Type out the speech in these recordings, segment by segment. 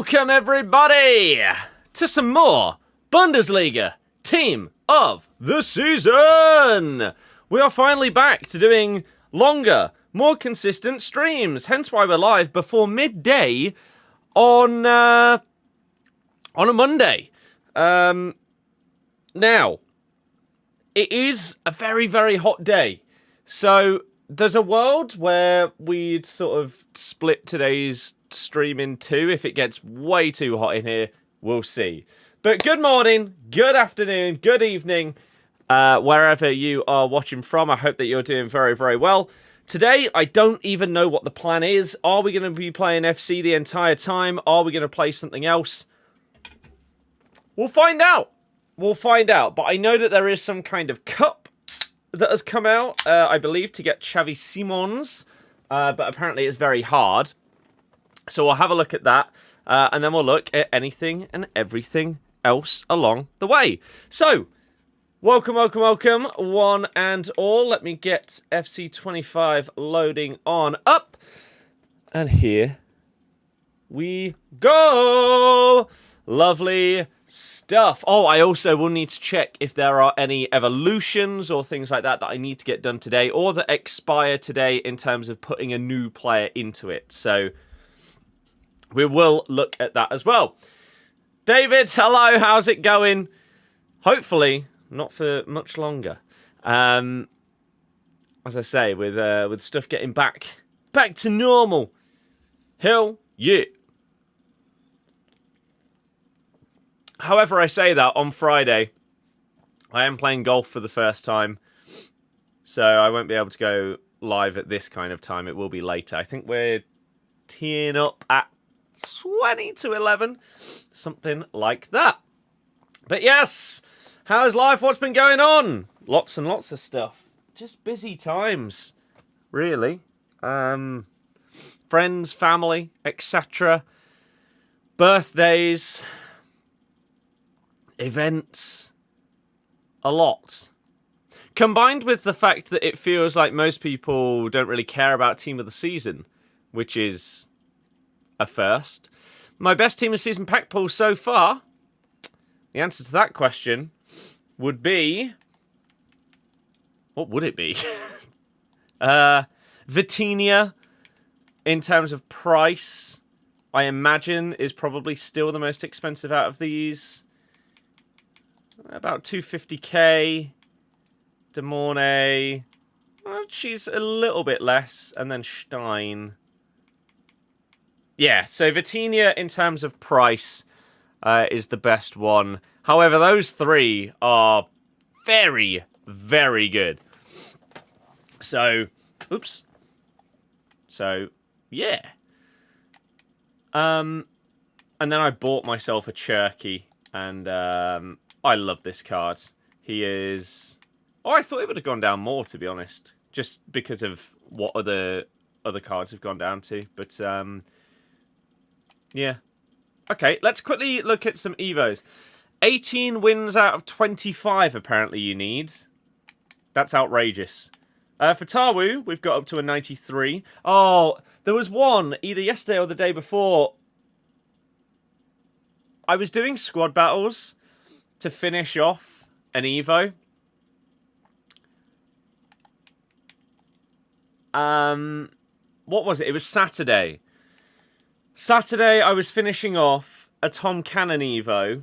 Welcome everybody to some more Bundesliga Team of the Season! We are finally back to doing longer, more consistent streams, hence why we're live before midday on a Monday. Now, it is a very, very hot day, so there's a world where we'd sort of split today's stream in two. If it gets way too hot in here, we'll see. But good morning, good afternoon, good evening, wherever you are watching from. I hope that you're doing very, very well. Today, I don't even know what the plan is. Are we going to be playing FC the entire time? Are we going to play something else? We'll find out. We'll find out. But I know that there is some kind of cup that has come out, I believe, to get Xavi Simons. But apparently it's very hard. So we'll have a look at that. And then we'll look at anything and everything else along the way. So, welcome, welcome, welcome, one and all. Let me get FC25 loading on up. And here we go. Lovely stuff. Oh, I also will need to check if there are any evolutions or things like that that I need to get done today or that expire today in terms of putting a new player into it. So we will look at that as well. David, hello, how's it going? Hopefully not for much longer. As I say, with stuff getting back to normal. Hell yeah. However, I say that on Friday, I am playing golf for the first time, so I won't be able to go live at this kind of time. It will be later. I think we're teeing up at 20 to 11, something like that. But yes, how's life? What's been going on? Lots and lots of stuff. Just busy times, really. Friends, family, etc. Birthdays, events, a lot. Combined with the fact that it feels like most people don't really care about Team of the Season, which is a first. My best Team of the Season pack pull so far, the answer to that question would be... What would it be? Vitinha, in terms of price, I imagine is probably still the most expensive out of these. About 250k. De Mornay. Well, she's a little bit less. And then Stein. Yeah, so Vitinha in terms of price is the best one. However, those three are very, very good. So, oops. So, yeah. And then I bought myself a Cherky. And I love this card. He is... Oh, I thought it would have gone down more, to be honest. Just because of what other cards have gone down to. But, yeah. Okay, let's quickly look at some Evos. 18 wins out of 25, apparently, you need. That's outrageous. For Tawu, we've got up to a 93. Oh, there was one, either yesterday or the day before. I was doing squad battles to finish off an Evo. What was it? It was Saturday. Saturday, I was finishing off a Tom Cannon Evo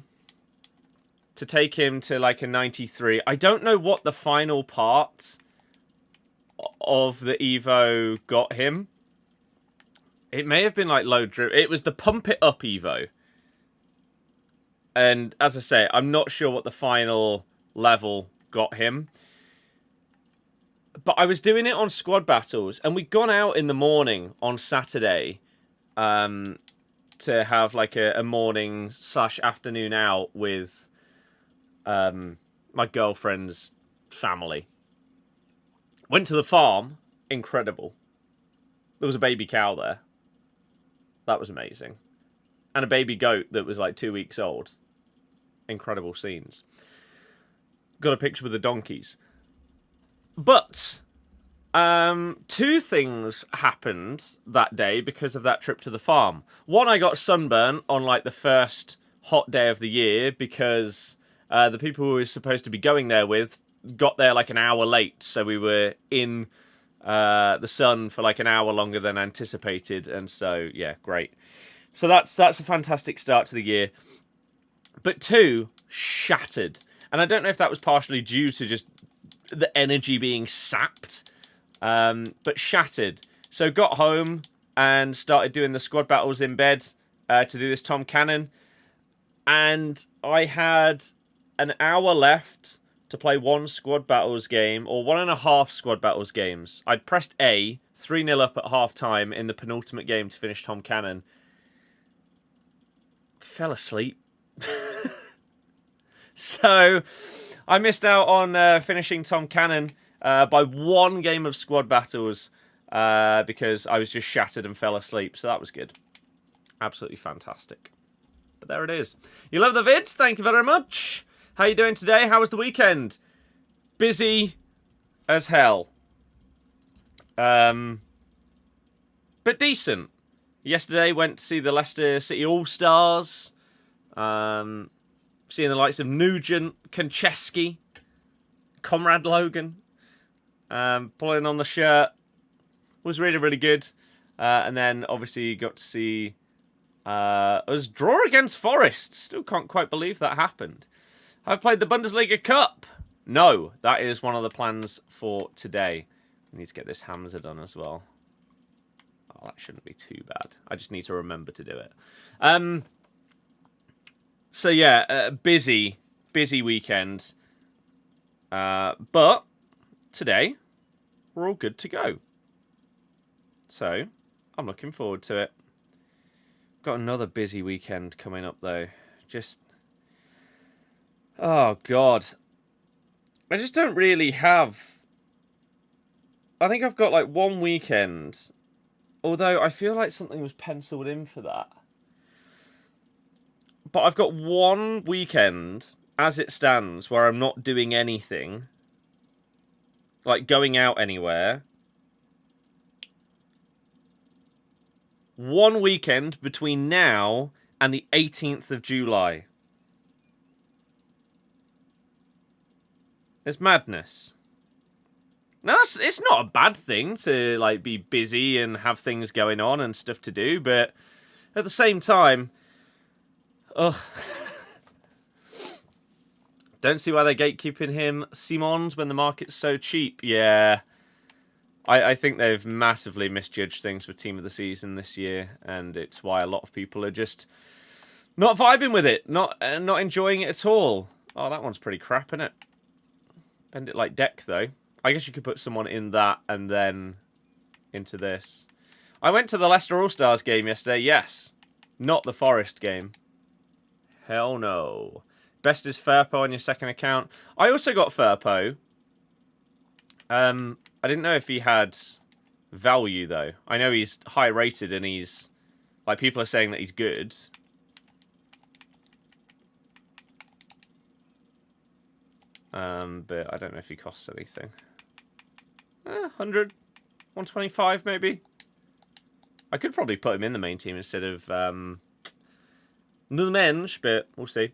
to take him to like a 93. I don't know what the final part of the Evo got him. It may have been like low drip. It was the Pump It Up Evo. And as I say, I'm not sure what the final level got him. But I was doing it on squad battles. And we'd gone out in the morning on Saturday to have like a morning / afternoon out with my girlfriend's family. Went to the farm. Incredible. There was a baby cow there. That was amazing. And a baby goat that was like 2 weeks old. Incredible scenes. Got a picture with the donkeys. But Two things happened that day because of that trip to the farm. One, I got sunburn on like the first hot day of the year because the people who were supposed to be going there with got there like an hour late, so we were in the sun for like an hour longer than anticipated, and so yeah, great. So that's a fantastic start to the year. But two, shattered, and I don't know if that was partially due to just the energy being sapped. But shattered. So got home and started doing the squad battles in bed to do this Tom Cannon. And I had an hour left to play one squad battles game, or 1.5 squad battles games. I'd pressed A, 3-0 up at half time in the penultimate game to finish Tom Cannon. Fell asleep. So I missed out on finishing Tom Cannon by one game of squad battles because I was just shattered and fell asleep. So that was good. Absolutely fantastic. But there it is. You love the vids? Thank you very much. How you doing today? How was the weekend? Busy as hell. But decent. Yesterday went to see the Leicester City All-Stars. Seeing the likes of Nugent, Konchesky, Comrade Logan. Pulling on the shirt. Was really, really good. And then obviously got to see us draw against Forest. Still can't quite believe that happened. I've played the Bundesliga Cup. No, that is one of the plans for today. I need to get this Hamza done as well. Oh, that shouldn't be too bad. I just need to remember to do it. So yeah, busy weekend. But today, we're all good to go. So, I'm looking forward to it. Got another busy weekend coming up though. Oh God. I just don't really have... I think I've got like one weekend. Although I feel like something was penciled in for that. But I've got one weekend, as it stands, where I'm not doing anything. Like going out anywhere. One weekend between now and the 18th of July. It's madness. Now, it's not a bad thing to like be busy and have things going on and stuff to do, but at the same time, ugh. Don't see why they're gatekeeping him. Simons when the market's so cheap. Yeah. I think they've massively misjudged things with Team of the Season this year, and it's why a lot of people are just not vibing with it, not enjoying it at all. Oh, that one's pretty crap, isn't it? Bend it like deck, though. I guess you could put someone in that and then into this. I went to the Leicester All-Stars game yesterday, yes. Not the Forest game. Hell no. Best is Furpo on your second account. I also got Furpo. I didn't know if he had value, though. I know he's high rated and he's... Like, people are saying that he's good. But I don't know if he costs anything. 100, 125 maybe. I could probably put him in the main team instead of Nulmenge, but we'll see.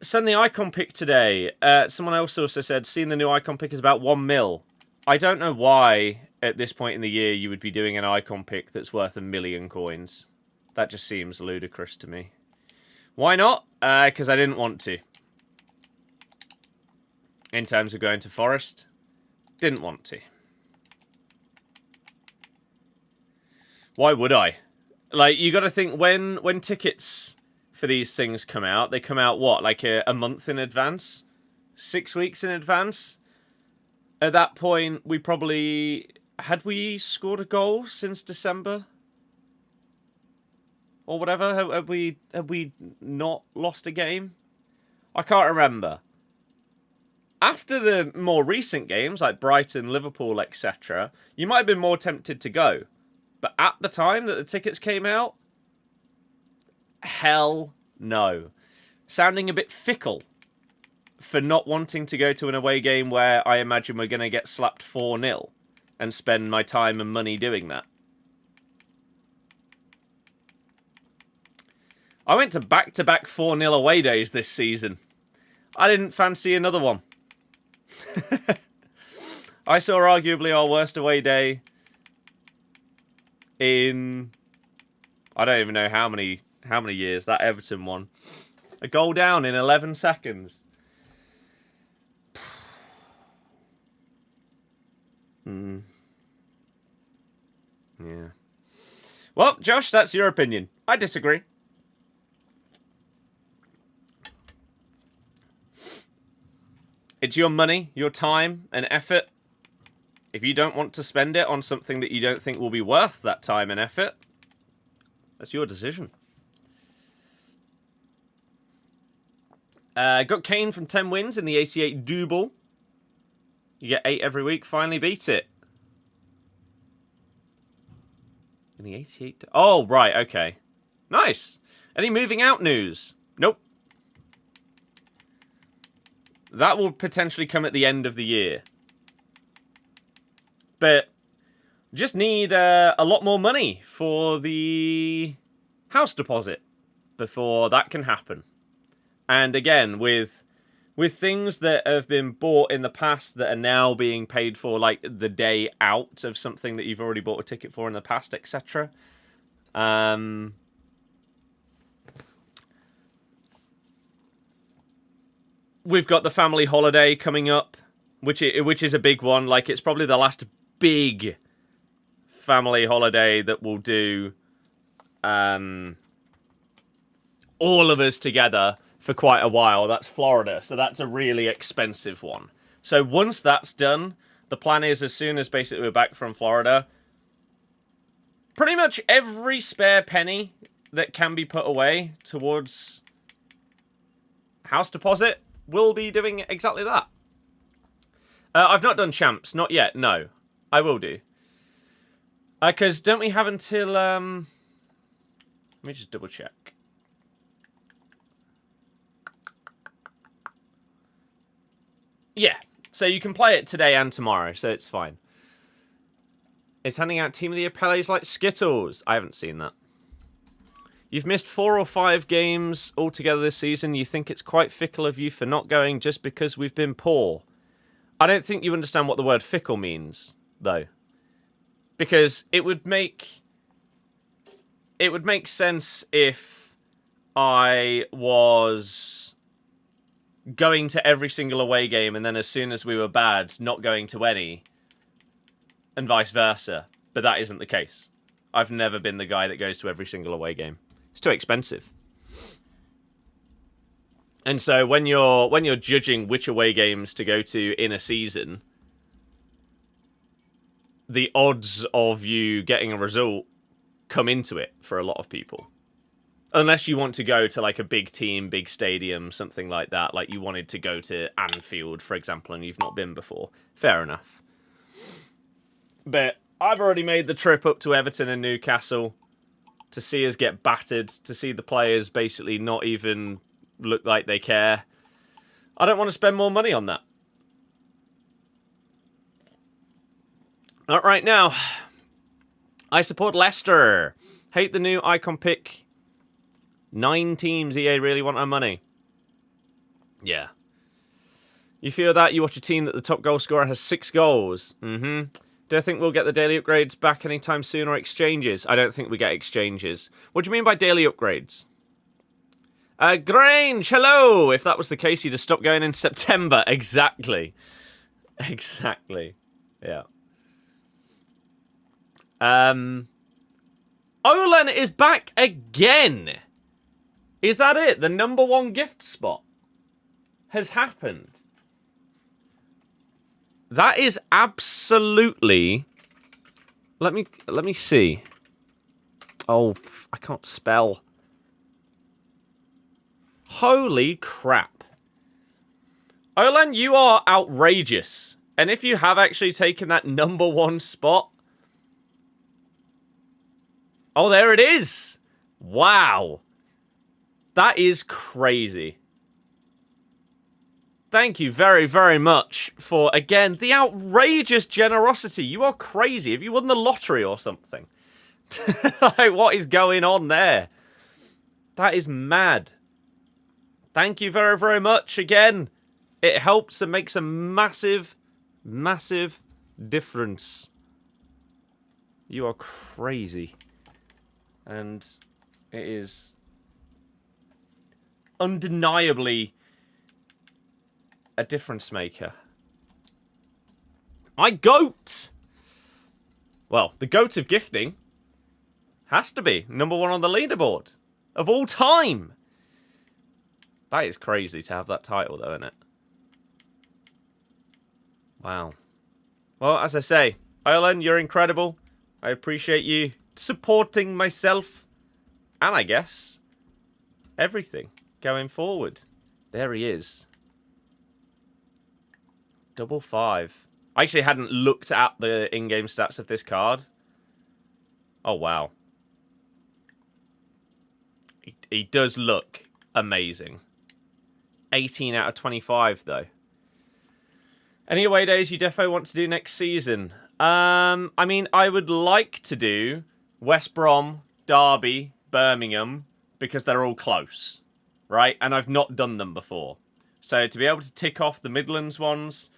Send the icon pick today. Someone else also said, seeing the new icon pick is about 1 mil. I don't know why, at this point in the year, you would be doing an icon pick that's worth 1 million coins. That just seems ludicrous to me. Why not? Because I didn't want to. In terms of going to Forest, didn't want to. Why would I? Like, you got to think, when tickets for these things come out, they come out, what, like a month in advance? 6 weeks in advance? At that point, we probably... Had we scored a goal since December? Or whatever? Have we not lost a game? I can't remember. After the more recent games, like Brighton, Liverpool, etc., you might have been more tempted to go. But at the time that the tickets came out, hell no. Sounding a bit fickle for not wanting to go to an away game where I imagine we're going to get slapped 4-0 and spend my time and money doing that. I went to back-to-back 4-0 away days this season. I didn't fancy another one. I saw arguably our worst away day in... I don't even know how many years. That Everton one. A goal down in 11 seconds. Yeah. Well, Josh, that's your opinion. I disagree. It's your money, your time, and effort. If you don't want to spend it on something that you don't think will be worth that time and effort, that's your decision. Got Kane from 10 wins in the 88 double. You get 8 every week. Finally beat it. In the 88... Oh, right, okay. Nice. Any moving out news? Nope. That will potentially come at the end of the year. But just need a lot more money for the house deposit before that can happen. And again, with things that have been bought in the past that are now being paid for, like the day out of something that you've already bought a ticket for in the past, etc. We've got the family holiday coming up, which is a big one. Like, it's probably the last big family holiday that we'll do all of us together for quite a while. That's Florida, so that's a really expensive one. So once that's done, the plan is as soon as basically we're back from Florida, pretty much every spare penny that can be put away towards house deposit, we'll be doing exactly that. I've not done champs, not yet, no. I will do. Because don't we have until... let me just double check. Yeah, so you can play it today and tomorrow, so it's fine. It's handing out Team of the Year Pele's like Skittles. I haven't seen that. You've missed 4 or 5 games altogether this season. You think it's quite fickle of you for not going just because we've been poor. I don't think you understand what the word fickle means, though. Because it would make sense if I was going to every single away game and then as soon as we were bad, not going to any, and vice versa. But that isn't the case. I've never been the guy that goes to every single away game. It's too expensive. And so when you're judging which away games to go to in a season, the odds of you getting a result come into it for a lot of people. Unless you want to go to like a big team, big stadium, something like that. Like you wanted to go to Anfield, for example, and you've not been before. Fair enough. But I've already made the trip up to Everton and Newcastle to see us get battered, to see the players basically not even look like they care. I don't want to spend more money on that. Not right now. I support Leicester. Hate the new icon pick. 9 teams. EA really want our money. Yeah. You feel that? You watch a team that the top goal scorer has 6 goals. Do I think we'll get the daily upgrades back anytime soon or exchanges? I don't think we get exchanges. What do you mean by daily upgrades? Grange, hello! If that was the case, you'd have stopped going in September. Exactly. Exactly. Yeah. Olan is back again. Is that it? The number 1 gift spot has happened. That is absolutely... Let me see. Oh, I can't spell. Holy crap. Olan, you are outrageous. And if you have actually taken that number 1 spot... Oh, there it is. Wow. That is crazy. Thank you very, very much for, again, the outrageous generosity. You are crazy. Have you won the lottery or something? Like, what is going on there? That is mad. Thank you very, very much again. It helps and makes a massive, massive difference. You are crazy. And it is undeniably a difference maker. My GOAT! Well, the GOAT of gifting has to be #1 on the leaderboard of all time. That is crazy to have that title, though, isn't it? Wow. Well, as I say, Ireland, you're incredible. I appreciate you supporting myself. And I guess everything going forward. There he is. 555. I actually hadn't looked at the in-game stats of this card. Oh, wow. He does look amazing. 18 out of 25, though. Any away days you defo want to do next season? I mean, I would like to do West Brom, Derby, Birmingham, because they're all close, right? And I've not done them before. So to be able to tick off the Midlands ones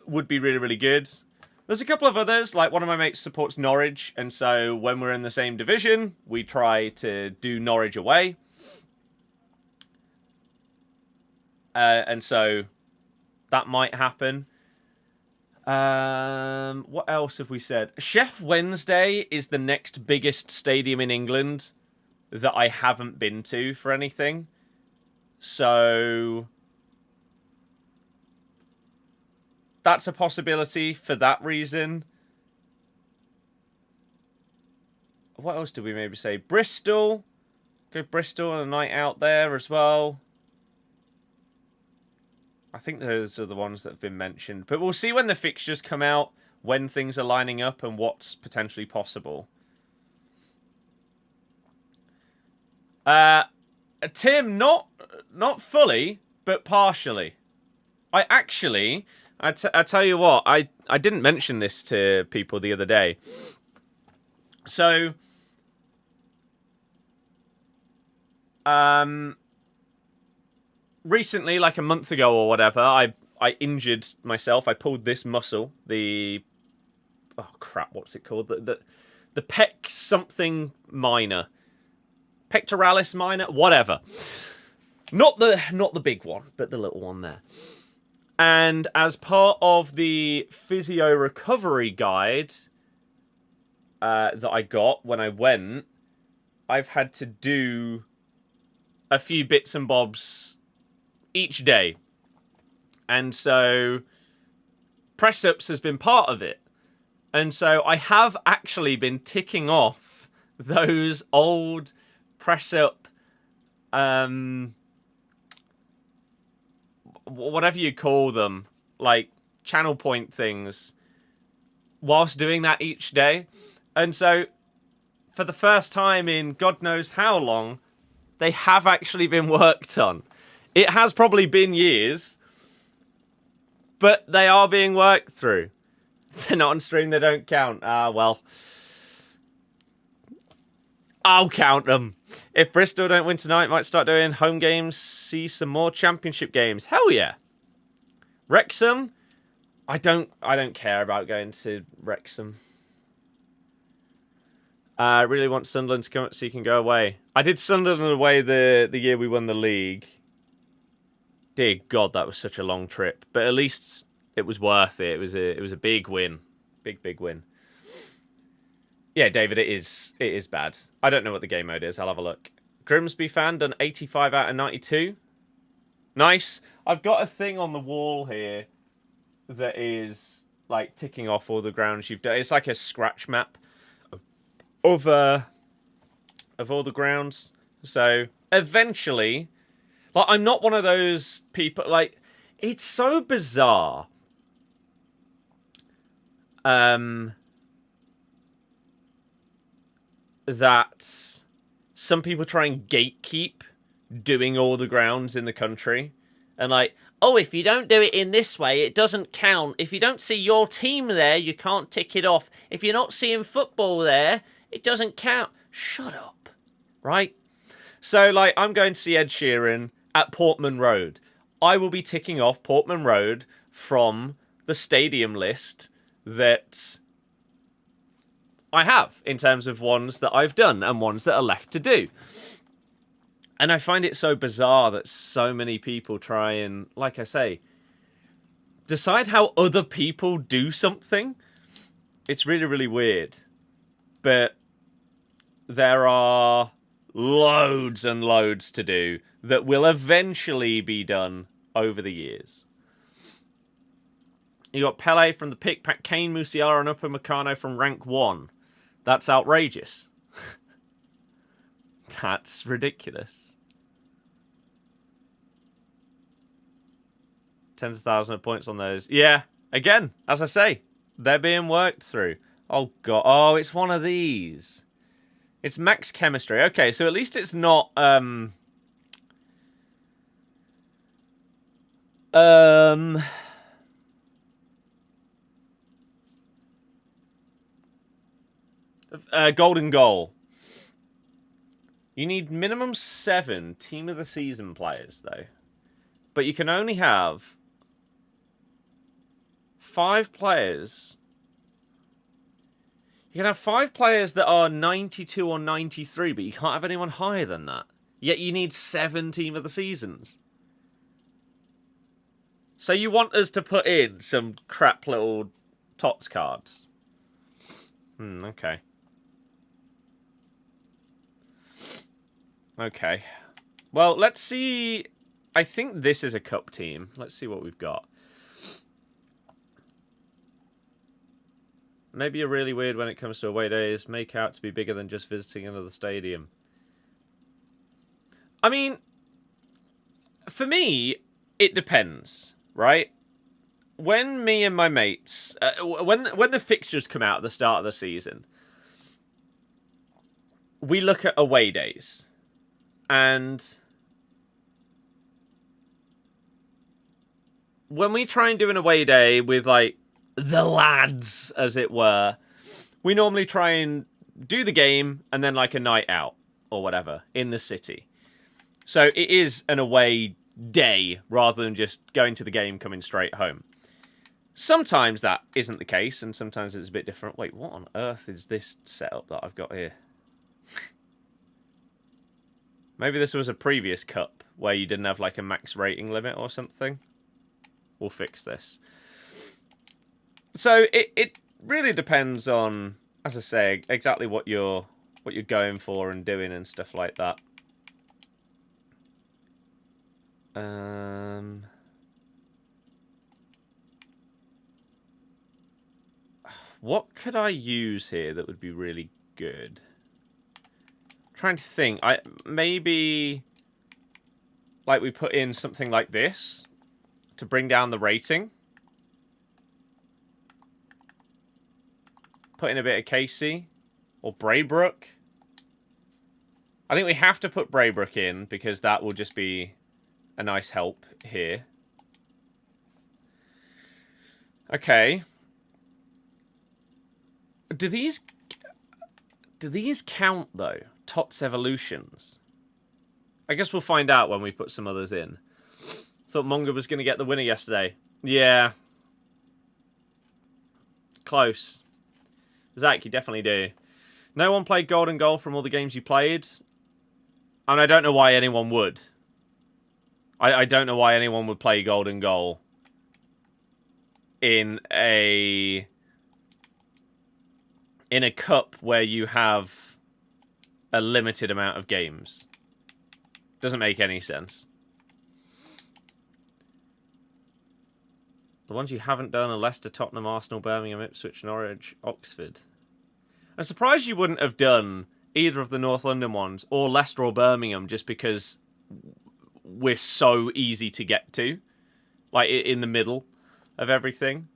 would be really, really good. There's a couple of others, like one of my mates supports Norwich, and so when we're in the same division, we try to do Norwich away. And so that might happen. What else have we said? Chef Wednesday is the next biggest stadium in England that I haven't been to for anything. So that's a possibility for that reason. What else do we maybe say? Bristol. Go Bristol on a night out there as well. I think those are the ones that have been mentioned. But we'll see when the fixtures come out, when things are lining up, and what's potentially possible. Tim, not fully, but partially. I tell you what, I didn't mention this to people the other day. So, recently, like a month ago or whatever, I injured myself. I pulled this muscle, oh crap, what's it called? The pec something minor, pectoralis minor, whatever. Not the big one, but the little one there. And as part of the physio recovery guide that I got when I went, I've had to do a few bits and bobs each day. And so press-ups has been part of it. And so I have actually been ticking off those old press-up, whatever you call them, like channel point things, whilst doing that each day. And so for the first time in God knows how long, they have actually been worked on. It has probably been years, but they are being worked through. If they're not on stream, they don't count. Well, I'll count them. If Bristol don't win tonight, might start doing home games, see some more championship games. Hell yeah. Wrexham, I don't care about going to Wrexham. I really want Sunderland to come up so you can go away. I did Sunderland away the year we won the league. Dear God, that was such a long trip. But at least it was worth it. It was a big win. Big win. Yeah, David, it is bad. I don't know what the game mode is. I'll have a look. Grimsby fan done 85 out of 92. Nice. I've got a thing on the wall here that is like ticking off all the grounds you've done. It's like a scratch map of all the grounds. So eventually, like, I'm not one of those people, like, it's so bizarre. That some people try and gatekeep doing all the grounds in the country. And like, oh, if you don't do it in this way, it doesn't count. If you don't see your team there, you can't tick it off. If you're not seeing football there, it doesn't count. Shut up, right? So, like, I'm going to see Ed Sheeran at Portman Road. I will be ticking off Portman Road from the stadium list that I have in terms of ones that I've done and ones that are left to do. And I find it so bizarre that so many people try and, like I say, decide how other people do something. It's really, really weird. But there are loads and loads to do that will eventually be done over the years. You got Pele from the pick pack, Kane, Musiala, and Upamecano from rank 1. That's outrageous. That's ridiculous. Tens of thousands of points on those. Yeah, again, as I say, they're being worked through. Oh, God. Oh, it's one of these. It's max chemistry. Okay, so at least it's not... golden goal. You need minimum 7 team of the season players, though. But you can only have 5 players. You can have 5 players that are 92 or 93, but you can't have anyone higher than that. Yet you need 7 team of the seasons. So you want us to put in some crap little tots cards. Okay. Okay. Well, let's see. I think this is a cup team. Let's see what we've got. Maybe you're really weird when it comes to away days. Make out to be bigger than just visiting another stadium. I mean, for me, it depends, right? When me and my mates, when the fixtures come out at the start of the season, we look at away days. And when we try and do an away day with, like, the lads, as it were, we normally try and do the game and then, like, a night out or whatever in the city. So it is an away day rather than just going to the game, coming straight home. Sometimes that isn't the case, and sometimes it's a bit different. Wait, what on earth is this setup that I've got here? Maybe this was a previous cup where you didn't have, like, a max rating limit or something. We'll fix this. So it really depends on, as I say, exactly what you're going for and doing and stuff like that. What could I use here that would be really good? Trying to think. Maybe like we put in something like this to bring down the rating. Put in a bit of Casey or Braybrook. I think we have to put Braybrook in because that will just be a nice help here. Okay. Do these count though? Tots evolutions. I guess we'll find out when we put some others in. Thought Monga was going to get the winner yesterday. Yeah. Close. Zach, you definitely do. No one played golden goal from all the games you played. And I don't know why anyone would. I don't know why anyone would play golden goal in a cup where you have a limited amount of games. Doesn't make any sense. The ones you haven't done are Leicester, Tottenham, Arsenal, Birmingham, Ipswich, Norwich, Oxford. I'm surprised you wouldn't have done either of the North London ones, or Leicester or Birmingham, just because we're so easy to get to. Like, in the middle of everything.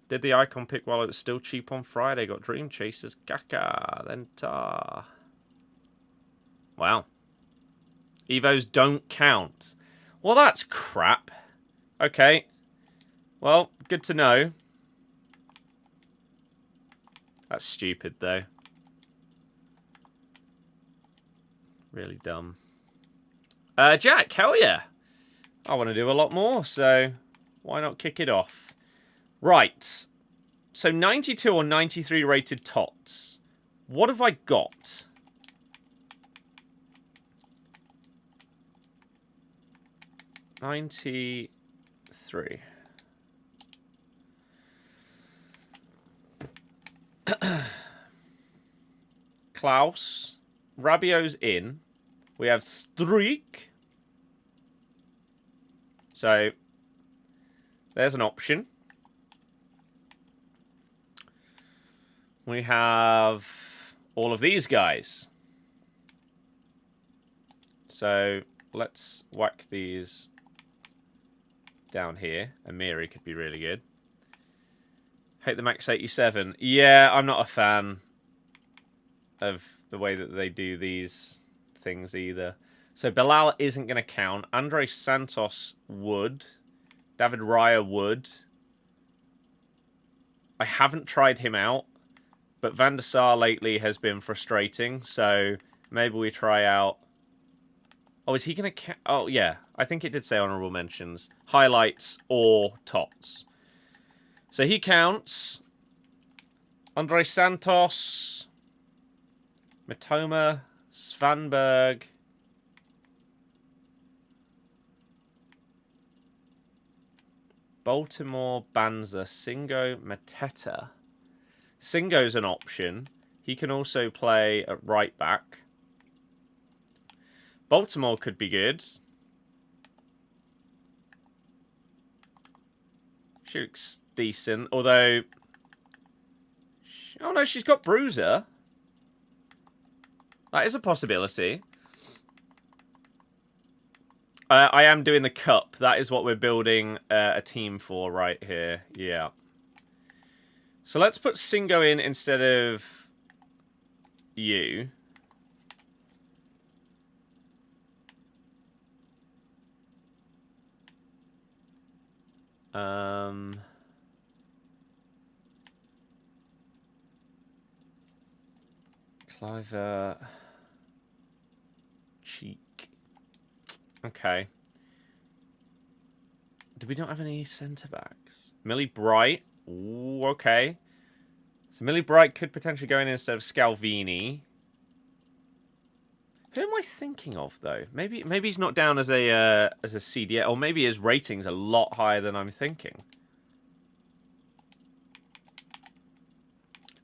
Did the icon pick while it was still cheap on Friday. Got Dream Chasers, Kaka, then Tar. Wow. Evos don't count. Well, that's crap. Okay. Well, good to know. That's stupid, though. Really dumb. Jack, hell yeah. I want to do a lot more, so why not kick it off? Right. So 92 or 93 rated tots. What have I got? $93. Klaus. Rabiot's in. We have Streak. So, there's an option. We have all of these guys. So, let's whack these down here. Amiri could be really good. Hate the Max 87. Yeah, I'm not a fan of the way that they do these things either. So Bilal isn't going to count. Andre Santos would. David Raya would. I haven't tried him out, but Van der Sar lately has been frustrating, so maybe we try out... Oh, is he going to count? Oh, yeah. I think it did say honourable mentions. Highlights or tots. So he counts. Andre Santos. Matoma. Svanberg. Baltimore, Banza, Singo, Mateta. Singo's an option. He can also play at right back. Baltimore could be good. She looks decent, although... Oh no, she's got Bruiser. That is a possibility. I am doing the cup. That is what we're building a team for right here. Yeah. So let's put Singo in instead of you. Clive Cheek. Okay. Do we not have any centre backs? Millie Bright. Ooh, okay. So Millie Bright could potentially go in instead of Scalvini. Who am I thinking of though? Maybe he's not down as a CDA, or maybe his rating's a lot higher than I'm thinking.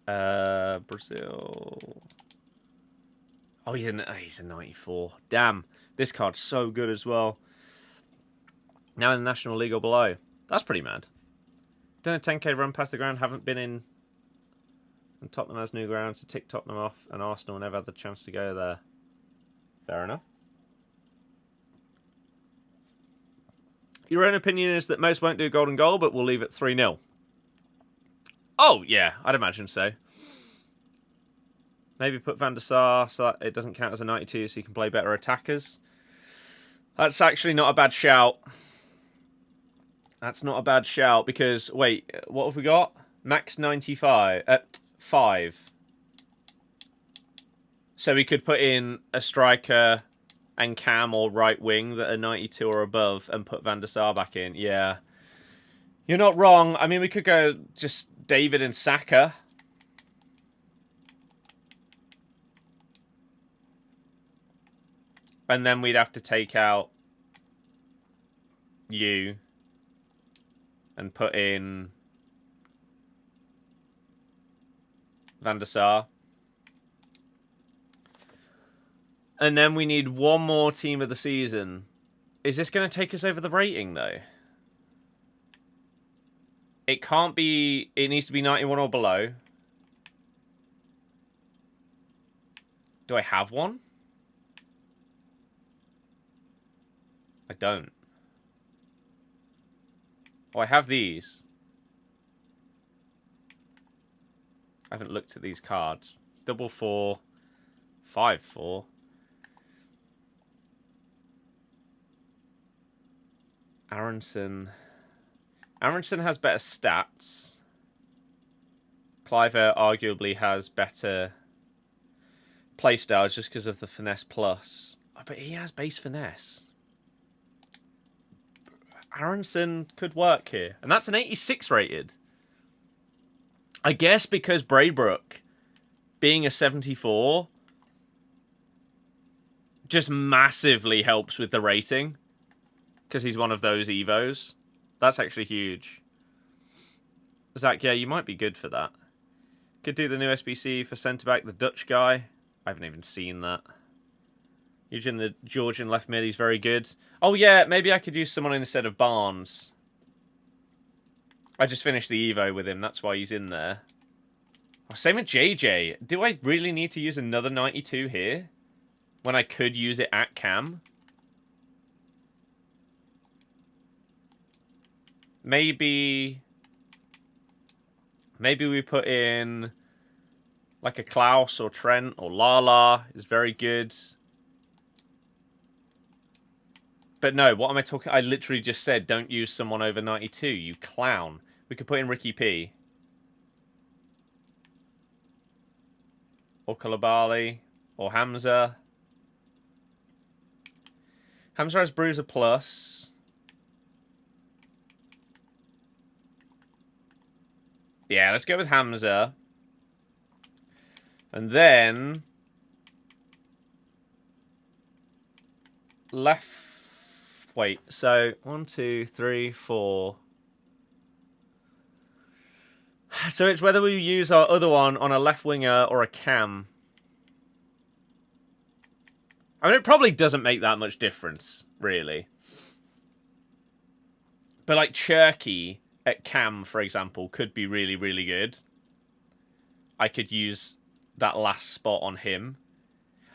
Brazil. Oh, he's a 94. Damn, this card's so good as well. Now in the National League or below. That's pretty mad. Done a 10k run past the ground. Haven't been in. And Tottenham has new ground to tick Tottenham off, and Arsenal never had the chance to go there. Fair enough. Your own opinion is that most won't do golden goal, but we'll leave it 3-0. Oh, yeah, I'd imagine so. Maybe put Van der Sar so that it doesn't count as a 92 so you can play better attackers. That's actually not a bad shout. That's not a bad shout because, wait, what have we got? Max 95. 5. So we could put in a striker and Cam or right wing that are 92 or above and put Van der Sar back in. Yeah. You're not wrong. I mean, we could go just David and Saka. And then we'd have to take out you and put in Van der Sar. And then we need one more team of the season. Is this going to take us over the rating, though? It can't be... It needs to be 91 or below. Do I have one? I don't. Oh, I have these. I haven't looked at these cards. 4-4, 5-4. Aronson. Aronson has better stats. Cliver arguably has better playstyles just because of the finesse plus. Oh, but he has base finesse. Aronson could work here. And that's an 86 rated. I guess because Braybrook being a 74 just massively helps with the rating. Because he's one of those Evos. That's actually huge. Zach, yeah, you might be good for that. Could do the new SBC for centre-back, the Dutch guy. I haven't even seen that. Using the Georgian left mid, he's very good. Oh, yeah, maybe I could use someone instead of Barnes. I just finished the Evo with him. That's why he's in there. Oh, same with JJ. Do I really need to use another 92 here? When I could use it at Cam? Maybe we put in like a Klaus or Trent or Lala is very good. But no, what am I talking? I literally just said don't use someone over 92, you clown. We could put in Ricky P. Or Koulibaly. Or Hamza. Hamza has Bruiser Plus. Yeah, let's go with Hamza. And then left. Wait, so 1, 2, 3, 4. So it's whether we use our other one on a left winger or a cam. I mean, it probably doesn't make that much difference, really. But like Cherky at cam, for example, could be really, really good. I could use that last spot on him.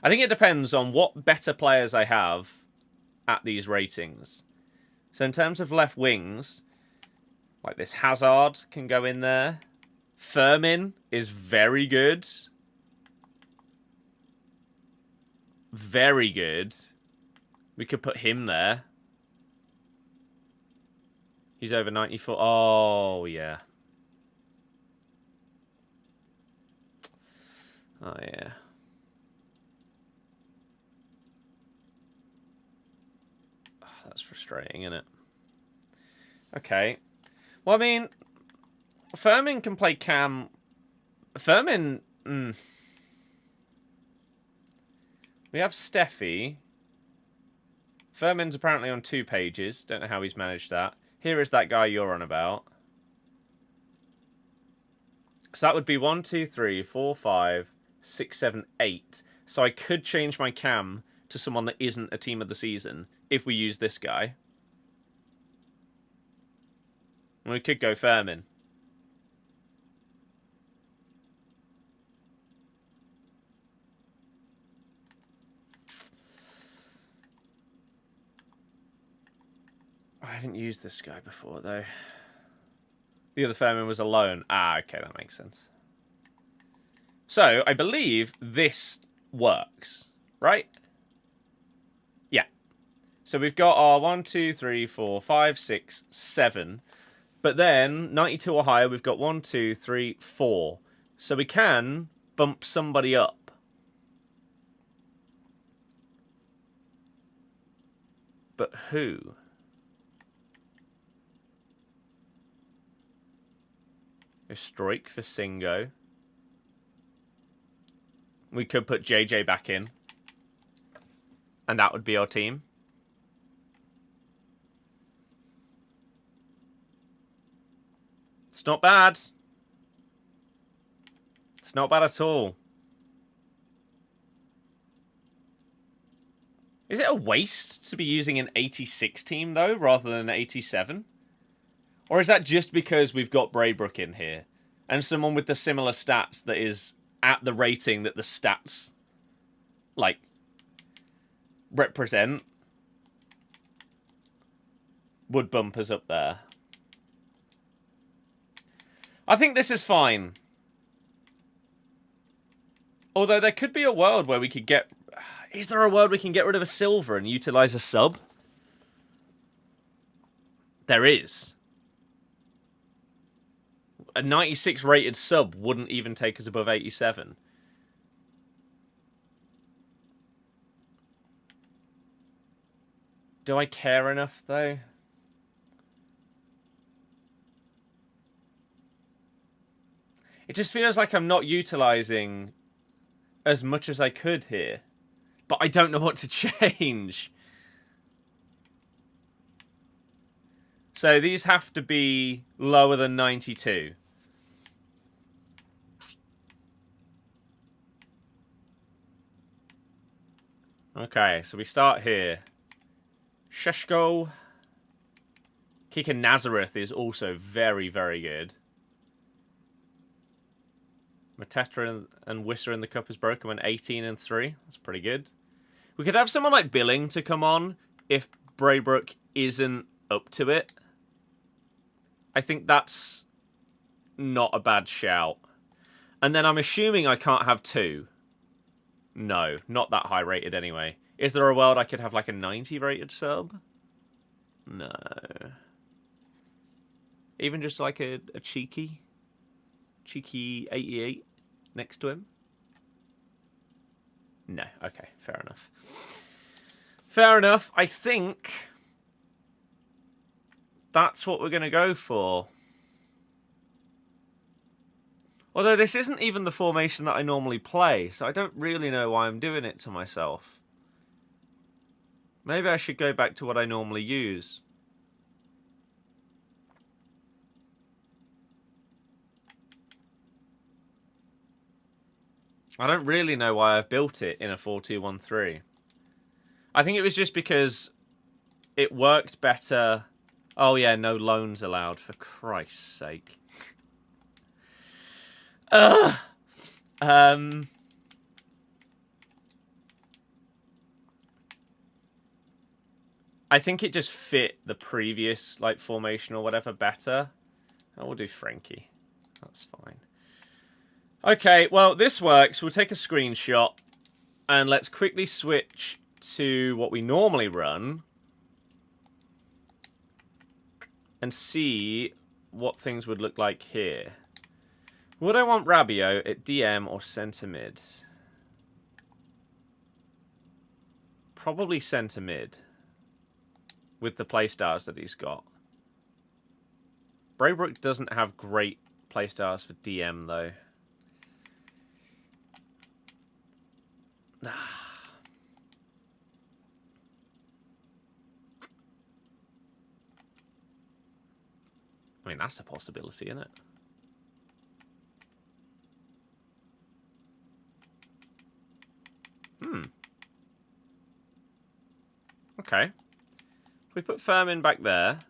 I think it depends on what better players I have at these ratings. So in terms of left wings, like this Hazard can go in there. Firmin is very good. Very good. We could put him there. He's over 94. Oh, yeah. Oh, yeah. Oh, that's frustrating, isn't it? Okay. Well, I mean, Firmin can play cam. Firmin... We have Steffi. Firmin's apparently on 2 pages. Don't know how he's managed that. Here is that guy you're on about. So that would be 1, 2, 3, 4, 5, 6, 7, 8. So I could change my cam to someone that isn't a team of the season if we use this guy. And we could go Firmin. I haven't used this guy before, though. The other Firmin was alone. Ah, okay, that makes sense. So, I believe this works, right? Yeah. So we've got our 1, 2, 3, 4, 5, 6, 7. But then, 92 or higher, we've got 1, 2, 3, 4. So we can bump somebody up. But who? A Stroik for Singo. We could put JJ back in. And that would be our team. It's not bad. It's not bad at all. Is it a waste to be using an 86 team, though, rather than an 87? Or is that just because we've got Braybrook in here? And someone with the similar stats that is at the rating that the stats, like, represent would bump us up there. I think this is fine. Although there could be a world where we could get... Is there a world we can get rid of a silver and utilise a sub? There is. A 96 rated sub wouldn't even take us above 87. Do I care enough, though? It just feels like I'm not utilising as much as I could here. But I don't know what to change. So these have to be lower than 92. Okay, so we start here. Sheshko. Kika Nazareth is also very, very good. Mateta and Wisser in the cup is broken when 18 and 3. That's pretty good. We could have someone like Billing to come on if Braybrook isn't up to it. I think that's not a bad shout. And then I'm assuming I can't have 2. No, not that high rated anyway. Is there a world I could have like a 90 rated sub? No. Even just like a cheeky 88 next to him? No. Okay, fair enough. Fair enough. I think that's what we're going to go for. Although this isn't even the formation that I normally play, so I don't really know why I'm doing it to myself. Maybe I should go back to what I normally use. I don't really know why I've built it in a 4-2-1-3. I think it was just because it worked better. Oh yeah, no loans allowed, for Christ's sake. I think it just fit the previous like formation or whatever better. I will do Frankie. That's fine. Okay, well, this works. We'll take a screenshot and let's quickly switch to what we normally run and see what things would look like here. Would I want Rabiot at DM or centre mid? Probably centre mid with the playstars that he's got. Braybrook doesn't have great playstars for DM though. I mean, that's a possibility, isn't it? Okay. If we put Furman back there,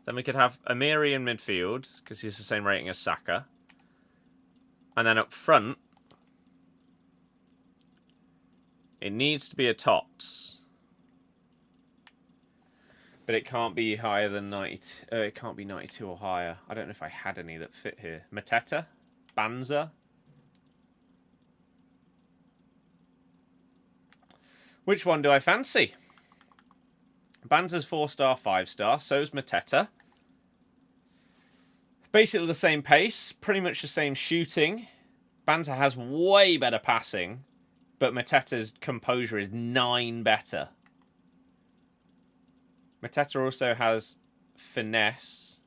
then we could have Amiri in midfield, because he's the same rating as Saka. And then up front, it needs to be a Tots. But it can't be higher than 90. It can't be 92 or higher. I don't know if I had any that fit here. Mateta? Banza? Which one do I fancy? Banza's 4-star, 5-star. So's Mateta. Basically the same pace. Pretty much the same shooting. Banza has way better passing. But Mateta's composure is 9 better. Mateta also has finesse.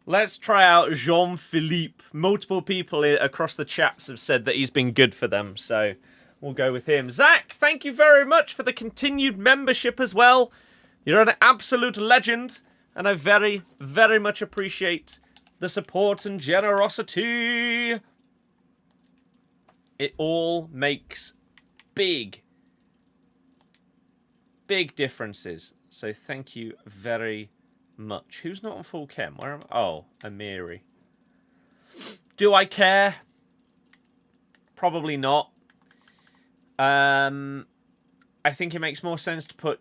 Let's try out Jean-Philippe. Multiple people across the chats have said that he's been good for them, so we'll go with him. Zach, thank you very much for the continued membership as well. You're an absolute legend, and I very, very much appreciate the support and generosity. It all makes big differences. So thank you very much. Who's not on full chem? Where am I? Oh, Amiri. Do I care? Probably not. I think it makes more sense to put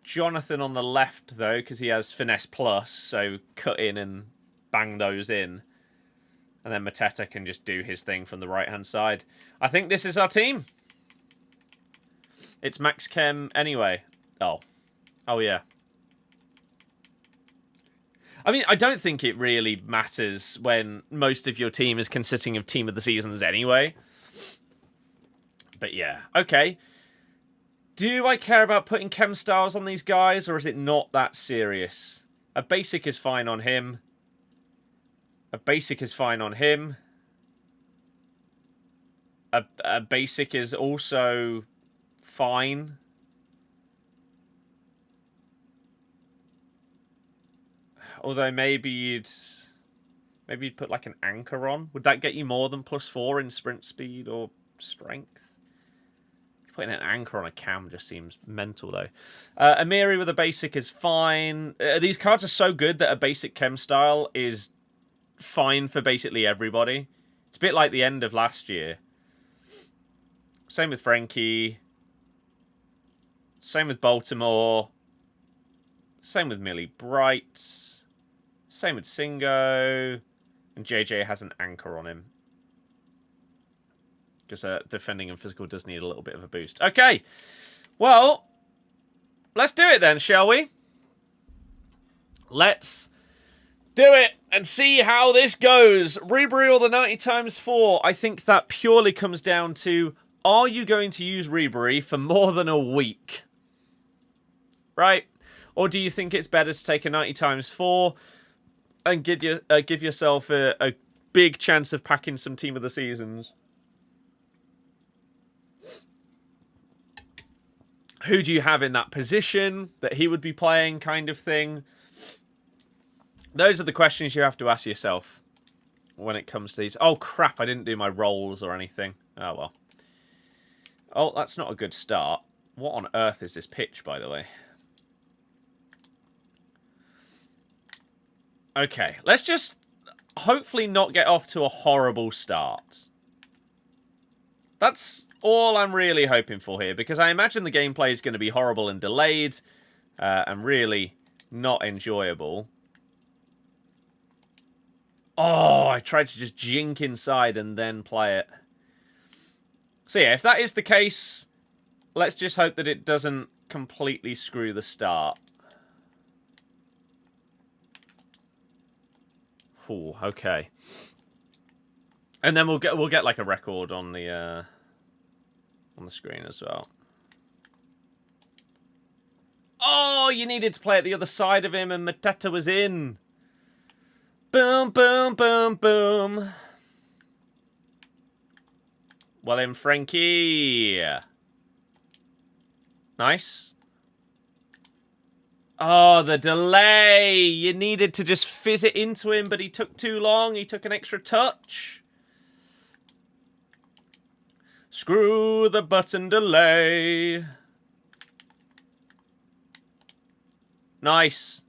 Jonathan on the left, though, because he has finesse plus, so cut in and bang those in. And then Mateta can just do his thing from the right-hand side. I think this is our team. It's Max Chem anyway. Oh. Oh, yeah. I mean, I don't think it really matters when most of your team is consisting of team of the seasons anyway. But yeah. Okay. Do I care about putting chem styles on these guys, or is it not that serious? A basic is fine on him. A basic is fine on him. A basic is also fine. Although maybe you'd put like an anchor on. Would that get you more than +4 in sprint speed or strength? Putting an anchor on a cam just seems mental though. Amiri with a basic is fine. These cards are so good that a basic chem style is fine for basically everybody. It's a bit like the end of last year. Same with Frankie. Same with Baltimore. Same with Millie Bright. Same with Singo. And JJ has an anchor on him. Because defending and physical does need a little bit of a boost. Okay. Well, let's do it then, shall we? Let's do it and see how this goes. Ribery or the 90 times 4. I think that purely comes down to, are you going to use Ribery for more than a week? Right? Or do you think it's better to take a 90 times 4 and give yourself a big chance of packing some team of the seasons? Who do you have in that position that he would be playing, kind of thing? Those are the questions you have to ask yourself when it comes to these. Oh, crap, I didn't do my rolls or anything. Oh, well. Oh, that's not a good start. What on earth is this pitch, by the way? Okay, let's just hopefully not get off to a horrible start. That's all I'm really hoping for here, because I imagine the gameplay is going to be horrible and delayed, and really not enjoyable. Oh, I tried to just jink inside and then play it. So yeah, if that is the case, let's just hope that it doesn't completely screw the start. Ooh, okay. And then we'll get like a record on the screen as well. Oh, you needed to play at the other side of him, and Mateta was in. Boom, boom, boom, boom. Well in, Frankie. Nice. Oh, the delay. You needed to just fizz it into him, but he took too long. He took an extra touch. Screw the button delay. Nice.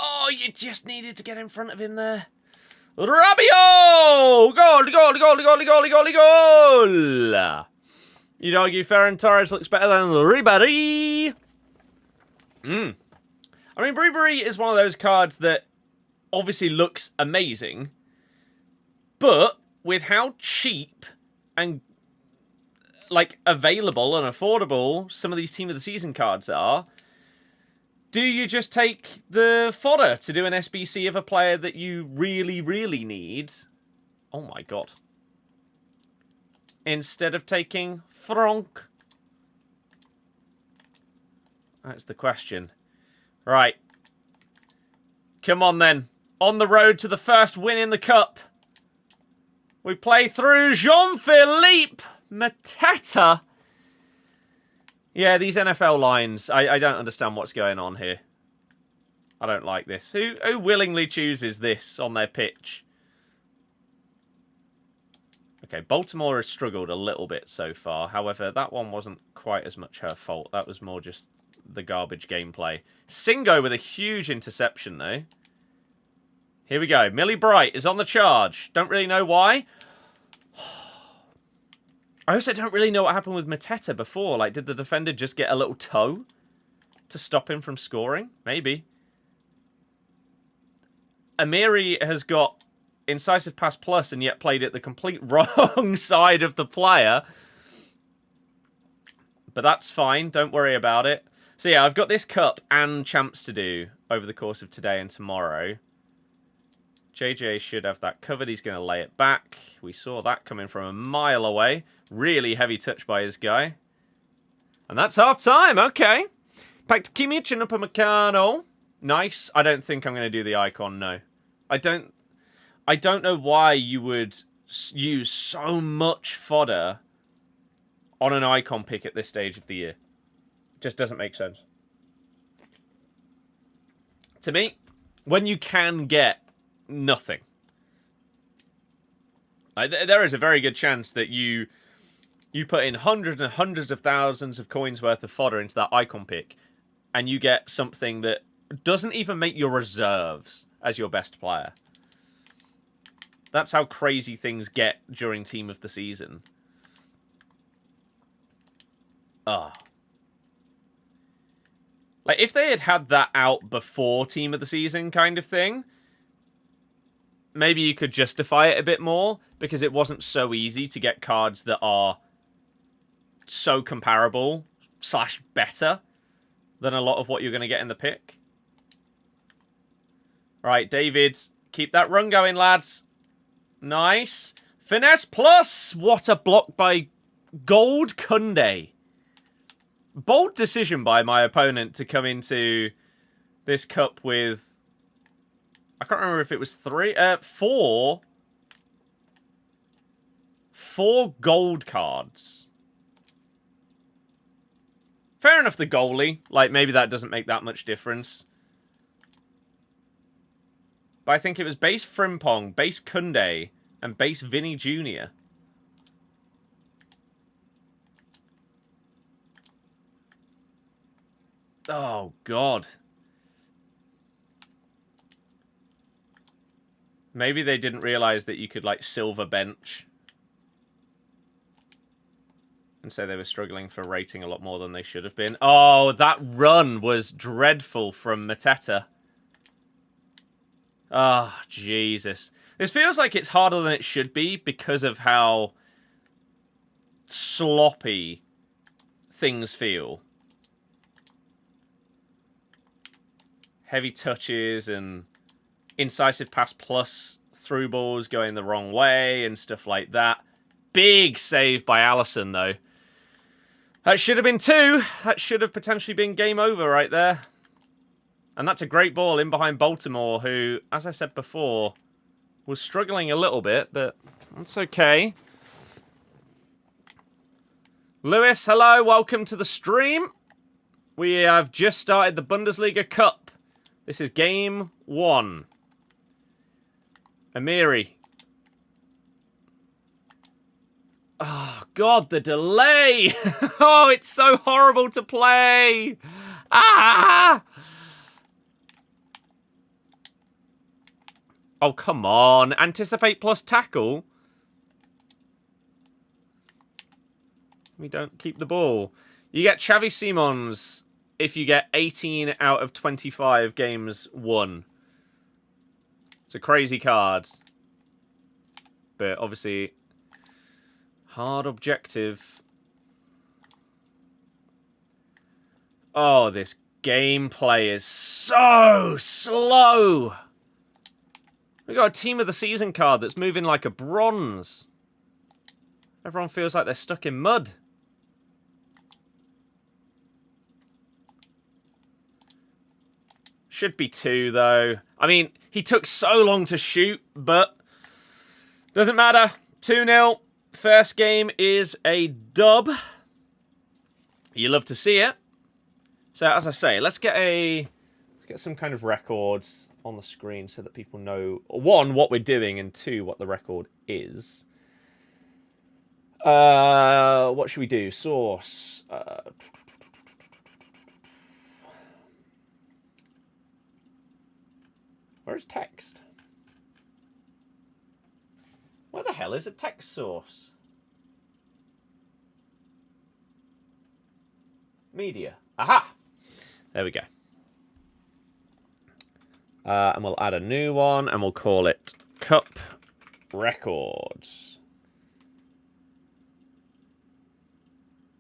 Oh, you just needed to get in front of him there. Rabiot! Goal, goal, goal, goal, goal, goal, goal! You'd argue Ferran Torres looks better than Ribery. I mean, Ribery is one of those cards that obviously looks amazing, but with how cheap and like available and affordable some of these Team of the Season cards are, do you just take the fodder to do an SBC of a player that you really, really need? Oh my god. Instead of taking Franck? That's the question. Right. Come on then. On the road to the first win in the cup. We play through Jean-Philippe Mateta. Yeah, these NFL lines. I don't understand what's going on here. I don't like this. Who willingly chooses this on their pitch? Okay, Baltimore has struggled a little bit so far. However, that one wasn't quite as much her fault. That was more just the garbage gameplay. Singo with a huge interception, though. Here we go. Millie Bright is on the charge. Don't really know why. I also don't really know what happened with Mateta before. Like, did the defender just get a little toe to stop him from scoring? Maybe. Amiri has got Incisive Pass Plus and yet played it the complete wrong side of the player. But that's fine. Don't worry about it. So yeah, I've got this cup and champs to do over the course of today and tomorrow. JJ should have that covered. He's going to lay it back. We saw that coming from a mile away. Really heavy touch by his guy. And that's half time. Okay. Back to Kimmich and Upamecano. Nice. I don't think I'm going to do the icon, no. I don't know why you would use so much fodder on an icon pick at this stage of the year. Just doesn't make sense. To me, when you can get nothing, there is a very good chance that you put in hundreds and hundreds of thousands of coins worth of fodder into that icon pick, and you get something that doesn't even make your reserves as your best player. That's how crazy things get during Team of the Season. Like, if they had that out before Team of the Season kind of thing, maybe you could justify it a bit more, because it wasn't so easy to get cards that are so comparable / better than a lot of what you're going to get in the pick. Right, David, keep that run going, lads. Nice. Finesse plus. What a block by Gold Kunde. Bold decision by my opponent to come into this cup with... I can't remember if it was 4 gold cards. Fair enough, the goalie. Like, maybe that doesn't make that much difference. But I think it was base Frimpong, base Kunde, and base Vinny Jr. Oh, God. Maybe they didn't realize that you could, like, silver bench. And so they were struggling for rating a lot more than they should have been. Oh, that run was dreadful from Mateta. Oh, Jesus. This feels like it's harder than it should be because of how sloppy things feel. Heavy touches and incisive pass plus through balls going the wrong way and stuff like that. Big save by Alisson, though. That should have been 2. That should have potentially been game over right there. And that's a great ball in behind Baltimore, who, as I said before, was struggling a little bit, but that's okay. Lewis, hello, welcome to the stream. We have just started the Bundesliga Cup. This is game 1. Amiri. Oh, God, the delay. Oh, it's so horrible to play. Ah! Oh, come on. Anticipate plus tackle. We don't keep the ball. You get Xavi Simons if you get 18 out of 25 games won. It's a crazy card. But obviously, hard objective. Oh, this gameplay is so slow. We got a Team of the Season card that's moving like a bronze. Everyone feels like they're stuck in mud. Should be 2, though. I mean, he took so long to shoot, but doesn't matter. 2-0. First game is a dub. You love to see it. So, as I say, let's get some kind of records on the screen so that people know, 1, what we're doing, and 2, what the record is. What should we do? Source. Where's text? Where the hell is a text source? Media. Aha! There we go. And we'll add a new one, and we'll call it Cup Records.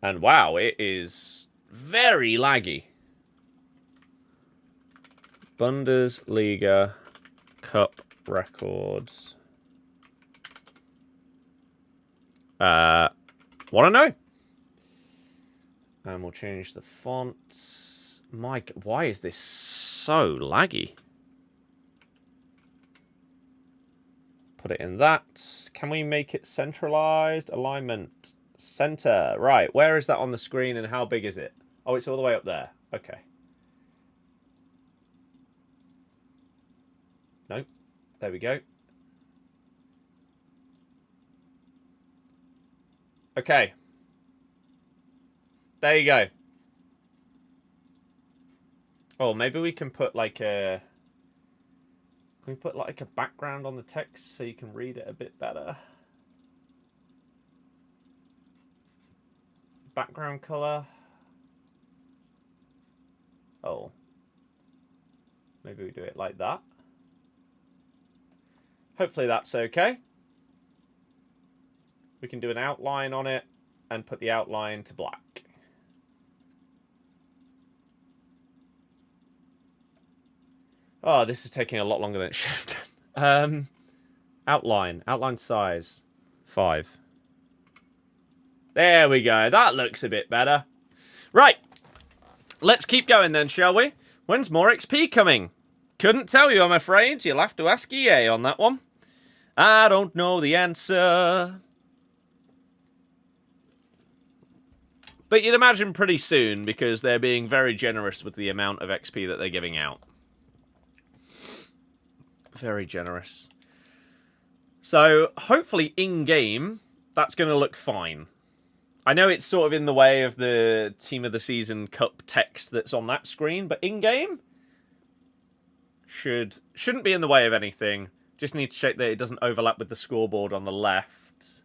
And wow, it is very laggy. Bundesliga Cup Records. Want to know? And we'll change the font. Mike, why is this so laggy? Put it in that. Can we make it centralized? Alignment. Center. Right, where is that on the screen and how big is it? Oh, it's all the way up there. Okay. No. There we go. Okay. There you go. Oh, maybe we can put like a... Can we put like a background on the text so you can read it a bit better? Background color. Oh. Maybe we do it like that. Hopefully that's okay. We can do an outline on it and put the outline to black. Oh, this is taking a lot longer than it should have. Outline size 5. There we go. That looks a bit better. Right. Let's keep going then, shall we? When's more XP coming? Couldn't tell you, I'm afraid. You'll have to ask EA on that one. I don't know the answer. But you'd imagine pretty soon, because they're being very generous with the amount of XP that they're giving out. Very generous. So, hopefully in-game, that's going to look fine. I know it's sort of in the way of the Team of the Season Cup text that's on that screen, but in-game shouldn't be in the way of anything. Just need to check that it doesn't overlap with the scoreboard on the left.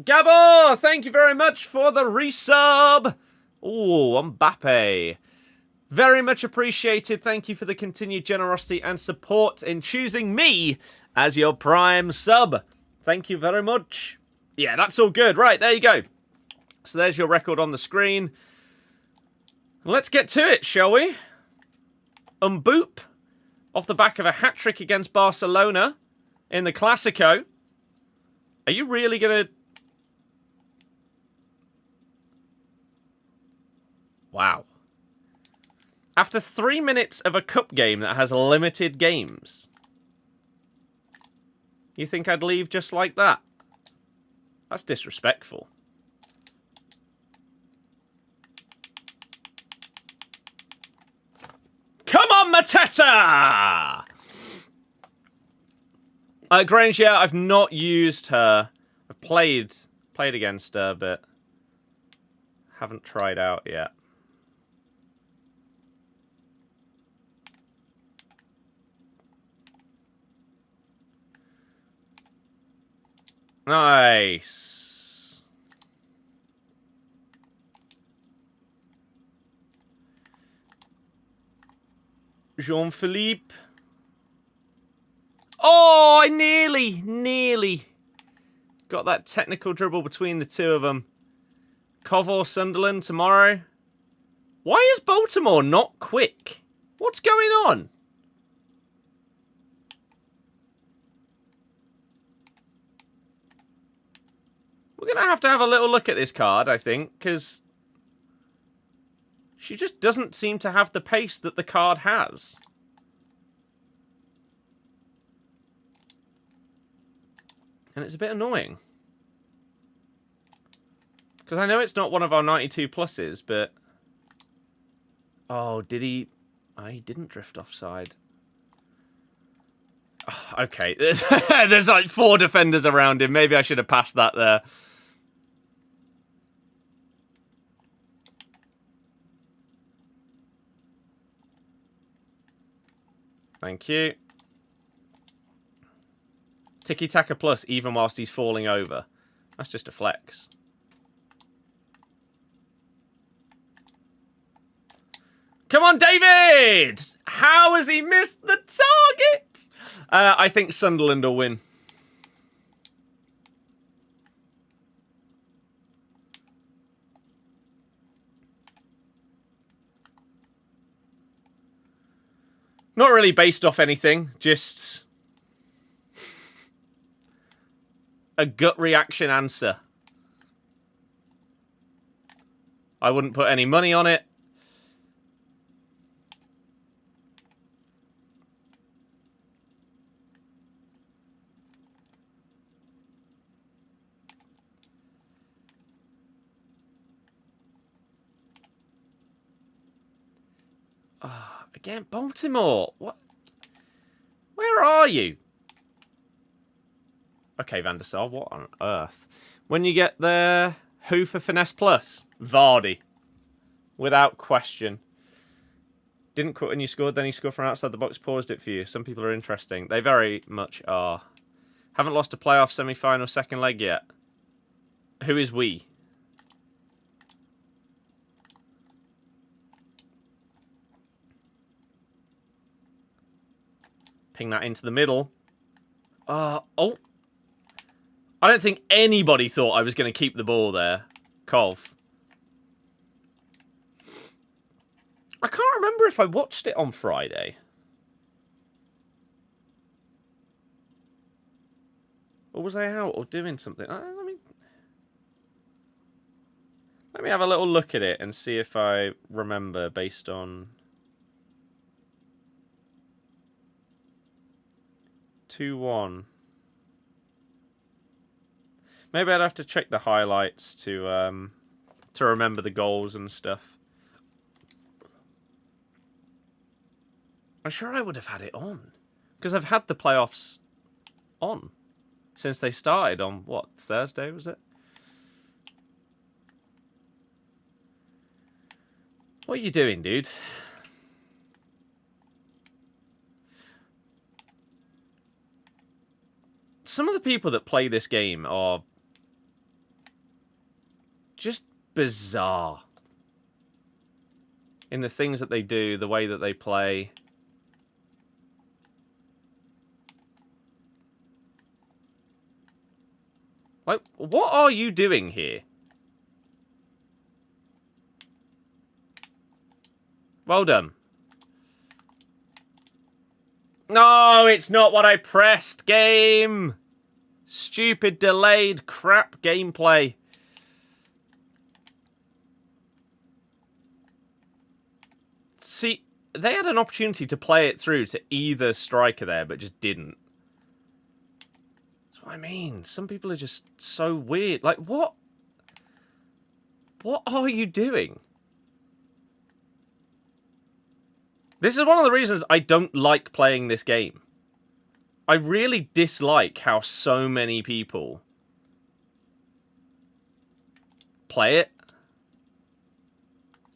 Gabor, thank you very much for the resub. Ooh, Mbappe. Very much appreciated. Thank you for the continued generosity and support in choosing me as your prime sub. Thank you very much. Yeah, that's all good. Right, there you go. So there's your record on the screen. Let's get to it, shall we? Boop. Off the back of a hat-trick against Barcelona in the Clasico. Are you really going to... Wow. After 3 minutes of a cup game that has limited games, you think I'd leave just like that? That's disrespectful. Come on, Mateta! Grange, yeah, I've not used her. I've played against her, but haven't tried out yet. Nice. Jean-Philippe. Oh, I nearly got that technical dribble between the two of them. Covor Sunderland tomorrow. Why is Baltimore not quick? What's going on? We're going to have a little look at this card, I think, because she just doesn't seem to have the pace that the card has. And it's a bit annoying. Because I know it's not one of our 92 pluses, but... Oh, did he... Oh, he didn't drift offside. Oh, okay. There's like 4 defenders around him. Maybe I should have passed that there. Thank you. Tiki-taka plus, even whilst he's falling over. That's just a flex. Come on, David! How has he missed the target? I think Sunderland will win. Not really based off anything, just a gut reaction answer. I wouldn't put any money on it. Again, Baltimore. What? Where are you? Okay, Van der Sar, what on earth? When you get there, who for Finesse Plus? Vardy. Without question. Didn't quit when you scored, then he scored from outside the box, paused it for you. Some people are interesting. They very much are. Haven't lost a playoff semi-final second leg yet. Who is we? Ping that into the middle. Oh. I don't think anybody thought I was going to keep the ball there. Colf. I can't remember if I watched it on Friday. Or was I out or doing something? Let me have a little look at it and see if I remember based on 2-1. Maybe I'd have to check the highlights to remember the goals and stuff. I'm sure I would have had it on. Because I've had the playoffs on since they started on, what, Thursday, was it? What are you doing, dude? Some of the people that play this game are just bizarre in the things that they do, the way that they play. Like, what are you doing here? Well done. No, it's not what I pressed, game. Stupid, delayed, crap gameplay. See, they had an opportunity to play it through to either striker there, but just didn't. That's what I mean. Some people are just so weird. Like, what? What are you doing? This is one of the reasons I don't like playing this game. I really dislike how so many people play it.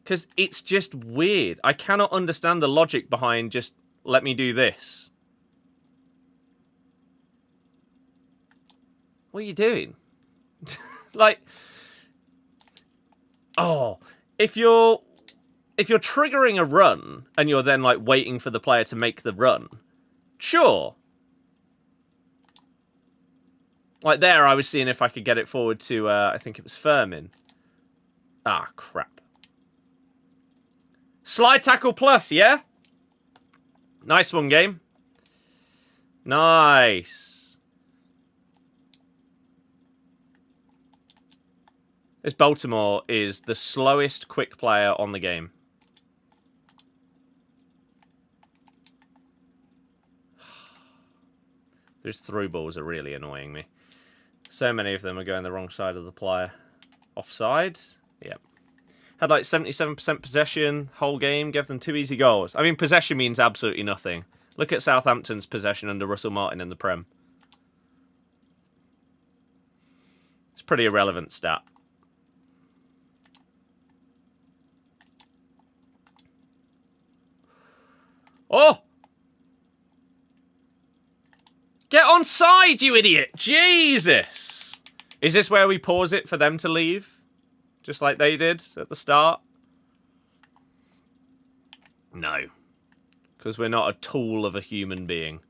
Because it's just weird. I cannot understand the logic behind just, let me do this. What are you doing? Like, oh, if you're triggering a run and you're then like waiting for the player to make the run, sure. Like there, I was seeing if I could get it forward to, I think it was Furman. Ah, crap. Slide tackle plus, yeah? Nice one, game. Nice. This Baltimore is the slowest quick player on the game. Those through balls are really annoying me. So many of them are going the wrong side of the player. Offside? Yep. Had like 77% possession, whole game, gave them 2 easy goals. I mean, possession means absolutely nothing. Look at Southampton's possession under Russell Martin in the Prem. It's a pretty irrelevant stat. Oh! Get on side, you idiot! Jesus! Is this where we pause it for them to leave? Just like they did at the start? No. Because we're not a tool of a human being.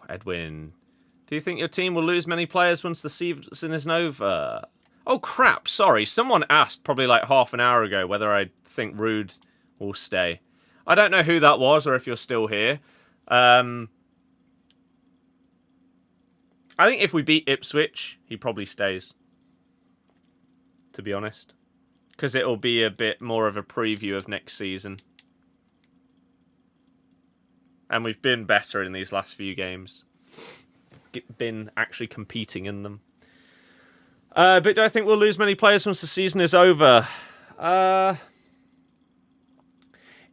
Edwin, do you think your team will lose many players once the season is over? Oh, crap. Sorry. Someone asked probably like half an hour ago whether I think Rude will stay. I don't know who that was or if you're still here. I think if we beat Ipswich, he probably stays. To be honest. Because it'll be a bit more of a preview of next season. And we've been better in these last few games. Been actually competing in them. But do I think we'll lose many players once the season is over?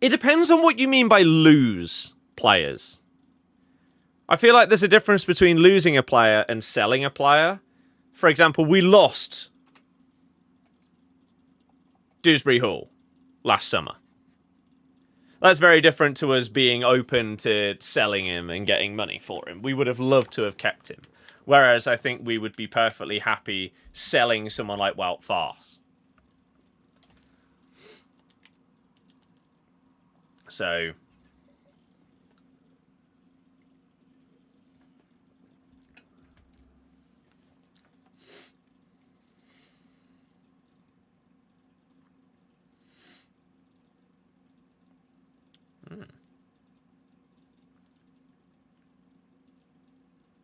It depends on what you mean by lose players. I feel like there's a difference between losing a player and selling a player. For example, we lost Dewsbury Hall last summer. That's very different to us being open to selling him and getting money for him. We would have loved to have kept him. Whereas I think we would be perfectly happy selling someone like Wout Faes. So...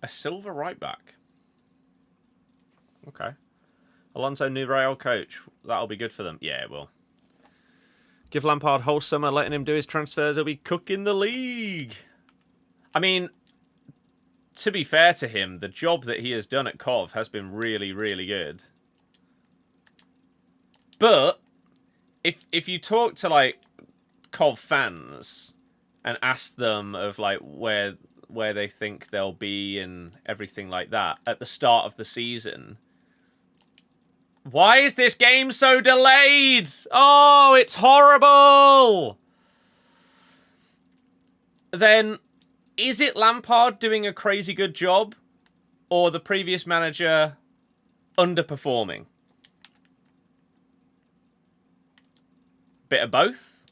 A silver right back. Okay. Alonso, new Real coach. That'll be good for them. Yeah, it will. Give Lampard whole summer, letting him do his transfers. He'll be cooking the league. I mean, to be fair to him, the job that he has done at Cov has been really, really good. But if you talk to like Cov fans and ask them of like where they think they'll be and everything like that at the start of the season. Why is this game so delayed? Oh, it's horrible! Then, is it Lampard doing a crazy good job? Or the previous manager underperforming? Bit of both?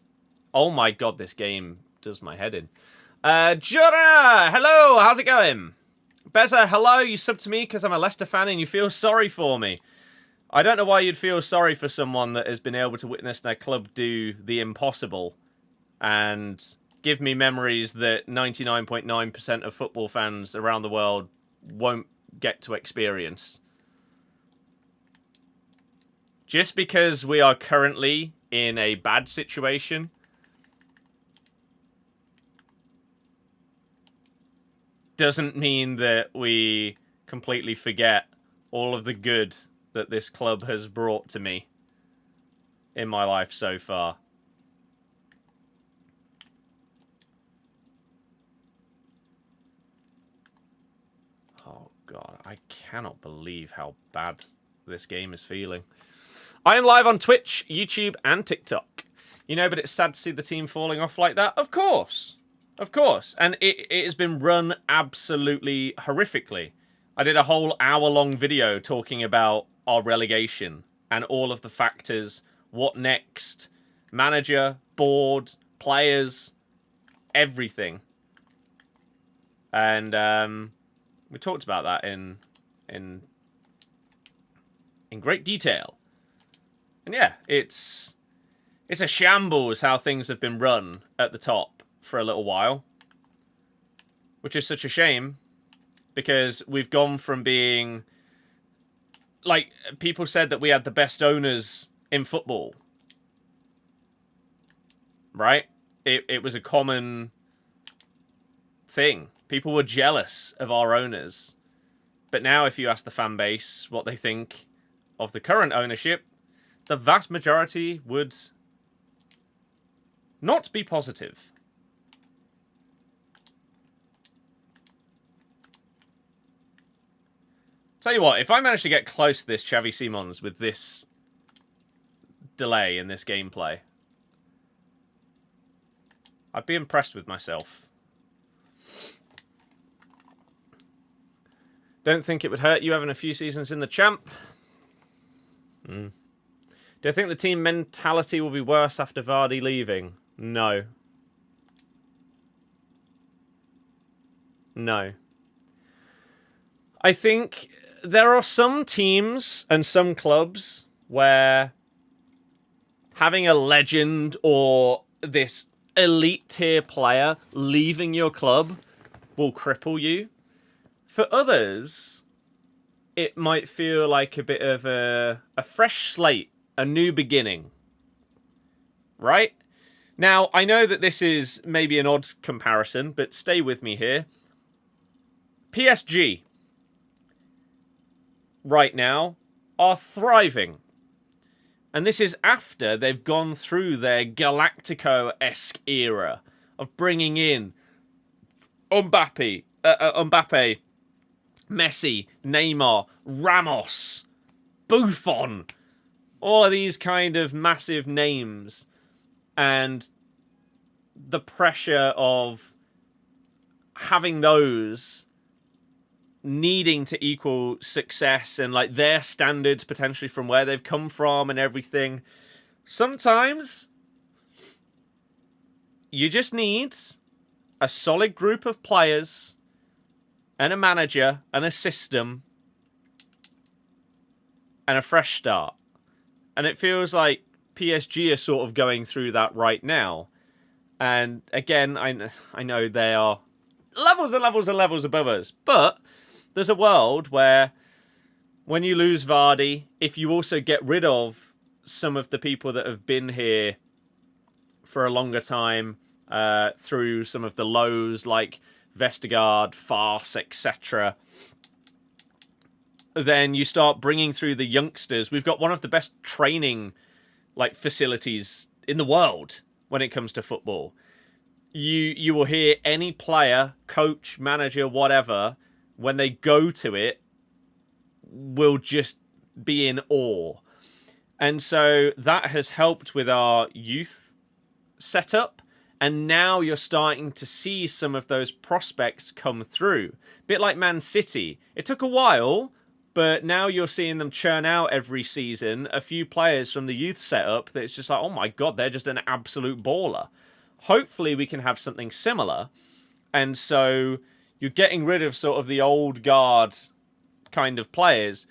Oh my god, this game does my head in. Jura! Hello, how's it going? Beza, hello, you subbed to me because I'm a Leicester fan and you feel sorry for me. I don't know why you'd feel sorry for someone that has been able to witness their club do the impossible and give me memories that 99.9% of football fans around the world won't get to experience. Just because we are currently in a bad situation doesn't mean that we completely forget all of the good that this club has brought to me in my life so far. Oh god, I cannot believe how bad this game is feeling. I am live on Twitch, YouTube, and TikTok. You know, but it's sad to see the team falling off like that. Of course. Of course. And it has been run absolutely horrifically. I did a whole hour-long video talking about our relegation and all of the factors, what next, manager, board, players, everything. And we talked about that in great detail. And yeah, it's a shambles how things have been run at the top for a little while. Which is such a shame. Because we've gone from being... Like, people said that we had the best owners in football. Right? It was a common thing. People were jealous of our owners. But now if you ask the fan base what they think of the current ownership, the vast majority would not be positive. Tell you what, if I manage to get close to this Xavi Simons with this delay in this gameplay, I'd be impressed with myself. Don't think it would hurt you having a few seasons in the champ. Do I think the team mentality will be worse after Vardy leaving? No. No. I think there are some teams and some clubs where having a legend or this elite tier player leaving your club will cripple you. For others, it might feel like a bit of a fresh slate, a new beginning. Right? Now, I know that this is maybe an odd comparison, but stay with me here. PSG, right now, are thriving. And this is after they've gone through their Galactico-esque era of bringing in Mbappe, Messi, Neymar, Ramos, Buffon, all of these kind of massive names, and the pressure of having those needing to equal success and like their standards potentially from where they've come from and everything. Sometimes you just need a solid group of players and a manager and a system and a fresh start. And it feels like PSG are sort of going through that right now. And again, I know they are levels and levels and levels above us, but there's a world where when you lose Vardy, if you also get rid of some of the people that have been here for a longer time, through some of the lows like Vestergaard, Farce, etc., then you start bringing through the youngsters. We've got one of the best training facilities in the world when it comes to football. You will hear any player, coach, manager, whatever, when they go to it, will just be in awe. And so that has helped with our youth setup. And now you're starting to see some of those prospects come through. Bit like Man City. It took a while, but now you're seeing them churn out every season a few players from the youth setup that it's just like, oh my God, they're just an absolute baller. Hopefully we can have something similar. And so you're getting rid of sort of the old guard kind of players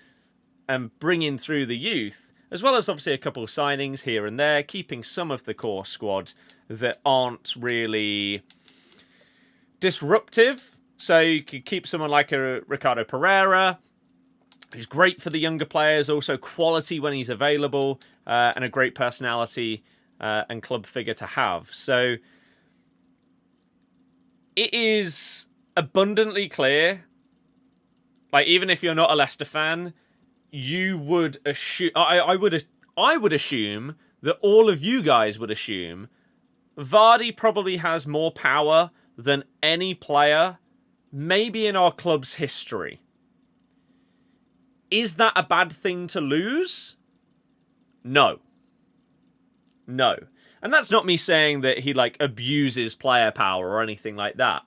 and bringing through the youth, as well as obviously a couple of signings here and there, keeping some of the core squad that aren't really disruptive. So you could keep someone like a Ricardo Pereira, who's great for the younger players, also quality when he's available, and a great personality and club figure to have. So it is abundantly clear, even if you're not a Leicester fan, you would assume, I would assume that all of you guys would assume Vardy probably has more power than any player, maybe in our club's history. Is that a bad thing to lose? No. No. And that's not me saying that he abuses player power or anything like that.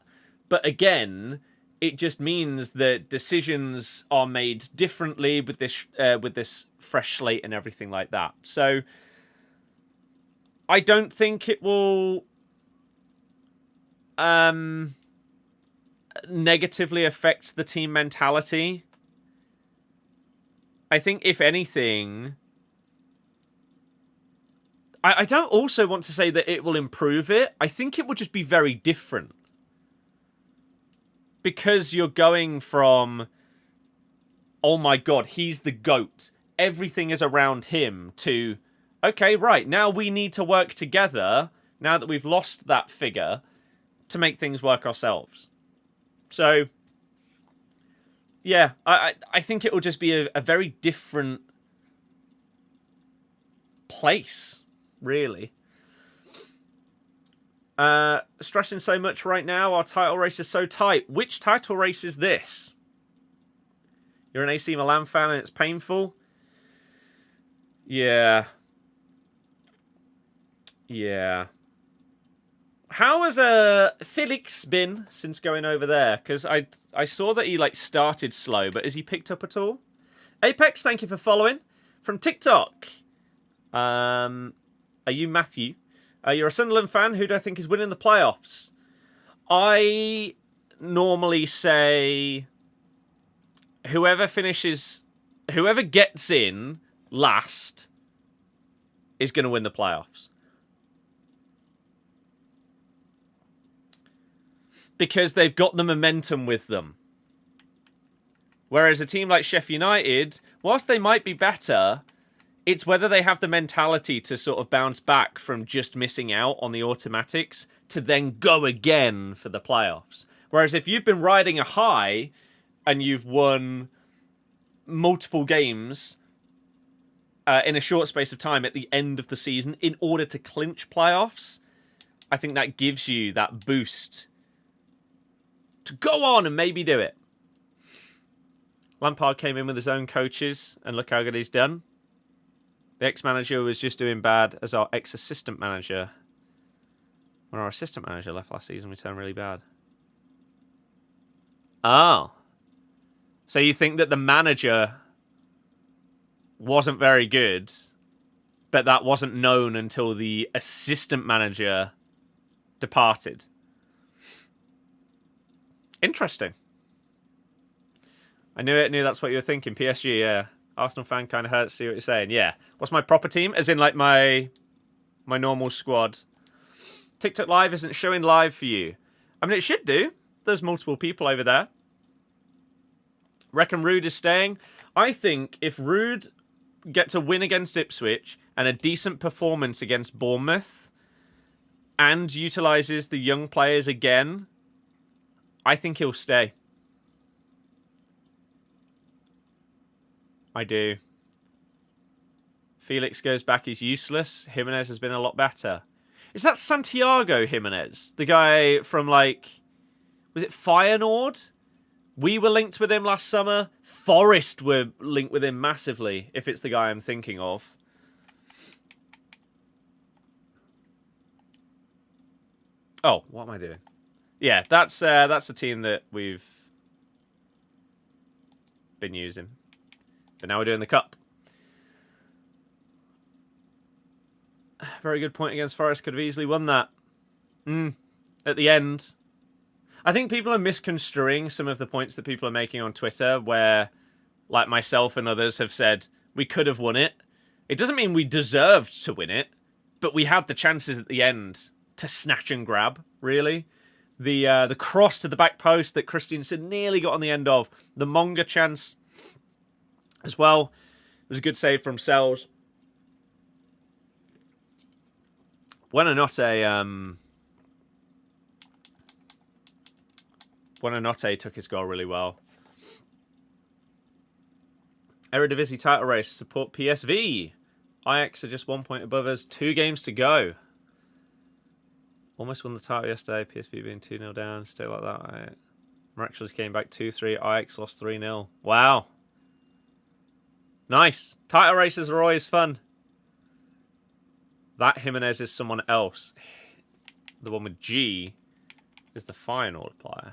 But again, it just means that decisions are made differently with this fresh slate and everything like that. So I don't think it will negatively affect the team mentality. I think, if anything, I don't also want to say that it will improve it. I think it will just be very different. Because you're going from, oh my God, he's the GOAT, everything is around him, to, okay, right, now we need to work together, now that we've lost that figure, to make things work ourselves. So, yeah, I think it will just be a very different place, really. Stressing so much right now, our title race is so tight. Which title race is this? You're an AC Milan fan and it's painful? Yeah. Yeah. How has Felix been since going over there? Because I saw that he like started slow, but has he picked up at all? Apex, thank you for following. From TikTok. Are you Matthew? You're a Sunderland fan. Who do I think is winning the playoffs? I normally say whoever gets in last is going to win the playoffs. Because they've got the momentum with them. Whereas a team like Sheffield United, whilst they might be better, it's whether they have the mentality to sort of bounce back from just missing out on the automatics to then go again for the playoffs. Whereas if you've been riding a high and you've won multiple games in a short space of time at the end of the season in order to clinch playoffs, I think that gives you that boost to go on and maybe do it. Lampard came in with his own coaches, and look how good he's done. The ex-manager was just doing bad as our ex-assistant manager. When our assistant manager left last season, we turned really bad. Oh. So you think that the manager wasn't very good, but that wasn't known until the assistant manager departed? Interesting. I knew that's what you were thinking. PSG, yeah. Arsenal fan kind of hurts. See what you're saying. Yeah. What's my proper team? As in, like, my normal squad. TikTok Live isn't showing live for you. I mean, it should do. There's multiple people over there. Reckon Rude is staying. I think if Rude gets a win against Ipswich and a decent performance against Bournemouth and utilises the young players again, I think he'll stay. I do. Felix goes back, he's useless. Jimenez has been a lot better. Is that Santiago Jimenez? The guy from, like, was it Feyenoord? We were linked with him last summer. Forest were linked with him massively, if it's the guy I'm thinking of. Oh, what am I doing? Yeah, that's the team that we've been using. But now we're doing the cup. Very good point against Forest. Could have easily won that. At the end. I think people are misconstruing some of the points that people are making on Twitter where, like myself and others have said, we could have won it. It doesn't mean we deserved to win it, but we had the chances at the end to snatch and grab, really. The cross to the back post that Christiansen nearly got on the end of. The Monga chance as well. It was a good save from Sells. Buonanotte took his goal really well. Eredivisie title race, support PSV. Ajax are just 1 point above us, 2 games to go. Almost won the title yesterday, PSV being 2-0 down, stay like that. Right. Miraculous came back 2-3, Ajax lost 3-0. Wow. Nice. Title races are always fun. That Jimenez is someone else. The one with G is the Feyenoord player.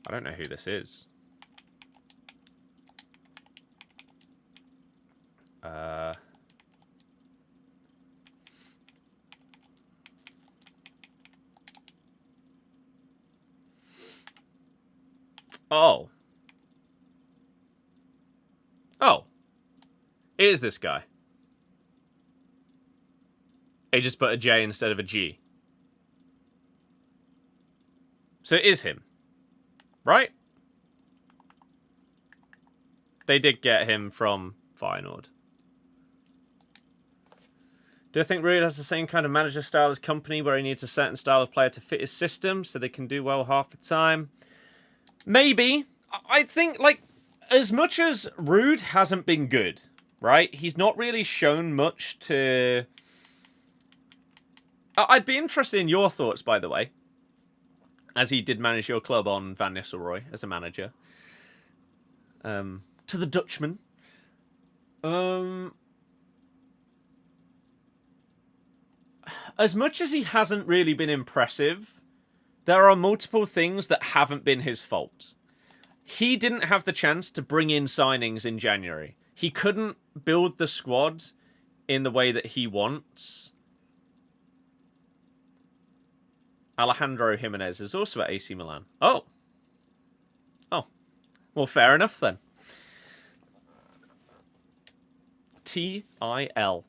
I don't know who this is. Oh. Oh. It is this guy. He just put a J instead of a G. So it is him. Right? They did get him from Feyenoord. Do I think Rude has the same kind of manager style as Company where he needs a certain style of player to fit his system so they can do well half the time? Maybe. I think, like, as much as Rude hasn't been good, right? He's not really shown much to... I'd be interested in your thoughts, by the way, as he did manage your club on Van Nistelrooy as a manager. to the Dutchman. As much as he hasn't really been impressive, there are multiple things that haven't been his fault. He didn't have the chance to bring in signings in January. He couldn't build the squad in the way that he wants. Alejandro Jimenez is also at AC Milan. Oh. Well, fair enough then. TIL.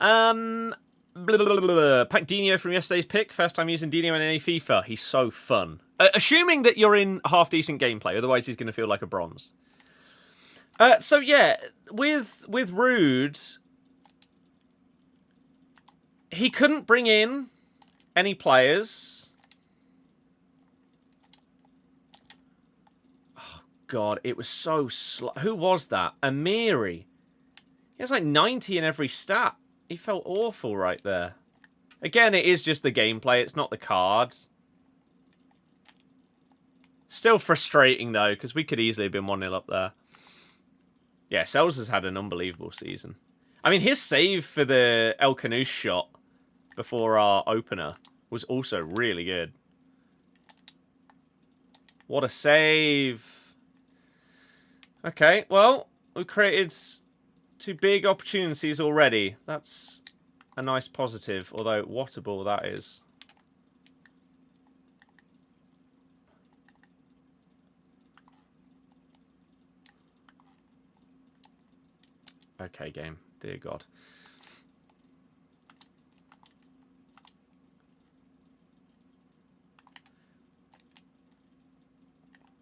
Pack Dino from yesterday's pick. First time using Dino in any FIFA. He's so fun. Assuming that you're in half-decent gameplay. Otherwise, he's going to feel like a bronze. So, yeah. With Rude, he couldn't bring in any players. Oh, God. It was so slow. Who was that? Amiri. He has like 90 in every stat. He felt awful right there. Again, it is just the gameplay. It's not the cards. Still frustrating, though, because we could easily have been 1-0 up there. Yeah, Sells has had an unbelievable season. I mean, his save for the El Canous shot before our opener was also really good. What a save. Okay, well, we created 2 big opportunities already. That's a nice positive, although what a ball that is. Okay, game. Dear God.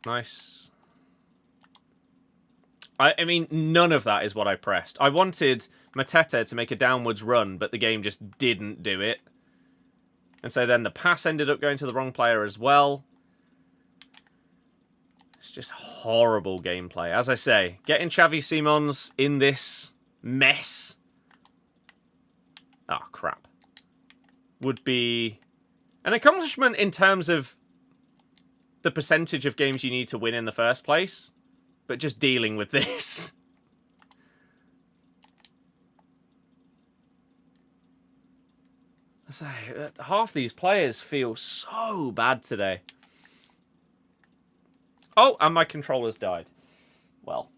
Nice. I mean, none of that is what I pressed. I wanted Mateta to make a downwards run, but the game just didn't do it. And so then the pass ended up going to the wrong player as well. It's just horrible gameplay. As I say, getting Xavi Simons in this mess... Oh, crap. Would be an accomplishment in terms of the percentage of games you need to win in the first place. But just dealing with this. I say, half these players feel so bad today. Oh, and my controller's died. Well.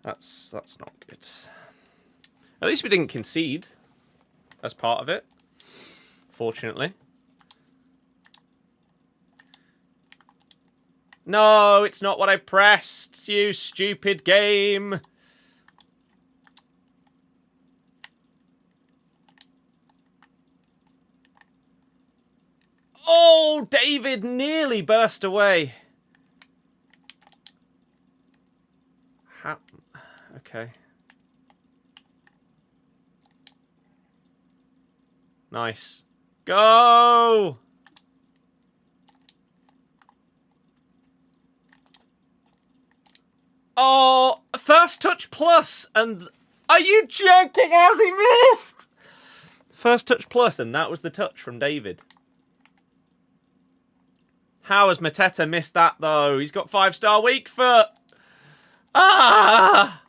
That's not good. At least we didn't concede as part of it. Fortunately. No, it's not what I pressed, you stupid game. Oh, David nearly burst away. Okay. Nice. Go! Oh, first touch plus, and are you joking? How's he missed? First touch plus, and that was the touch from David. How has Mateta missed that, though? He's got 5-star weak foot. Ah!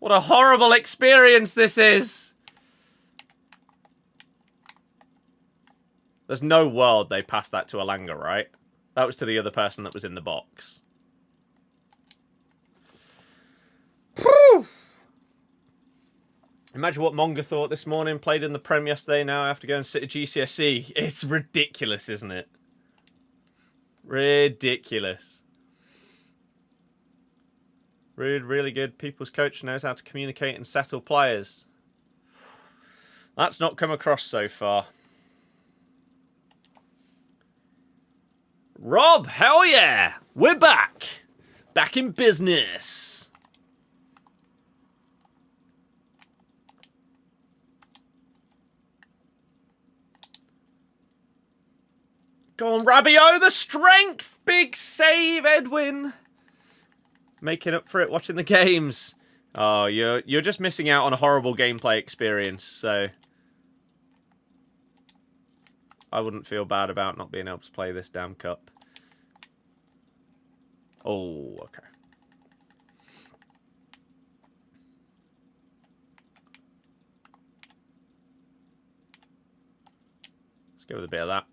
What a horrible experience this is. There's no world they passed that to Alanga, right? That was to the other person that was in the box. Whew. Imagine what Monga thought this morning. Played in the Prem yesterday. Now I have to go and sit a GCSE. It's ridiculous, isn't it? Ridiculous. Really good. People's coach knows how to communicate and settle players. That's not come across so far. Rob, hell yeah! We're back! Back in business! Go on, Rabiot, the strength! Big save, Edwin! Making up for it, watching the games. Oh, you're just missing out on a horrible gameplay experience, so... I wouldn't feel bad about not being able to play this damn cup. Oh, okay. Let's go with a bit of that.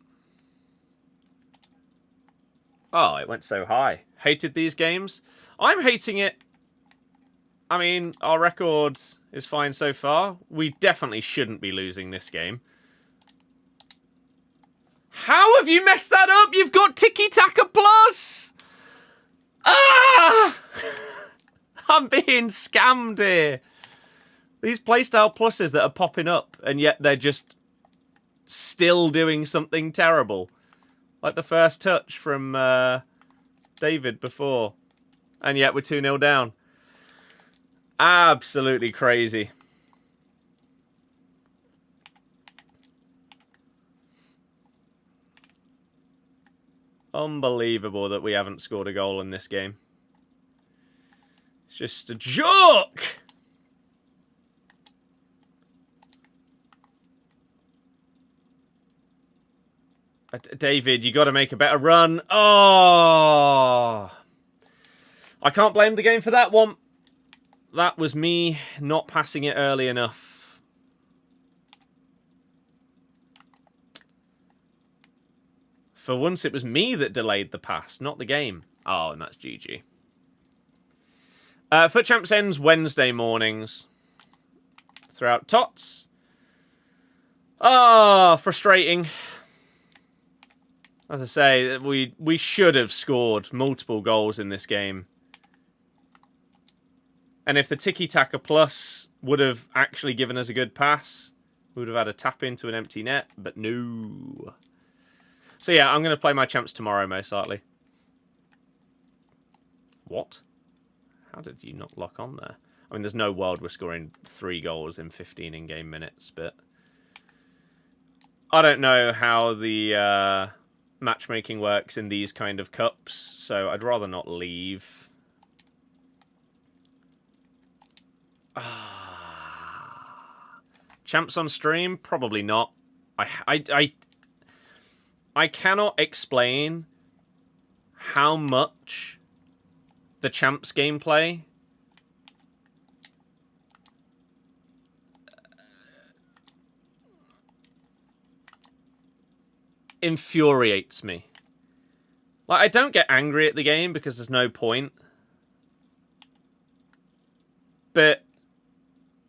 Oh, it went so high. Hated these games. I'm hating it. I mean, our record is fine so far. We definitely shouldn't be losing this game. How have you messed that up? You've got Tiki Taka Plus! Ah! I'm being scammed here. These playstyle pluses that are popping up, and yet they're just still doing something terrible. Like the first touch from David before. And yet we're 2-0 down. Absolutely crazy. Unbelievable that we haven't scored a goal in this game. It's just a joke! David, you got to make a better run. Oh! I can't blame the game for that one. That was me not passing it early enough. For once, it was me that delayed the pass, not the game. Oh, and that's GG. FUT Champs ends Wednesday mornings. Throughout TOTS. Ah, frustrating. As I say, we should have scored multiple goals in this game. And if the Tiki Taka Plus would have actually given us a good pass, we would have had a tap into an empty net, but no. So yeah, I'm going to play my champs tomorrow, most likely. What? How did you not lock on there? I mean, there's no world we're scoring 3 goals in 15 in-game minutes, but I don't know how the matchmaking works in these kind of cups, so I'd rather not leave. Champs on stream? Probably not. I cannot explain how much the champs gameplay infuriates me. Like, I don't get angry at the game because there's no point. But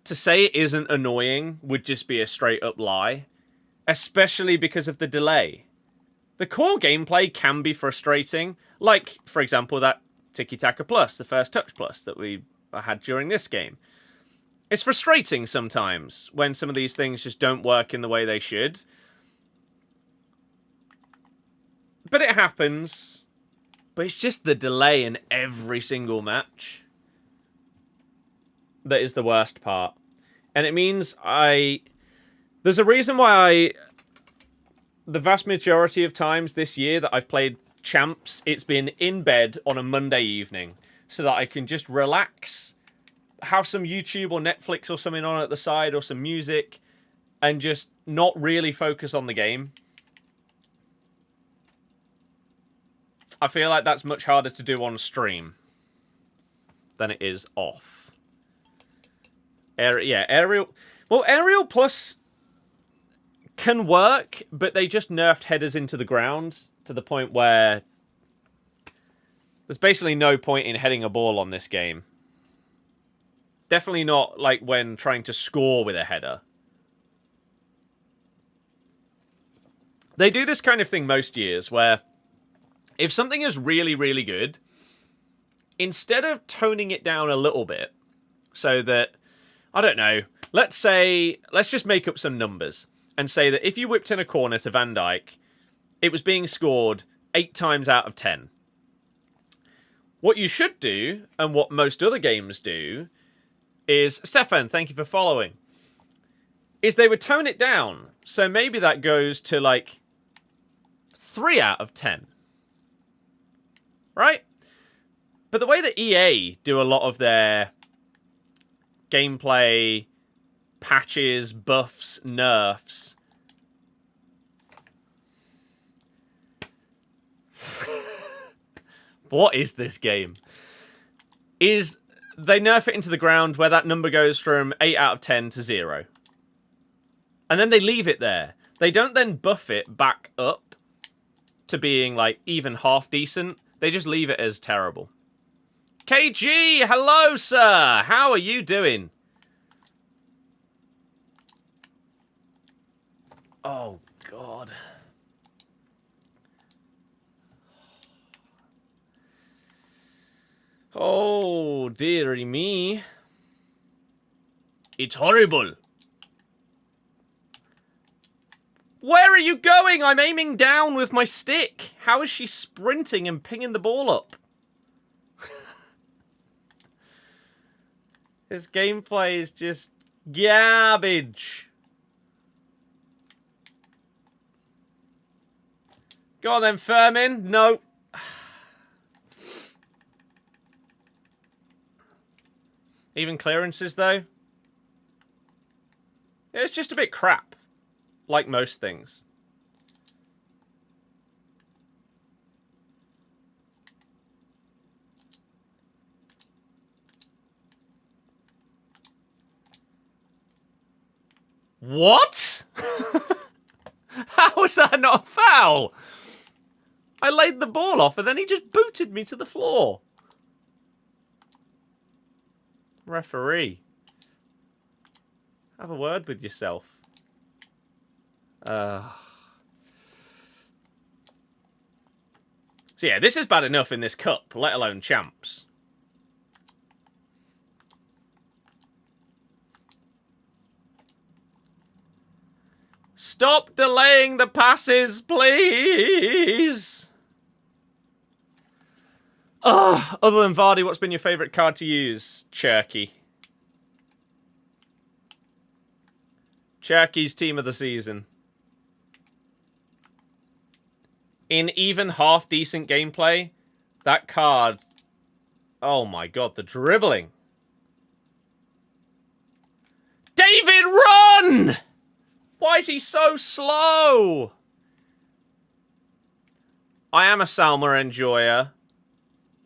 to say it isn't annoying would just be a straight up lie. Especially because of the delay. The core gameplay can be frustrating. Like, for example, that Tiki Taka Plus, the first touch plus that we had during this game. It's frustrating sometimes when some of these things just don't work in the way they should. But it happens. But it's just the delay in every single match that is the worst part. And it means there's a reason why the vast majority of times this year that I've played champs, it's been in bed on a Monday evening so that I can just relax, have some YouTube or Netflix or something on at the side or some music and just not really focus on the game. I feel like that's much harder to do on stream than it is off. Aerial. Well, Aerial Plus can work, but they just nerfed headers into the ground to the point where there's basically no point in heading a ball on this game. Definitely not like when trying to score with a header. They do this kind of thing most years where if something is really, really good, instead of toning it down a little bit so that, I don't know, let's just make up some numbers and say that if you whipped in a corner to Van Dijk, it was being scored 8 times out of 10. What you should do, and what most other games do, is, Stefan, thank you for following, is they would tone it down. So maybe that goes to like 3 out of 10. Right? But the way that EA do a lot of their gameplay patches, buffs, nerfs, What is this game? Is they nerf it into the ground where that number goes from 8 out of 10 to 0. And then they leave it there. They don't then buff it back up to being, like, even half decent. They just leave it as terrible. KG, hello, sir. How are you doing? Oh, God. Oh, dearie me. It's horrible. Where are you going? I'm aiming down with my stick. How is she sprinting and pinging the ball up? This gameplay is just garbage. Go on then, Furman. No. Even clearances, though? It's just a bit crap. Like most things. What? How was that not a foul? I laid the ball off and then he just booted me to the floor. Referee. Have a word with yourself. So yeah, this is bad enough in this cup, let alone champs. Stop delaying the passes, please! Other than Vardy, what's been your favourite card to use? Cherky. Cherky's team of the season. In even half-decent gameplay, that card... Oh my god, the dribbling. David, run! Why is he so slow? I am a Salma enjoyer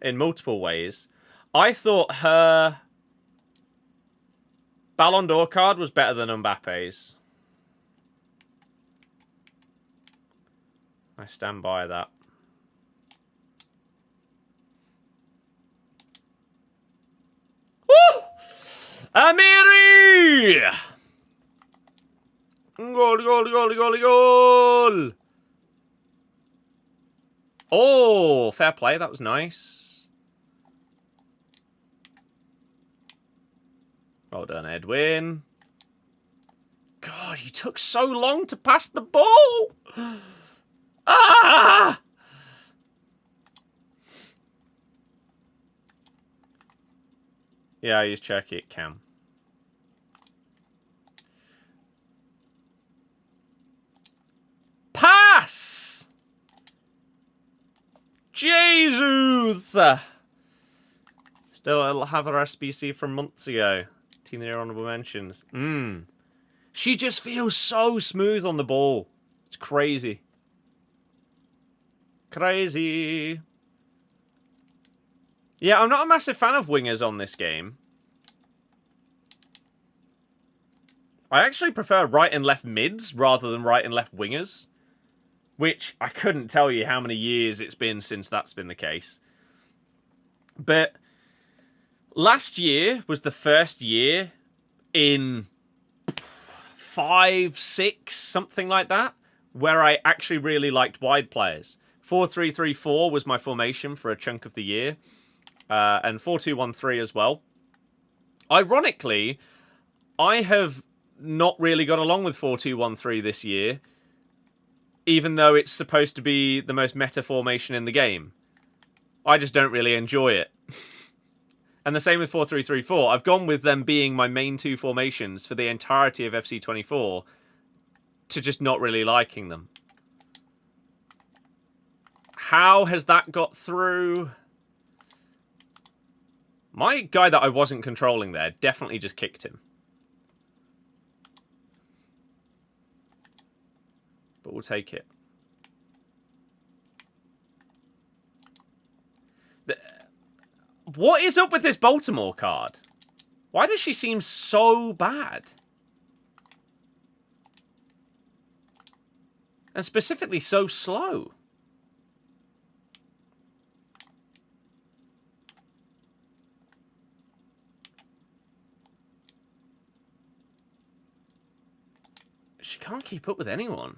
in multiple ways. I thought her Ballon d'Or card was better than Mbappe's. I stand by that. Woo! Amiri! Goal, goal, goal, goal, goal! Oh, fair play. That was nice. Well done, Edwin. God, you took so long to pass the ball! Ah! Yeah, I use Cherky at Cam. Pass! Jesus! Still have her SBC from months ago. Team of the Year honorable mentions. She just feels so smooth on the ball. It's crazy. Crazy. Yeah, I'm not a massive fan of wingers on this game. I actually prefer right and left mids rather than right and left wingers. Which I couldn't tell you how many years it's been since that's been the case. But last year was the first year in 5, 6, something like that, where I actually really liked wide players. 4-3-3-4 was my formation for a chunk of the year. And 4-2-1-3 as well. Ironically, I have not really got along with 4-2-1-3 this year, even though it's supposed to be the most meta formation in the game. I just don't really enjoy it. And the same with 4-3-3-4. I've gone with them being my main two formations for the entirety of FC24 to just not really liking them. How has that got through? My guy that I wasn't controlling there definitely just kicked him. But we'll take it. What is up with this Baltimore card? Why does she seem so bad? And specifically so slow. She can't keep up with anyone.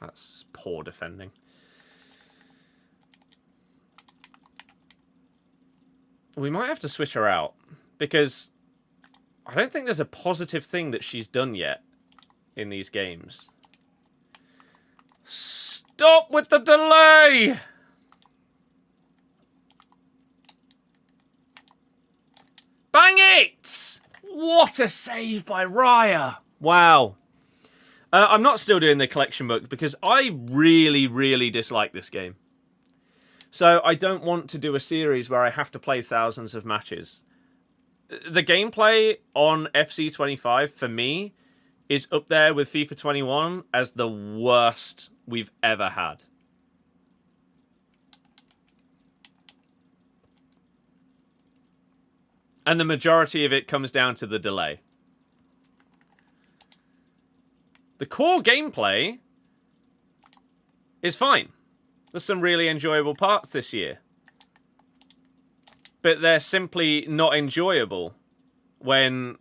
That's poor defending. We might have to switch her out, because I don't think there's a positive thing that she's done yet in these games. Stop with the delay! Bang it! What a save by Raya! Wow. I'm not still doing the collection book because I really, really dislike this game. So I don't want to do a series where I have to play thousands of matches. The gameplay on FC25, for me, is up there with FIFA 21 as the worst we've ever had. And the majority of it comes down to the delay. The core gameplay is fine. There's some really enjoyable parts this year. But they're simply not enjoyable when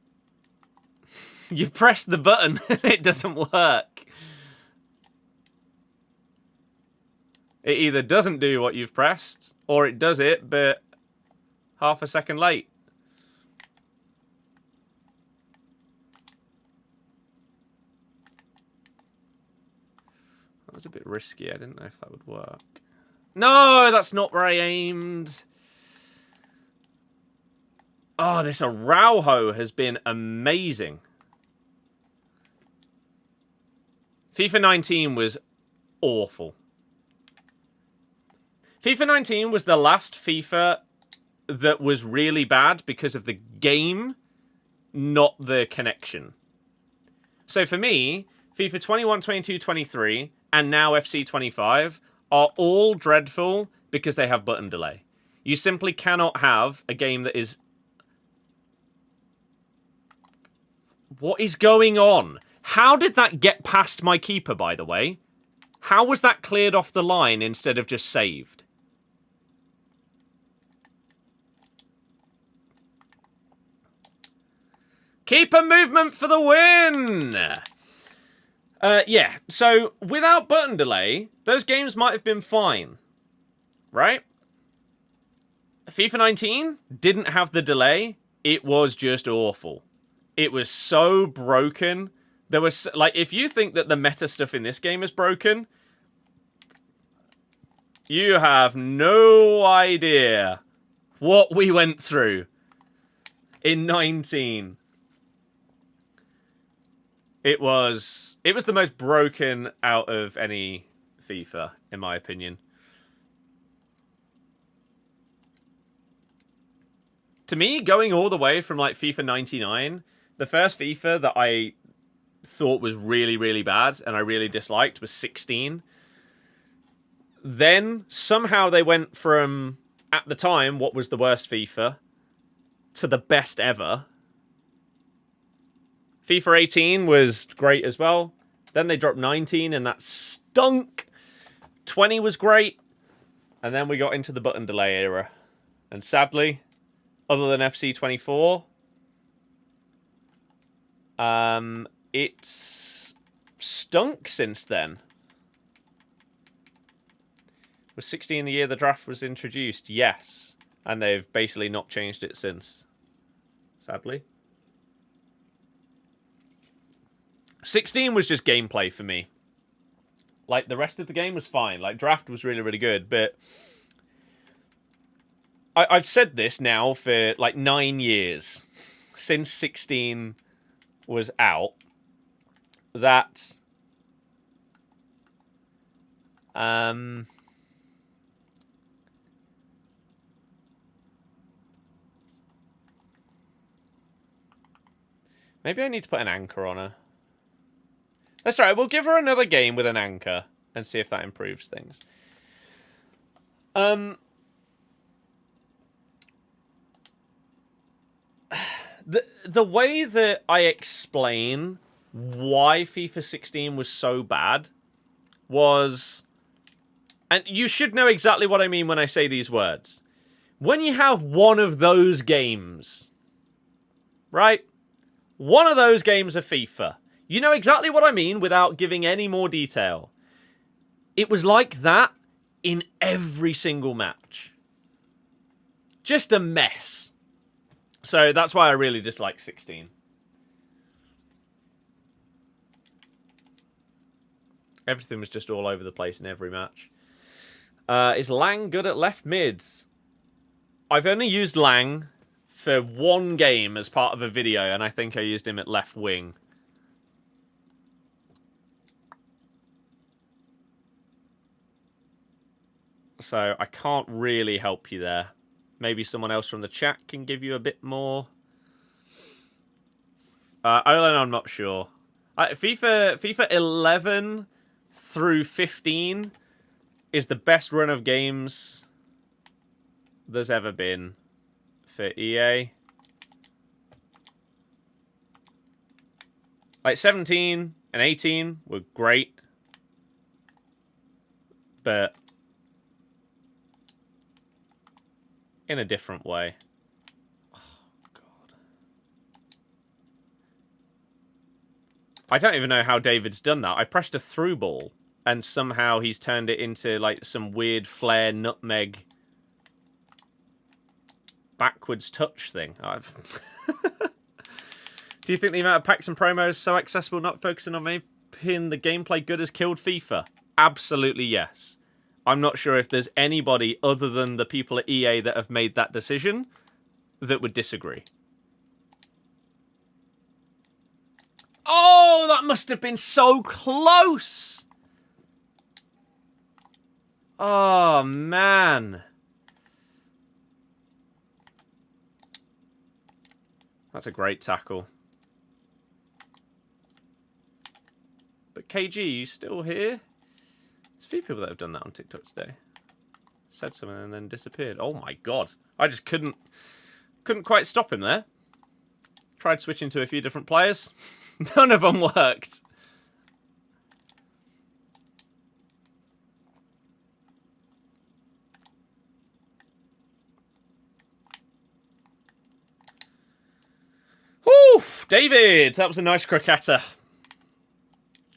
you press the button and it doesn't work. It either doesn't do what you've pressed, or it does it, but half a second late. That was a bit risky. I didn't know if that would work. No, that's not where I aimed. Oh, this Araujo has been amazing. FIFA 19 was awful. FIFA 19 was the last FIFA that was really bad because of the game, not the connection. So for me, FIFA 21, 22, 23, and now FC25 are all dreadful because they have button delay. You simply cannot have a game that is... What is going on? How did that get past my keeper, by the way? How was that cleared off the line instead of just saved? Keeper movement for the win! Yeah, so without button delay, those games might have been fine. Right? FIFA 19 didn't have the delay. It was just awful. It was so broken. There was, like, if you think that the meta stuff in this game is broken, you have no idea what we went through in 19. It was the most broken out of any FIFA, in my opinion. To me, going all the way from, like, FIFA 99, the first FIFA that I thought was really, really bad and I really disliked was 16. Then, somehow they went from, at the time, what was the worst FIFA, to the best ever. FIFA 18 was great as well. Then they dropped 19 and that stunk. 20 was great. And then we got into the button delay era. And sadly, other than FC24, it's stunk since then. Was 16 the year the draft was introduced? Yes. And they've basically not changed it since. Sadly. 16 was just gameplay for me. Like, the rest of the game was fine. Like, draft was really, really good, but I've said this now for, like, 9 years, since 16 was out, that maybe I need to put an anchor on her. That's right, we'll give her another game with an anchor and see if that improves things. The way that I explain why FIFA 16 was so bad was, and you should know exactly what I mean when I say these words. When you have one of those games, right? One of those games of FIFA. You know exactly what I mean without giving any more detail. It was like that in every single match. Just a mess. So that's why I really dislike 16. Everything was just all over the place in every match. Is Lang good at left mids? I've only used Lang for one game as part of a video, and I think I used him at left wing. So I can't really help you there. Maybe someone else from the chat can give you a bit more. Olan, I'm not sure. FIFA 11 through 15 is the best run of games there's ever been for EA. Like 17 and 18 were great, but in a different way. Oh, God. I don't even know how David's done that. I pressed a through ball, and somehow he's turned it into like some weird flare nutmeg backwards touch thing. Do you think the amount of packs and promos so accessible, not focusing on making the gameplay good, has killed FIFA? Absolutely yes. I'm not sure if there's anybody other than the people at EA that have made that decision that would disagree. Oh, that must have been so close! Oh, man. That's a great tackle. But KG, you still here? There's a few people that have done that on TikTok today. Said something and then disappeared. Oh my god. I just couldn't quite stop him there. Tried switching to a few different players. None of them worked. Whew, David! That was a nice cricketer.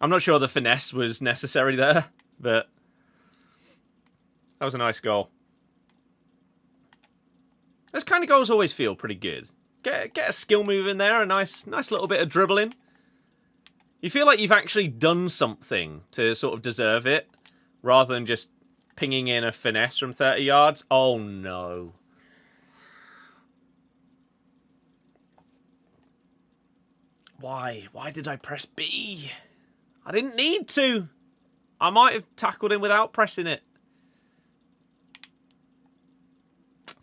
I'm not sure the finesse was necessary there, but that was a nice goal. Those kind of goals always feel pretty good. Get a skill move in there, a nice little bit of dribbling. You feel like you've actually done something to sort of deserve it, rather than just pinging in a finesse from 30 yards. Oh no. Why? Why did I press B? I didn't need to. I might have tackled him without pressing it.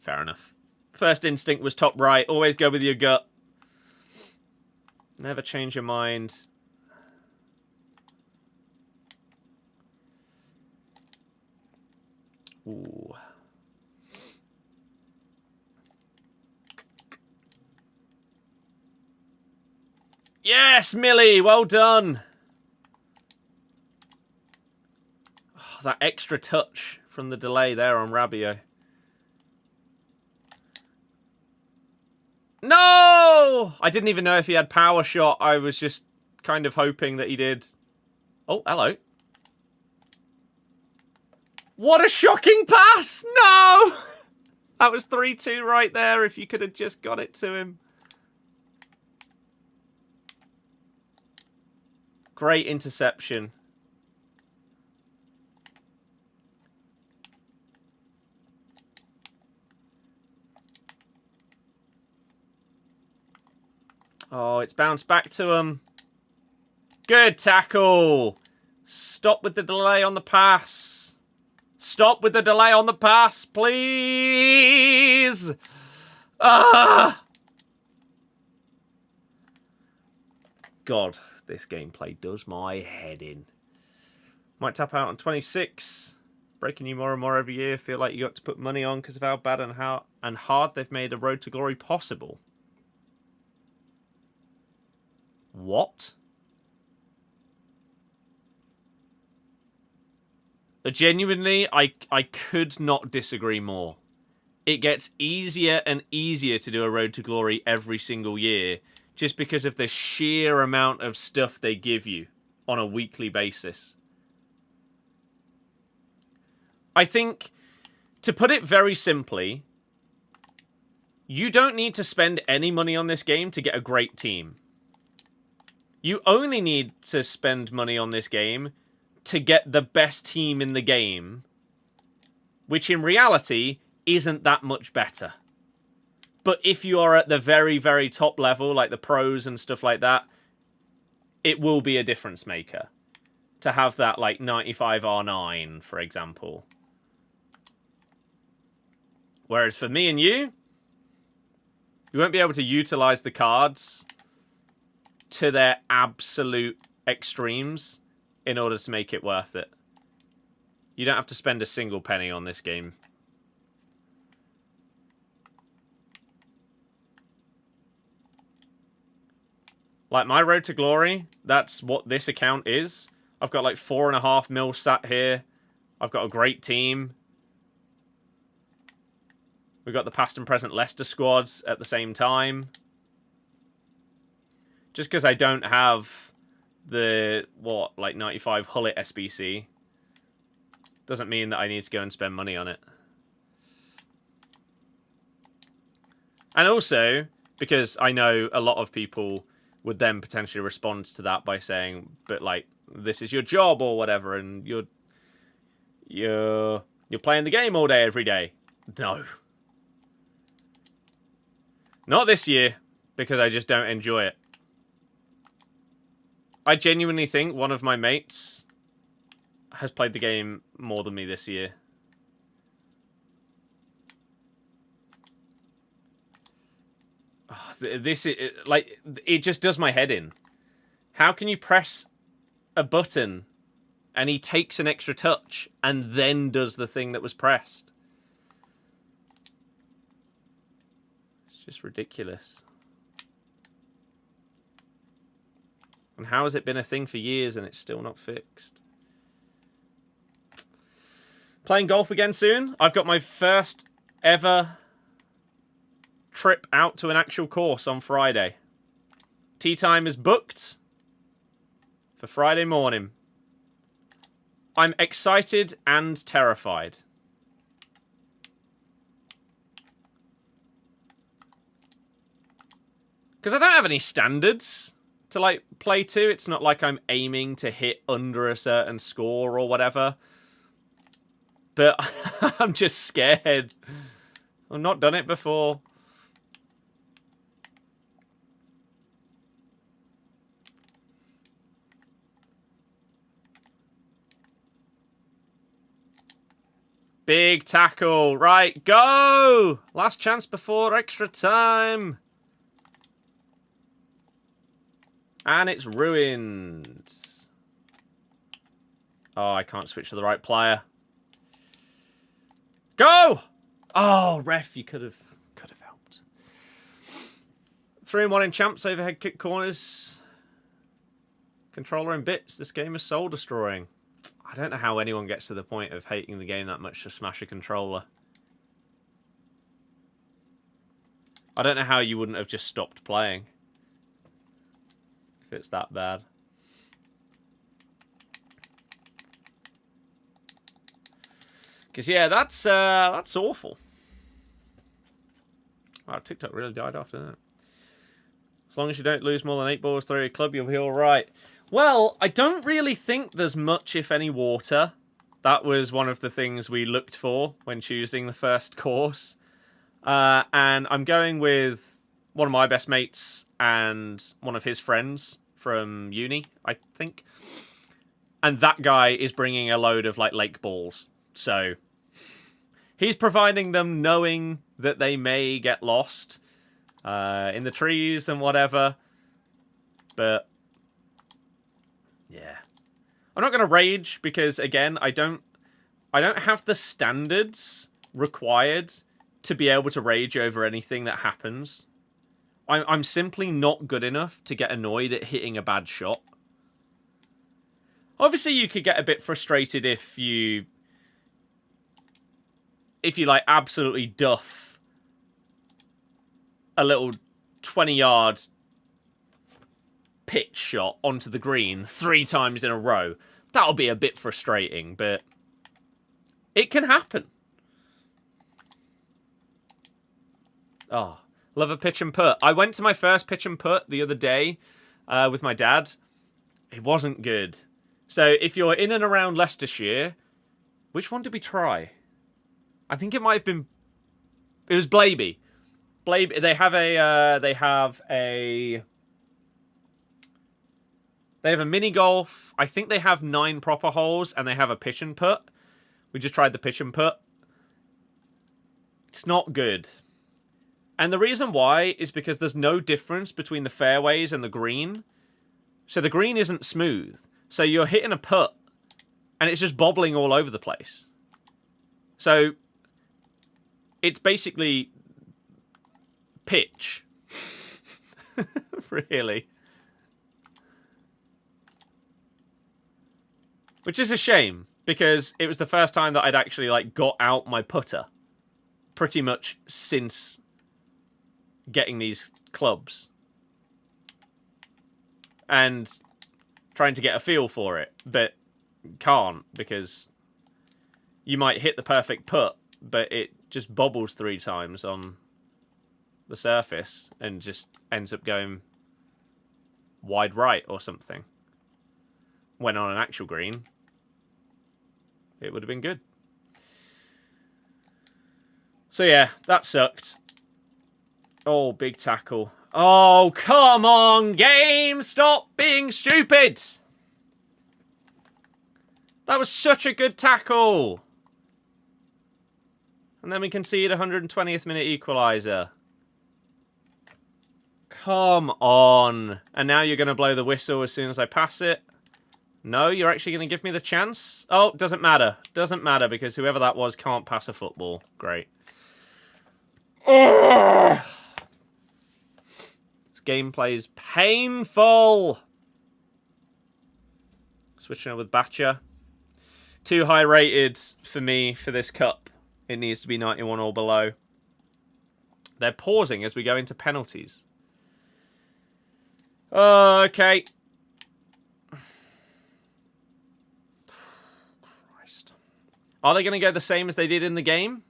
Fair enough. First instinct was top right. Always go with your gut. Never change your mind. Ooh. Yes, Millie, well done. Oh, that extra touch from the delay there on Rabiot. No! I didn't even know if he had power shot. I was just kind of hoping that he did. Oh, hello. What a shocking pass! No! That was 3-2 right there if you could have just got it to him. Great interception. Oh, it's bounced back to him. Good tackle. Stop with the delay on the pass. Stop with the delay on the pass, please. Ah! God, this gameplay does my head in. Might tap out on 26. breaking you more and more every year. Feel like you got to put money on because of how bad and hard they've made a road to glory possible. What? Genuinely, I could not disagree more. It gets easier and easier to do a road to glory every single year just because of the sheer amount of stuff they give you on a weekly basis. I think, to put it very simply, you don't need to spend any money on this game to get a great team. You only need to spend money on this game to get the best team in the game, which in reality isn't that much better. But if you are at the very, very top level, like the pros and stuff like that, it will be a difference maker to have that, like, 95 R9, for example. Whereas for me and you won't be able to utilize the cards to their absolute extremes in order to make it worth it. You don't have to spend a single penny on this game. Like, my road to glory, that's what this account is. I've got like 4.5 mil sat here. I've got a great team. We've got the past and present Leicester squads at the same time. Just because I don't have the, what, like 95 Hullet SBC, doesn't mean that I need to go and spend money on it. And also, because I know a lot of people would then potentially respond to that by saying, but like, this is your job or whatever, and you're playing the game all day, every day. No. Not this year, because I just don't enjoy it. I genuinely think one of my mates has played the game more than me this year. Oh, this is, like, it just does my head in. How can you press a button and he takes an extra touch and then does the thing that was pressed? It's just ridiculous. And how has it been a thing for years and it's still not fixed? Playing golf again soon. I've got my first ever trip out to an actual course on Friday. Tea time is booked for Friday morning. I'm excited and terrified. Because I don't have any standards to, like, play to. It's not like I'm aiming to hit under a certain score or whatever. But I'm just scared. I've not done it before. Big tackle. Right, go! Last chance before extra time. And it's ruined. Oh, I can't switch to the right player. Go! Oh, ref, you could have helped. 3-1 in champs, overhead kick corners. Controller in bits. This game is soul destroying. I don't know how anyone gets to the point of hating the game that much to smash a controller. I don't know how you wouldn't have just stopped playing if it's that bad. Because, yeah, that's awful. Wow, TikTok really died after that. As long as you don't lose more than 8 balls through your club, you'll be all right. Well, I don't really think there's much, if any, water. That was one of the things we looked for when choosing the first course. And I'm going with one of my best mates and one of his friends from uni, I think. And that guy is bringing a load of, like, lake balls. So he's providing them knowing that they may get lost in the trees and whatever. But yeah, I'm not going to rage because, again, I don't I don't have the standards required to be able to rage over anything that happens. I'm simply not good enough to get annoyed at hitting a bad shot. Obviously, you could get a bit frustrated if you like absolutely duff a little 20-yard pitch shot onto the green 3 times in a row. That'll be a bit frustrating, but it can happen. Oh, love a pitch and put. I went to my first pitch and put the other day with my dad. It wasn't good. So if you're in and around Leicestershire, which one did we try? I think it might have been... It was Blaby. Blaby. They have a mini golf. I think they have 9 proper holes, and they have a pitch and put. We just tried the pitch and put. It's not good. And the reason why is because there's no difference between the fairways and the green. So the green isn't smooth. So you're hitting a putt, and it's just bobbling all over the place. So it's basically pitch. Really. Which is a shame, because it was the first time that I'd actually like got out my putter pretty much since getting these clubs. And trying to get a feel for it, but can't, because you might hit the perfect putt, but it just bobbles 3 times on the surface and just ends up going wide right or something. When on an actual green, it would have been good. So yeah, that sucked. Oh, big tackle. Oh, come on, game! Stop being stupid! That was such a good tackle! And then we concede 120th minute equaliser. Come on. And now you're going to blow the whistle as soon as I pass it. No, you're actually going to give me the chance? Oh, doesn't matter. Doesn't matter, because whoever that was can't pass a football. Great. Ugh. Gameplay is painful. Switching up with Batcher. Too high rated for me for this cup. It needs to be 91 or below. They're pausing as we go into penalties. Okay. Christ. Are they going to go the same as they did in the game?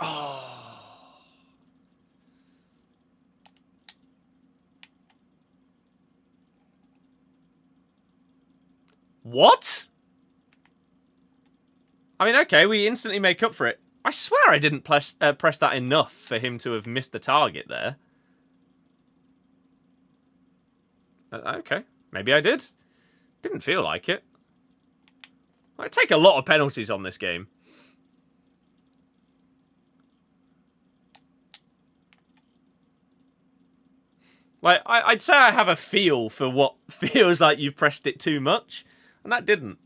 Oh. What? I mean, okay, we instantly make up for it. I swear I didn't press that enough for him to have missed the target there. Okay, maybe I did. Didn't feel like it. I take a lot of penalties on this game. Like, I'd say I have a feel for what feels like you've pressed it too much, and that didn't.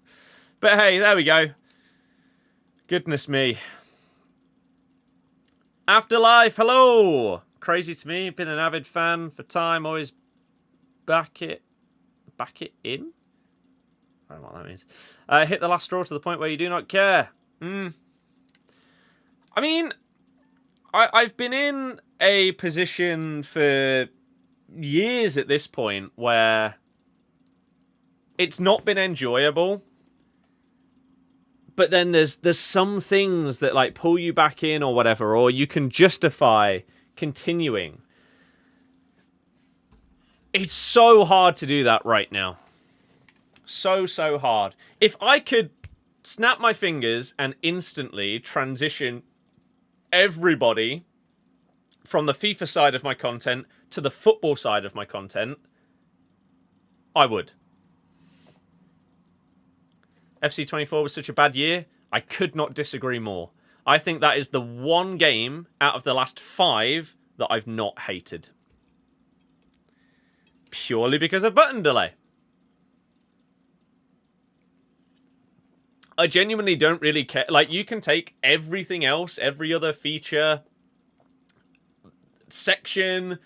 But hey, there we go. Goodness me. Afterlife, hello! Crazy to me, been an avid fan for time, always back it in? I don't know what that means. Hit the last straw to the point where you do not care. I mean, I've been in a position for years at this point where it's not been enjoyable, but then there's some things that like pull you back in or whatever, or you can justify continuing. It's so hard to do that right now. So hard. If I could snap my fingers and instantly transition everybody from the FIFA side of my content to the football side of my content, I would. FC24 was such a bad year, I could not disagree more. I think that is the one game out of the last 5 that I've not hated. Purely because of button delay. I genuinely don't really care. Like, you can take everything else, every other feature, section,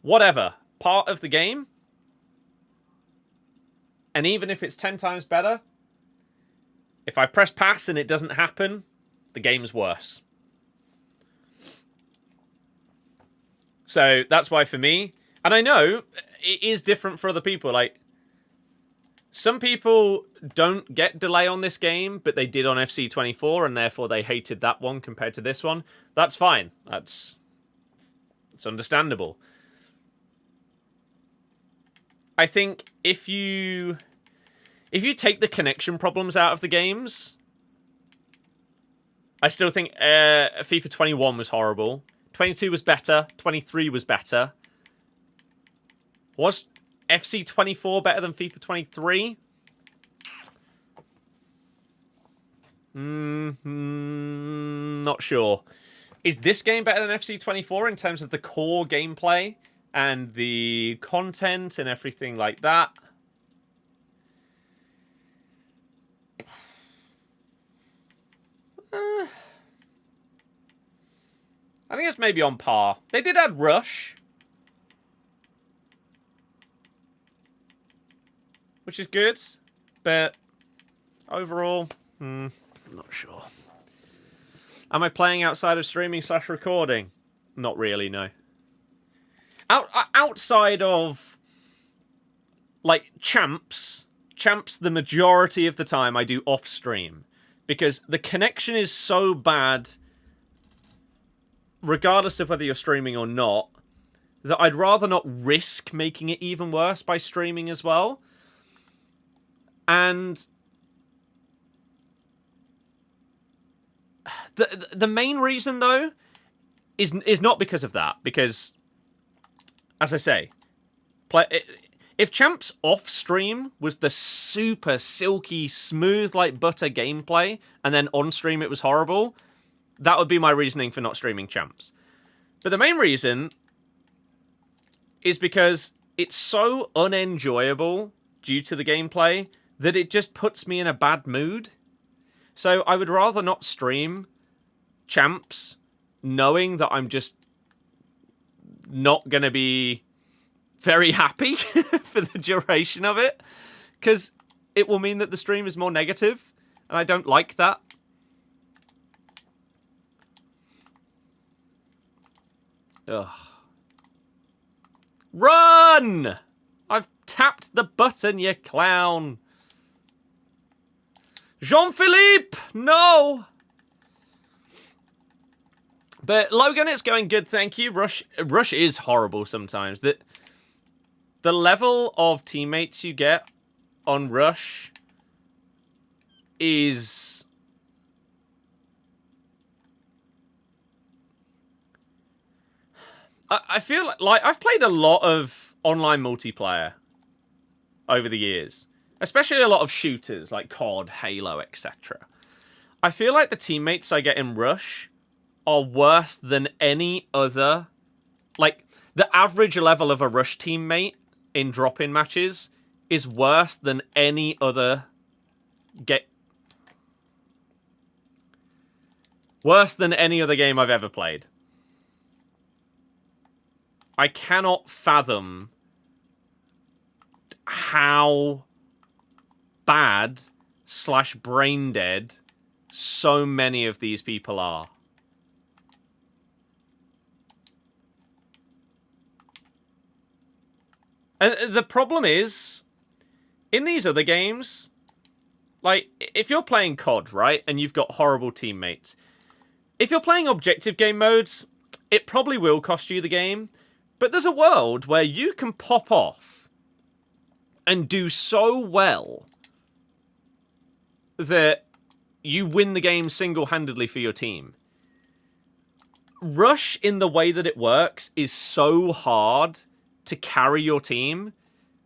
whatever, part of the game, and even if it's 10 times better, if I press pass and it doesn't happen, the game's worse. So that's why for me, and I know it is different for other people. Like, some people don't get delay on this game, but they did on FC24, and therefore they hated that one compared to this one. That's fine. It's understandable. I think if you take the connection problems out of the games, I still think FIFA 21 was horrible. 22 was better. 23 was better. Was FC24 better than FIFA 23? Not sure. Is this game better than FC24 in terms of the core gameplay and the content and everything like that? I think it's maybe on par. They did add Rush, which is good, but overall, I'm not sure. Am I playing outside of streaming/recording? Not really, no. Outside of, like, champs, the majority of the time I do off-stream. Because the connection is so bad, regardless of whether you're streaming or not, that I'd rather not risk making it even worse by streaming as well. And the main reason, though, is not because of that. Because, as I say, if Champs off-stream was the super silky, smooth like butter gameplay, and then on-stream it was horrible, that would be my reasoning for not streaming Champs. But the main reason is because it's so unenjoyable due to the gameplay that it just puts me in a bad mood. So I would rather not stream Champs knowing that I'm just not going to be very happy for the duration of it, because it will mean that the stream is more negative, and I don't like that. Ugh. Run! I've tapped the button, you clown. Jean-Philippe! No! But Logan, it's going good, thank you. Rush is horrible sometimes. The level of teammates you get on Rush is... I feel like I've played a lot of online multiplayer over the years. Especially a lot of shooters like COD, Halo, etc. I feel like the teammates I get in Rush are worse than any other... Like, the average level of a Rush teammate in drop-in matches is worse than any other worse than any other game I've ever played. I cannot fathom how bad / brain dead so many of these people are. And the problem is, in these other games, like, if you're playing COD, right, and you've got horrible teammates, if you're playing objective game modes, it probably will cost you the game, but there's a world where you can pop off and do so well that you win the game single-handedly for your team. Rush, in the way that it works, is so hard to carry your team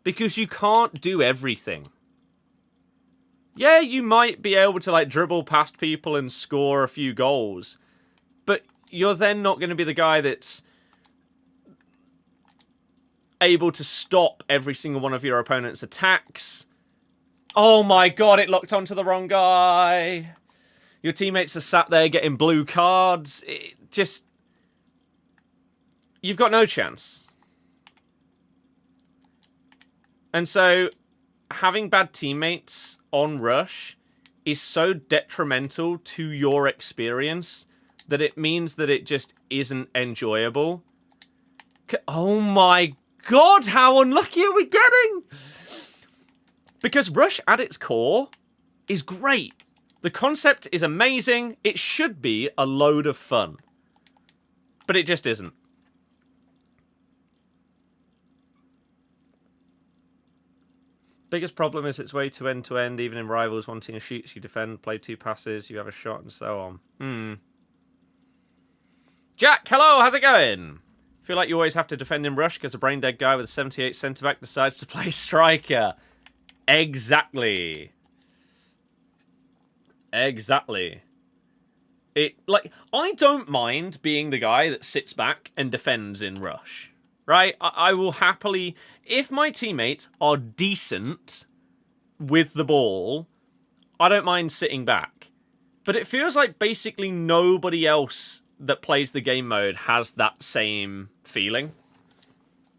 because you can't do everything. yeah, you might be able to like dribble past people and score a few goals, but you're then not going to be the guy that's able to stop every single one of your opponent's attacks. Oh my god, it locked onto the wrong guy. Your teammates are sat there getting blue cards. You've got no chance. And so, having bad teammates on rush is so detrimental to your experience that it means that it just isn't enjoyable. Oh my god, how unlucky are we getting? Because rush at its core is great. The concept is amazing. It should be a load of fun. But it just isn't. Biggest problem is it's way too end-to-end, even in rivals wanting a shoot, you defend, play 2 passes, you have a shot, and so on. Jack, hello, how's it going? Feel like you always have to defend in rush because a brain-dead guy with a 78 centre-back decides to play striker. Exactly. Exactly. I don't mind being the guy that sits back and defends in rush. Right? I will happily... If my teammates are decent with the ball, I don't mind sitting back. But it feels like basically nobody else that plays the game mode has that same feeling.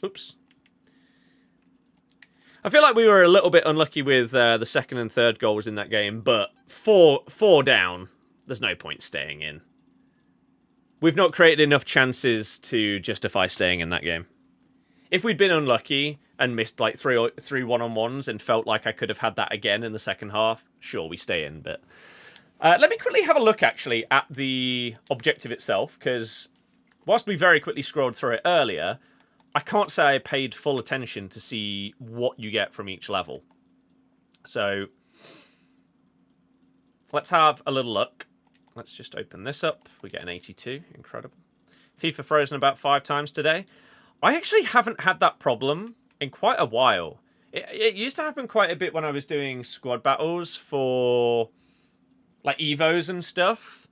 Oops. I feel like we were a little bit unlucky with the second and third goals in that game, but four down, there's no point staying in. We've not created enough chances to justify staying in that game. If we'd been unlucky and missed like three one-on-ones and felt like I could have had that again in the second half, sure, we stay in. But let me quickly have a look, actually, at the objective itself, because whilst we very quickly scrolled through it earlier, I can't say I paid full attention to see what you get from each level. So let's have a little look. Let's just open this up. We get an 82. Incredible. FIFA frozen about 5 times today. I actually haven't had that problem in quite a while. It used to happen quite a bit when I was doing squad battles for like Evos and stuff.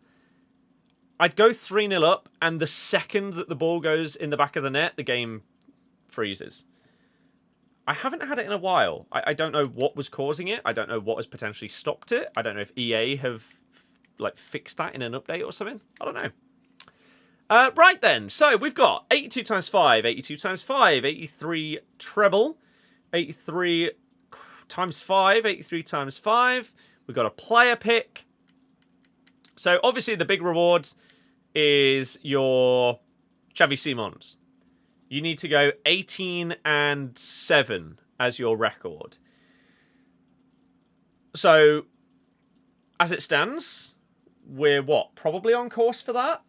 I'd go 3-0 up, and the second that the ball goes in the back of the net, the game freezes. I haven't had it in a while. I don't know what was causing it. I don't know what has potentially stopped it. I don't know if EA have like fixed that in an update or something. I don't know. Right then, so we've got 82 times 5, 82 times 5, 83 treble, 83 times 5, 83 times 5. We've got a player pick. So obviously the big reward is your Xavi Simons. You need to go 18 and 7 as your record. So as it stands, we're what? Probably on course for that?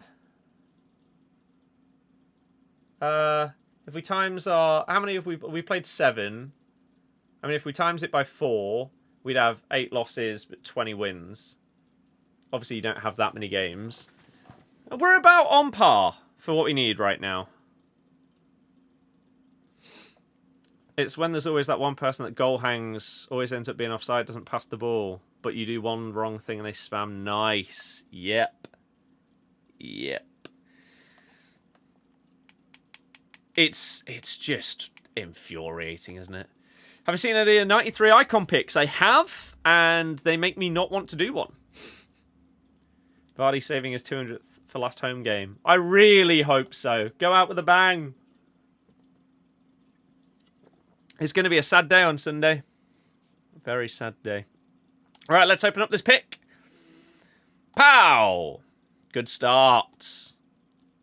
If we times our... How many have we played 7? I mean, if we times it by 4, we'd have 8 losses, but 20 wins. Obviously, you don't have that many games. We're about on par for what we need right now. It's when there's always that one person that goal hangs, always ends up being offside, doesn't pass the ball, but you do one wrong thing and they spam. Nice. Yep. Yep. It's just infuriating, isn't it? Have I seen any of the 93 icon picks? I have, and they make me not want to do one. Vardy saving his 200th for last home game. I really hope so. Go out with a bang. It's going to be a sad day on Sunday. A very sad day. All right, let's open up this pick. Pow! Good start.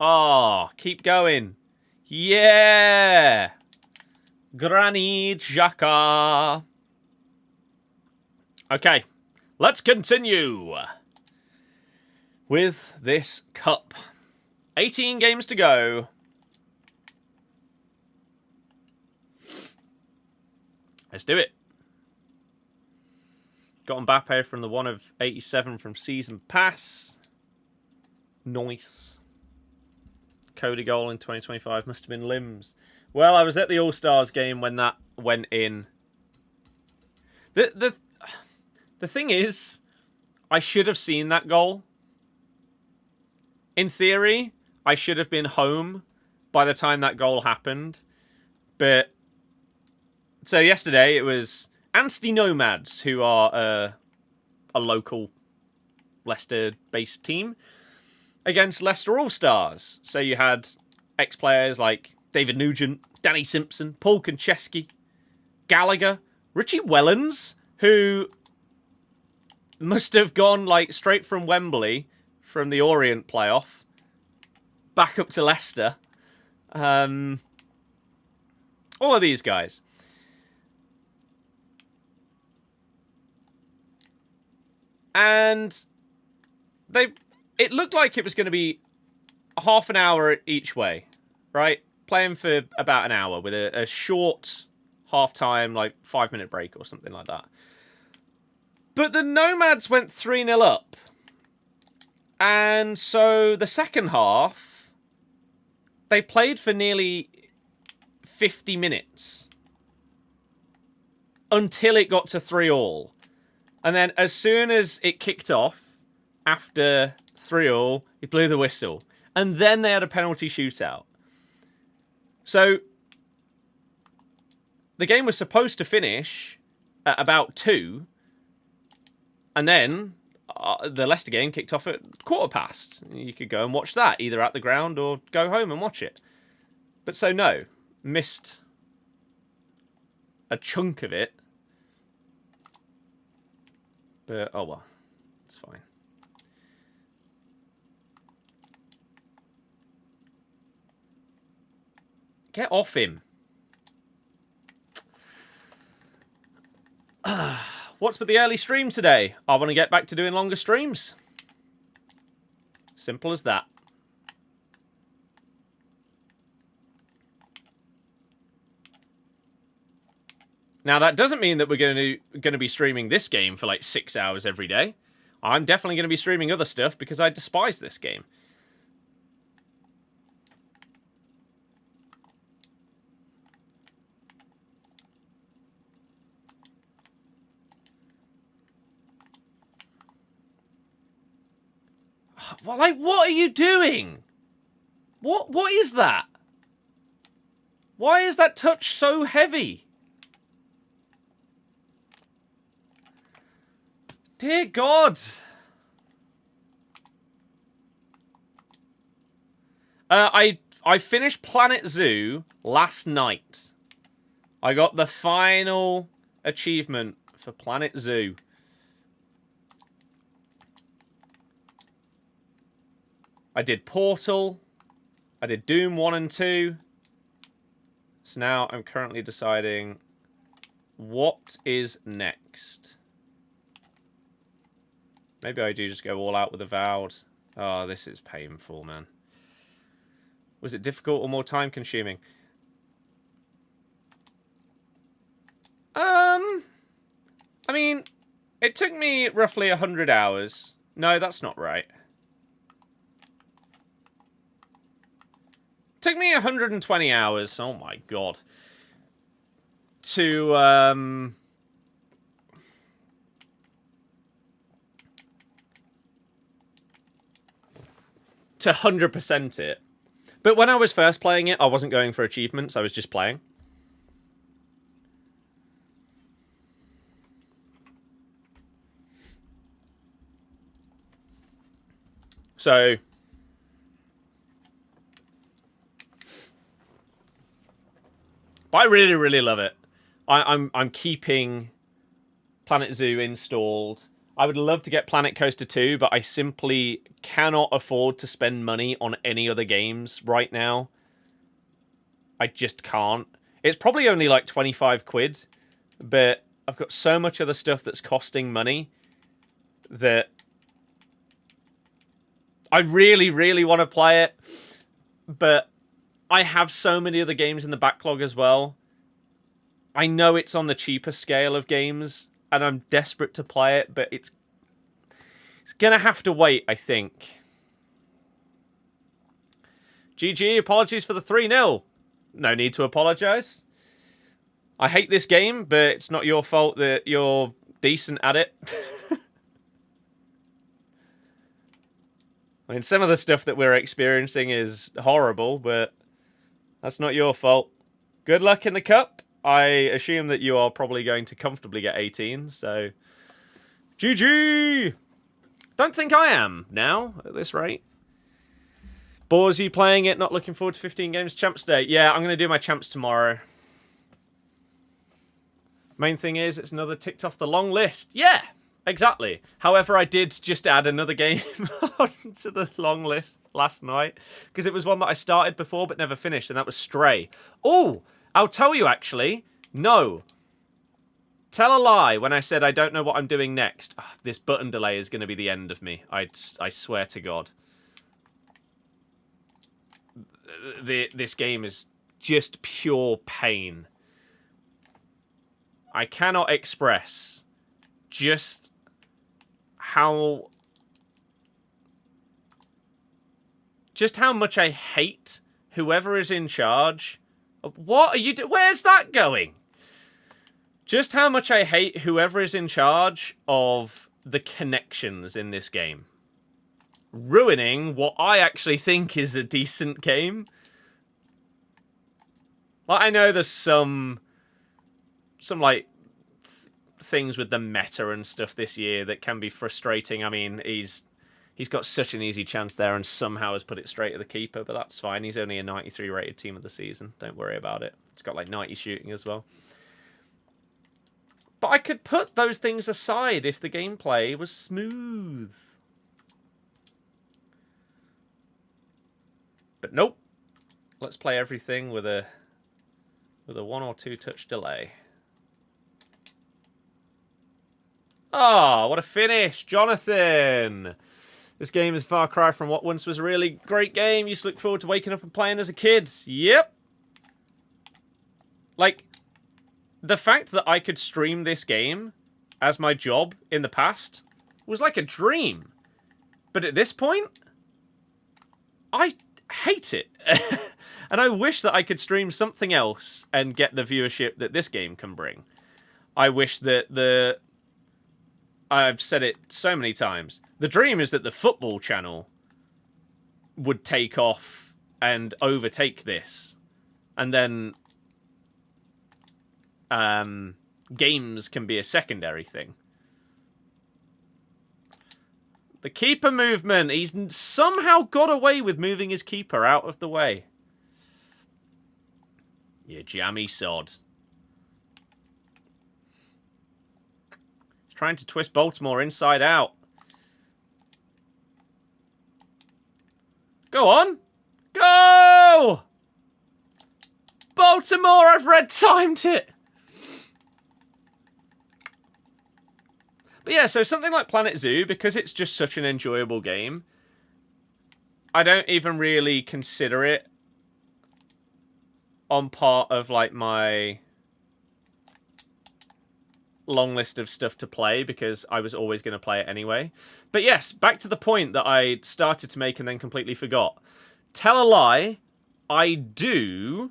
Oh, keep going. Yeah! Granit Xhaka. Okay, let's continue with this cup. 18 games to go. Let's do it. Got Mbappe from the 1 of 87 from Season Pass. Nice. Cody goal in 2025 must have been limbs. Well, I was at the All-Stars game when that went in. The The thing is, I should have seen that goal. In theory, I should have been home by the time that goal happened. But so yesterday it was Anstey Nomads, who are a local Leicester-based team, against Leicester All-Stars. So you had ex-players like David Nugent, Danny Simpson, Paul Konchesky, Gallagher, Richie Wellens, who must have gone like straight from Wembley, from the Orient playoff, back up to Leicester. All of these guys. And it looked like it was going to be half an hour each way, right? Playing for about an hour with a short half-time, like 5-minute break or something like that. But the Nomads went 3-0 up. And so the second half, they played for nearly 50 minutes. Until it got to 3-3. And then as soon as it kicked off, after 3-3, he blew the whistle. And then they had a penalty shootout. So the game was supposed to finish at about 2. And then the Leicester game kicked off at past. You could go and watch that, either at the ground or go home and watch it. But so no, missed a chunk of it. But, oh well, it's fine. Get off him. What's with the early stream today? I want to get back to doing longer streams. Simple as that. Now, that doesn't mean that we're going to be streaming this game for like 6 hours every day. I'm definitely going to be streaming other stuff because I despise this game. Well, like, what are you doing? What is that? Why is that touch so heavy? Dear God. I finished Planet Zoo last night. I got the final achievement for Planet Zoo. I did Portal. I did Doom 1 and 2. So now I'm currently deciding what is next. Maybe I do just go all out with Avowed. Oh, this is painful, man. Was it difficult or more time consuming? I mean, it took me roughly 100 hours. No, that's not right. Took me 120 hours. Oh my God. To 100% it. But when I was first playing it, I wasn't going for achievements. I was just playing. So but I really, really love it. I'm keeping Planet Zoo installed. I would love to get Planet Coaster 2, but I simply cannot afford to spend money on any other games right now. I just can't. It's probably only like 25 quid, but I've got so much other stuff that's costing money that I really, really want to play it, but I have so many other games in the backlog as well. I know it's on the cheaper scale of games, and I'm desperate to play it, but it's gonna have to wait, I think. GG, apologies for the 3-0. No need to apologise. I hate this game, but it's not your fault that you're decent at it. I mean, some of the stuff that we're experiencing is horrible, but that's not your fault. Good luck in the cup. I assume that you are probably going to comfortably get 18, so... GG! Don't think I am now, at this rate. Bores you playing it, not looking forward to 15 games Champs Day. Yeah, I'm going to do my Champs tomorrow. Main thing is, it's another ticked off the long list. Yeah, exactly. However, I did just add another game onto the long list last night, because it was one that I started before but never finished, and that was Stray. Oh, I'll tell you actually. No. Tell a lie when I said I don't know what I'm doing next. Oh, this button delay is going to be the end of me. I swear to God. This game is just pure pain. I cannot express just how much I hate whoever is in charge. What are you doing? Where's that going? Just how much I hate whoever is in charge of the connections in this game. Ruining what I actually think is a decent game. Like, I know there's some like things with the meta and stuff this year that can be frustrating. I mean, he's got such an easy chance there and somehow has put it straight at the keeper, but that's fine. He's only a 93 rated team of the season. Don't worry about it. He's got like 90 shooting as well. But I could put those things aside if the gameplay was smooth. But nope. Let's play everything with a 1 or 2 touch delay. Oh, what a finish, Jonathan! This game is a far cry from what once was a really great game. Used to look forward to waking up and playing as a kid. Yep. Like, the fact that I could stream this game as my job in the past was like a dream. But at this point, I hate it. And I wish that I could stream something else and get the viewership that this game can bring. I wish that I've said it so many times. The dream is that the football channel would take off and overtake this. And then games can be a secondary thing. The keeper movement. He's somehow got away with moving his keeper out of the way. You jammy sod. He's trying to twist Baltimore inside out. Go on. Go! Baltimore, I've red-timed it. But yeah, so something like Planet Zoo, because it's just such an enjoyable game, I don't even really consider it on part of like my long list of stuff to play, because I was always going to play it anyway. But yes, back to the point that I started to make and then completely forgot. Tell a lie, I do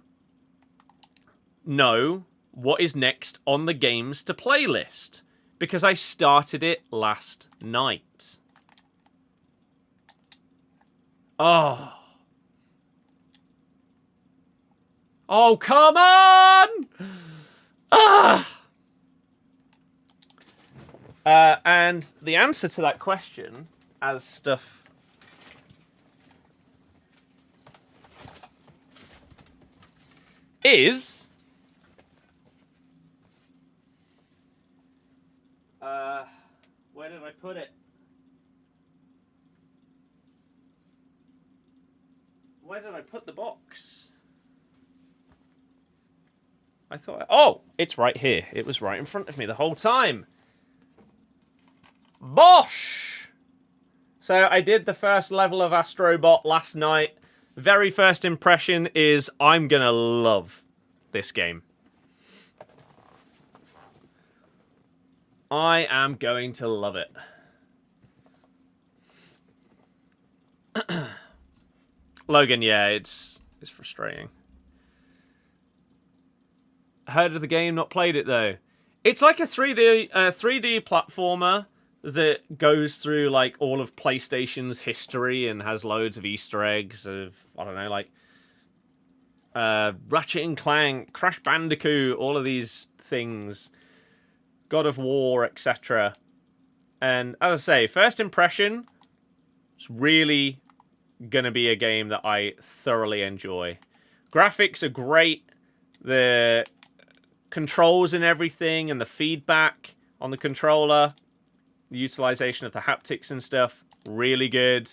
know what is next on the games to play list, because I started it last night. Oh. Oh, come on! Ah! And the answer to that question, as stuff is... where did I put it? Where did I put the box? I thought... oh! It's right here. It was right in front of me the whole time. Bosh! So I did the first level of Astrobot last night. Very first impression is I'm gonna love this game. I am going to love it. Logan, yeah, it's frustrating. Heard of the game, not played it though. It's like a 3D platformer that goes through like all of PlayStation's history and has loads of Easter eggs of, I don't know, like Ratchet and Clank, Crash Bandicoot, all of these things, God of War, etc. And as I say, first impression, it's really gonna be a game that I thoroughly enjoy. Graphics are great. The controls and everything, and the feedback on the controller, the utilization of the haptics and stuff, really good.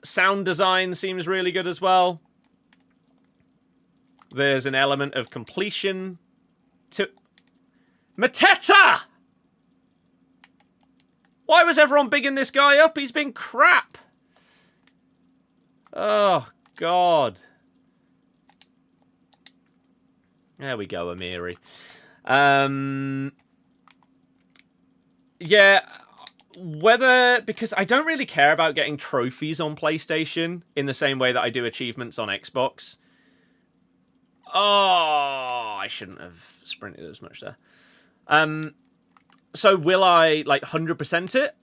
Sound design seems really good as well. There's an element of completion to... Mateta! Why was everyone bigging this guy up? He's been crap. Oh, God. There we go, Amiri. Yeah, because I don't really care about getting trophies on PlayStation in the same way that I do achievements on Xbox. Oh, I shouldn't have sprinted as much there. So will I, like, 100% it?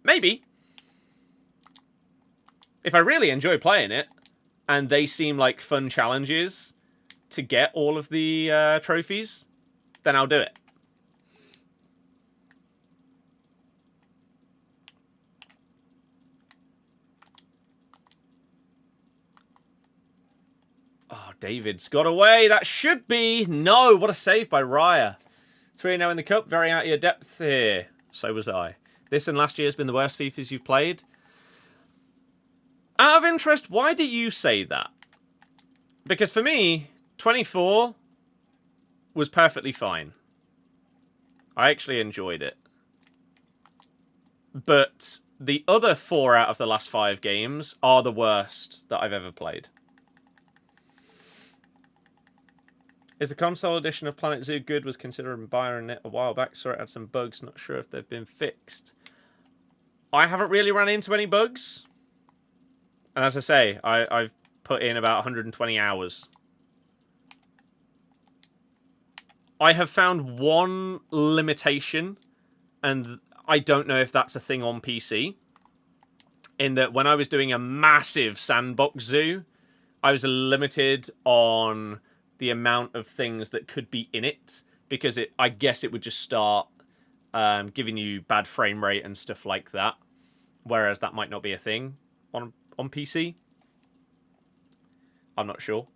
Maybe. If I really enjoy playing it, and they seem like fun challenges to get all of the trophies, then I'll do it. Oh, David's got away. That should be... No, what a save by Raya. 3-0 in the cup. Very out of your depth here. So was I. This and last year has been the worst FIFAs you've played. Out of interest, why do you say that? Because for me, 24 was perfectly fine. I actually enjoyed it. But the other 4 out of the last 5 games are the worst that I've ever played. Is the console edition of Planet Zoo good? Was considering buying it a while back. Saw it had some bugs. Not sure if they've been fixed. I haven't really run into any bugs. And as I say, I've put in about 120 hours. I have found one limitation, and I don't know if that's a thing on PC, in that when I was doing a massive sandbox zoo, I was limited on the amount of things that could be in it, because I guess it would just start giving you bad frame rate and stuff like that, whereas that might not be a thing on PC. I'm not sure.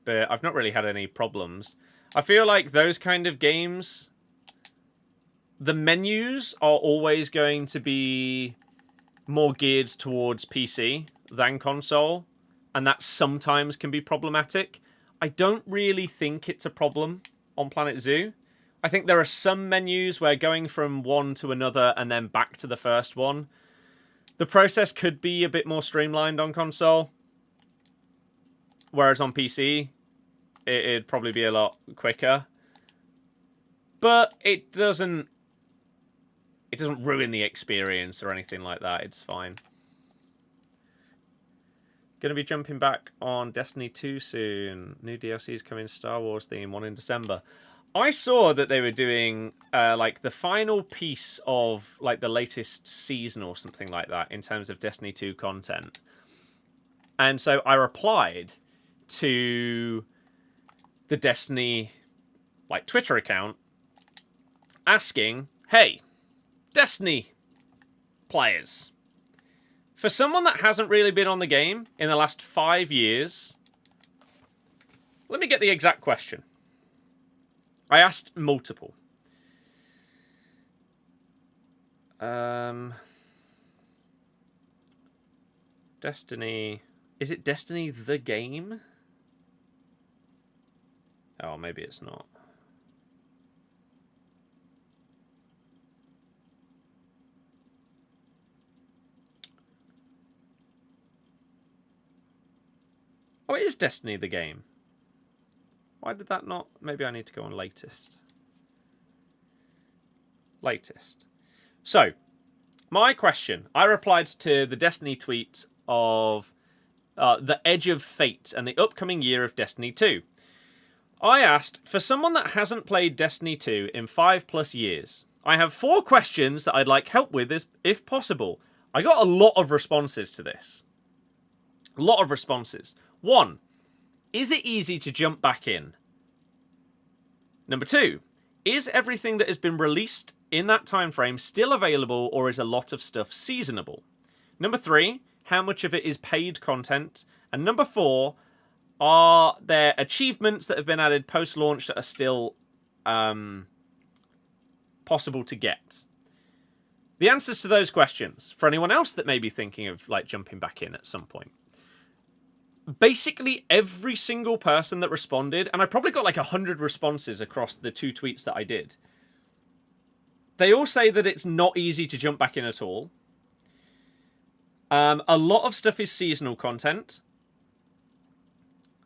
But I've not really had any problems. I feel like those kind of games, the menus are always going to be more geared towards PC than console, and that sometimes can be problematic. I don't really think it's a problem on Planet Zoo. I think there are some menus where going from one to another and then back to the first one, the process could be a bit more streamlined on console, whereas on PC, it'd probably be a lot quicker. But it doesn't ruin the experience or anything like that. It's fine. Going to be jumping back on Destiny 2 soon. New DLCs coming, Star Wars theme, one in December. I saw that they were doing like the final piece of like the latest season or something like that in terms of Destiny 2 content. And so I replied to the Destiny like Twitter account asking, hey, Destiny players, for someone that hasn't really been on the game in the last 5 years, let me get the exact question. I asked multiple. Destiny... Is it Destiny the game? Oh, maybe it's not. Oh, it is Destiny the game. Why did that not... Maybe I need to go on latest. Latest. So, my question. I replied to the Destiny tweet of the Edge of Fate and the upcoming year of Destiny 2. I asked, for someone that hasn't played Destiny 2 in 5+ years, I have 4 questions that I'd like help with, if possible. I got a lot of responses to this. A lot of responses. 1, is it easy to jump back in? Number 2, is everything that has been released in that time frame still available, or is a lot of stuff seasonable? Number 3, how much of it is paid content? And number 4, are there achievements that have been added post-launch that are still possible to get? The answers to those questions, for anyone else that may be thinking of like jumping back in at some point. Basically every single person that responded, and I probably got like 100 responses across the 2 tweets that I did, they all say that it's not easy to jump back in at all. A lot of stuff is seasonal content.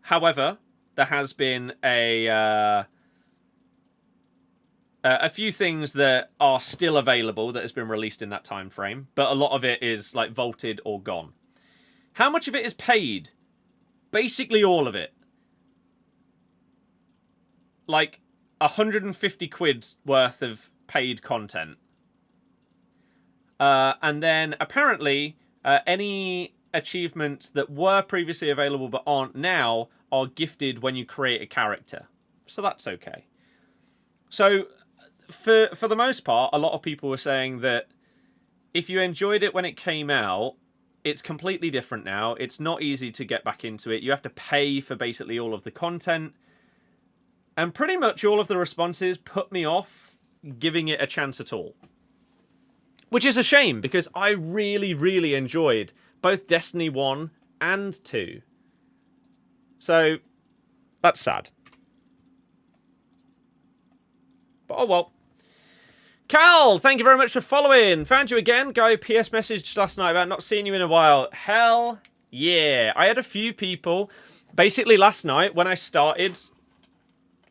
However, there has been a few things that are still available that has been released in that time frame, but a lot of it is like vaulted or gone. How much of it is paid? Basically all of it. Like 150 quid worth of paid content. And then apparently any achievements that were previously available but aren't now are gifted when you create a character. So that's okay. So for the most part, a lot of people were saying that if you enjoyed it when it came out, it's completely different now. It's not easy to get back into it. You have to pay for basically all of the content. And pretty much all of the responses put me off giving it a chance at all. Which is a shame, because I really, really enjoyed both Destiny 1 and 2. So, that's sad. But oh well. Cal, thank you very much for following. Found you again. Guy PS messaged last night about not seeing you in a while. Hell yeah. I had a few people. Basically last night when I started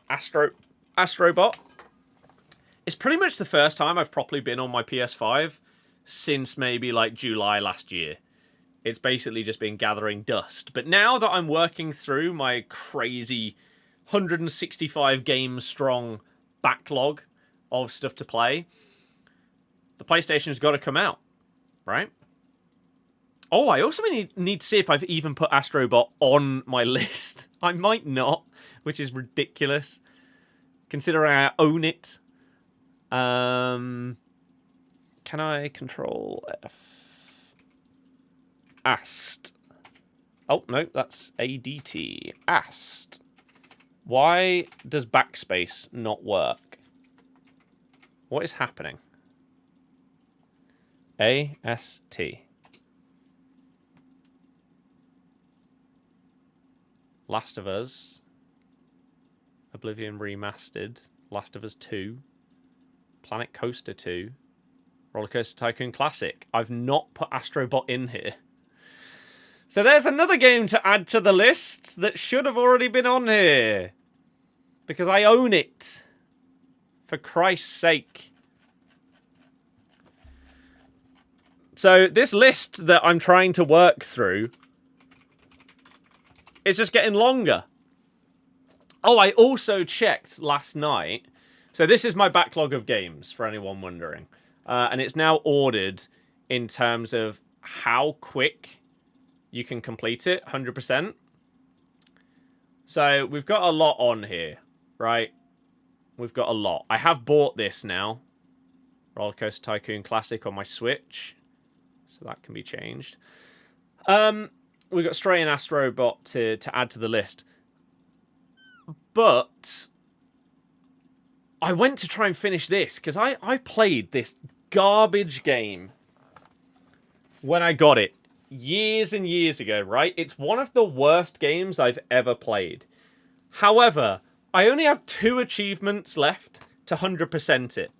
Astrobot, it's pretty much the first time I've properly been on my PS5 since maybe like July last year. It's basically just been gathering dust. But now that I'm working through my crazy 165 games strong backlog of stuff to play, the PlayStation's got to come out, right? Oh, I also need to see if I've even put Astrobot on my list. I might not, which is ridiculous, considering I own it. Can I control F? Ast. Oh, no, that's ADT. Ast. Why does backspace not work? What is happening? AST. Last of Us. Oblivion Remastered. Last of Us 2. Planet Coaster 2. Rollercoaster Tycoon Classic. I've not put Astrobot in here. So there's another game to add to the list that should have already been on here. Because I own it. For Christ's sake. So this list that I'm trying to work through is just getting longer. Oh, I also checked last night. So this is my backlog of games, for anyone wondering. And it's now ordered in terms of how quick you can complete it, 100%. So we've got a lot on here, right? We've got a lot. I have bought this now. Rollercoaster Tycoon Classic on my Switch. So that can be changed. We've got Stray and Astrobot to add to the list. But I went to try and finish this because I played this garbage game when I got it years and years ago, right? It's one of the worst games I've ever played. However, I only have 2 achievements left to 100% it.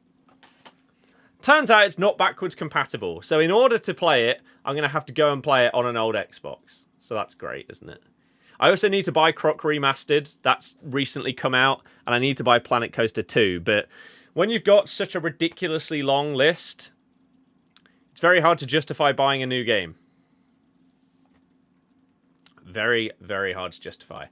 Turns out it's not backwards compatible. So in order to play it, I'm going to have to go and play it on an old Xbox. So that's great, isn't it? I also need to buy Croc Remastered. That's recently come out. And I need to buy Planet Coaster 2. But when you've got such a ridiculously long list, it's very hard to justify buying a new game. very, very hard to justify.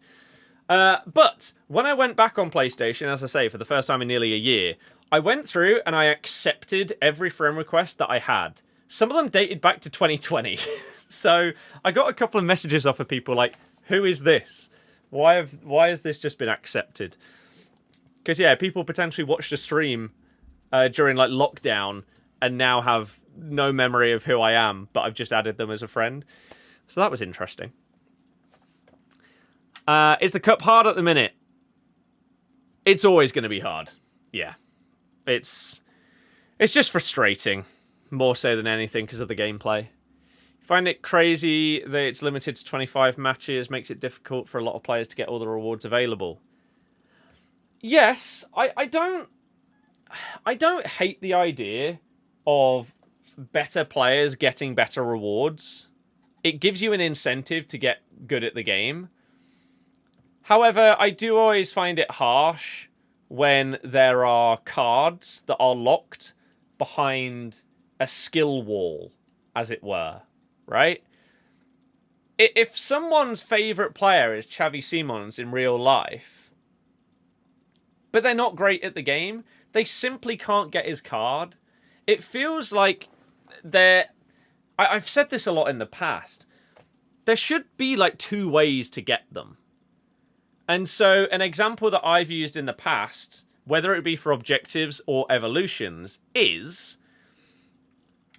But when I went back on PlayStation, as I say, for the first time in nearly a year, I went through and I accepted every friend request that I had. Some of them dated back to 2020. So I got a couple of messages off of people like, who is this? Why has this just been accepted? Because, yeah, people potentially watched a stream during, like, lockdown and now have no memory of who I am, but I've just added them as a friend. So that was interesting. Is the cup hard at the minute? It's always going to be hard. Yeah. It's just frustrating, more so than anything, because of the gameplay. Find it crazy that it's limited to 25 matches, makes it difficult for a lot of players to get all the rewards available. Yes, I don't hate the idea of better players getting better rewards. It gives you an incentive to get good at the game. However, I do always find it harsh when there are cards that are locked behind a skill wall, as it were, right? If someone's favourite player is Xavi Simons in real life, but they're not great at the game, they simply can't get his card. It feels like I've said this a lot in the past. There should be like 2 ways to get them. And so an example that I've used in the past, whether it be for objectives or evolutions, is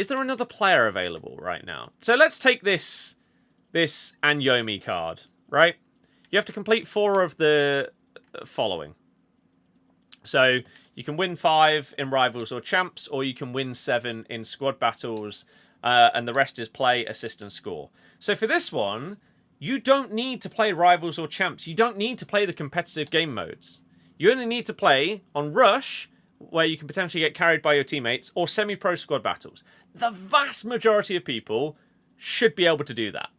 there another player available right now? So let's take this Anyomi card, right? You have to complete 4 of the following. So you can win 5 in Rivals or Champs, or you can win 7 in Squad Battles, and the rest is play, assist, and score. So for this one, you don't need to play Rivals or Champs. You don't need to play the competitive game modes. You only need to play on Rush, where you can potentially get carried by your teammates, or semi-pro Squad Battles. The vast majority of people should be able to do that.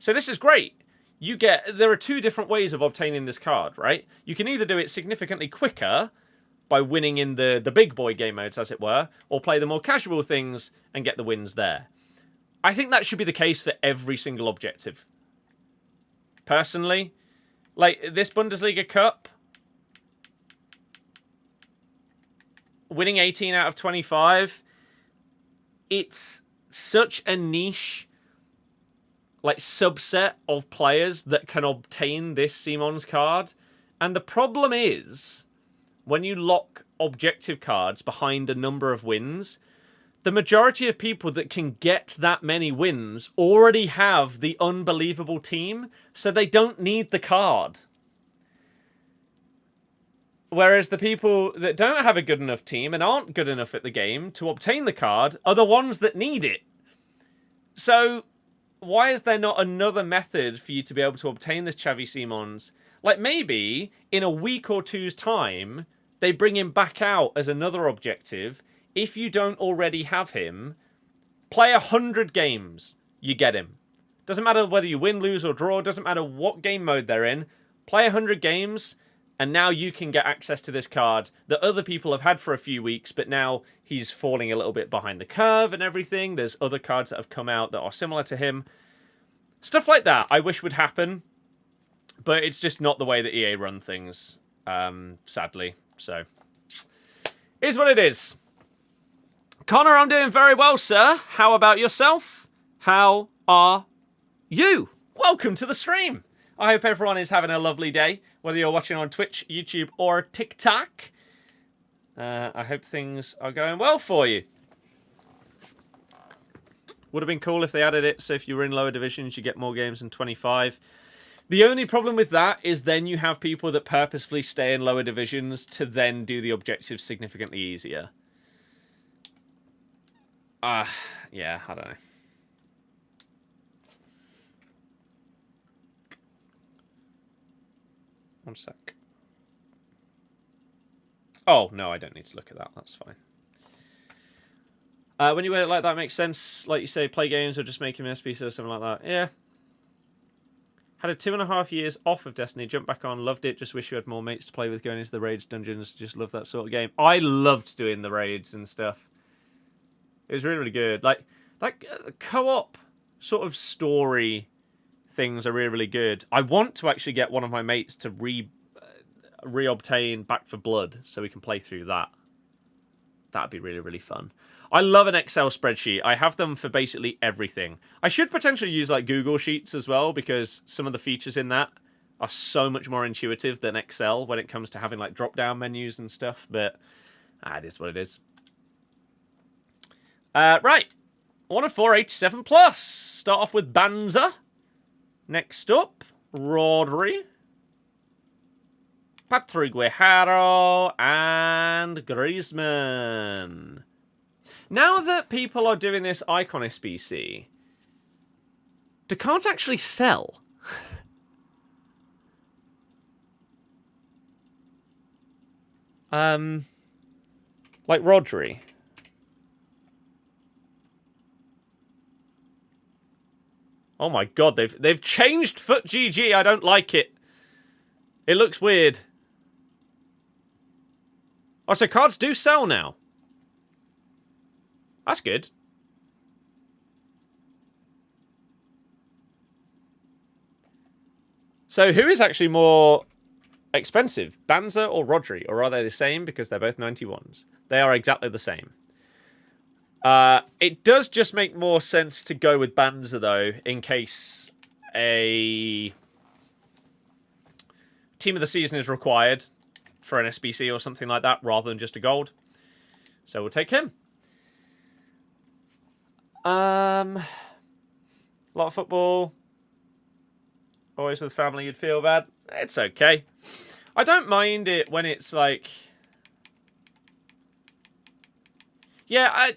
So this is great. There are 2 different ways of obtaining this card, right? You can either do it significantly quicker by winning in the big boy game modes, as it were, or play the more casual things and get the wins there. I think that should be the case for every single objective. Personally, like this Bundesliga Cup, winning 18 out of 25, it's such a niche like subset of players that can obtain this Simons card. And the problem is, when you lock objective cards behind a number of wins, the majority of people that can get that many wins already have the unbelievable team, so they don't need the card. Whereas the people that don't have a good enough team and aren't good enough at the game to obtain the card are the ones that need it. So why is there not another method for you to be able to obtain this Xavi Simons? Like maybe in a week or 2's time, they bring him back out as another objective. If you don't already have him, play 100 games, you get him. Doesn't matter whether you win, lose, or draw. Doesn't matter what game mode they're in. Play 100 games, and now you can get access to this card that other people have had for a few weeks, but now he's falling a little bit behind the curve and everything. There's other cards that have come out that are similar to him. Stuff like that I wish would happen, but it's just not the way that EA run things, sadly. So, here's what it is. Connor, I'm doing very well, sir. How about yourself? How are you? Welcome to the stream. I hope everyone is having a lovely day, whether you're watching on Twitch, YouTube, or TikTok. I hope things are going well for you. Would have been cool if they added it, so if you were in lower divisions, you get more games than 25. The only problem with that is then you have people that purposefully stay in lower divisions to then do the objectives significantly easier. Yeah, I don't know. One sec. Oh, no, I don't need to look at that. That's fine. When you word it like that, makes sense. Like you say, play games or just make him an SBC or something like that. Yeah. Had a 2.5 years off of Destiny. Jumped back on. Loved it. Just wish you had more mates to play with going into the raids, dungeons. Just love that sort of game. I loved doing the raids and stuff. It was really, really good. Like co-op sort of story things are really, really good. I want to actually get one of my mates to re-obtain Back for Blood so we can play through that. That'd be really, really fun. I love an Excel spreadsheet. I have them for basically everything. I should potentially use like Google Sheets as well, because some of the features in that are so much more intuitive than Excel when it comes to having like drop-down menus and stuff, but it is what it is. Right. 1 of 4, 87 plus. Start off with Banza. Next up, Rodri, Patrick Guerrero, and Griezmann. Now that people are doing this Icon SBC, do cards actually sell? Like Rodri. Oh my god, they've changed FUTGG. I don't like it. It looks weird. Oh, so cards do sell now. That's good. So who is actually more expensive, Banza or Rodri? Or are they the same because they're both 91s? They are exactly the same. It does just make more sense to go with Banza, though, in case a team of the season is required for an SBC or something like that, rather than just a gold. So we'll take him. A lot of football. Always with family, you'd feel bad. It's okay. I don't mind it when it's like... Yeah,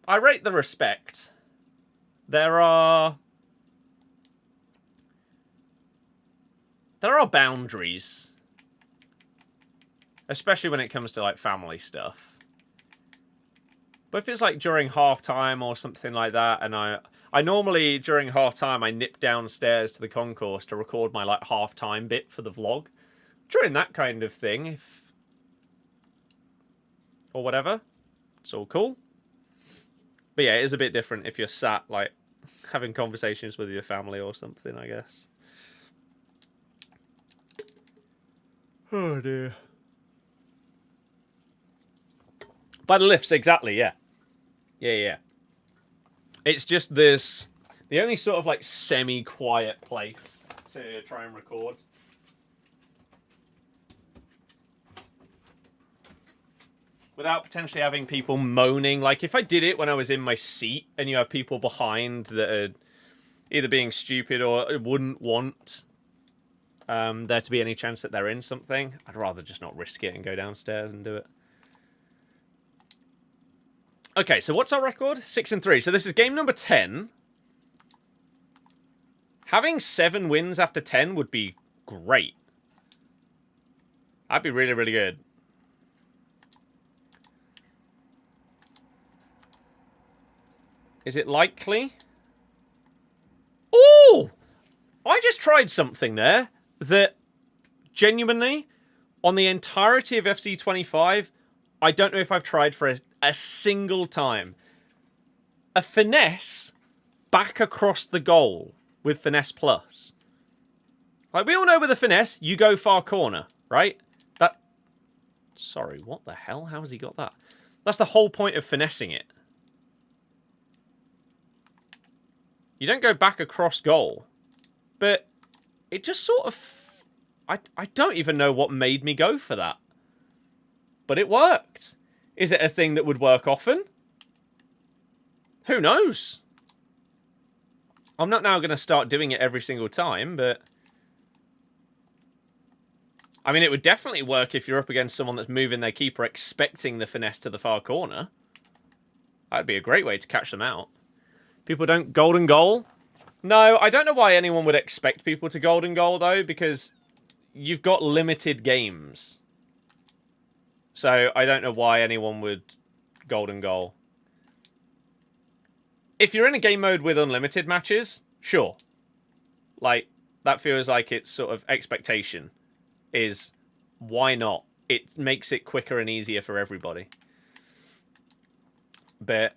I rate the respect. There are boundaries. Especially when it comes to like family stuff. But if it's like during half-time or something like that, and I normally, during half-time, I nip downstairs to the concourse to record my like half-time bit for the vlog. During that kind of thing, or whatever, it's all cool. But yeah, it is a bit different if you're sat, like, having conversations with your family or something, I guess. Oh, dear. By the lifts, exactly, yeah. Yeah. It's just this... The only sort of, like, semi-quiet place to try and record. Without potentially having people moaning. Like, if I did it when I was in my seat and you have people behind that are either being stupid or wouldn't want there to be any chance that they're in something, I'd rather just not risk it and go downstairs and do it. Okay, so what's our record? 6-3. So this is game number 10. Having 7 wins after 10 would be great. That'd be really, really good. Is it likely? Oh! I just tried something there that genuinely, on the entirety of FC25, I don't know if I've tried for a single time. A finesse back across the goal with finesse plus. Like, we all know with a finesse, you go far corner, right? Sorry, what the hell? How has he got that? That's the whole point of finessing it. You don't go back across goal. But it just sort of... I don't even know what made me go for that. But it worked. Is it a thing that would work often? Who knows? I'm not now going to start doing it every single time, but... I mean, it would definitely work if you're up against someone that's moving their keeper expecting the finesse to the far corner. That'd be a great way to catch them out. People don't golden goal. No, I don't know why anyone would expect people to golden goal, though, because you've got limited games. So I don't know why anyone would golden goal. If you're in a game mode with unlimited matches, sure. Like, that feels like it's sort of expectation is why not? It makes it quicker and easier for everybody. But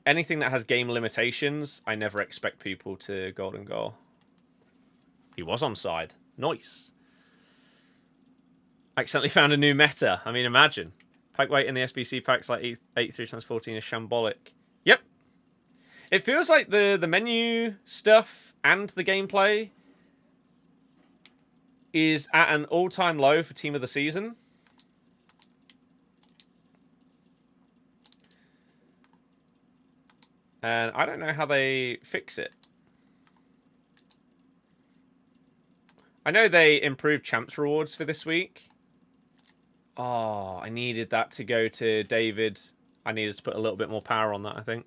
anything that has game limitations, I never expect people to golden goal. He was onside. Nice. Accidentally found a new meta. I mean, imagine. Pack weight in the SBC packs like 83x14 is shambolic. Yep. It feels like the menu stuff and the gameplay is at an all-time low for Team of the Season. And I don't know how they fix it. I know they improved Champs rewards for this week. Oh, I needed that to go to David. I needed to put a little bit more power on that, I think.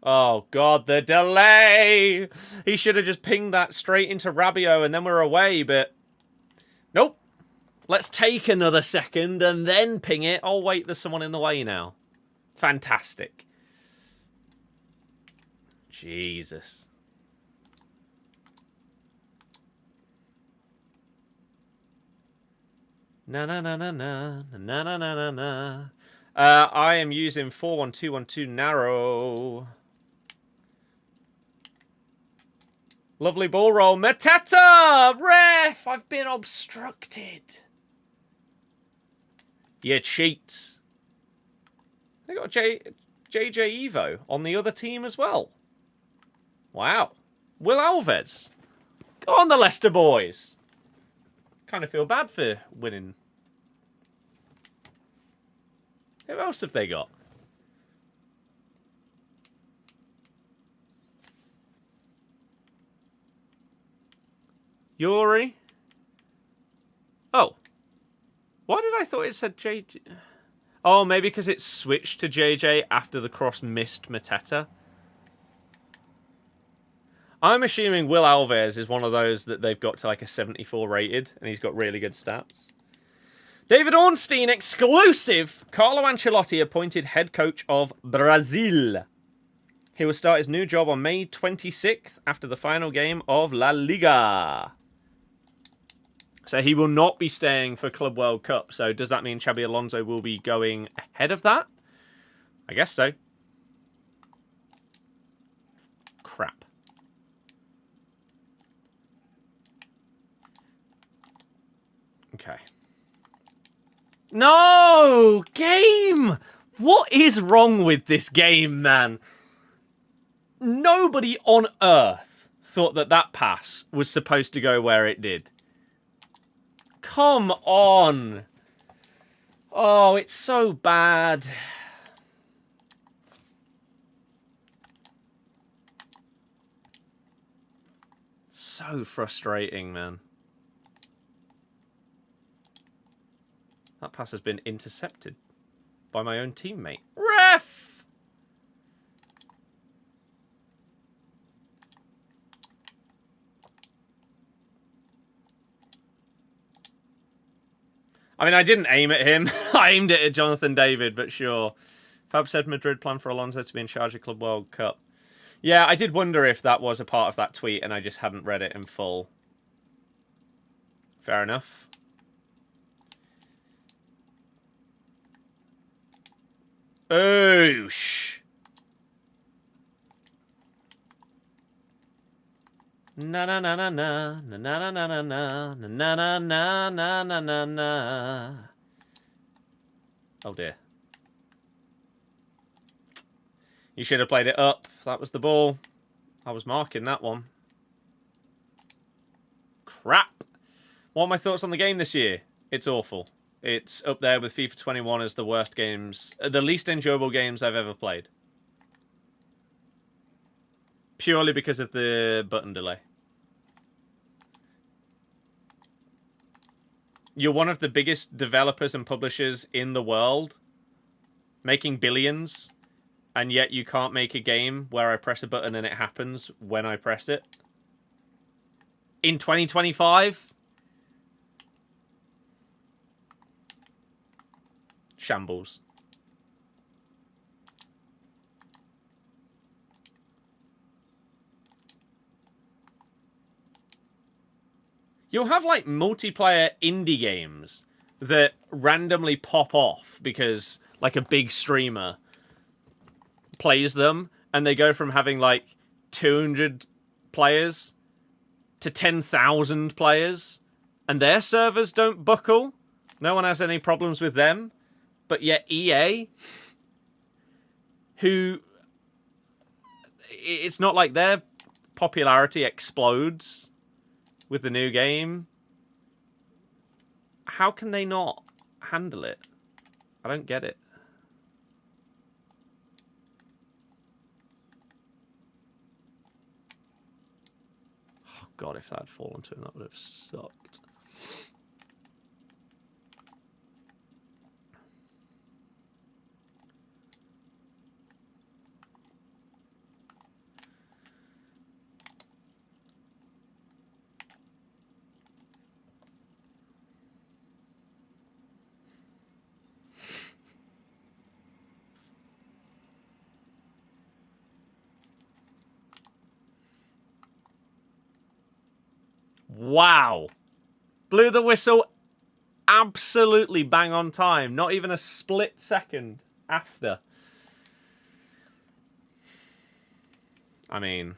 Oh, God, the delay! He should have just pinged that straight into Rabiot and then we're away, but... Nope. Let's take another second and then ping it. Oh, wait, there's someone in the way now. Fantastic. Jesus. Na na na na na na na na na na. I am using 41212 narrow. Lovely ball roll. Mateta! Ref! I've been obstructed. You cheat. They got JJ Evo on the other team as well. Wow. Will Alves. Go on, the Leicester boys. Kind of feel bad for winning. Who else have they got? Yuri. Oh. Why did I thought it said JJ? Oh, maybe because it switched to JJ after the cross missed Mateta. I'm assuming Will Alves is one of those that they've got to like a 74 rated, and he's got really good stats. David Ornstein exclusive. Carlo Ancelotti appointed head coach of Brazil. He will start his new job on May 26th after the final game of La Liga. So he will not be staying for Club World Cup. So does that mean Xabi Alonso will be going ahead of that? I guess so. Crap. Okay. No! Game! What is wrong with this game, man? Nobody on earth thought that that pass was supposed to go where it did. Come on! Oh, it's so bad. So frustrating, man. That pass has been intercepted by my own teammate. Ref! I mean, I didn't aim at him. I aimed it at Jonathan David, but sure. Fab said Madrid plan for Alonso to be in charge of Club World Cup. Yeah, I did wonder if that was a part of that tweet and I just hadn't read it in full. Fair enough. Oosh. Na na na na na na na na na na na na na na na na na. Oh dear. You should have played it up. That was the ball. I was marking that one. Crap. What are my thoughts on the game this year? It's awful. It's up there with FIFA 21 as the worst games, the least enjoyable games I've ever played. Purely because of the button delay. You're one of the biggest developers and publishers in the world, making billions, and yet you can't make a game where I press a button and it happens when I press it. In 2025? Shambles. You'll have like multiplayer indie games that randomly pop off because like a big streamer plays them and they go from having like 200 players to 10,000 players, and their servers don't buckle. No one has any problems with them. But yet EA, who... It's not like their popularity explodes with the new game. How can they not handle it? I don't get it. Oh god, if that had fallen to him, that would have sucked. Wow. Blew the whistle absolutely bang on time. Not even a split second after. I mean,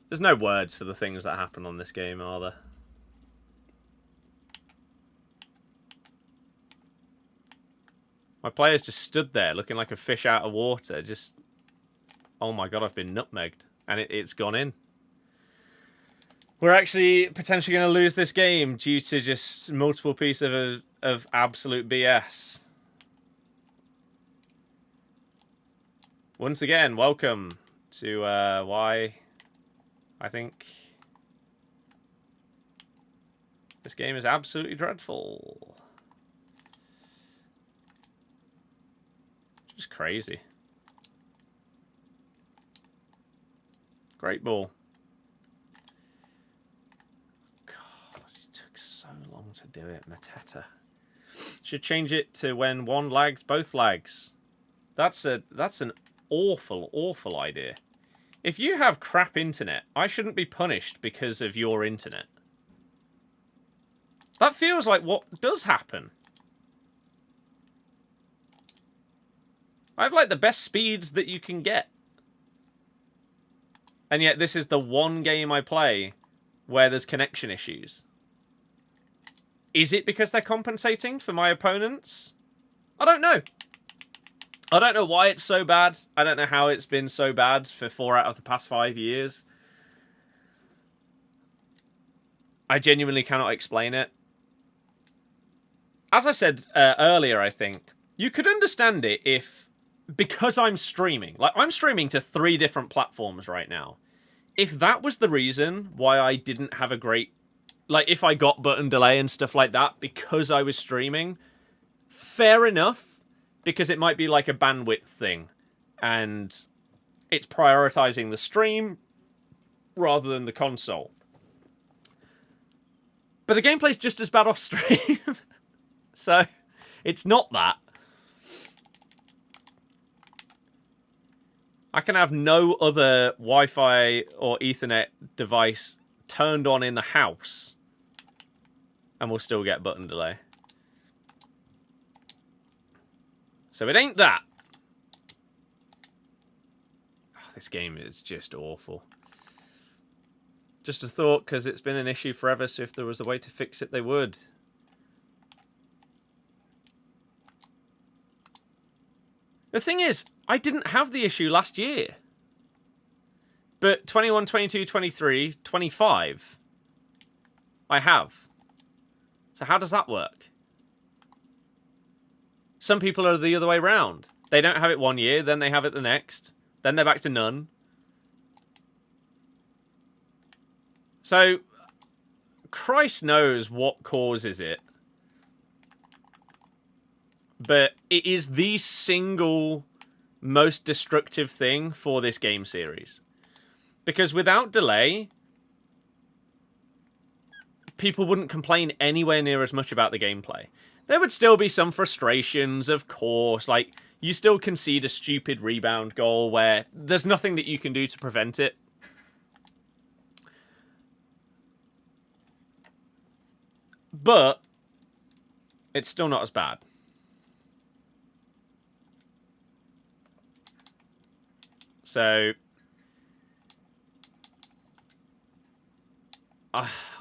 there's no words for the things that happen on this game, are there? My players just stood there looking like a fish out of water. Just, oh my god, I've been nutmegged. And it's gone in. We're actually potentially going to lose this game due to just multiple pieces of absolute BS. Once again, welcome to why I think this game is absolutely dreadful. Just crazy. Great ball. Long to do it, Mateta. Should change it to when one lags, both lags. That's an awful idea. If you have crap internet, I shouldn't be punished because of your internet. That feels like what does happen. I have like the best speeds that you can get. And yet this is the one game I play where there's connection issues. Is it because they're compensating for my opponents? I don't know. I don't know why it's so bad. I don't know how it's been so bad for 4 out of the past 5 years. I genuinely cannot explain it. As I said earlier, I think, you could understand it if, because I'm streaming, like I'm streaming to 3 different platforms right now. If that was the reason why I didn't have a great, like if I got button delay and stuff like that because I was streaming, fair enough, because it might be like a bandwidth thing and it's prioritizing the stream rather than the console. But the gameplay's just as bad off stream. So it's not that. I can have no other Wi-Fi or Ethernet device turned on in the house and we'll still get button delay. So it ain't that. Oh, this game is just awful. Just a thought, because it's been an issue forever, so if there was a way to fix it, they would. The thing is, I didn't have the issue last year. But 21, 22, 23, 25, I have. So how does that work? Some people are the other way round. They don't have it 1 year, then they have it the next. Then they're back to none. So, Christ knows what causes it. But it is the single most destructive thing for this game series. Because without delay, people wouldn't complain anywhere near as much about the gameplay. There would still be some frustrations, of course. Like, you still concede a stupid rebound goal where there's nothing that you can do to prevent it. But it's still not as bad. So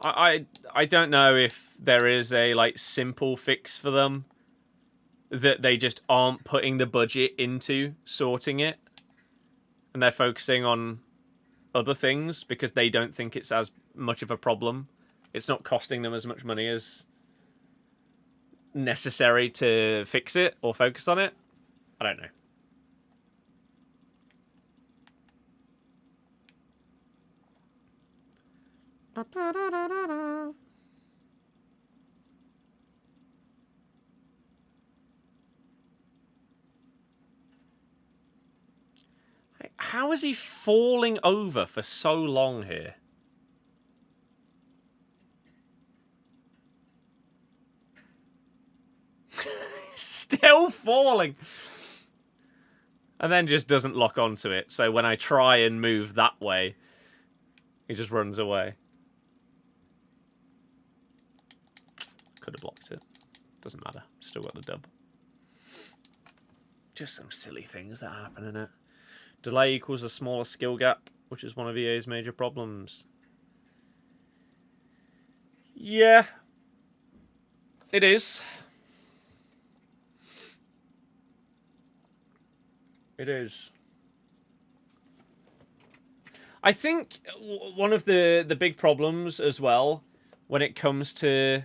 I don't know if there is a like simple fix for them that they just aren't putting the budget into sorting it, and they're focusing on other things because they don't think it's as much of a problem. It's not costing them as much money as necessary to fix it or focus on it. I don't know. How is he falling over for so long here? Still falling. And then just doesn't lock onto it. So when I try and move that way, he just runs away. Could have blocked it. Doesn't matter. Still got the dub. Just some silly things that happen in it. Delay equals a smaller skill gap, which is one of EA's major problems. Yeah. It is. It is. I think one of the big problems as well when it comes to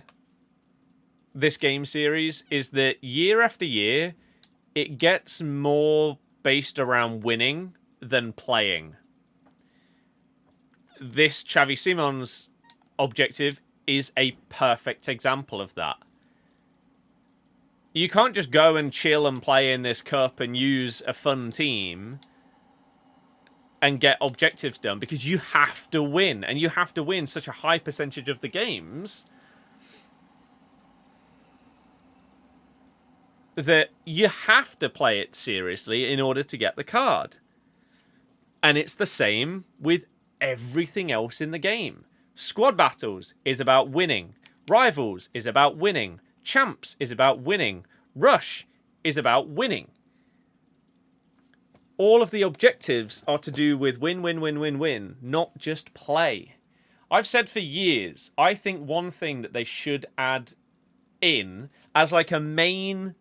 this game series is that year after year, it gets more based around winning than playing. This Xavi Simon's objective is a perfect example of that. You can't just go and chill and play in this cup and use a fun team and get objectives done, because you have to win, and you have to win such a high percentage of the games that you have to play it seriously in order to get the card. And it's the same with everything else in the game. Squad battles is about winning. Rivals is about winning. Champs is about winning. Rush is about winning. All of the objectives are to do with win, win, win, win, win, not just play. I've said for years, I think one thing that they should add in as like a main...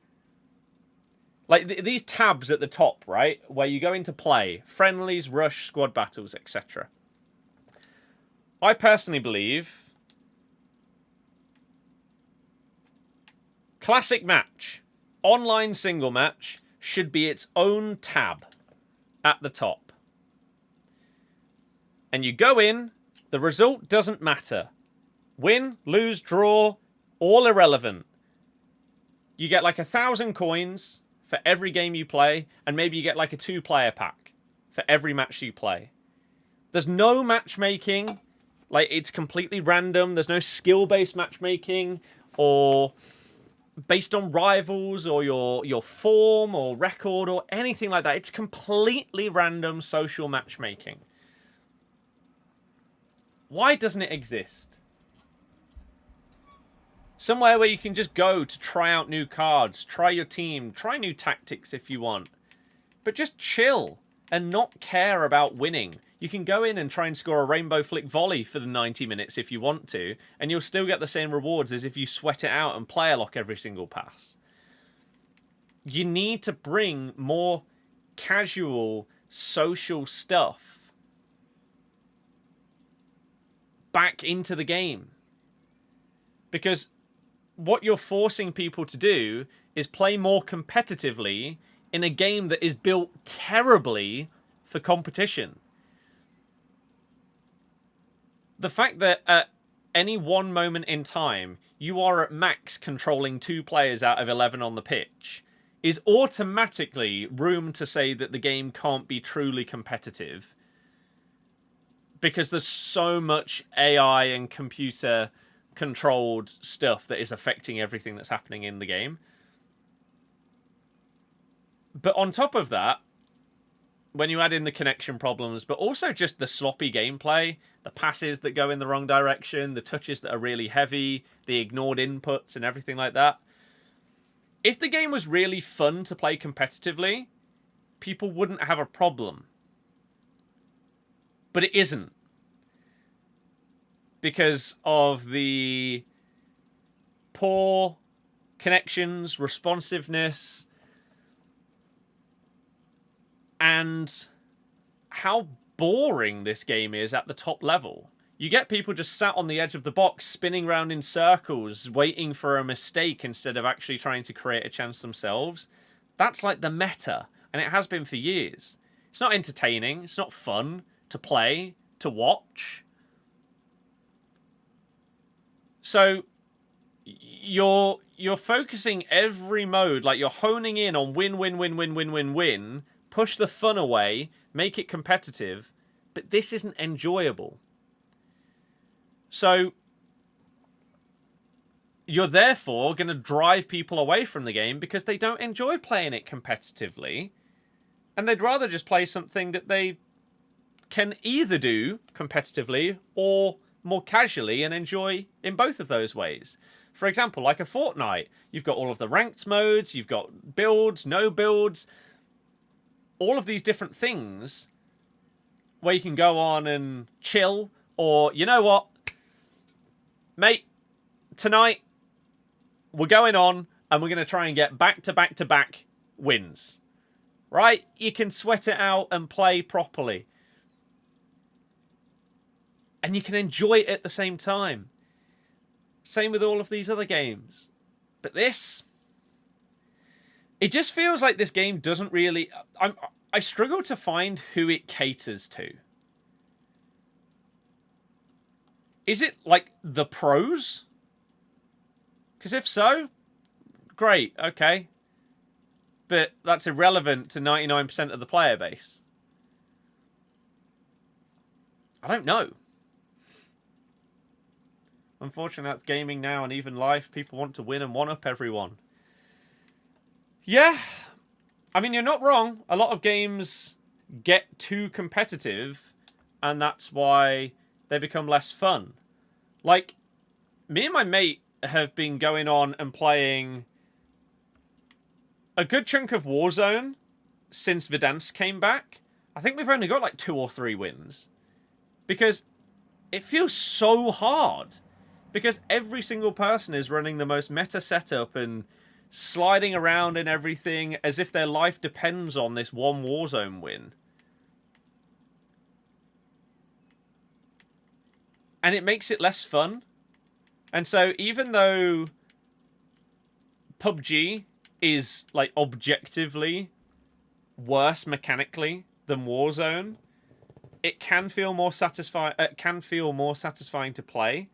Like these tabs at the top, right? Where you go into play, friendlies, rush, squad battles, etc. I personally believe classic match, online single match should be its own tab at the top. And you go in, the result doesn't matter. Win, lose, draw, all irrelevant. You get like 1,000 coins for every game you play, and maybe you get like a 2-player pack for every match you play. There's no matchmaking. Like, it's completely random. There's no skill-based matchmaking or based on rivals or your form or record or anything like that. It's completely random social matchmaking. Why doesn't it exist? Somewhere where you can just go to try out new cards, try your team, try new tactics if you want. But just chill and not care about winning. You can go in and try and score a rainbow flick volley for the 90 minutes if you want to, and you'll still get the same rewards as if you sweat it out and player lock every single pass. You need to bring more casual, social stuff back into the game. Because what you're forcing people to do is play more competitively in a game that is built terribly for competition. The fact that at any one moment in time, you are at max controlling 2 players out of 11 on the pitch is automatically room to say that the game can't be truly competitive. Because there's so much AI and computer controlled stuff that is affecting everything that's happening in the game. But on top of that, when you add in the connection problems, but also just the sloppy gameplay, the passes that go in the wrong direction, the touches that are really heavy, the ignored inputs and everything like that. If the game was really fun to play competitively, people wouldn't have a problem. But it isn't. Because of the poor connections, responsiveness, and how boring this game is at the top level. You get people just sat on the edge of the box, spinning around in circles, waiting for a mistake instead of actually trying to create a chance themselves. That's like the meta, and it has been for years. It's not entertaining, it's not fun to play, to watch. So you're focusing every mode, like you're honing in on win, push the fun away, make it competitive, but this isn't enjoyable. So you're therefore going to drive people away from the game because they don't enjoy playing it competitively, and they'd rather just play something that they can either do competitively or more casually and enjoy in both of those ways. For example, like a Fortnite, you've got all of the ranked modes, you've got builds, no builds, all of these different things where you can go on and chill, or, you know what, mate, tonight we're going on and we're going to try and get back-to-back-to-back wins. Right? You can sweat it out and play properly. And you can enjoy it at the same time. Same with all of these other games. But this, it just feels like this game doesn't really... I struggle to find who it caters to. Is it like the pros? Because if so, great, okay. But that's irrelevant to 99% of the player base. I don't know. Unfortunately, that's gaming now, and even life, people want to win and one-up everyone. Yeah, I mean, you're not wrong. A lot of games get too competitive, and that's why they become less fun. Like, me and my mate have been going on and playing a good chunk of Warzone since Verdansk came back. I think we've only got like 2 or 3 wins. Because it feels so hard. Because every single person is running the most meta setup and sliding around and everything as if their life depends on this one Warzone win. And it makes it less fun. And so even though PUBG is like objectively worse mechanically than Warzone, it can feel more satisfying. It can feel more satisfying to play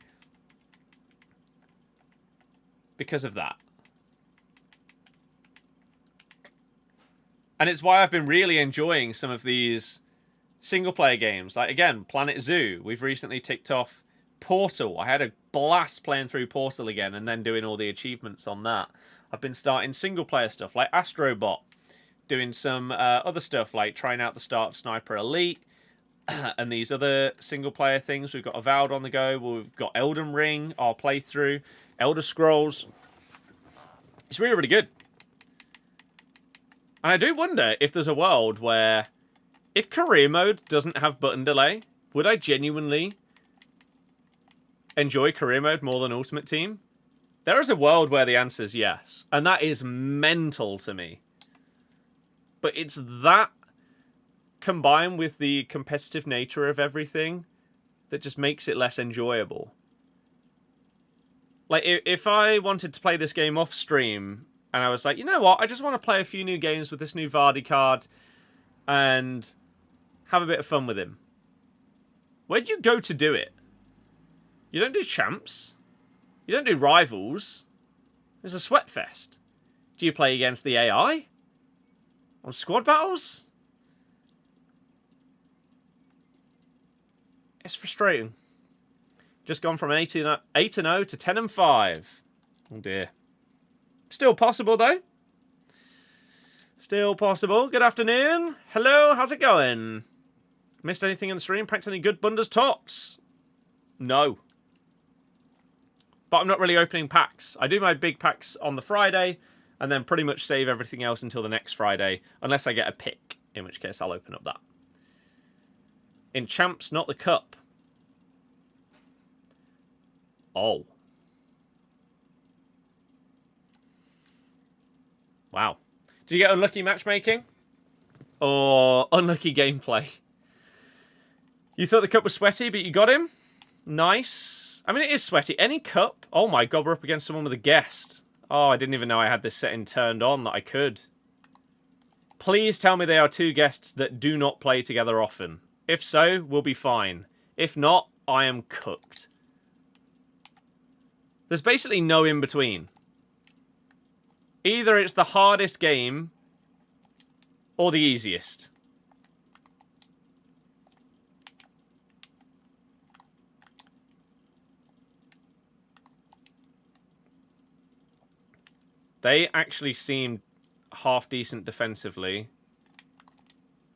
because of that. And it's why I've been really enjoying some of these single-player games. Like, again, Planet Zoo. We've recently ticked off Portal. I had a blast playing through Portal again and then doing all the achievements on that. I've been starting single-player stuff like Astrobot. Doing some other stuff like trying out the start of Sniper Elite. And these other single-player things. We've got Avowed on the go. We've got Elden Ring, our playthrough. Elder Scrolls. It's really, really good. And I do wonder if there's a world where, if career mode doesn't have button delay, would I genuinely enjoy career mode more than Ultimate Team? There is a world where the answer is yes. And that is mental to me. But it's that combined with the competitive nature of everything that just makes it less enjoyable. Like, if I wanted to play this game off stream, and I was like, you know what, I just want to play a few new games with this new Vardy card, and have a bit of fun with him. Where'd you go to do it? You don't do champs. You don't do rivals. It's a sweat fest. Do you play against the AI? On squad battles? It's frustrating. Just gone from 8-0 to 10-5. Oh dear. Still possible though. Still possible. Good afternoon. Hello, how's it going? Missed anything in the stream? Packed any good Bundes tots? No. But I'm not really opening packs. I do my big packs on the Friday, and then pretty much save everything else until the next Friday, unless I get a pick, in which case I'll open up that. In Champs, not the Cup. Oh. Wow. Did you get unlucky matchmaking? Or unlucky gameplay? You thought the cup was sweaty, but you got him? Nice. I mean, it is sweaty. Any cup? Oh my god, we're up against someone with a guest. Oh, I didn't even know I had this setting turned on that I could. Please tell me they are two guests that do not play together often. If so, we'll be fine. If not, I am cooked. There's basically no in-between. Either it's the hardest game or the easiest. They actually seemed half decent defensively.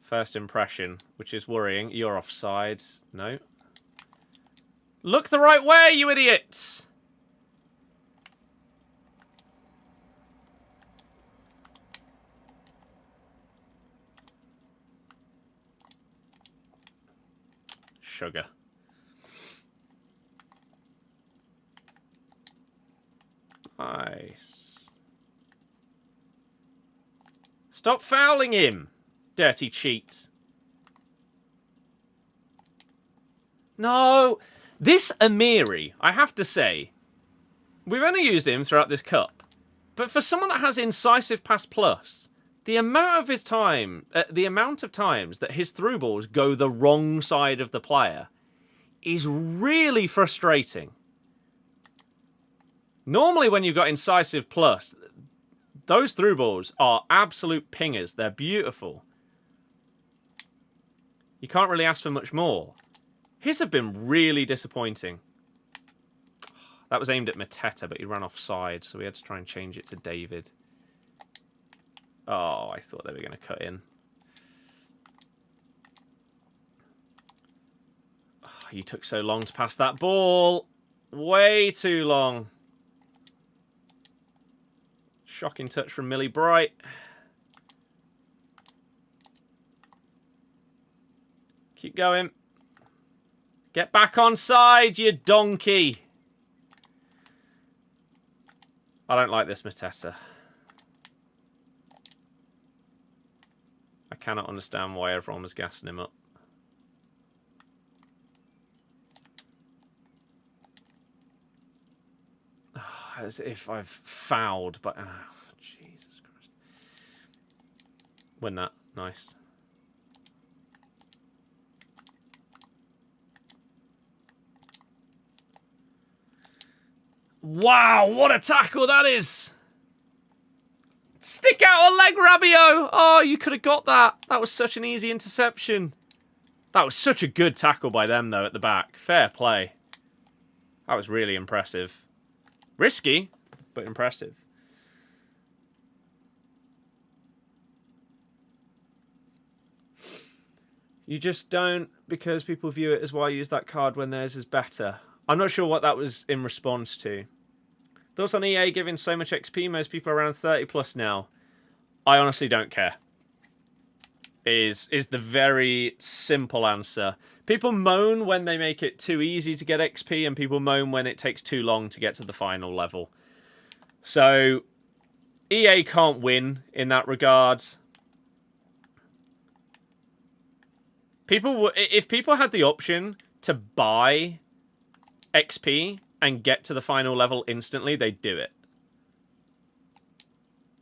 First impression, which is worrying. You're offside. No. Look the right way, you idiots! Sugar. Nice. Stop fouling him, dirty cheat. No, this Amiri, I have to say, we've only used him throughout this cup, but for someone that has incisive pass plus, the amount of times that his through balls go the wrong side of the player is really frustrating. Normally when you've got incisive plus, those through balls are absolute pingers. They're beautiful. You can't really ask for much more. His have been really disappointing. That was aimed at Mateta, but he ran offside, so we had to try and change it to David. Oh, I thought they were going to cut in. Oh, you took so long to pass that ball. Way too long. Shocking touch from Millie Bright. Keep going. Get back on side, you donkey. I don't like this Mateta. I cannot understand why everyone was gassing him up. Oh, as if I've fouled, but... Oh, Jesus Christ. Win that. Nice. Wow, what a tackle that is! Stick out a leg, Rabiot! Oh, you could have got that. That was such an easy interception. That was such a good tackle by them, though, at the back. Fair play. That was really impressive. Risky, but impressive. You just don't, because people view it as why I use that card when theirs is better. I'm not sure what that was in response to. Thoughts on EA giving so much XP? Most people are around 30 plus now. I honestly don't care. Is the very simple answer. People moan when they make it too easy to get XP, and people moan when it takes too long to get to the final level. So, EA can't win in that regard. If people had the option to buy XP and get to the final level instantly, they'd do it.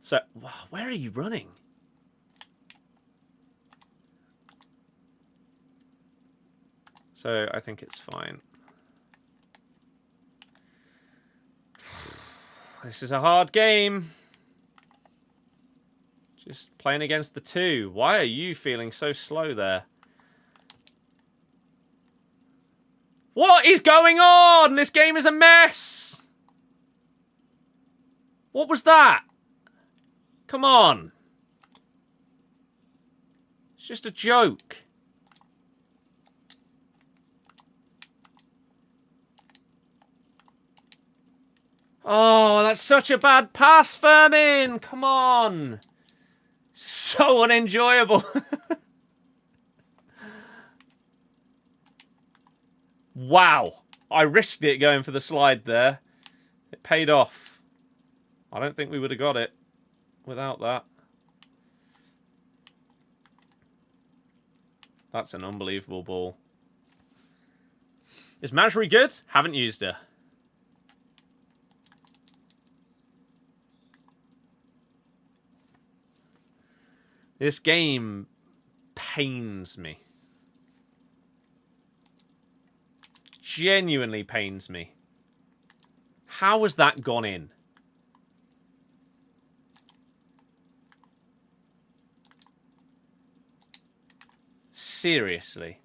So, where are you running? So, I think it's fine. This is a hard game. Just playing against the two. Why are you feeling so slow there? What is going on? This game is a mess. What was that? Come on. It's just a joke. Oh, that's such a bad pass, Firmin. Come on. So unenjoyable. Wow. I risked it going for the slide there. It paid off. I don't think we would have got it without that. That's an unbelievable ball. Is Majri good? Haven't used her. This game pains me. Genuinely pains me. How has that gone in? Seriously.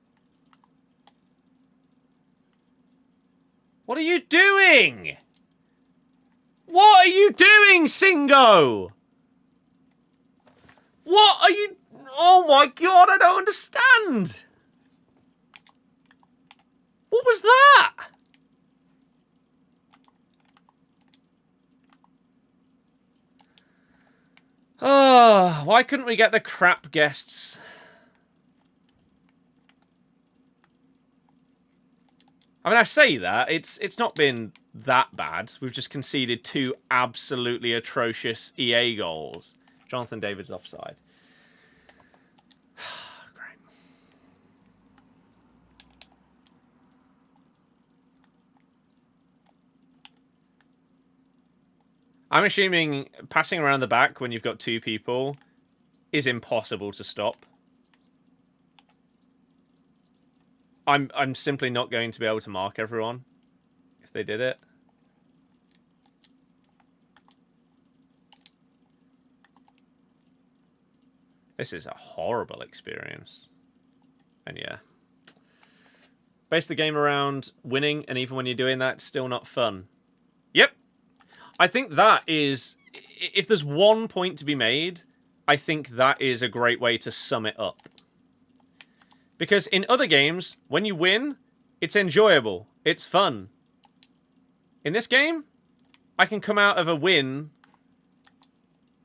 What are you doing? What are you doing, Singo? What are you... Oh my god, I don't understand. What was that? Oh, why couldn't we get the crap guests? I mean, I say that. It's not been that bad. We've just conceded 2 absolutely atrocious EA goals. Jonathan David's offside. Great. I'm assuming passing around the back when you've got 2 people is impossible to stop. I'm simply not going to be able to mark everyone if they did it. This is a horrible experience. And yeah. Base the game around winning, and even when you're doing that, it's still not fun. Yep. I think that is... If there's one point to be made, I think that is a great way to sum it up. Because in other games, when you win, it's enjoyable. It's fun. In this game, I can come out of a win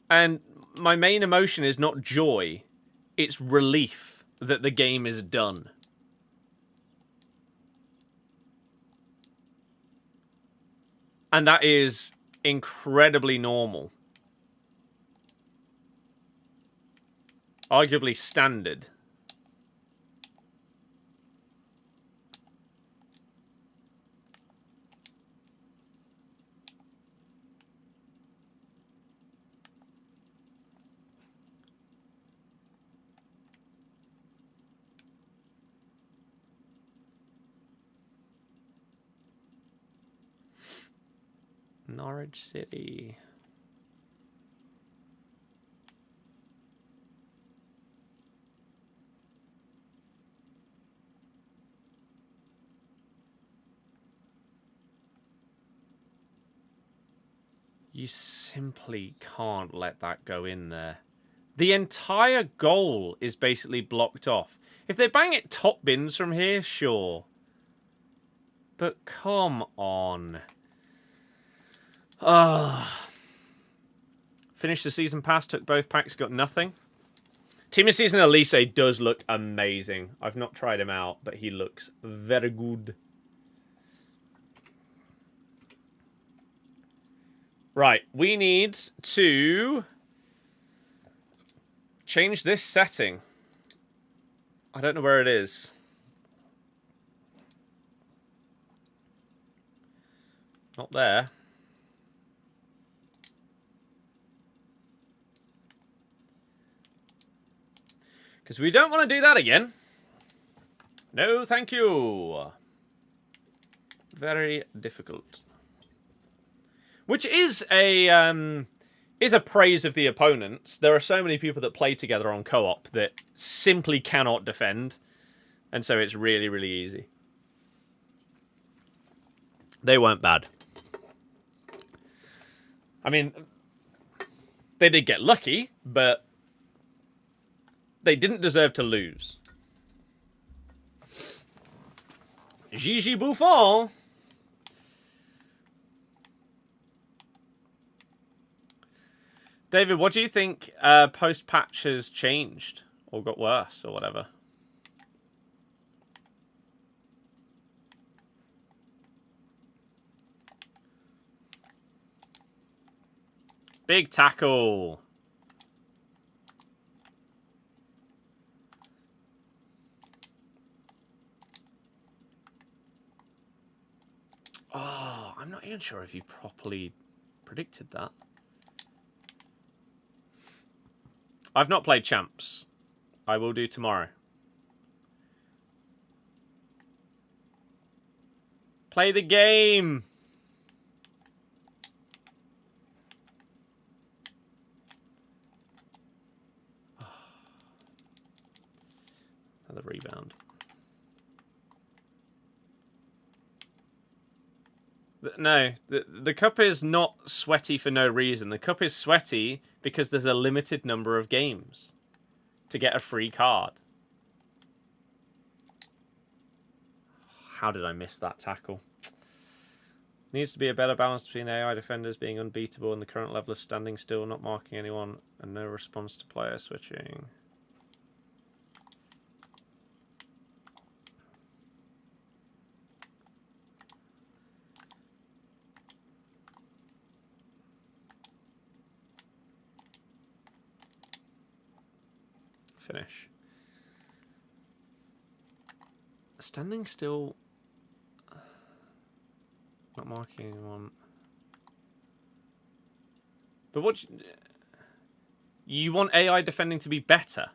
and my main emotion is not joy. It's relief that the game is done. And that is incredibly normal. Arguably standard. Norwich City. You simply can't let that go in there. The entire goal is basically blocked off. If they bang it top bins from here, sure. But come on. Finished the season pass, took both packs, got nothing. Team of Season Elise does look amazing. I've not tried him out, but he looks very good. Right, we need to change this setting. I don't know where it is. Not there. Because we don't want to do that again. No, thank you. Very difficult. Which is a praise of the opponents. There are so many people that play together on co-op that simply cannot defend. And so it's really, really easy. They weren't bad. I mean, they did get lucky, but they didn't deserve to lose. Gigi Buffon. David, what do you think post-patch has changed? Or got worse, or whatever? Big tackle. Oh, I'm not even sure if you properly predicted that. I've not played Champs. I will do tomorrow. Play the game. Oh. Another rebound. No, the cup is not sweaty for no reason. The cup is sweaty because there's a limited number of games to get a free card. How did I miss that tackle? Needs to be a better balance between AI defenders being unbeatable and the current level of standing still, not marking anyone, and no response to player switching. Finish. Standing still, not marking anyone. But what you want AI defending to be better?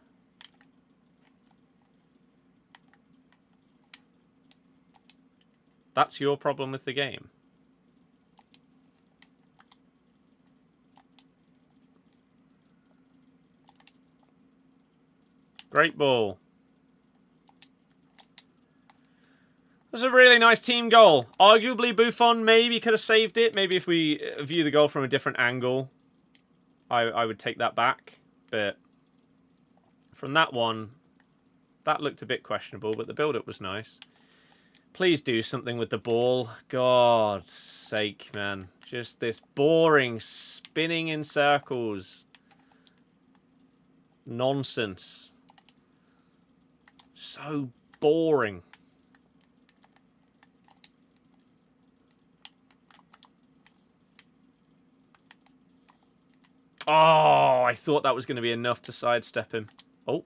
That's your problem with the game. Great ball. That's a really nice team goal. Arguably, Buffon maybe could have saved it. Maybe if we view the goal from a different angle, I would take that back. But from that one, that looked a bit questionable, but the build-up was nice. Please do something with the ball. God's sake, man. Just this boring spinning in circles. Nonsense. So boring. Oh, I thought that was going to be enough to sidestep him. Oh.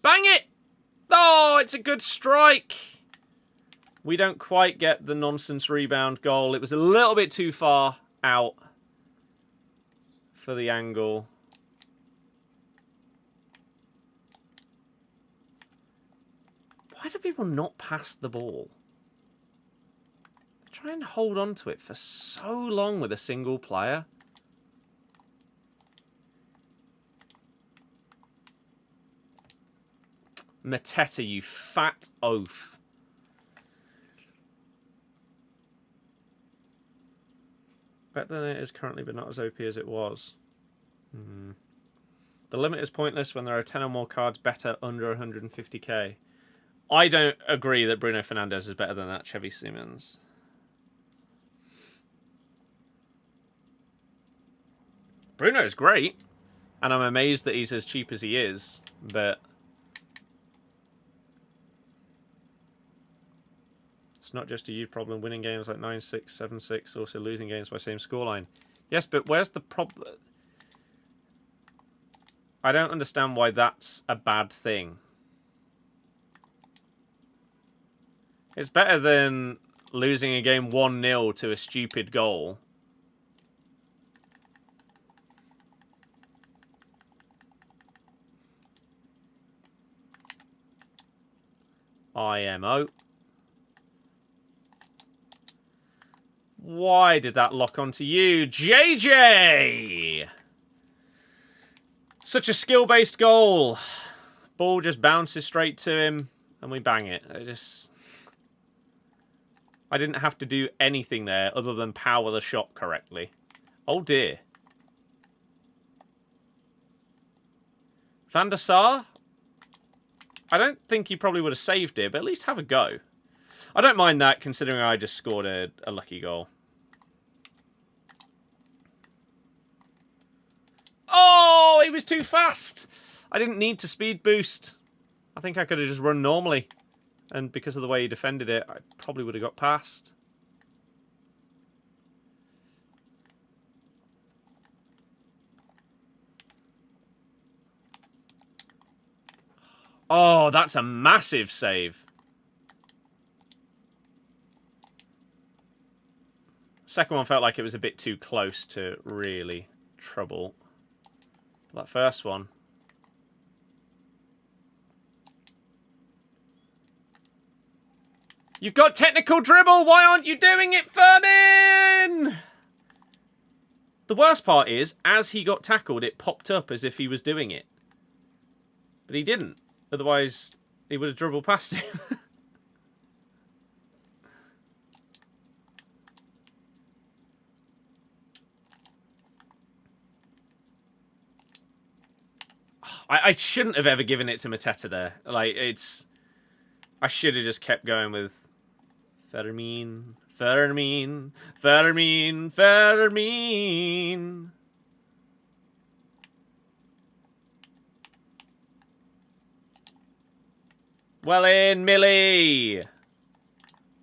Bang it! Oh, it's a good strike. We don't quite get the nonsense rebound goal. It was a little bit too far out for the angle. Why do people not pass the ball? Try and hold on to it for so long with a single player. Mateta, you fat oaf. Better than it is currently, but not as OP as it was. The limit is pointless when there are 10 or more cards better under 150k. I don't agree that Bruno Fernandes is better than that Xavi Simons. Bruno is great, and I'm amazed that he's as cheap as he is, but it's not just a you problem. Winning games like 9-6, 7-6, also losing games by same scoreline. Yes, but where's the problem? I don't understand why that's a bad thing. It's better than losing a game 1-0 to a stupid goal. IMO. Why did that lock onto you? JJ! Such a skill-based goal. Ball just bounces straight to him, and we bang it. I didn't have to do anything there other than power the shot correctly. Oh dear. Van der Sar? I don't think he probably would have saved it, but at least have a go. I don't mind that, considering I just scored a lucky goal. Oh, he was too fast. I didn't need to speed boost. I think I could have just run normally. And because of the way he defended it, I probably would have got past. Oh, that's a massive save. Second one felt like it was a bit too close to really trouble. That first one. You've got technical dribble! Why aren't you doing it, Firmin? The worst part is, as he got tackled, it popped up as if he was doing it. But he didn't. Otherwise, he would have dribbled past him. I shouldn't have ever given it to Mateta there. Like, it's... I should have just kept going with... Fermin. Well in, Millie!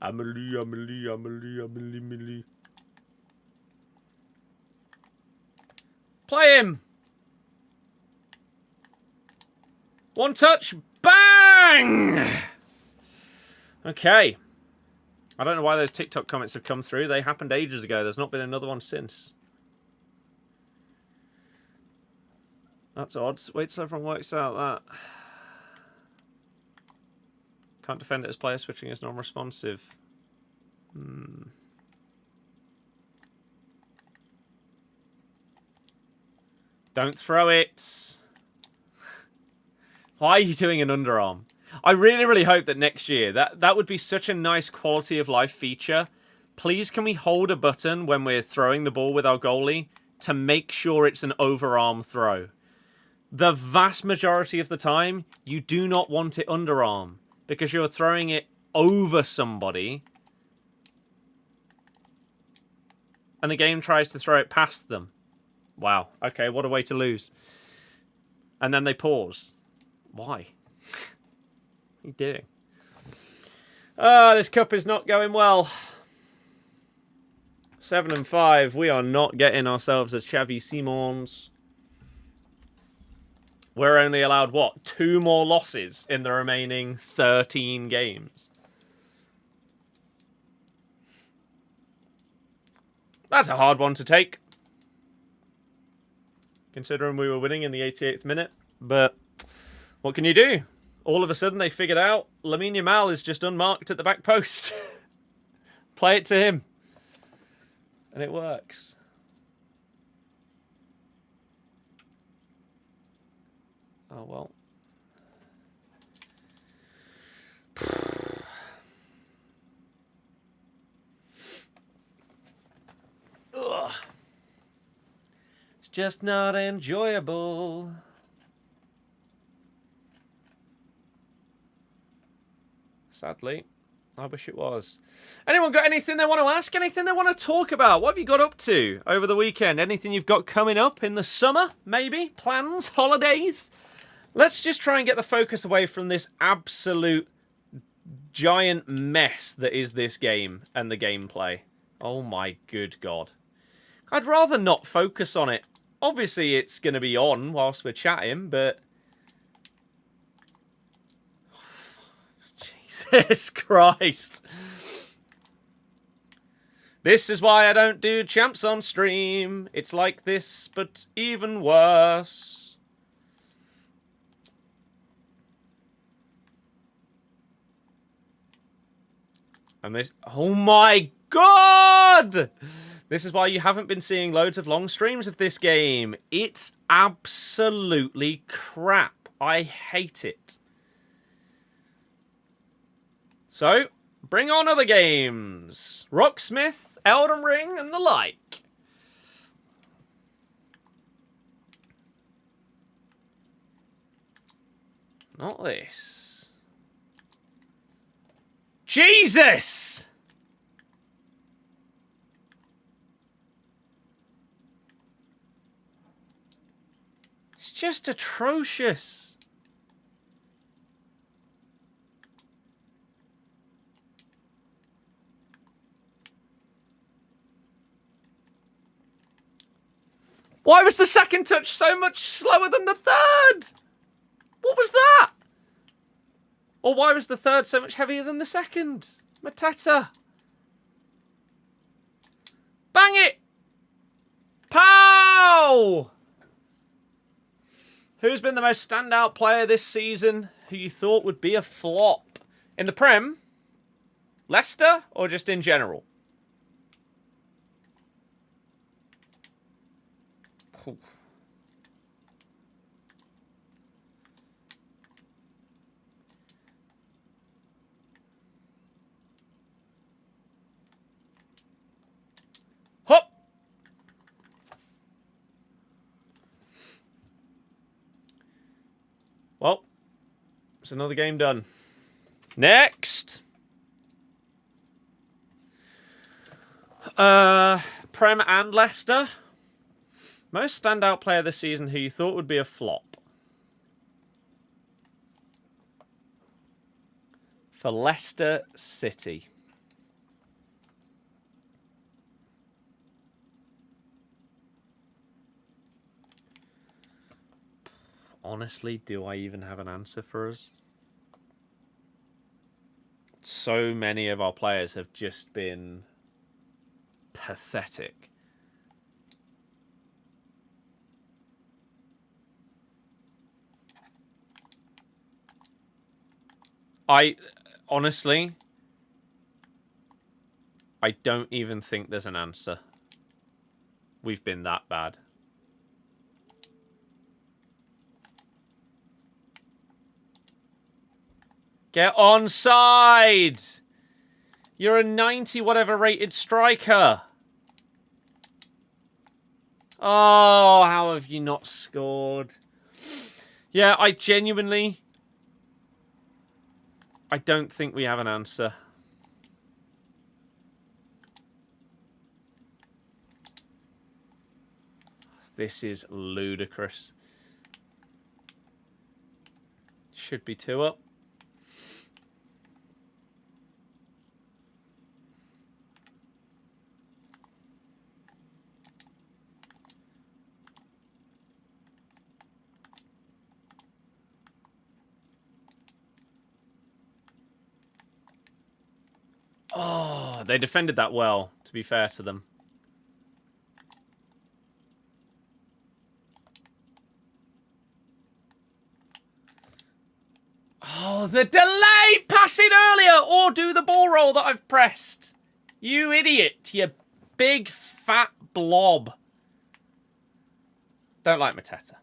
Amelie. Play him! One touch, bang! Okay. I don't know why those TikTok comments have come through. They happened ages ago. There's not been another one since. That's odd. Wait till everyone works out that. Can't defend it as player switching is non-responsive. Don't throw it. Why are you doing an underarm? I really, really hope that next year, that would be such a nice quality of life feature. Please, can we hold a button when we're throwing the ball with our goalie to make sure it's an overarm throw? The vast majority of the time, you do not want it underarm because you're throwing it over somebody and the game tries to throw it past them. Wow. Okay, what a way to lose. And then they pause. Why? What are you doing? This cup is not going well. 7 and 5. We are not getting ourselves a Xavi Simons. We're only allowed, what, 2 more losses in the remaining 13 games. That's a hard one to take. Considering we were winning in the 88th minute. But what can you do? All of a sudden they figured out Lamine Yamal is just unmarked at the back post. Play it to him. And it works. Oh, well. Ugh. It's just not enjoyable. Sadly. I wish it was. Anyone got anything they want to ask? Anything they want to talk about? What have you got up to over the weekend? Anything you've got coming up in the summer? Maybe? Plans? Holidays? Let's just try and get the focus away from this absolute giant mess that is this game and the gameplay. Oh my good God. I'd rather not focus on it. Obviously it's going to be on whilst we're chatting, but... Jesus Christ. This is why I don't do champs on stream. It's like this, but even worse. And this... Oh my God! This is why you haven't been seeing loads of long streams of this game. It's absolutely crap. I hate it. So, bring on other games. Rocksmith, Elden Ring, and the like. Not this. Jesus! It's just atrocious. Why was the second touch so much slower than the third? What was that? Or why was the third so much heavier than the second? Mateta. Bang it! Pow! Who's been the most standout player this season who you thought would be a flop? In the Prem? Leicester? Or just in general? Hop! Well, it's another game done. Next! Prem and Leicester. Most standout player this season who you thought would be a flop. For Leicester City. Honestly, do I even have an answer for us? So many of our players have just been pathetic. Honestly, I don't even think there's an answer. We've been that bad. Get onside! You're a 90 whatever rated striker. Oh, how have you not scored? Yeah, I don't think we have an answer. This is ludicrous. Should be 2 up. Oh, they defended that well, to be fair to them. Oh, the delay! Pass it earlier! Or do the ball roll that I've pressed. You idiot. You big fat blob. Don't like Mateta.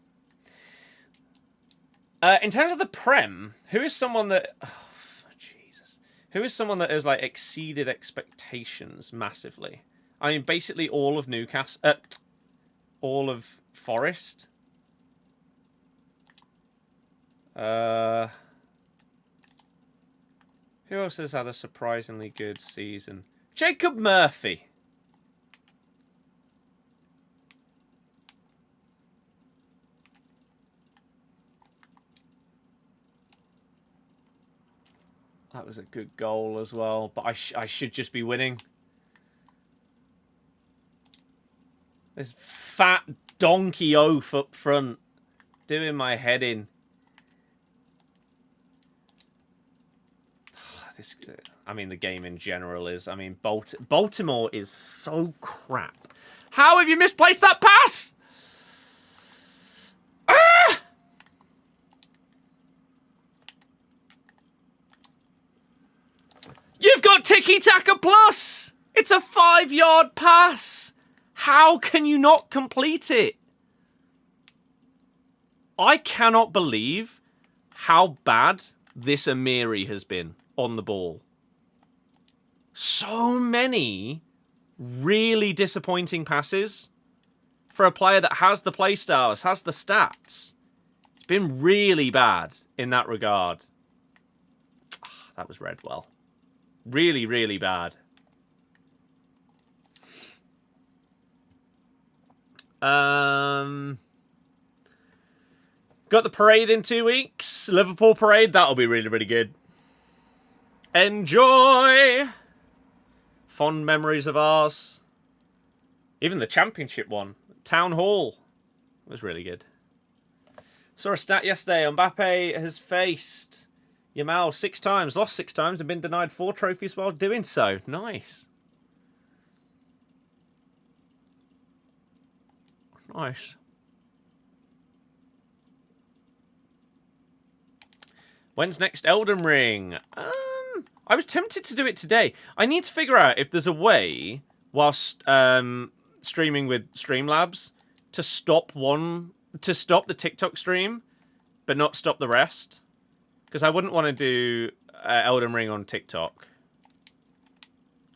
In terms of the Prem, who is someone that... Oh, Jesus. Who is someone that has, like, exceeded expectations massively? I mean, basically all of Newcastle... all of Forest. Who else has had a surprisingly good season? Jacob Murphy. That was a good goal as well, but I should just be winning. This fat donkey oaf up front, doing my head in. I mean, the game in general is... I mean, Baltimore is so crap. How have you misplaced that pass? Ah! You've got Tiki-Taka Plus! It's a 5-yard pass! How can you not complete it? I cannot believe how bad this Amiri has been on the ball. So many really disappointing passes for a player that has the play styles, has the stats. It's been really bad in that regard. That was read well. Really, really bad. Got the parade in 2 weeks. Liverpool parade. That'll be really, really good. Enjoy! Fond memories of ours. Even the championship one. Town Hall. Was really good. Saw a stat yesterday. Mbappe has faced Yamal 6 times, lost 6 times, and been denied 4 trophies while doing so. Nice. Nice. When's next Elden Ring? I was tempted to do it today. I need to figure out if there's a way, whilst streaming with Streamlabs, to stop the TikTok stream, but not stop the rest. Because I wouldn't want to do Elden Ring on TikTok.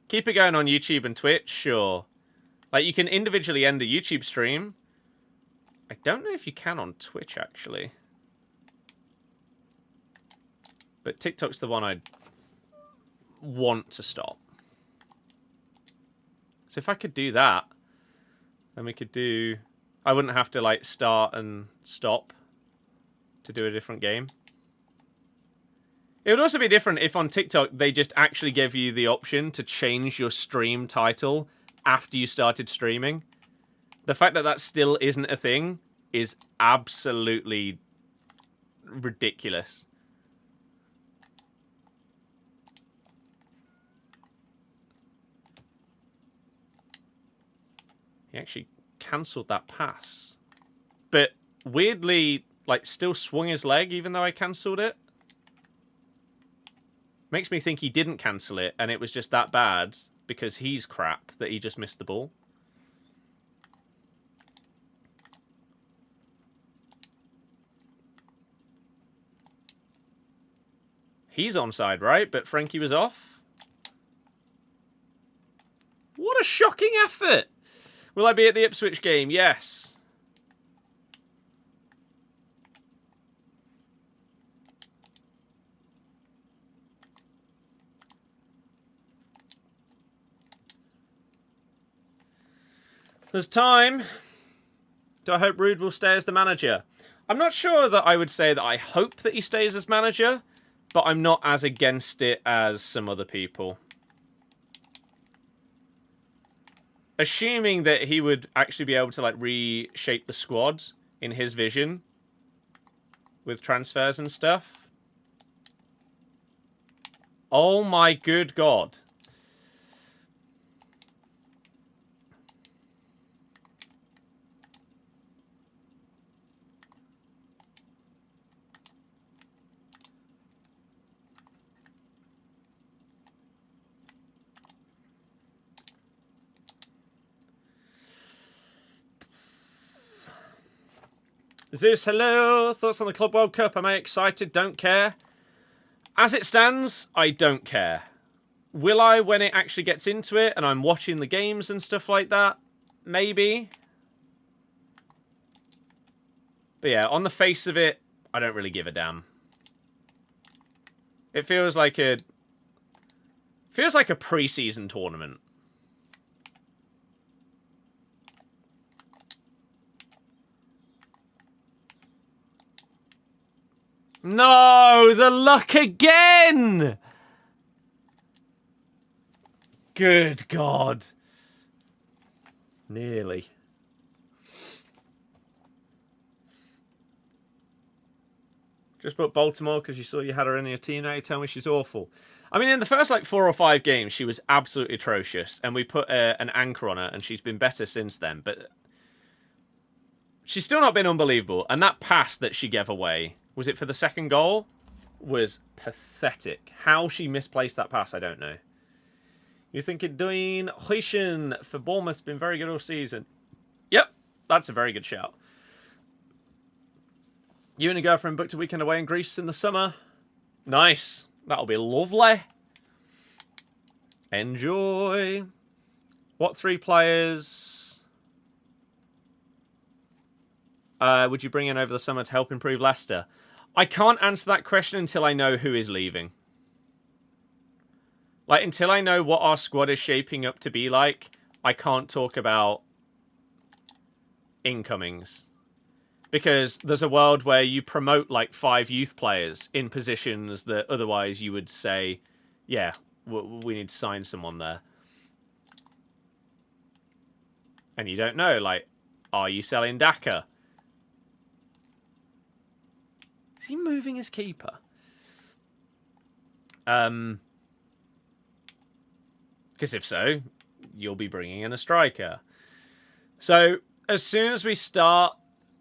Keep it going on YouTube and Twitch, sure. Like, you can individually end a YouTube stream. I don't know if you can on Twitch, actually. But TikTok's the one I'd want to stop. So if I could do that, then we could do... I wouldn't have to, like, start and stop to do a different game. It would also be different if on TikTok they just actually gave you the option to change your stream title after you started streaming. The fact that that still isn't a thing is absolutely ridiculous. He actually cancelled that pass. But weirdly, like, still swung his leg even though I cancelled it. Makes me think he didn't cancel it and it was just that bad because he's crap that he just missed the ball. He's onside, right? But Frankie was off. What a shocking effort! Will I be at the Ipswich game? Yes. There's time. Do I hope Rude will stay as the manager? I'm not sure that I would say that I hope that he stays as manager, but I'm not as against it as some other people. Assuming that he would actually be able to, like, reshape the squad in his vision with transfers and stuff. Oh my good God. Zeus, hello. Thoughts on the Club World Cup? Am I excited? Don't care. As it stands, I don't care. Will I when it actually gets into it and I'm watching the games and stuff like that? Maybe. But yeah, on the face of it, I don't really give a damn. It feels like a pre-season tournament. No, the luck again! Good God. Nearly. Just put Baltimore because you saw you had her in your team. Now you tell me she's awful. I mean, in the first, like, 4 or 5 games, she was absolutely atrocious. And we put an anchor on her, and she's been better since then. But she's still not been unbelievable. And that pass that she gave away... Was it for the second goal? Was pathetic. How she misplaced that pass, I don't know. You thinking doing Huishin for Bournemouth's been very good all season. Yep, that's a very good shout. You and your girlfriend booked a weekend away in Greece in the summer. Nice. That'll be lovely. Enjoy. What 3 players would you bring in over the summer to help improve Leicester? I can't answer that question until I know who is leaving. Like, until I know what our squad is shaping up to be like, I can't talk about incomings. Because there's a world where you promote, like, 5 youth players in positions that otherwise you would say, yeah, we need to sign someone there. And you don't know, like, are you selling Daka? Is he moving his keeper? Because if so, you'll be bringing in a striker. So as soon as we start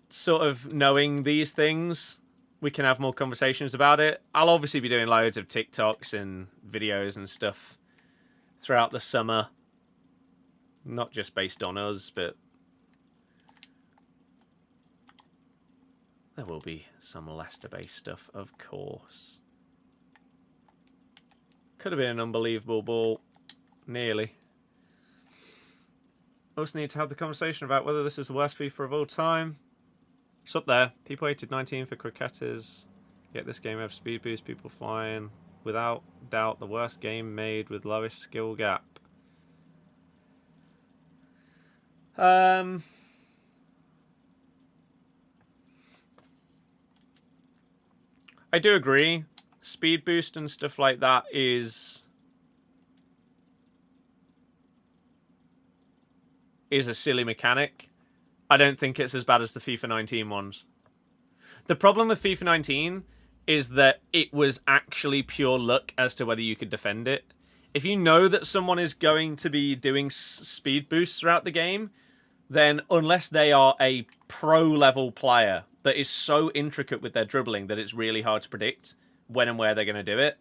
sort of knowing these things, we can have more conversations about it. I'll obviously be doing loads of TikToks and videos and stuff throughout the summer. Not just based on us, but there will be some Leicester-based stuff, of course. Could have been an unbelievable ball. Nearly. Also need to have the conversation about whether this is the worst FIFA of all time. It's up there. People hated 19 for cricketers. Yet this game has speed boost, people flying. Without doubt, the worst game made with lowest skill gap. I do agree. Speed boost and stuff like that is a silly mechanic. I don't think it's as bad as the FIFA 19 ones. The problem with FIFA 19 is that it was actually pure luck as to whether you could defend it. If you know that someone is going to be doing speed boosts throughout the game, then unless they are a pro-level player that is so intricate with their dribbling that it's really hard to predict when and where they're going to do it,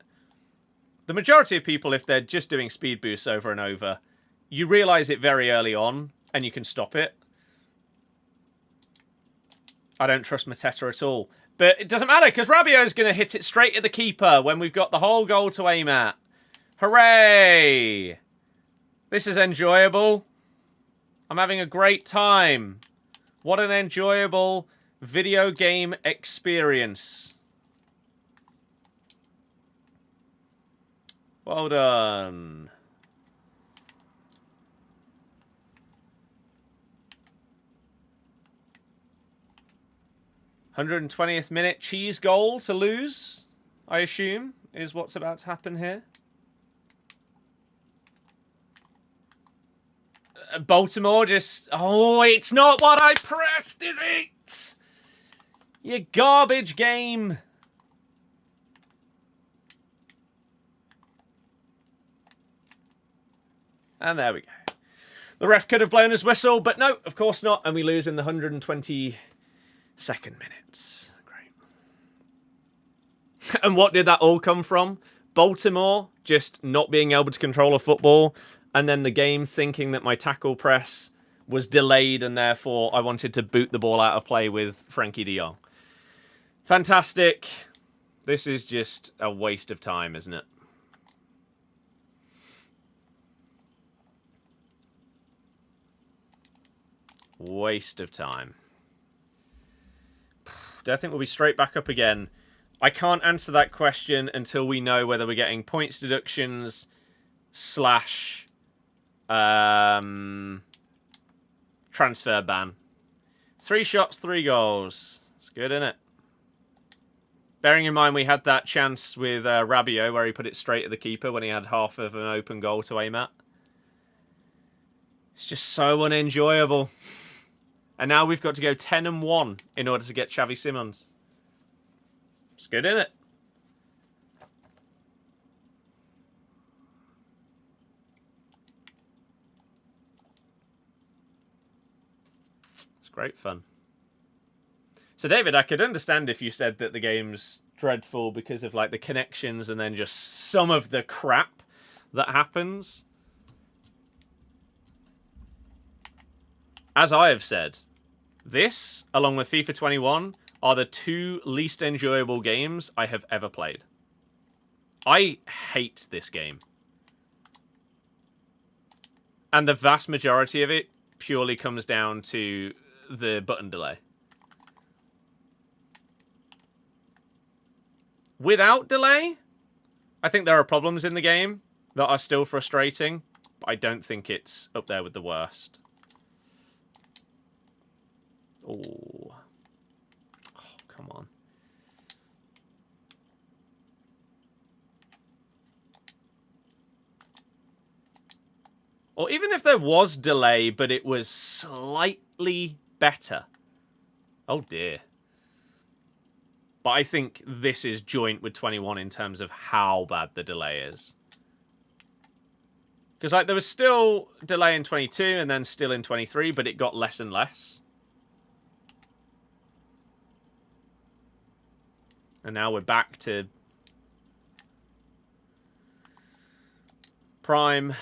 the majority of people, if they're just doing speed boosts over and over, you realise it very early on and you can stop it. I don't trust Mateta at all. But it doesn't matter because Rabiot's going to hit it straight at the keeper when we've got the whole goal to aim at. Hooray! This is enjoyable. I'm having a great time. What an enjoyable video game experience. Well done. 120th minute cheese goal to lose, I assume, is what's about to happen here. Baltimore just... Oh, it's not what I pressed, is it? You garbage game. And there we go. The ref could have blown his whistle, but no, of course not. And we lose in the 122nd minute. Great. And what did that all come from? Baltimore just not being able to control a football, and then the game thinking that my tackle press was delayed and therefore I wanted to boot the ball out of play with Frankie de Jong. Fantastic. This is just a waste of time, isn't it? Waste of time. Do I think we'll be straight back up again? I can't answer that question until we know whether we're getting points deductions slash transfer ban. 3 shots, 3 goals. It's good, isn't it? Bearing in mind we had that chance with Rabiot where he put it straight at the keeper when he had half of an open goal to aim at. It's just so unenjoyable. And now we've got to go 10-1 in order to get Xavi Simons. It's good, isn't it? It's great fun. So, David, I could understand if you said that the game's dreadful because of like the connections and then just some of the crap that happens. As I have said, this, along with FIFA 21, are the 2 least enjoyable games I have ever played. I hate this game. And the vast majority of it purely comes down to the button delay. Without delay, I think there are problems in the game that are still frustrating, but I don't think it's up there with the worst. Oh, come on. Or even if there was delay, but it was slightly better. Oh, dear. But I think this is joint with 21 in terms of how bad the delay is. Because like there was still delay in 22 and then still in 23, but it got less and less. And now we're back to prime.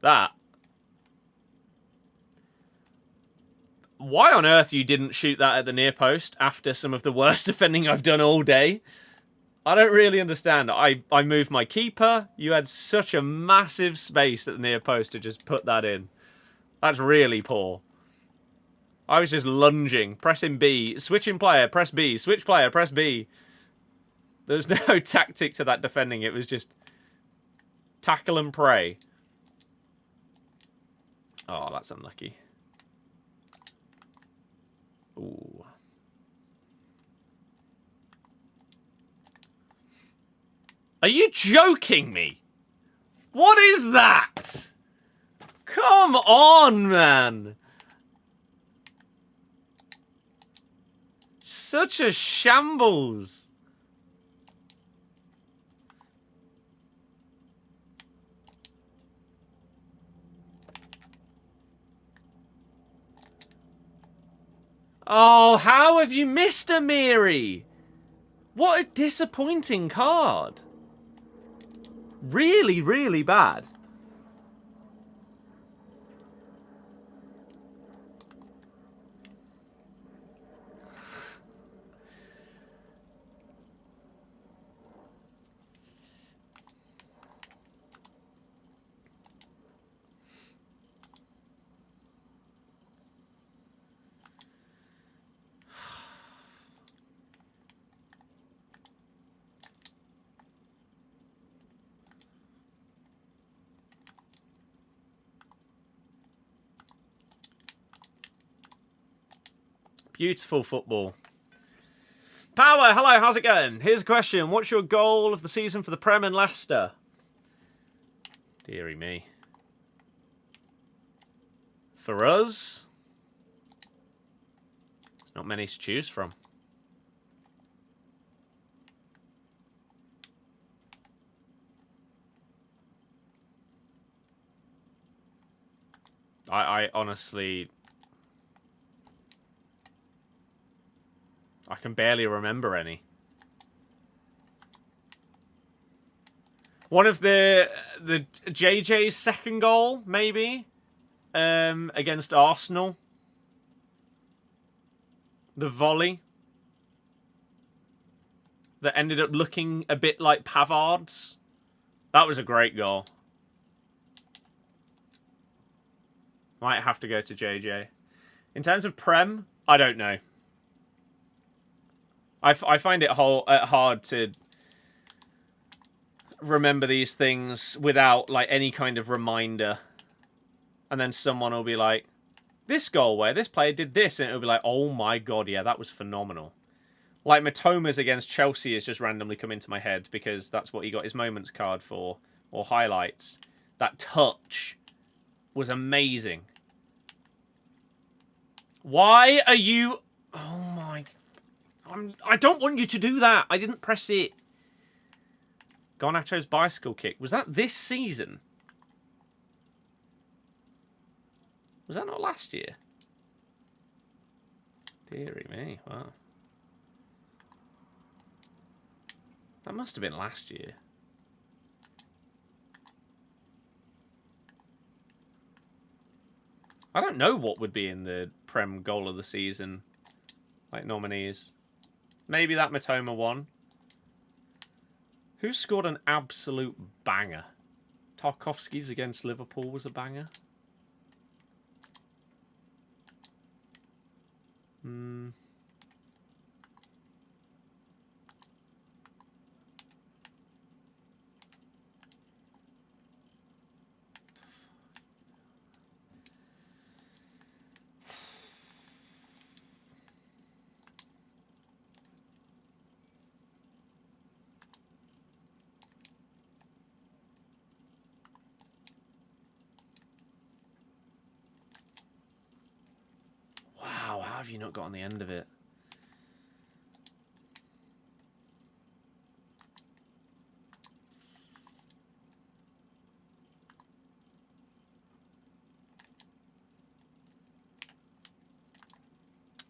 That. Why on earth you didn't shoot that at the near post after some of the worst defending I've done all day? I don't really understand. I moved my keeper. You had such a massive space at the near post to just put that in. That's really poor. I was just lunging, pressing B, switching player, press B, switch player, press B. There's no tactic to that defending. It was just tackle and pray. Oh, that's unlucky. Ooh. Are you joking me? What is that? Come on, man. Such a shambles. Oh, how have you missed Amiri? What a disappointing card. Really, really bad. Beautiful football. Power, hello, how's it going? Here's a question. What's your goal of the season for the Prem and Leicester? Deary me. For us, there's not many to choose from. I honestly... I can barely remember any. One of the JJ's second goal, maybe, against Arsenal. The volley that ended up looking a bit like Pavard's. That was a great goal. Might have to go to JJ. In terms of Prem, I don't know. I find it hard to remember these things without like any kind of reminder. And then someone will be like, this goal where this player did this, and it'll be like, oh my god, yeah, that was phenomenal. Like Matoma's against Chelsea has just randomly come into my head because that's what he got his moments card for, or highlights. That touch was amazing. Why are you... Oh my... I don't want you to do that. I didn't press it. Garnacho's bicycle kick. Was that this season? Was that not last year? Deary me. Wow. That must have been last year. I don't know what would be in the Prem goal of the season, like nominees. Maybe that Matoma one. Who scored an absolute banger? Tarkovsky's against Liverpool was a banger. have you not got on the end of it?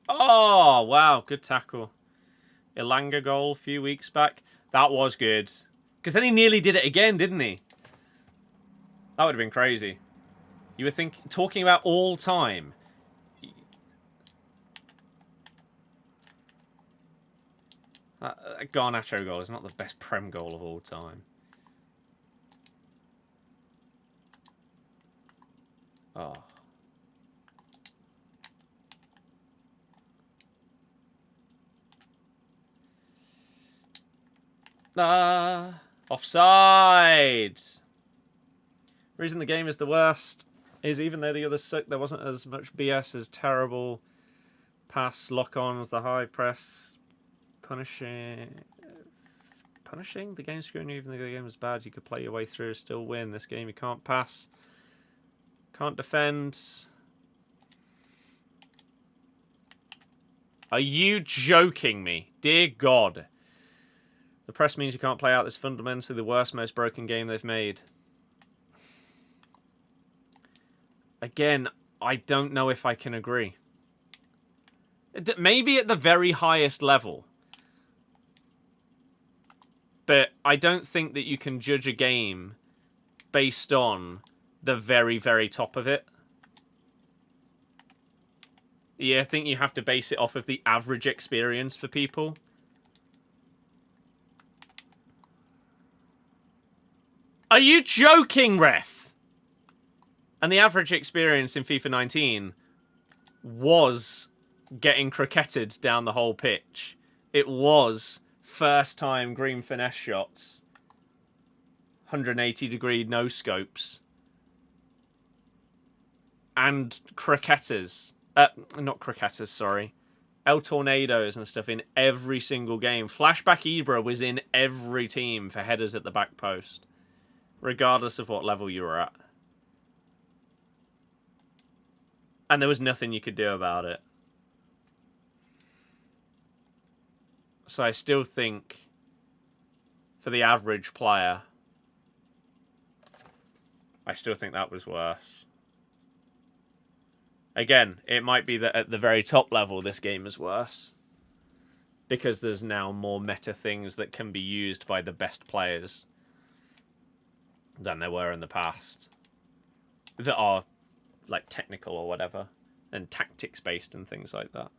Oh, wow. Good tackle. Ilanga goal a few weeks back. That was good. Because then he nearly did it again, didn't he? That would have been crazy. You were talking about all time. That Garnacho goal is not the best Prem goal of all time. Oh. Offside. Reason the game is the worst is even though the others suck, there wasn't as much BS as terrible pass lock-ons, the high press, punishing the game screen. Even though the game was bad, you could play your way through and still win. This game you can't pass, can't defend. Are you joking me? Dear God. The press means you can't play out this fundamentally the worst, most broken game they've made. Again, I don't know if I can agree. Maybe at the very highest level. But I don't think that you can judge a game based on the very, very top of it. Yeah, I think you have to base it off of the average experience for people. Are you joking, ref? And the average experience in FIFA 19 was getting cricketed down the whole pitch. It was first time green finesse shots, 180-degree no scopes, and cricketers. Not cricketers, sorry. El Tornadoes and stuff in every single game. Flashback Ibra was in every team for headers at the back post, regardless of what level you were at. And there was nothing you could do about it. So I still think, for the average player, I still think that was worse. Again, it might be that at the very top level, this game is worse. Because there's now more meta things that can be used by the best players than there were in the past. That are, like, technical or whatever. And tactics-based and things like that.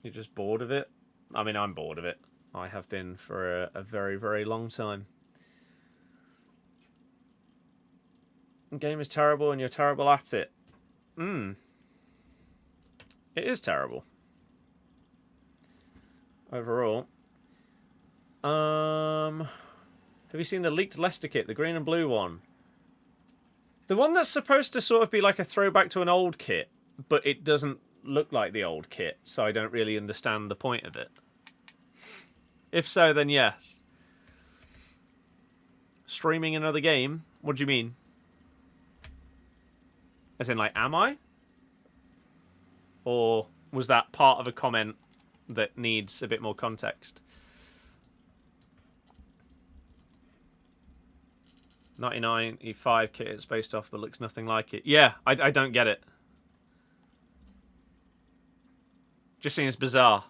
You're just bored of it? I mean, I'm bored of it. I have been for a very, very long time. The game is terrible and you're terrible at it. It is terrible. Overall. Have you seen the leaked Leicester kit? The green and blue one? The one that's supposed to sort of be like a throwback to an old kit, but it doesn't look like the old kit, so I don't really understand the point of it. If so, then yes. Streaming another game? What do you mean? As in, like, am I? Or was that part of a comment that needs a bit more context? 1995 kit it's based off, but looks nothing like it. Yeah, I don't get it. Just seems bizarre.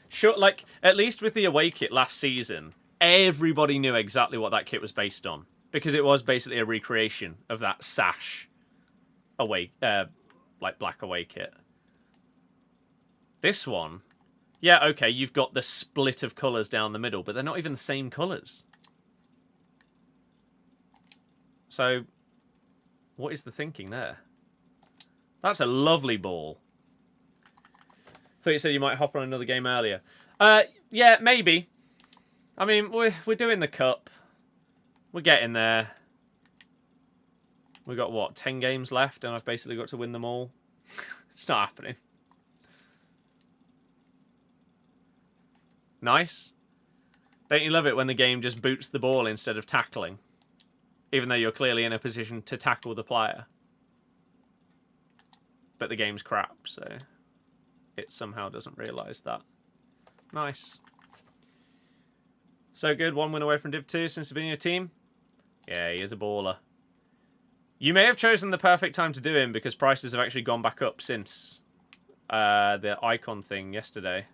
Sure, like, at least with the away kit last season, everybody knew exactly what that kit was based on. Because it was basically a recreation of that sash away, like, black away kit. This one, yeah, okay, you've got the split of colours down the middle, but they're not even the same colours. So, what is the thinking there? That's a lovely ball. Thought you said you might hop on another game earlier. Yeah, maybe. I mean, we're doing the cup. We're getting there. We've got, what, 10 games left, and I've basically got to win them all. It's not happening. Nice. Don't you love it when the game just boots the ball instead of tackling? Even though you're clearly in a position to tackle the player. But the game's crap, so it somehow doesn't realise that. Nice. So good, 1 win away from Div 2 since being your team. Yeah, he is a baller. You may have chosen the perfect time to do him because prices have actually gone back up since the icon thing yesterday.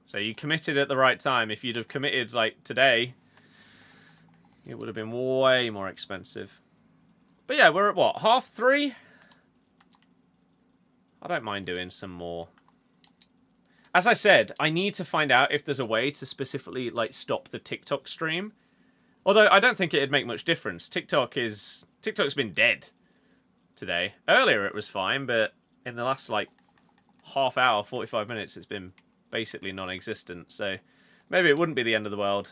So you committed at the right time. If you'd have committed like today, it would have been way more expensive. But yeah, we're at what? 3:30? I don't mind doing some more. As I said, I need to find out if there's a way to specifically like stop the TikTok stream. Although I don't think it'd make much difference. TikTok's been dead today. Earlier it was fine, but in the last like half hour, 45 minutes, it's been basically non-existent. So maybe it wouldn't be the end of the world.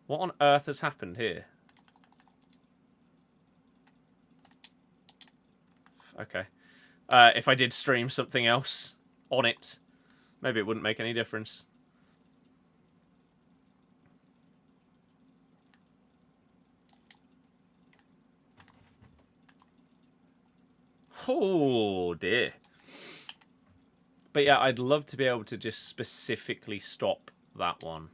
What on earth has happened here? Okay. If I did stream something else on it, maybe it wouldn't make any difference. Oh, dear. But yeah, I'd love to be able to just specifically stop that one.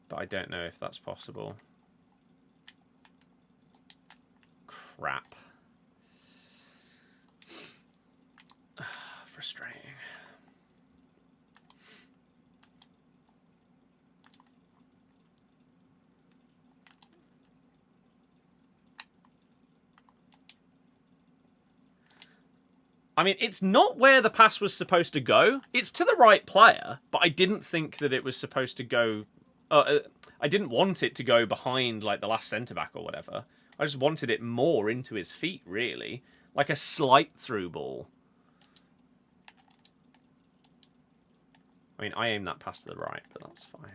But I don't know if that's possible. Crap. Frustrating. I mean, it's not where the pass was supposed to go. It's to the right player, but I didn't think that it was supposed to go... I didn't want it to go behind, like, the last centre-back or whatever. I just wanted it more into his feet, really. Like a slight through ball. I mean, I aimed that pass to the right, but that's fine.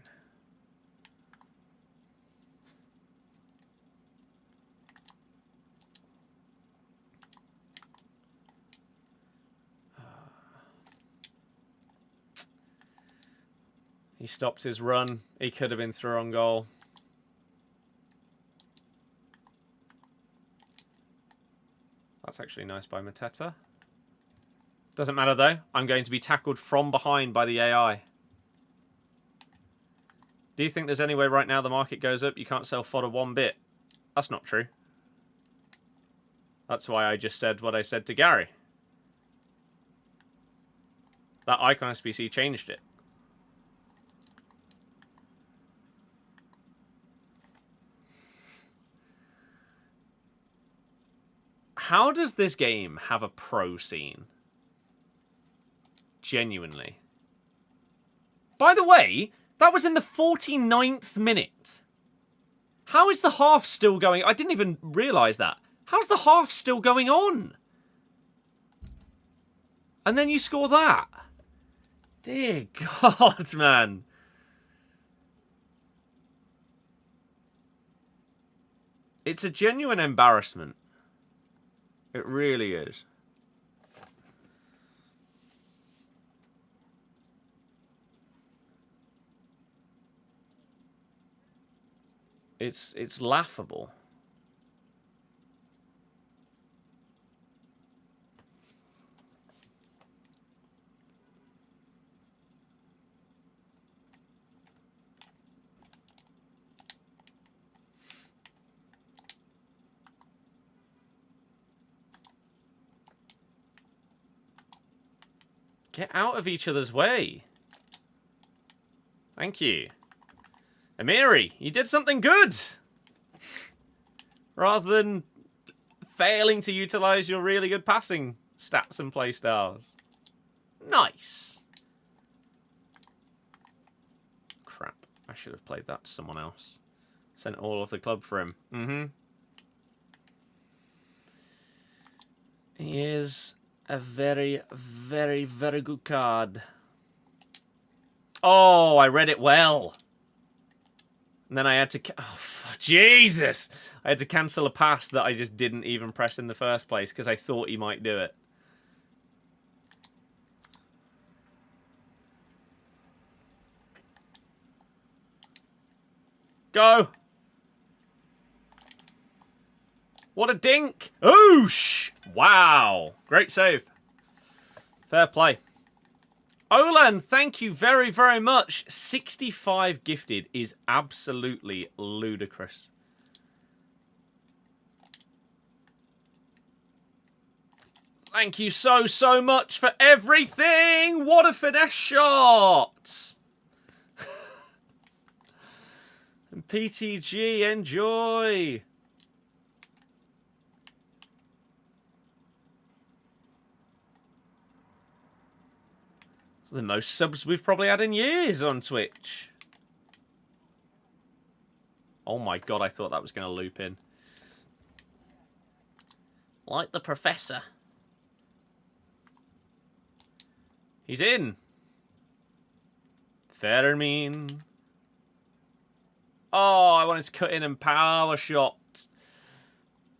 He stopped his run. He could have been through on goal. That's actually nice by Mateta. Doesn't matter though. I'm going to be tackled from behind by the AI. Do you think there's any way right now the market goes up? You can't sell fodder one bit. That's not true. That's why I just said what I said to Gary. That icon SBC changed it. How does this game have a pro scene? Genuinely. By the way, that was in the 49th minute. How is the half still going? I didn't even realise that. How's the half still going on? And then you score that. Dear God, man. It's a genuine embarrassment. It really is. It's laughable. Get out of each other's way. Thank you. Amiri, you did something good. Rather than failing to utilise your really good passing stats and play styles. Nice. Crap. I should have played that to someone else. Sent all of the club for him. He is a very, very, very good card. Oh, I read it well. And then I had to... Oh, Jesus! I had to cancel a pass that I just didn't even press in the first place because I thought he might do it. Go. What a dink. Oosh. Wow. Great save. Fair play. Olan, thank you very, very much. 65 gifted is absolutely ludicrous. Thank you so, so much for everything. What a finesse shot. And PTG, enjoy. The most subs we've probably had in years on Twitch. Oh my god, I thought that was going to loop in. Like the professor. He's in. Fermin. Oh, I wanted to cut in and power shot.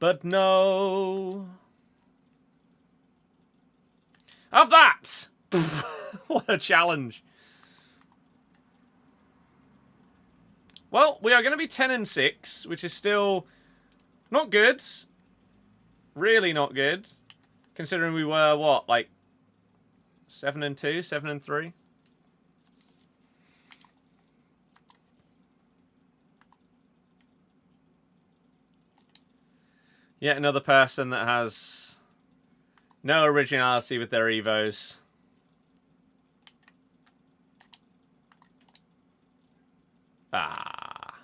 But no. Have that! What a challenge. Well, we are going to be 10 and 6, which is still not good. Really not good. Considering we were, what, like 7 and 2, 7 and 3? Yet another person that has no originality with their evos. Ah.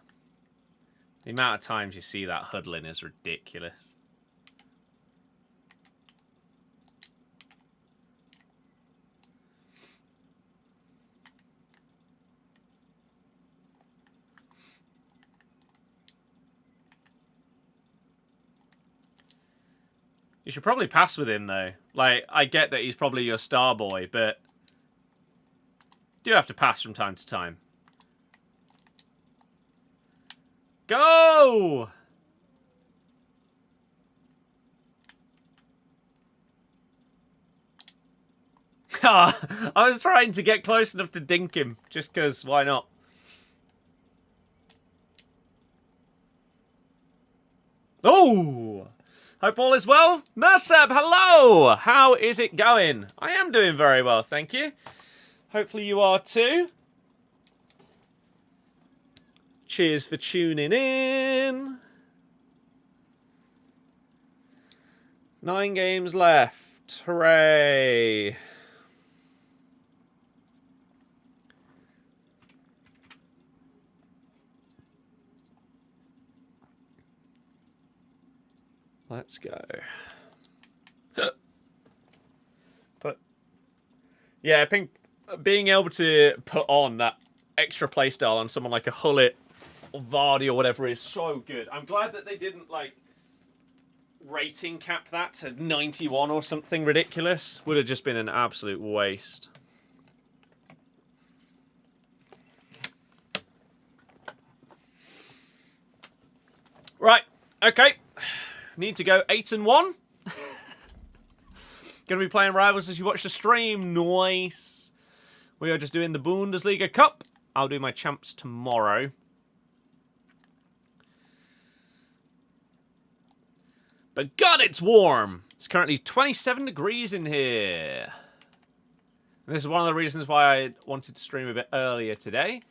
The amount of times you see that huddling is ridiculous. You should probably pass with him, though. Like, I get that he's probably your star boy, but do have to pass from time to time. Go! I was trying to get close enough to dink him, just because, why not? Oh! Hope all is well. Merseb, hello! How is it going? I am doing very well, thank you. Hopefully you are too. Cheers for tuning in. 9 games left. Hooray. Let's go. But yeah, I think being able to put on that extra playstyle on someone like a Hullet or Vardy or whatever is so good. I'm glad that they didn't like rating cap that to 91 or something ridiculous. Would have just been an absolute waste. Right, okay. Need to go 8 and 1. Gonna be playing rivals as you watch the stream. Nice. We are just doing the Bundesliga Cup. I'll do my champs tomorrow. But God, it's warm. It's currently 27 degrees in here. And this is one of the reasons why I wanted to stream a bit earlier today.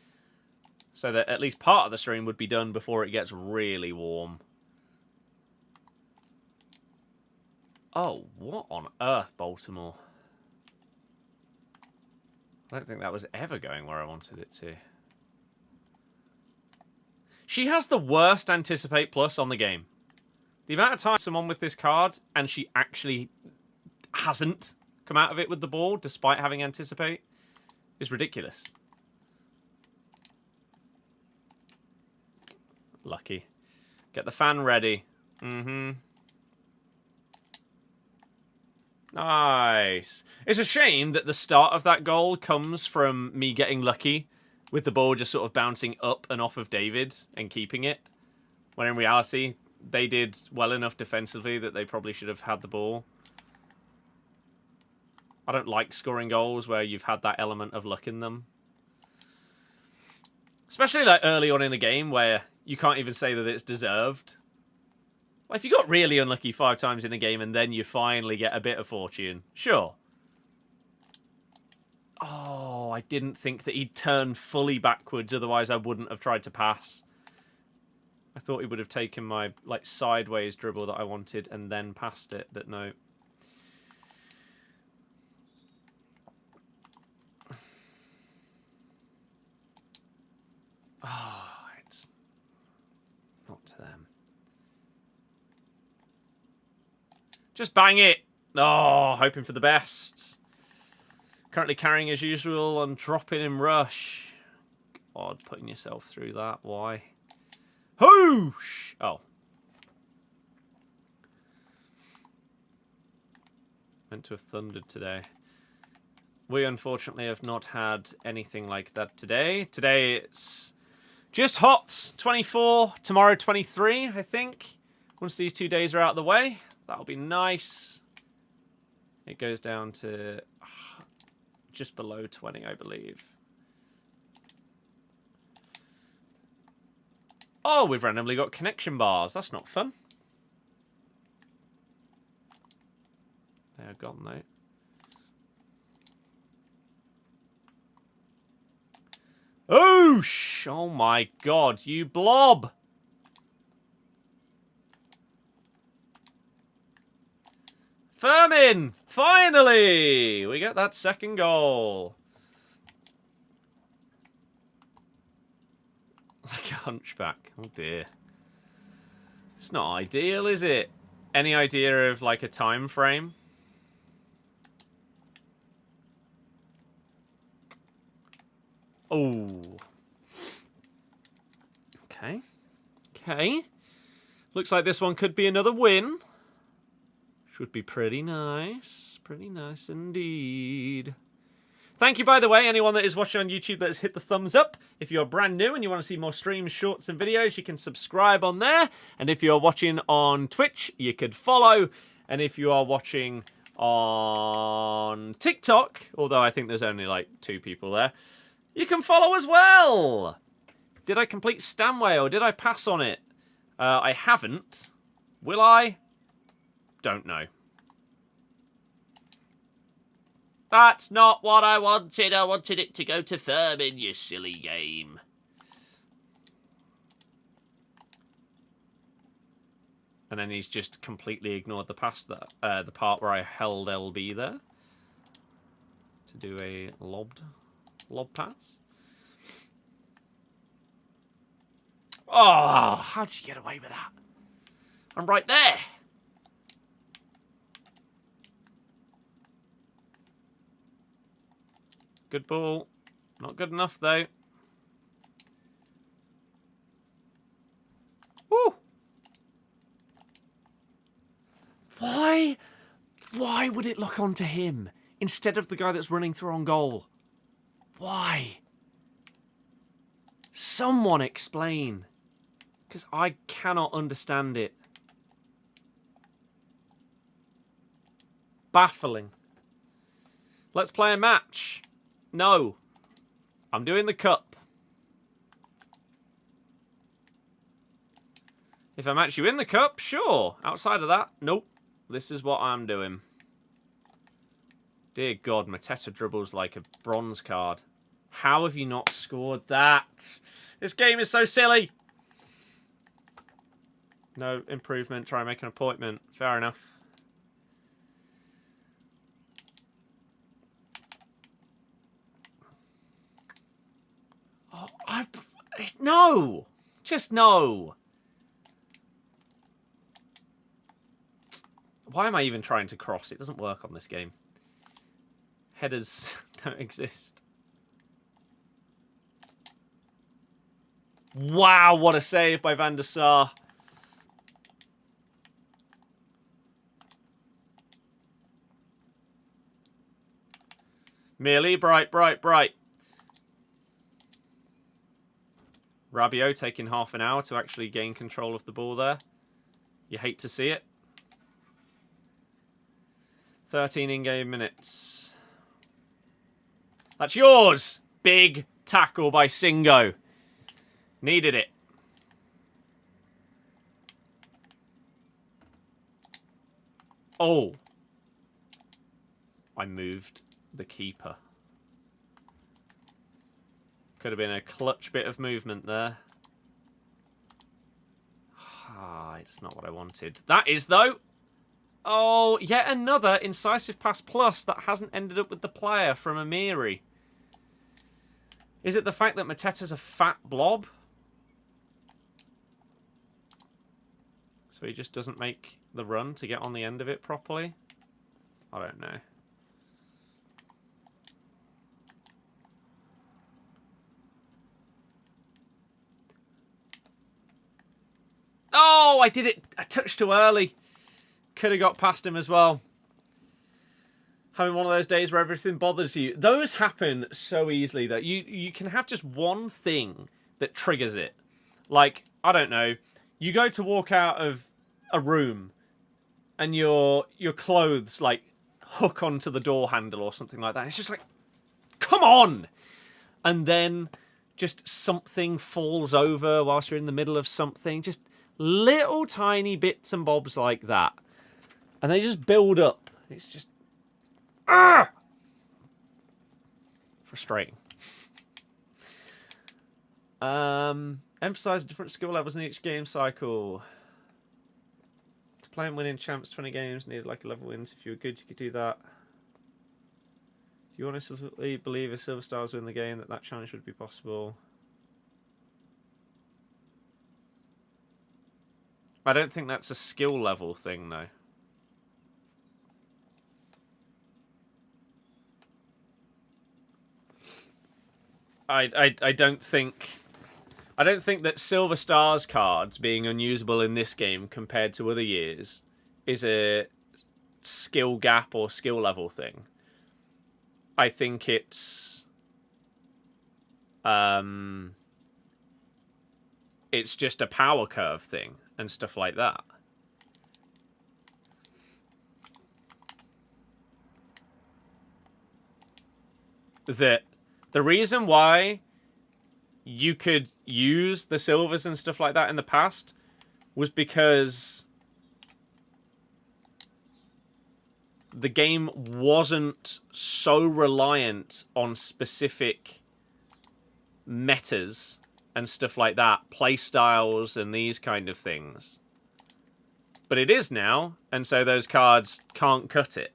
So that at least part of the stream would be done before it gets really warm. Oh, what on earth, Baltimore? I don't think that was ever going where I wanted it to. She has the worst Anticipate Plus on the game. The amount of time someone with this card and she actually hasn't come out of it with the ball despite having Anticipate is ridiculous. Lucky. Get the fan ready. Mm-hmm. Nice. It's a shame that the start of that goal comes from me getting lucky with the ball just sort of bouncing up and off of David and keeping it. When in reality, they did well enough defensively that they probably should have had the ball. I don't like scoring goals where you've had that element of luck in them. Especially like early on in the game where you can't even say that it's deserved. Well, if you got really unlucky 5 times in the game and then you finally get a bit of fortune, sure. Oh, I didn't think that he'd turn fully backwards, otherwise I wouldn't have tried to pass. I thought he would have taken my like sideways dribble that I wanted and then passed it, but no. Oh, it's not to them. Just bang it! Oh, hoping for the best. Currently carrying as usual on dropping in rush. God, putting yourself through that. Why? Whoosh! Oh. Meant to have thundered today. We unfortunately have not had anything like that today. Today it's just hot. 24. Tomorrow 23, I think. Once these 2 days are out of the way. That'll be nice. It goes down to just below 20, I believe. Oh, we've randomly got connection bars. That's not fun. They are gone, though. Oosh! Oh my god, you blob! Firmin! Finally! We get that second goal. Like a hunchback. Oh dear. It's not ideal, is it? Any idea of like a time frame? Oh. Okay. Okay. Looks like this one could be another win. Would be pretty nice. Pretty nice indeed. Thank you, by the way, anyone that is watching on YouTube that has hit the thumbs up. If you're brand new and you want to see more streams, shorts, and videos, you can subscribe on there. And if you're watching on Twitch, you could follow. And if you are watching on TikTok, although I think there's only like 2 people there, you can follow as well. Did I complete Stanway or did I pass on it? I haven't. Will I? Don't know. That's not what I wanted. I wanted it to go to Firmin, you silly game. And then he's just completely ignored the pass that the part where I held LB there to do a lob pass. Oh, how did you get away with that? I'm right there. Good ball. Not good enough, though. Woo! Why? Why would it lock onto him instead of the guy that's running through on goal? Why? Someone explain. Because I cannot understand it. Baffling. Let's play a match. No. I'm doing the cup. If I match you in the cup, sure. Outside of that, nope. This is what I'm doing. Dear God, Mateta dribbles like a bronze card. How have you not scored that? This game is so silly. No improvement. Try and make an appointment. Fair enough. Oh, no. Just no. Why am I even trying to cross? It doesn't work on this game. Headers don't exist. Wow, what a save by Van der Sar. Merely bright. Rabiot taking half an hour to actually gain control of the ball there. You hate to see it. 13 in-game minutes. That's yours! Big tackle by Singo. Needed it. Oh. I moved the keeper. Could have been a clutch bit of movement there. Ah, it's not what I wanted. That is, though. Oh, yet another incisive pass plus that hasn't ended up with the player from Amiri. Is it the fact that Mateta's a fat blob? So he just doesn't make the run to get on the end of it properly? I don't know. Oh, I did it. I touched too early. Could have got past him as well. Having one of those days where everything bothers you. Those happen so easily that you can have just one thing that triggers it. Like, I don't know, you go to walk out of a room and your clothes like hook onto the door handle or something like that. It's just like, come on! And then just something falls over whilst you're in the middle of something. Just little tiny bits and bobs like that. And they just build up. It's just... ah! Frustrating. Emphasize different skill levels in each game cycle. To play and winning champs 20 games needed like 11 wins. If you were good, you could do that. Do you honestly believe if Silver Stars win the game that challenge would be possible? I don't think that's a skill level thing, though. I don't think that Silver Stars cards being unusable in this game compared to other years is a skill gap or skill level thing. I think it's just a power curve thing and stuff like that. The reason why you could use the silvers and stuff like that in the past was because the game wasn't so reliant on specific metas and stuff like that, play styles and these kind of things. But it is now, and so those cards can't cut it.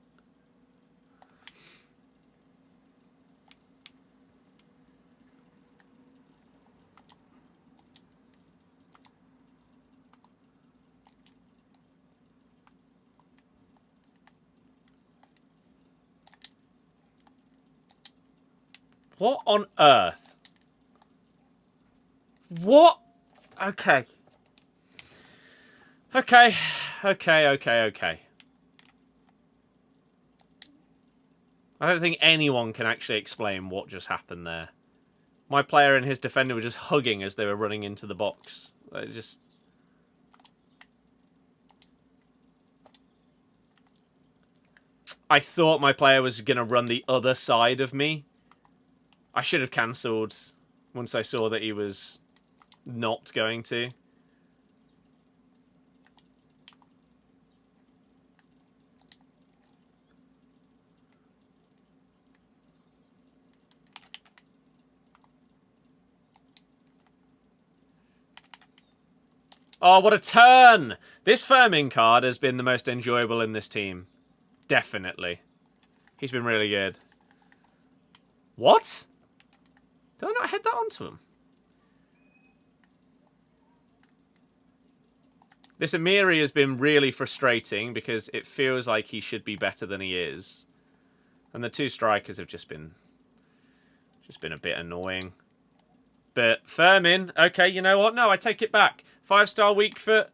What on earth? What? Okay. Okay. I don't think anyone can actually explain what just happened there. My player and his defender were just hugging as they were running into the box. They just... I thought my player was going to run the other side of me. I should have cancelled once I saw that he was not going to. Oh, what a turn! This Firmin card has been the most enjoyable in this team. Definitely. He's been really good. What? Did I not head that onto him? This Amiri has been really frustrating because it feels like he should be better than he is. And the two strikers have just been a bit annoying. But Firmin, okay, you know what? No, I take it back. 5-star weak foot.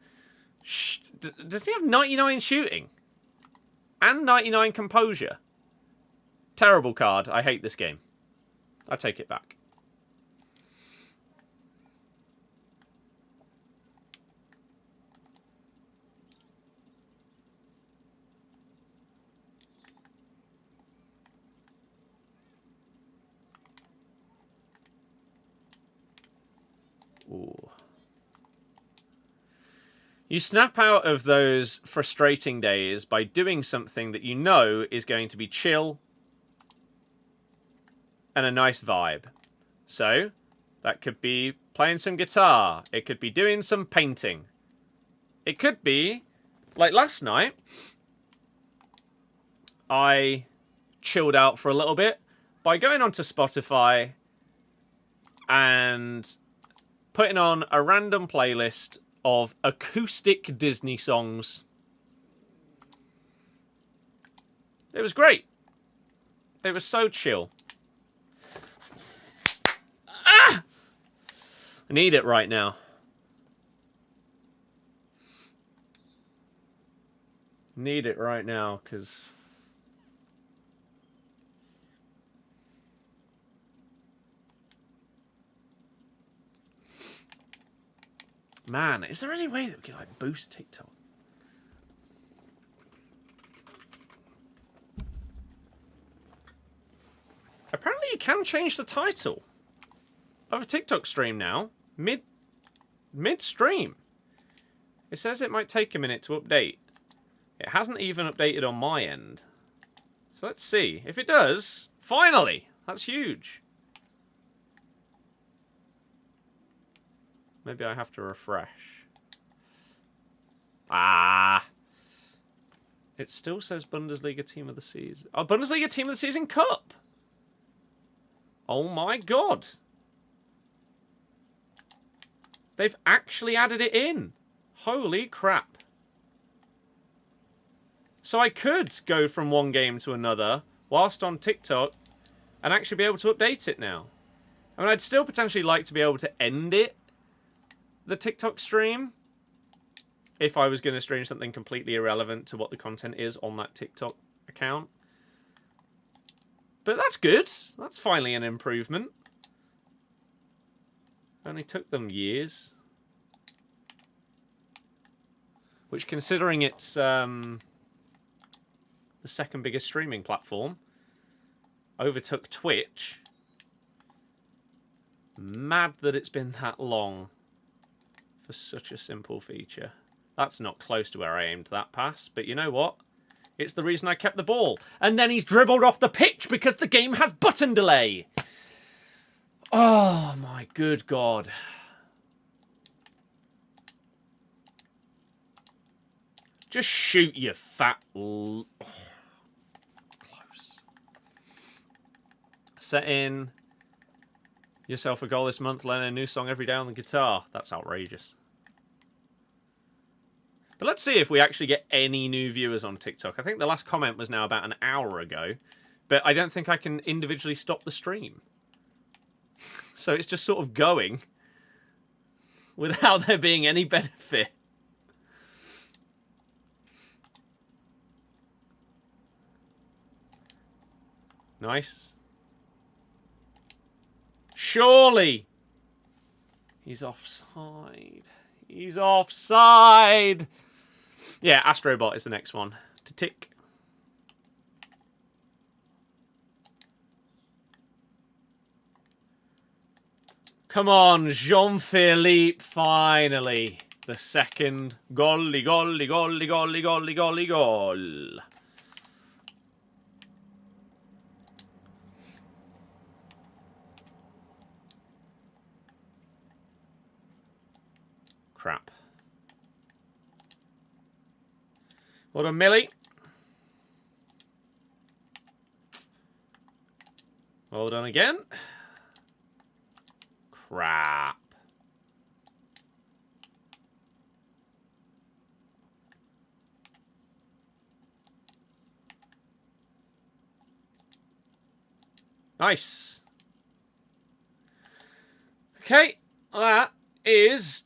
Does he have 99 shooting? And 99 composure? Terrible card. I hate this game. I take it back. Ooh. You snap out of those frustrating days by doing something that you know is going to be chill and a nice vibe. So, that could be playing some guitar. It could be doing some painting. It could be, like last night, I chilled out for a little bit by going onto Spotify and putting on a random playlist of acoustic Disney songs. It was great. It was so chill. Ah! I need it right now. Need it right now, because... Man, is there any way that we can, like, boost TikTok? Apparently you can change the title of a TikTok stream now, mid-stream. It says it might take a minute to update. It hasn't even updated on my end. So let's see. If it does, finally! That's huge. Maybe I have to refresh. Ah! It still says Bundesliga Team of the Season. Oh, Bundesliga Team of the Season Cup! Oh my god! They've actually added it in! Holy crap. So I could go from one game to another whilst on TikTok and actually be able to update it now. I mean, I'd still potentially like to be able to end it, the TikTok stream, if I was going to stream something completely irrelevant to what the content is on that TikTok account. But that's good. That's finally an improvement. Only took them years. Which, considering it's the second biggest streaming platform, overtook Twitch. Mad that it's been that long for such a simple feature. That's not close to where I aimed that pass, but you know what? It's the reason I kept the ball. And then he's dribbled off the pitch because the game has button delay. Oh my good God. Just shoot, you fat... Oh, close. Set in yourself a goal this month, learn a new song every day on the guitar. That's outrageous. But let's see if we actually get any new viewers on TikTok. I think the last comment was now about an hour ago. But I don't think I can individually stop the stream. So it's just sort of going without there being any benefit. Nice. Surely. He's offside. He's offside. Yeah, Astrobot is the next one to tick. Come on, Jean-Philippe, finally. The second golly, golly, golly, golly, golly, golly, goal. Crap. Well done, Millie. Well done again. Crap. Nice. Okay, that is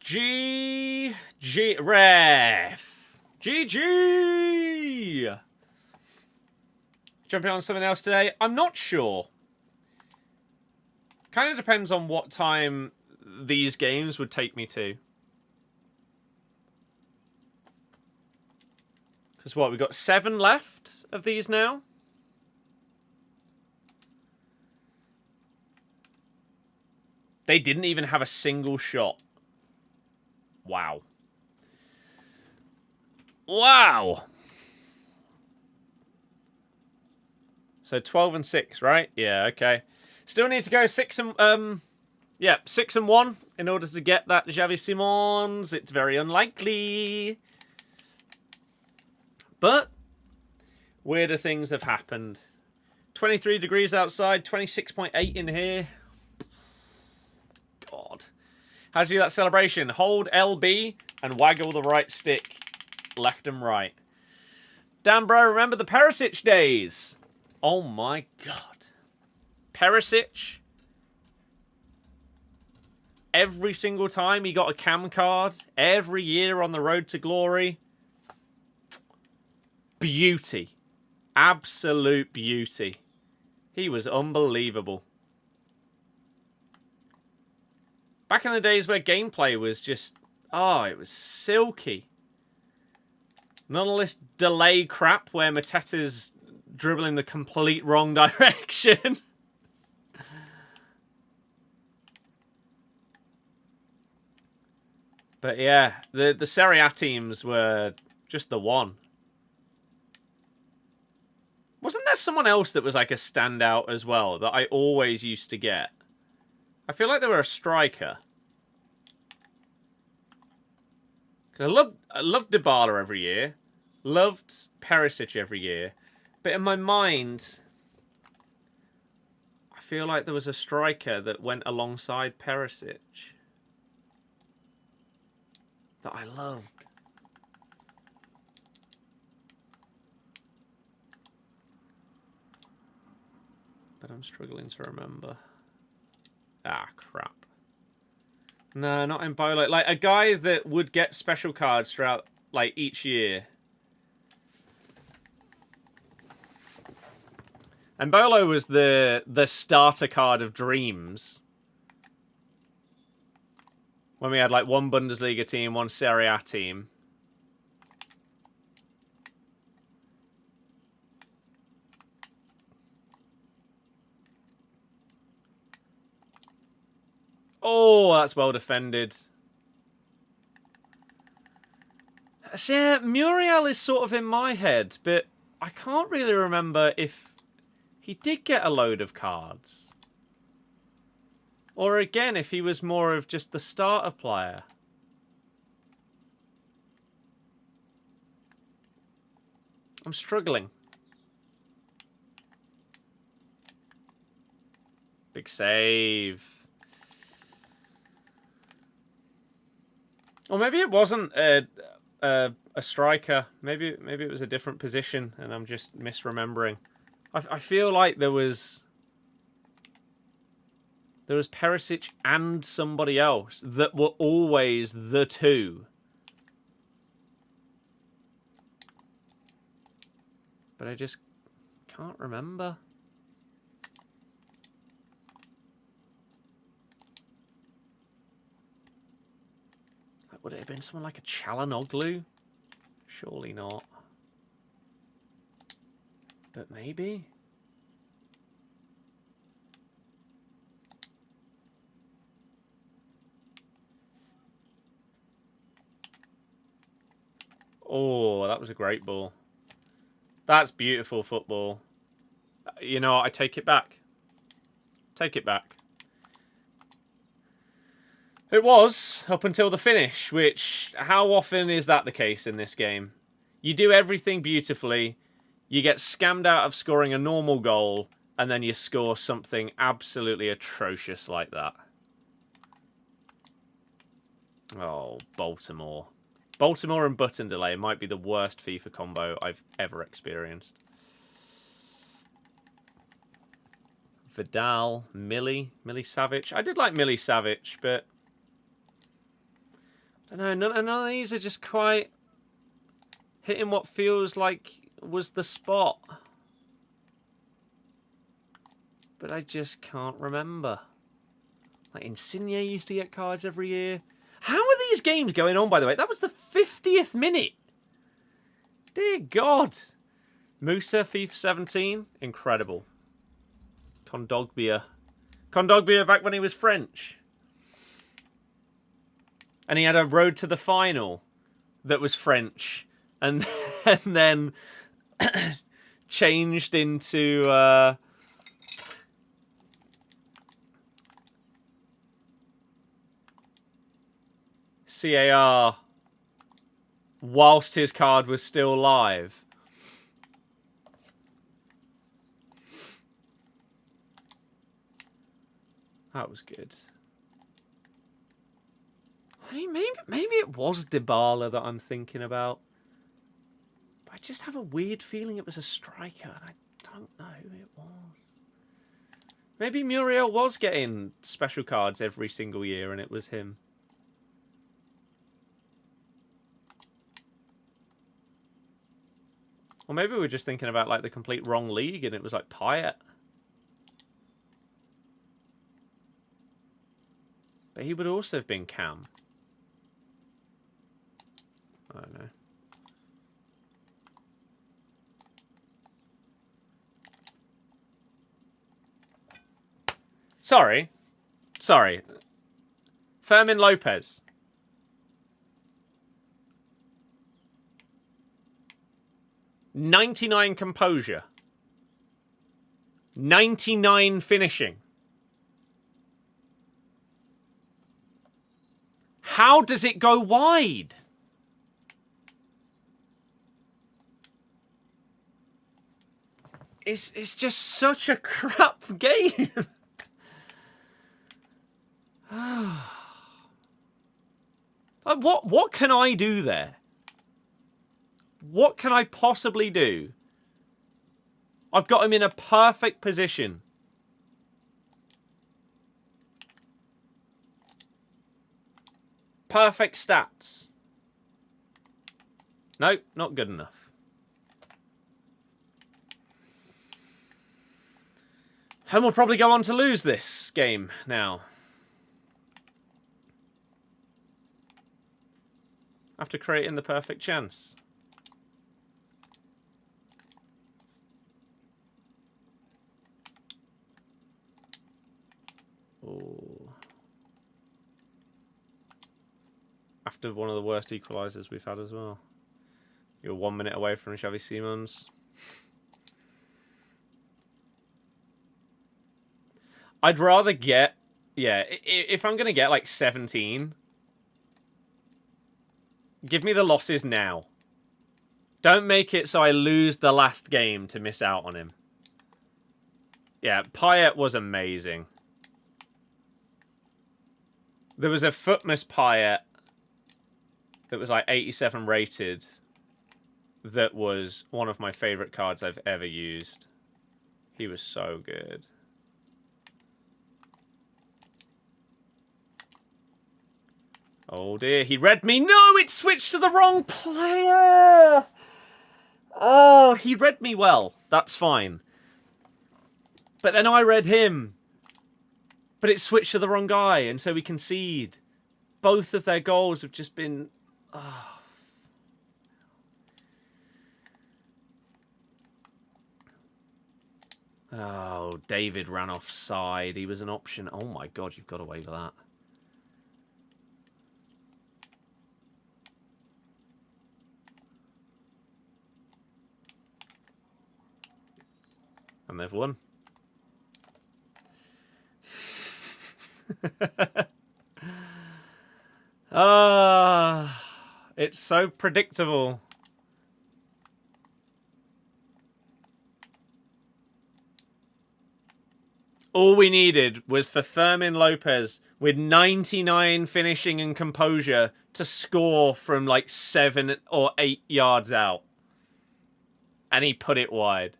ref. GG. Jumping on something else today? I'm not sure. Kind of depends on what time these games would take me to. Because what, we've got 7 left of these now? They didn't even have a single shot. Wow. Wow. So 12 and 6, right? Yeah, okay. Still need to go 6 and 1 in order to get that Xavi Simons. It's very unlikely. But weirder things have happened. 23 degrees outside, 26.8 in here. God. How do you do that celebration? Hold LB and waggle the right stick left and right. Damn, bro, remember the Perisic days? Oh my God. Perisic. Every single time he got a cam card. Every year on the road to glory. Beauty. Absolute beauty. He was unbelievable. Back in the days where gameplay was just... Oh, it was silky. None of this delay crap where Mateta's dribbling the complete wrong direction. But yeah, the Serie A teams were just the one. Wasn't there someone else that was like a standout as well that I always used to get? I feel like they were a striker. Cause I loved Dybala every year. Loved Perisic every year. But in my mind, I feel like there was a striker that went alongside Perisic that I loved. But I'm struggling to remember. Ah, crap. No, not in Bolo. Like, a guy that would get special cards throughout, like, each year. And Bolo was the starter card of dreams. When we had, like, one Bundesliga team, one Serie A team. Oh, that's well defended. See, Muriel is sort of in my head, but I can't really remember if he did get a load of cards. Or again, if he was more of just the starter player. I'm struggling. Big save. Or maybe it wasn't a striker. Maybe it was a different position, and I'm just misremembering. I feel like there was Perisic and somebody else that were always the two. But I just can't remember. Would it have been someone like a Çalhanoğlu? Surely not. But maybe. Oh, that was a great ball. That's beautiful football. You know what? I take it back. Take it back. It was, up until the finish, which, how often is that the case in this game? You do everything beautifully, you get scammed out of scoring a normal goal, and then you score something absolutely atrocious like that. Oh, Baltimore. Baltimore and button delay might be the worst FIFA combo I've ever experienced. Vidal, Savic. I did like Savic, but I don't know, none of these are just quite hitting what feels like was the spot. But I just can't remember. Like, Insigne used to get cards every year. How are these games going on, by the way? That was the 50th minute. Dear God. Musa, FIFA 17. Incredible. Kondogbia. Kondogbia back when he was French. And he had a road to the final that was French. and then changed into CAR whilst his card was still live. That was good. I mean, maybe it was Dybala that I'm thinking about. But I just have a weird feeling it was a striker, and I don't know who it was. Maybe Muriel was getting special cards every single year, and it was him. Or maybe we were just thinking about like the complete wrong league, and it was like Payet. But he would also have been Cam. I don't know. Sorry. Fermin Lopez. "99 composure. 99 finishing. How does it go wide? It's just such a crap game. Like, what can I do there? What can I possibly do? I've got him in a perfect position. Perfect stats. Nope, not good enough. And we'll probably go on to lose this game now. After creating the perfect chance. Oh. After one of the worst equalisers we've had as well. You're 1 minute away from Xavi Simons. I'd rather get... Yeah, if I'm going to get like 17... Give me the losses now. Don't make it so I lose the last game to miss out on him. Yeah, Payet was amazing. There was a Footmas Payet that was like 87 rated that was one of my favourite cards I've ever used. He was so good. Oh dear, he read me. No, it switched to the wrong player. Oh, he read me well. That's fine. But then I read him. But it switched to the wrong guy, and so we concede. Both of their goals have just been... Oh. Oh, David ran offside. He was an option. Oh my God, you've got away with that. And they've won. It's so predictable. All we needed was for Fermin Lopez with 99 finishing and composure to score from like 7 or 8 yards out. And he put it wide.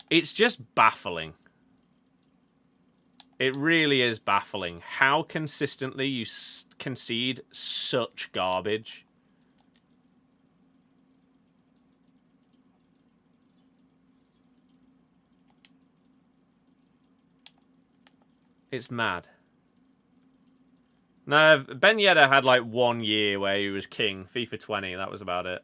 It's just baffling. It really is baffling how consistently you concede such garbage. It's mad. No, Ben Yedder had like 1 year where he was king. FIFA 20, that was about it.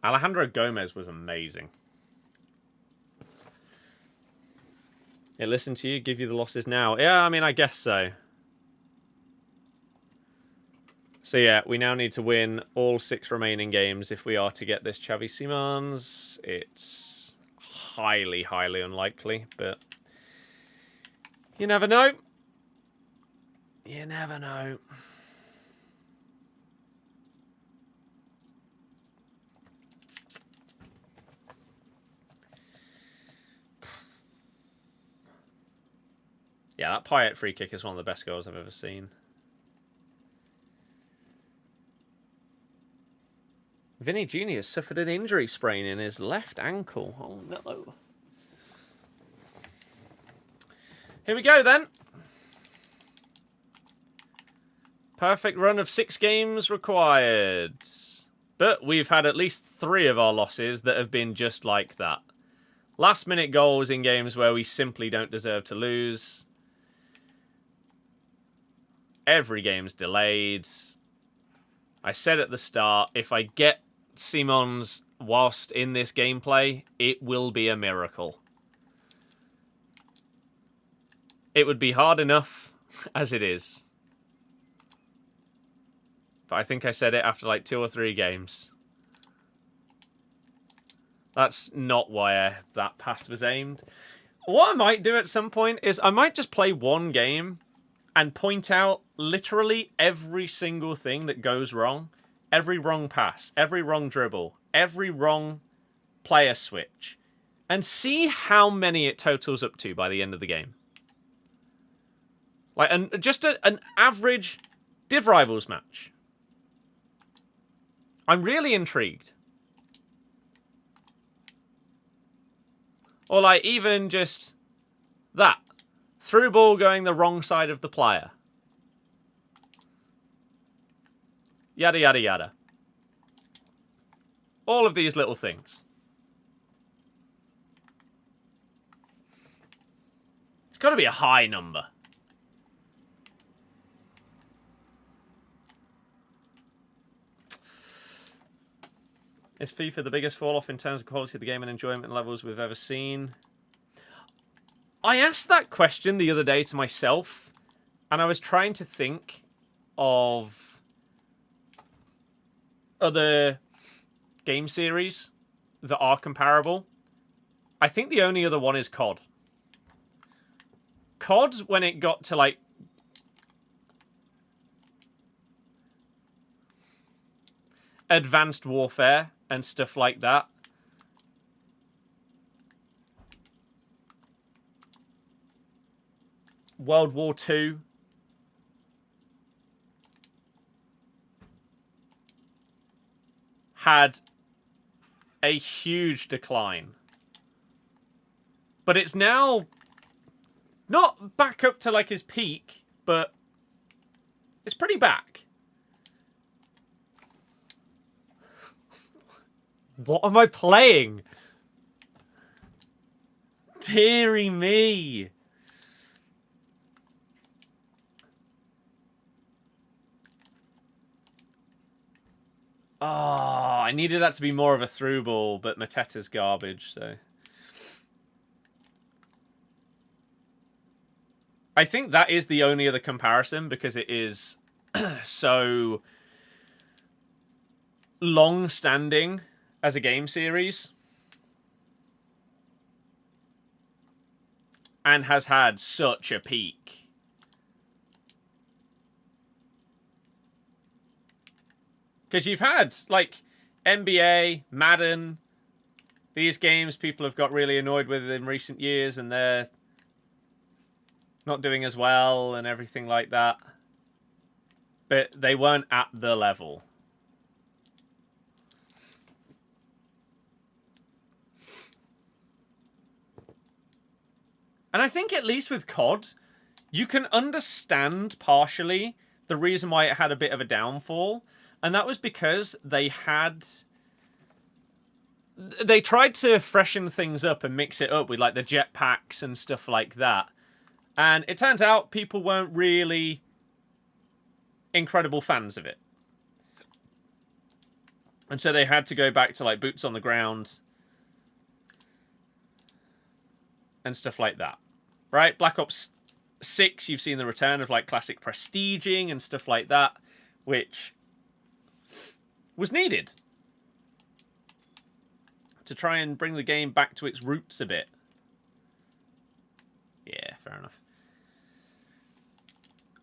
Alejandro Gomez was amazing. Yeah, listen to you, give you the losses now. Yeah, I mean, I guess so. So yeah, we now need to win all 6 remaining games if we are to get this Xavi Simons. It's highly, highly unlikely, but you never know. You never know. Yeah, that Payet free kick is one of the best goals I've ever seen. Vinny Jr. has suffered an injury sprain in his left ankle. Oh, no. Here we go, then. Perfect run of 6 games required. But we've had at least 3 of our losses that have been just like that. Last-minute goals in games where we simply don't deserve to lose. Every game's delayed. I said at the start, if I get Simons whilst in this gameplay, it will be a miracle. It would be hard enough as it is. But I think I said it after like 2 or 3 games. That's not where that pass was aimed. What I might do at some point is I might just play one game and point out literally every single thing that goes wrong. Every wrong pass, every wrong dribble, every wrong player switch. And see how many it totals up to by the end of the game. Like, just an average Div Rivals match. I'm really intrigued. Or like even just that. Through ball going the wrong side of the player. Yada, yada, yada. All of these little things. It's got to be a high number. Is FIFA the biggest fall-off in terms of quality of the game and enjoyment levels we've ever seen? I asked that question the other day to myself, and I was trying to think of other game series that are comparable. I think the only other one is COD. COD, when it got to, like, Advanced Warfare and stuff like that, World War II, had a huge decline. But it's now not back up to like his peak, but it's pretty back. What am I playing? Deary me. Oh, I needed that to be more of a through ball, but Mateta's garbage, so. I think that is the only other comparison because it is so long-standing as a game series and has had such a peak. Because you've had, like, NBA, Madden, these games people have got really annoyed with in recent years and they're not doing as well and everything like that. But they weren't at the level. And I think at least with COD, you can understand partially the reason why it had a bit of a downfall. And that was because they tried to freshen things up and mix it up with like the jetpacks and stuff like that. And it turns out people weren't really incredible fans of it. And so they had to go back to like boots on the ground and stuff like that. Right? Black Ops 6, you've seen the return of like classic prestiging and stuff like that, which was needed to try and bring the game back to its roots a bit. Yeah, fair enough.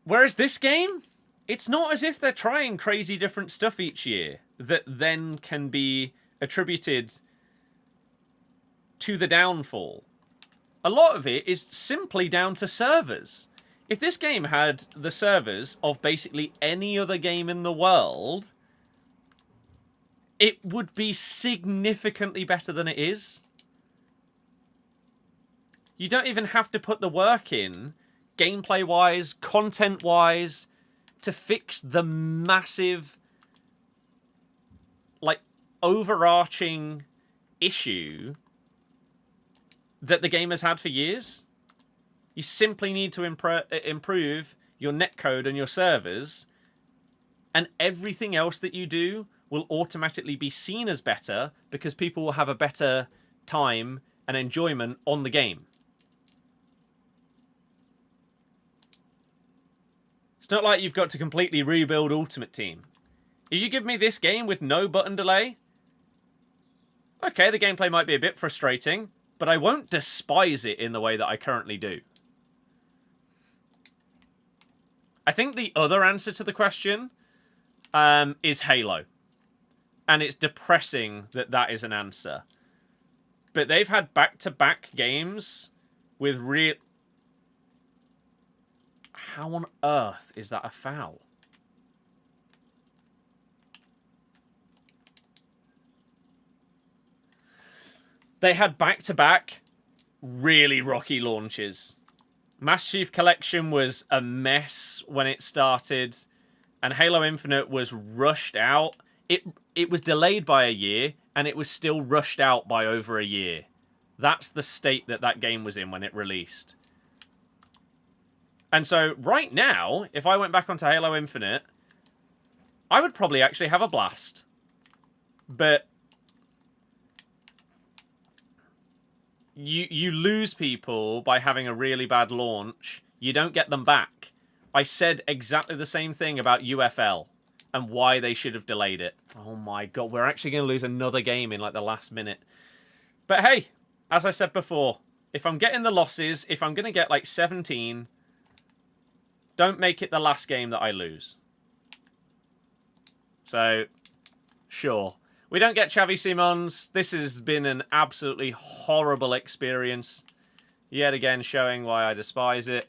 Whereas this game, it's not as if they're trying crazy different stuff each year that then can be attributed to the downfall. A lot of it is simply down to servers. If this game had the servers of basically any other game in the world, it would be significantly better than it is. You don't even have to put the work in, gameplay-wise, content-wise, to fix the massive, like, overarching issue that the game has had for years. You simply need to improve your netcode and your servers, and everything else that you do will automatically be seen as better because people will have a better time and enjoyment on the game. It's not like you've got to completely rebuild Ultimate Team. If you give me this game with no button delay, okay, the gameplay might be a bit frustrating, but I won't despise it in the way that I currently do. I think the other answer to the question is Halo. And it's depressing that that is an answer. But they've had back-to-back games with real... How on earth is that a foul? They had back-to-back really rocky launches. Master Chief Collection was a mess when it started, and Halo Infinite was rushed out. It was delayed by a year, and it was still rushed out by over a year. That's the state that that game was in when it released. And so, right now, if I went back onto Halo Infinite, I would probably actually have a blast. But you lose people by having a really bad launch. You don't get them back. I said exactly the same thing about UFL and why they should have delayed it. Oh my god, we're actually going to lose another game in like the last minute. But hey, as I said before, if I'm getting the losses, if I'm going to get like 17, don't make it the last game that I lose. So, sure. We don't get Xavi Simons. This has been an absolutely horrible experience. Yet again, showing why I despise it.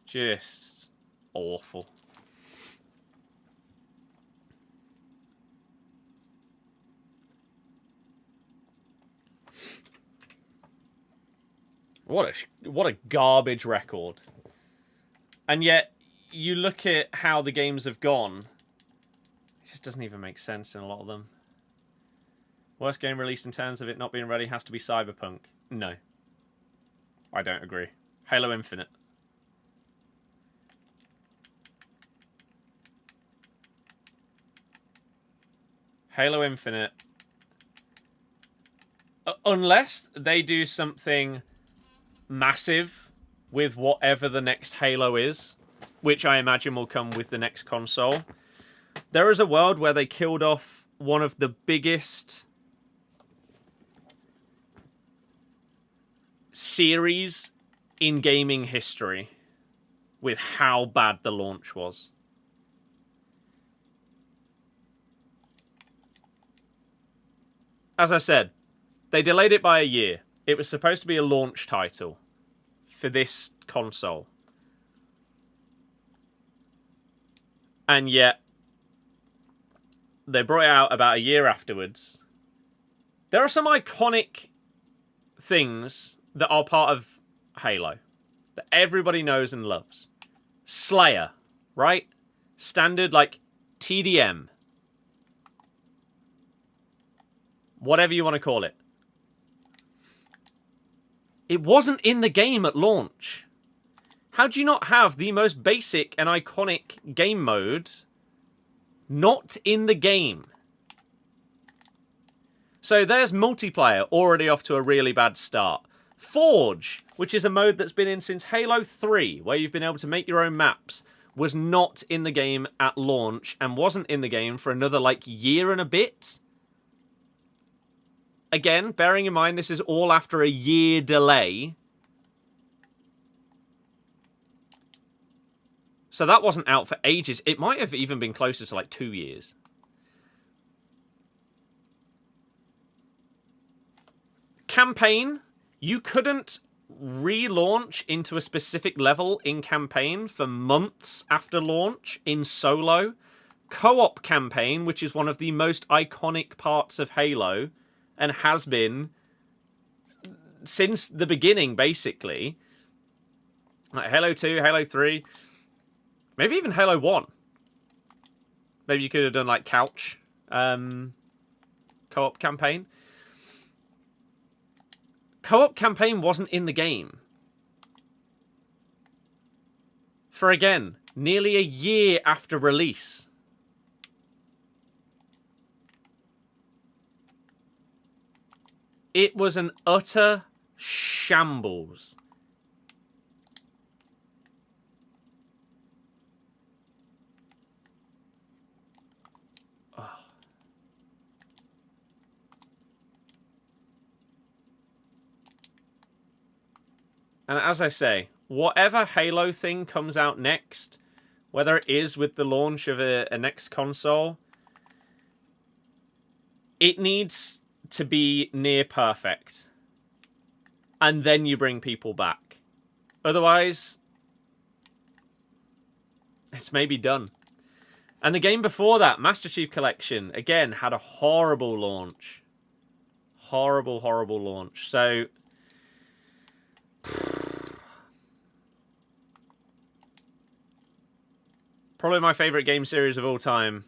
Just awful. What a garbage record. And yet, you look at how the games have gone. It just doesn't even make sense in a lot of them. Worst game released in terms of it not being ready has to be Cyberpunk. No. I don't agree. Halo Infinite. Halo Infinite. Unless they do something massive with whatever the next Halo is, which I imagine will come with the next console. There is a world where they killed off one of the biggest series in gaming history with how bad the launch was. As I said, they delayed it by a year. It was supposed to be a launch title for this console. And yet, they brought it out about a year afterwards. There are some iconic things that are part of Halo that everybody knows and loves. Slayer, right? Standard, like, TDM. Whatever you want to call it. It wasn't in the game at launch. How do you not have the most basic and iconic game mode not in the game? So there's multiplayer, already off to a really bad start. Forge, which is a mode that's been in since Halo 3, where you've been able to make your own maps, was not in the game at launch and wasn't in the game for another, like, year and a bit. Again, bearing in mind this is all after a year delay. So that wasn't out for ages. It might have even been closer to, like, 2 years. Campaign, you couldn't relaunch into a specific level in campaign for months after launch in solo. Co-op campaign, which is one of the most iconic parts of Halo and has been since the beginning, basically. Like Halo 2, Halo 3, maybe even Halo 1. Maybe you could have done like couch co-op campaign. Co-op campaign wasn't in the game for, again, nearly a year after release. It was an utter shambles. And as I say, whatever Halo thing comes out next, whether it is with the launch of a next console, it needs to be near perfect. And then you bring people back. Otherwise, it's maybe done. And the game before that, Master Chief Collection, again, had a horrible launch. Horrible, horrible launch. So probably my favorite game series of all time.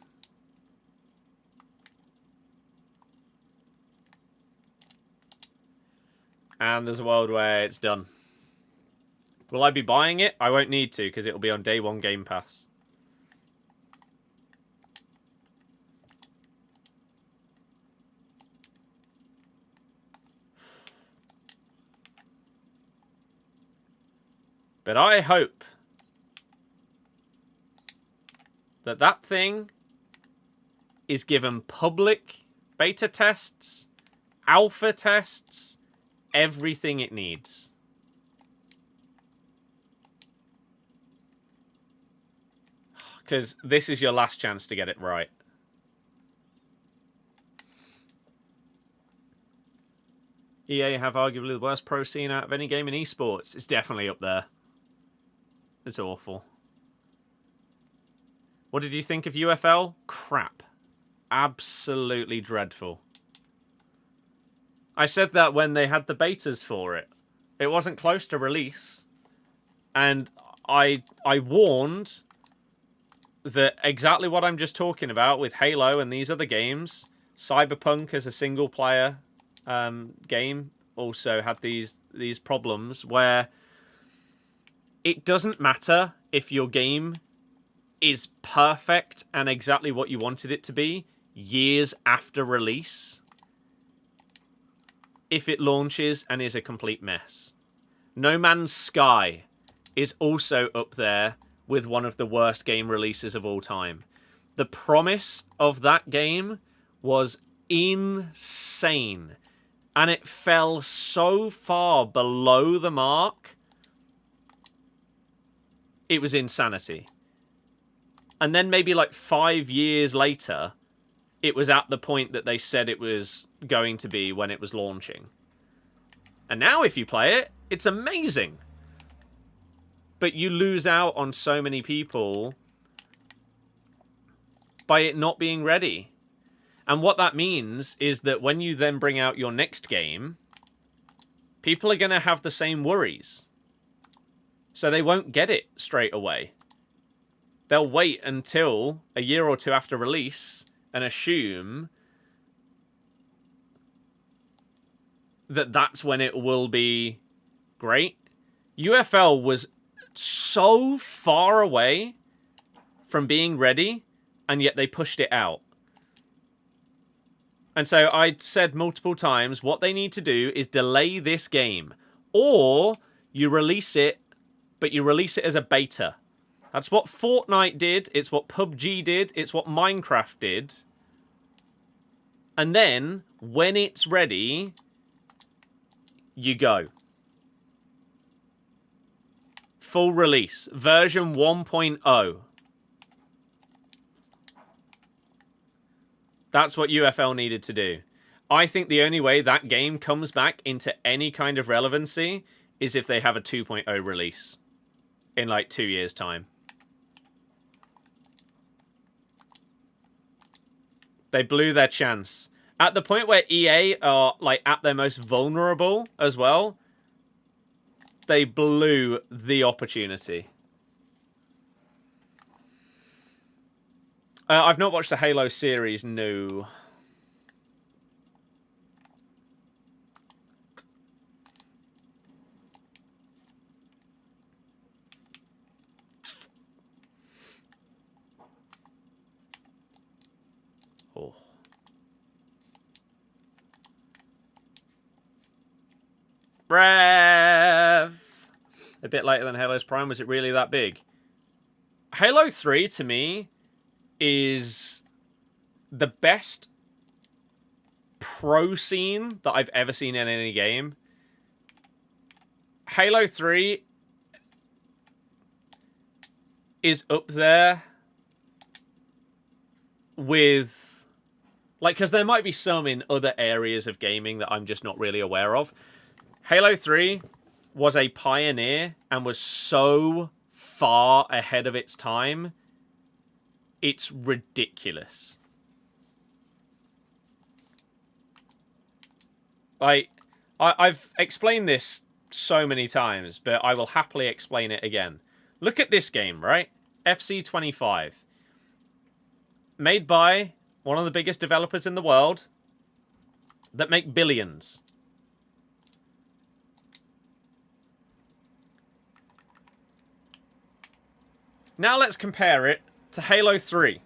And there's a world where it's done. Will I be buying it? I won't need to, because it'll be on day one Game Pass. But I hope that that thing is given public beta tests, alpha tests, everything it needs. Because this is your last chance to get it right. EA have arguably the worst pro scene out of any game in esports. It's definitely up there. It's awful. What did you think of UFL? Crap. Absolutely dreadful. I said that when they had the betas for it. It wasn't close to release. And I warned that exactly what I'm just talking about with Halo and these other games, Cyberpunk as a single player game also had these problems where it doesn't matter if your game is perfect and exactly what you wanted it to be years after release if it launches and is a complete mess. No Man's Sky is also up there with one of the worst game releases of all time. The promise of that game was insane, and it fell so far below the mark. It was insanity. And then maybe like 5 years later, it was at the point that they said it was going to be when it was launching. And now if you play it, it's amazing. But you lose out on so many people by it not being ready. And what that means is that when you then bring out your next game, people are going to have the same worries. So they won't get it straight away. They'll wait until a year or two after release and assume that that's when it will be great. UFL was so far away from being ready, and yet they pushed it out. And so I said multiple times, what they need to do is delay this game. Or you release it, but you release it as a beta. That's what Fortnite did. It's what PUBG did. It's what Minecraft did. And then, when it's ready, you go. Full release. Version 1.0. That's what UFL needed to do. I think the only way that game comes back into any kind of relevancy is if they have a 2.0 release in like 2 years' time. They blew their chance. At the point where EA are like at their most vulnerable as well, they blew the opportunity. I've not watched the Halo series, no. Oh. Rev! A bit later than Halo's Prime. Was it really that big? Halo 3, to me, is the best pro scene that I've ever seen in any game. Halo 3 is up there with... like, because there might be some in other areas of gaming that I'm just not really aware of. Halo 3 was a pioneer and was so far ahead of its time. It's ridiculous. I've explained this so many times, but I will happily explain it again. Look at this game, right? FC25. Made by one of the biggest developers in the world that make billions. Now let's compare it to Halo 3,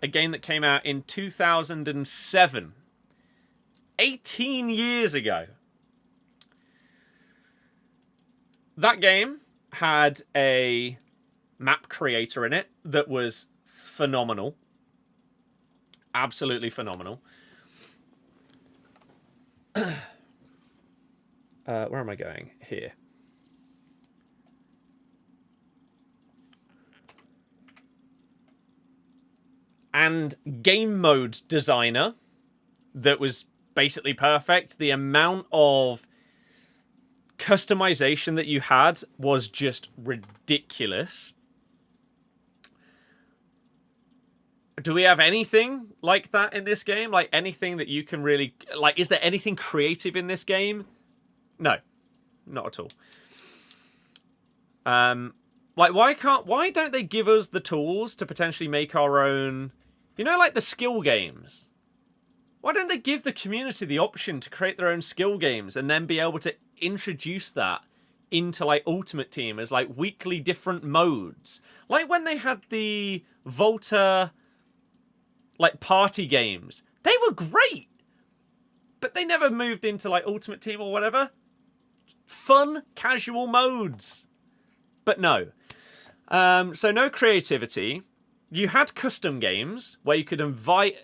a game that came out in 2007. 18 years ago. That game had a map creator in it that was phenomenal. Absolutely phenomenal. Where am I going? Here. And game mode designer that was basically perfect. The amount of customization that you had was just ridiculous. Do we have anything like that in this game? Like anything that you can really... like, is there anything creative in this game? No. Not at all. Like, why don't they give us the tools to potentially make our own... you know, like the skill games? Why don't they give the community the option to create their own skill games and then be able to introduce that into, like, Ultimate Team as, like, weekly different modes? Like when they had the Volta, like, party games. They were great! But they never moved into, like, Ultimate Team or whatever. Fun, casual modes. But no. So no creativity. You had custom games where you could invite...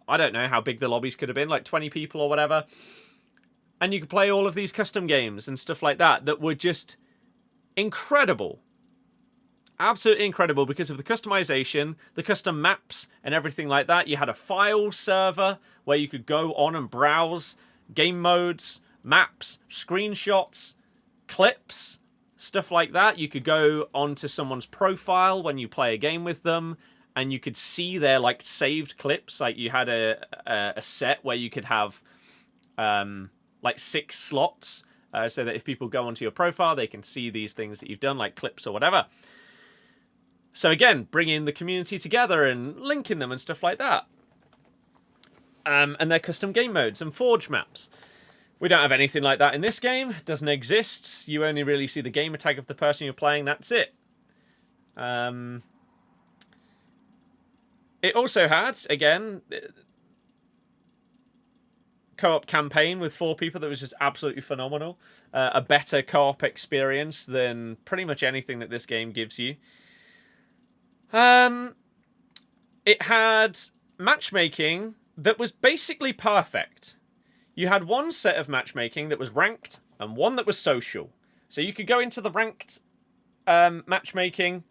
I don't know how big the lobbies could have been, like 20 people or whatever. And you could play all of these custom games and stuff like that that were just incredible. Absolutely incredible because of the customization, the custom maps and everything like that. You had a file server where you could go on and browse game modes, maps, screenshots, clips, stuff like that. You could go onto someone's profile when you play a game with them, and you could see their, like, saved clips. Like, you had a set where you could have, like, 6 slots, so that if people go onto your profile, they can see these things that you've done, like clips or whatever. So, again, bringing the community together and linking them and stuff like that. And their custom game modes and forge maps. We don't have anything like that in this game. It doesn't exist. You only really see the gamer tag of the person you're playing. That's it. It also had, again, co-op campaign with 4 people that was just absolutely phenomenal. A better co-op experience than pretty much anything that this game gives you. It had matchmaking that was basically perfect. You had one set of matchmaking that was ranked and one that was social. So you could go into the ranked matchmaking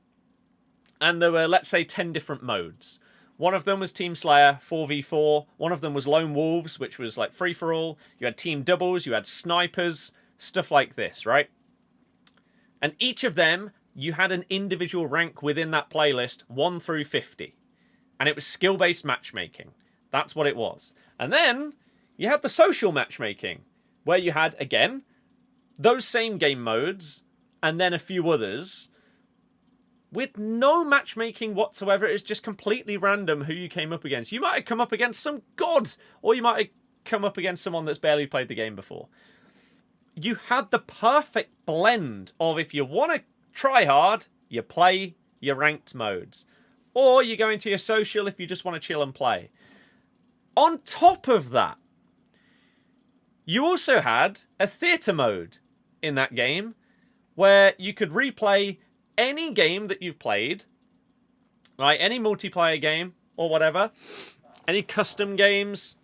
and there were, let's say, 10 different modes. One of them was Team Slayer, 4v4. One of them was Lone Wolves, which was like free-for-all. You had team doubles, you had snipers, stuff like this, right? And each of them, you had an individual rank within that playlist, 1 through 50. And it was skill-based matchmaking. That's what it was. And then you had the social matchmaking, where you had, again, those same game modes, and then a few others, with no matchmaking whatsoever. It's just completely random who you came up against. You might have come up against some god, or you might have come up against someone that's barely played the game before. You had the perfect blend of, if you want to try hard, you play your ranked modes. Or you go into your social if you just want to chill and play. On top of that, you also had a theatre mode in that game, where you could replay any game that you've played, right? Any multiplayer game or whatever, any custom games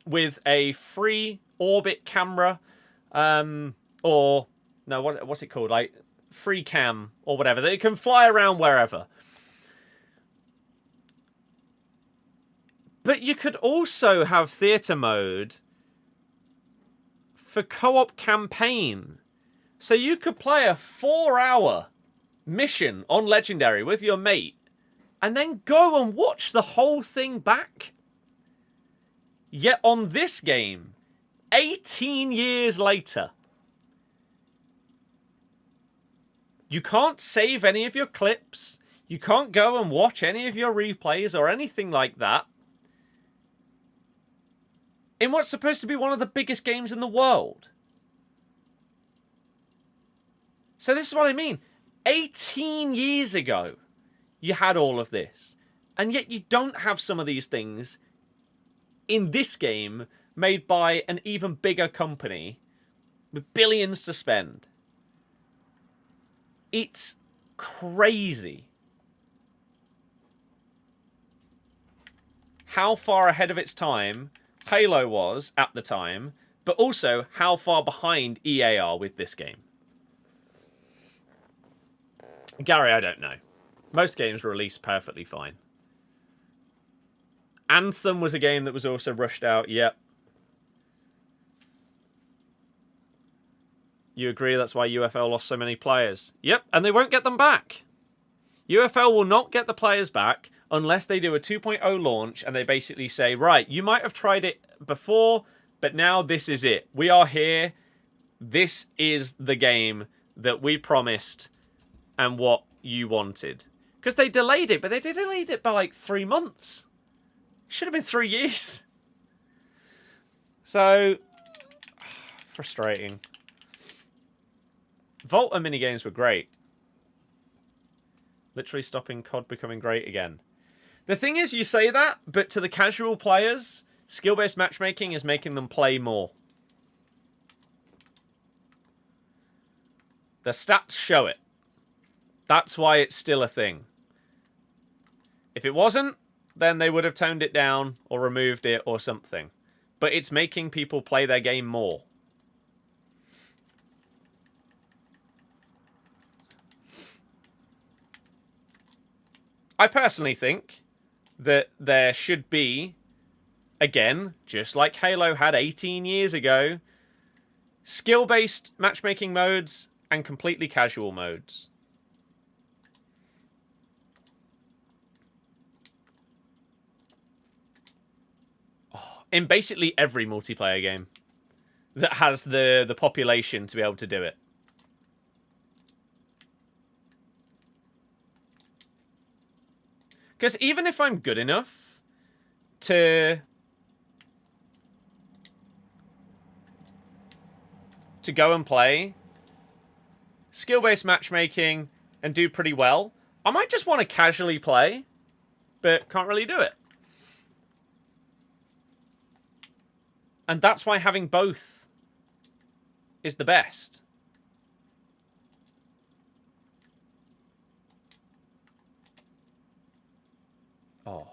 with a free orbit camera, or no, what's it called? Like free cam or whatever, that it can fly around wherever. But you could also have theatre mode for co-op campaign. So you could play a 4-hour mission on Legendary with your mate and then go and watch the whole thing back. Yet on this game, 18 years later, you can't save any of your clips. You can't go and watch any of your replays or anything like that. In what's supposed to be one of the biggest games in the world. So this is what I mean. 18 years ago, you had all of this. And yet you don't have some of these things in this game made by an even bigger company with billions to spend. It's crazy how far ahead of its time Halo was at the time, but also how far behind EA are with this game. Gary, I don't know. Most games release perfectly fine. Anthem was a game that was also rushed out. Yep. You agree that's why UFL lost so many players? Yep, and they won't get them back. UFL will not get the players back unless they do a 2.0 launch and they basically say, right, you might have tried it before, but now this is it. We are here. This is the game that we promised and what you wanted. Because they delayed it, but they delayed it by like 3 months. Should have been 3 years. So, frustrating. Volta minigames were great. Literally stopping COD becoming great again. The thing is, you say that, but to the casual players, skill-based matchmaking is making them play more. The stats show it. That's why it's still a thing. If it wasn't, then they would have toned it down or removed it or something. But it's making people play their game more. I personally think that there should be, again, just like Halo had 18 years ago, skill-based matchmaking modes and completely casual modes. In basically every multiplayer game that has the population to be able to do it. Because even if I'm good enough to go and play skill-based matchmaking and do pretty well, I might just want to casually play, but can't really do it. And that's why having both is the best. Oh.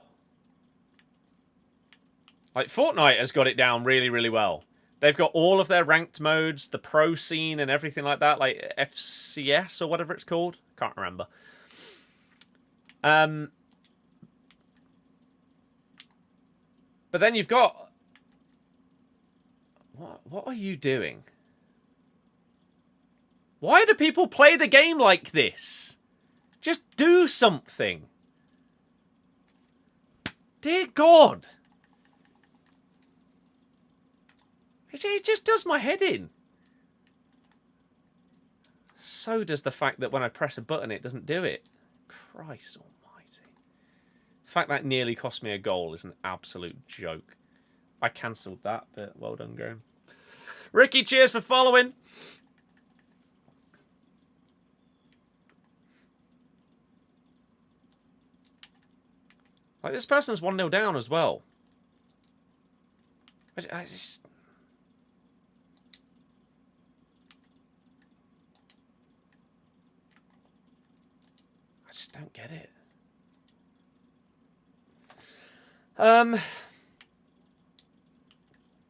Like, Fortnite has got it down really, really well. They've got all of their ranked modes, the pro scene and everything like that, like FCS or whatever it's called. Can't remember. But then you've got... What are you doing? Why do people play the game like this? Just do something. Dear God. It just does my head in. So does the fact that when I press a button, it doesn't do it. Christ almighty. The fact that nearly cost me a goal is an absolute joke. I cancelled that, but well done, Graham. Ricky, cheers for following. Like, this person's 1-0 down as well. I just... don't get it.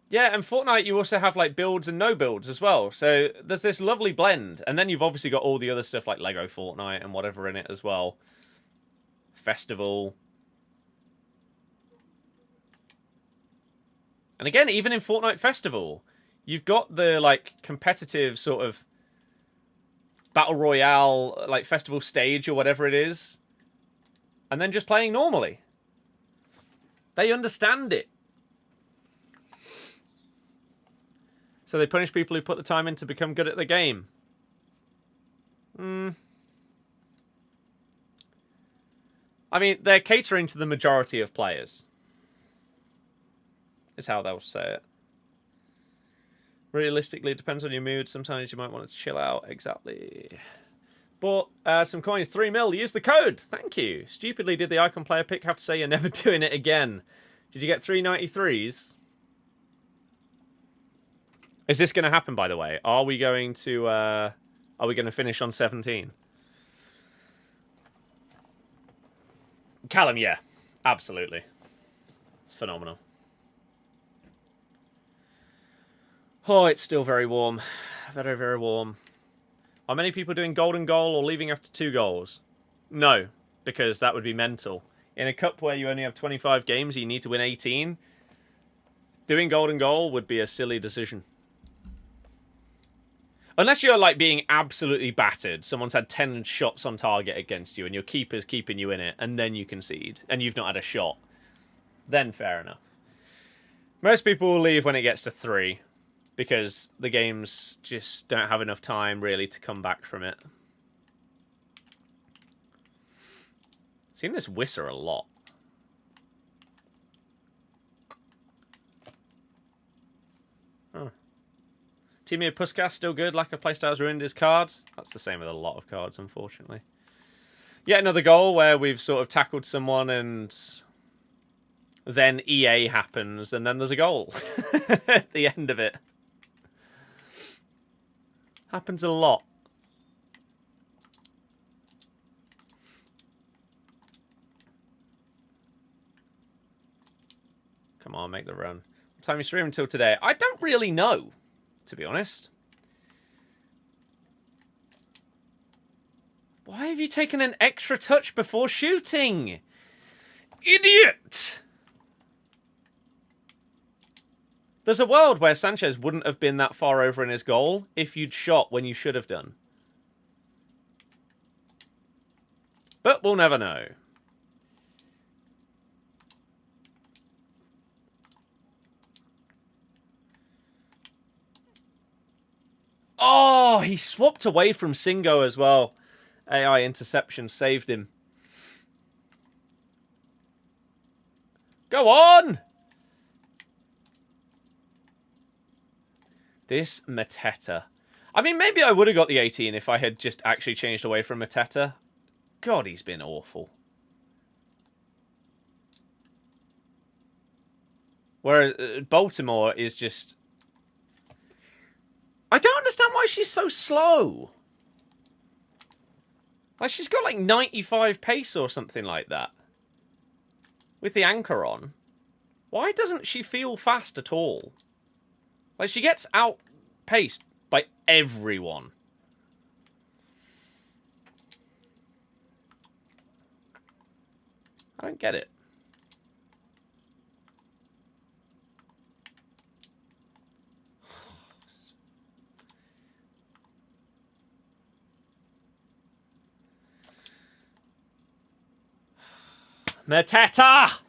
Yeah, and Fortnite, you also have like builds and no builds as well. So there's this lovely blend. And then you've obviously got all the other stuff like Lego Fortnite and whatever in it as well. Festival. And again, even in Fortnite Festival, you've got the like competitive sort of Battle Royale, like festival stage or whatever it is. And then just playing normally. They understand it. So they punish people who put the time in to become good at the game. I mean, they're catering to the majority of players. Is how they'll say it. Realistically, it depends on your mood. Sometimes you might want to chill out. Exactly. But some coins, 3 mil. Use the code. Thank you. Stupidly did the icon player pick. Have to say you're never doing it again. Did you get 393s? Is this going to happen, by the way? Are we going to finish on 17? Callum, yeah. Absolutely. It's phenomenal. Oh, it's still very warm. Very, very warm. Are many people doing golden goal or leaving after 2 goals? No, because that would be mental. In a cup where you only have 25 games, you need to win 18. Doing golden goal would be a silly decision. Unless you're like being absolutely battered. Someone's had 10 shots on target against you and your keeper's keeping you in it and then you concede and you've not had a shot. Then fair enough. Most people will leave when it gets to 3. Because the games just don't have enough time, really, to come back from it. Seen this Whisser a lot. Huh. Timmy Puskas still good. Lack of playstyles ruined his cards. That's the same with a lot of cards, unfortunately. Yet another goal where we've sort of tackled someone and then EA happens and then there's a goal at the end of it. Happens a lot. Come on, make the run. What time you stream until today? I don't really know, to be honest. Why have you taken an extra touch before shooting? Idiot! There's a world where Sanchez wouldn't have been that far over in his goal if you'd shot when you should have done. But we'll never know. Oh, he swapped away from Singo as well. AI interception saved him. Go on! This Mateta. I mean, maybe I would have got the 18 if I had just actually changed away from Mateta. God, he's been awful. Whereas Baltimore is just... I don't understand why she's so slow. Like, she's got like 95 pace or something like that. With the anchor on. Why doesn't she feel fast at all? Like, she gets outpaced by everyone. I don't get it. Mateta!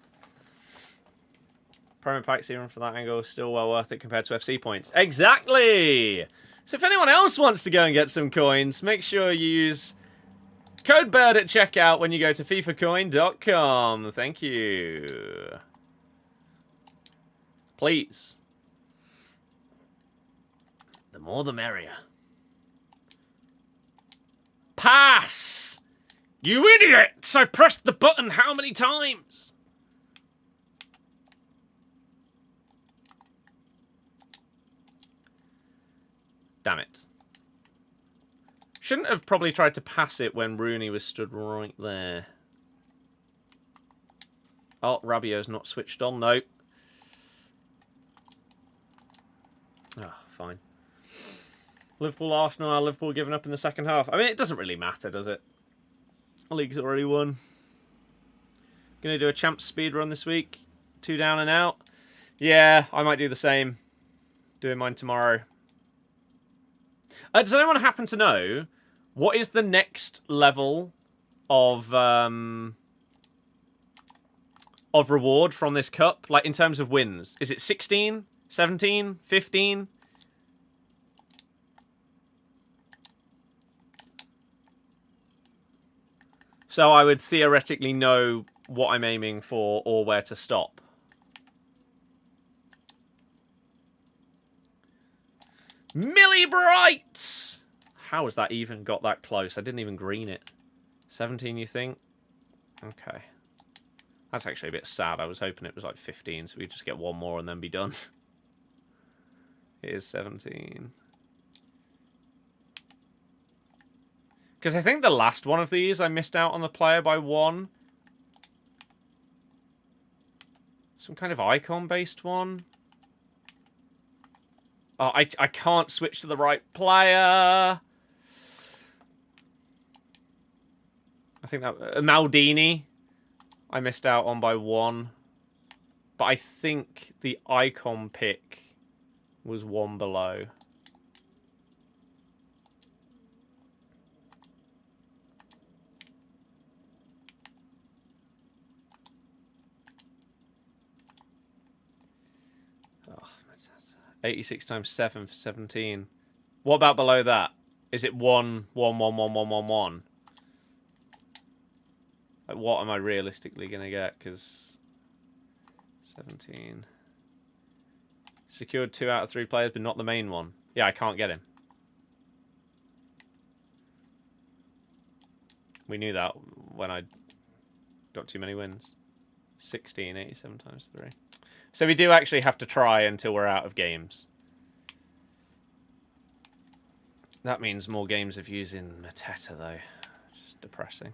Promo packs even for that angle is still well worth it compared to FC points. Exactly! So if anyone else wants to go and get some coins, make sure you use code BIRD at checkout when you go to fifacoin.com. Thank you. Please. The more the merrier. Pass! You idiots! I pressed the button how many times? Damn it. Shouldn't have probably tried to pass it when Rooney was stood right there. Oh, Rabiot's not switched on, though. Oh, fine. Liverpool, Arsenal, Liverpool giving up in the second half. I mean, it doesn't really matter, does it? The league's already won. Gonna do a champs speed run this week. 2 down and out. Yeah, I might do the same. Doing mine tomorrow. Does anyone happen to know what is the next level of reward from this cup? Like, in terms of wins. Is it 16? 17? 15? So I would theoretically know what I'm aiming for or where to stop. Millie Bright! How has that even got that close? I didn't even green it. 17, you think? Okay. That's actually a bit sad. I was hoping it was like 15, so we'd just get one more and then be done. It is 17. Because I think the last one of these, I missed out on the player by 1. Some kind of icon-based one. Oh, I can't switch to the right player. I think that... Maldini. I missed out on by 1. But I think the icon pick was 1 below. Oh, 86 times 7 for 17. What about below that? Is it 1, 1, 1, 1, 1, 1, 1? Like, what am I realistically going to get? Because 17. Secured 2 out of 3 players, but not the main one. Yeah, I can't get him. We knew that when I got too many wins. 16, 87 times 3. So we do actually have to try until we're out of games. That means more games of using Mateta, though. Which is depressing.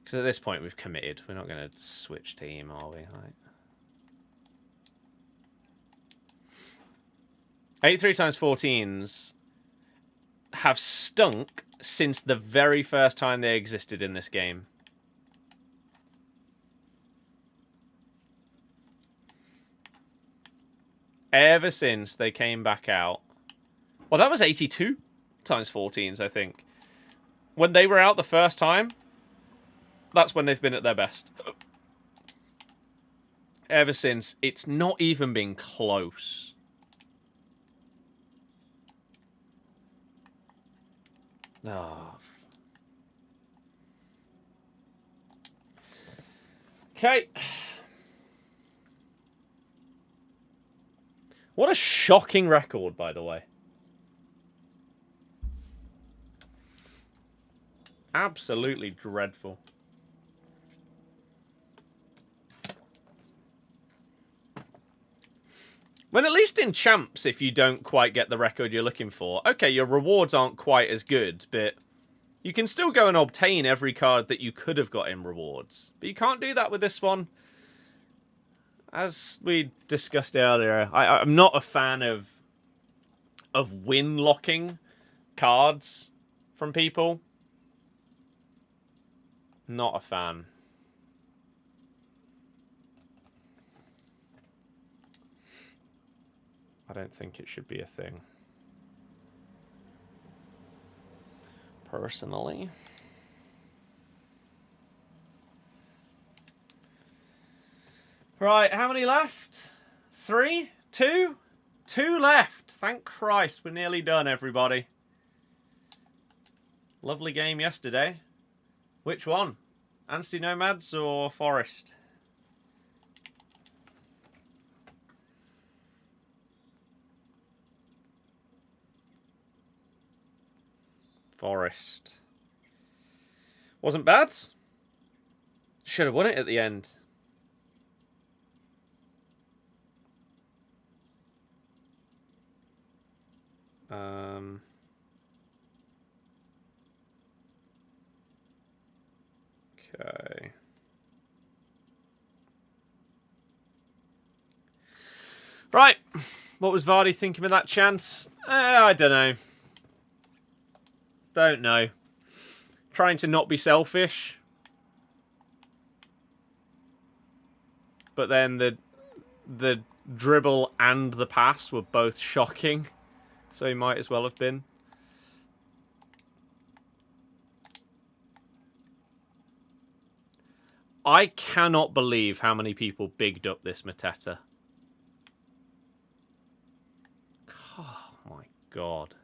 Because at this point, we've committed. We're not going to switch team, are we? Like... 83 times 14s have stunk since the very first time they existed in this game. Ever since they came back out. Well, that was 82 times 14s, I think. When they were out the first time, that's when they've been at their best. Ever since, it's not even been close. Oh. Okay. What a shocking record, by the way. Absolutely dreadful. When at least in champs, if you don't quite get the record you're looking for, okay, your rewards aren't quite as good, but you can still go and obtain every card that you could have got in rewards. But you can't do that with this one. As we discussed earlier, I'm not a fan of win locking cards from people. Not a fan. I don't think it should be a thing. Personally. Right, how many left? 3? 2? 2 left. Thank Christ, we're nearly done, everybody. Lovely game yesterday. Which one? Anstey Nomads or Forest? Forest. Wasn't bad. Should have won it at the end. Okay. Right. What was Vardy thinking with that chance? I don't know. Don't know. Trying to not be selfish. But then the dribble and the pass were both shocking. So he might as well have been. I cannot believe how many people bigged up this Mateta. Oh my God.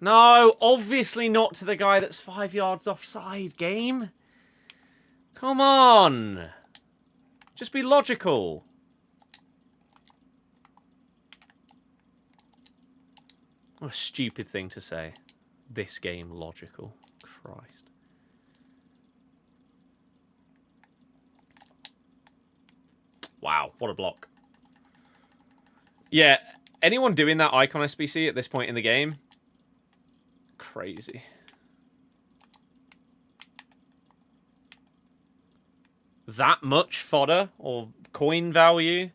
No, obviously not to the guy that's 5 yards offside, game. Come on. Just be logical. What a stupid thing to say. This game logical. Christ. Wow, what a block. Yeah, anyone doing that icon SBC at this point in the game? Crazy. That much fodder or coin value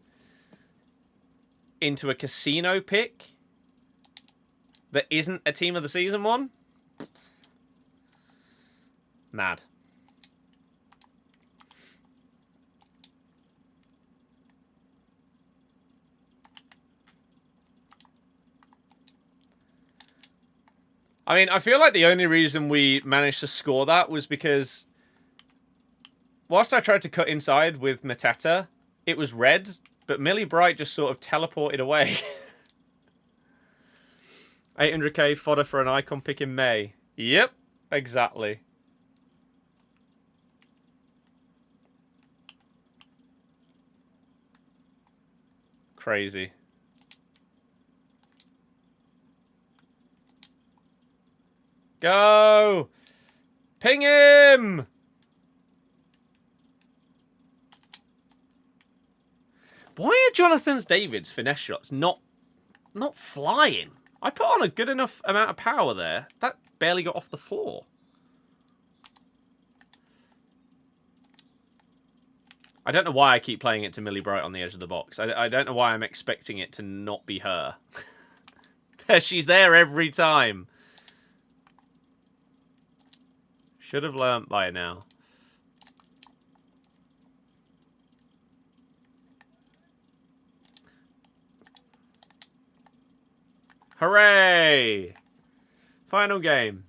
into a casino pick that isn't a team of the season one? Mad. I mean, I feel like the only reason we managed to score that was because whilst I tried to cut inside with Mateta, it was red, but Millie Bright just sort of teleported away. 800k fodder for an icon pick in May. Yep, exactly. Crazy. Go! Ping him! Why are Jonathan David's finesse shots not flying? I put on a good enough amount of power there. That barely got off the floor. I don't know why I keep playing it to Millie Bright on the edge of the box. I don't know why I'm expecting it to not be her. She's there every time. Should have learnt by now. Hooray! Final game.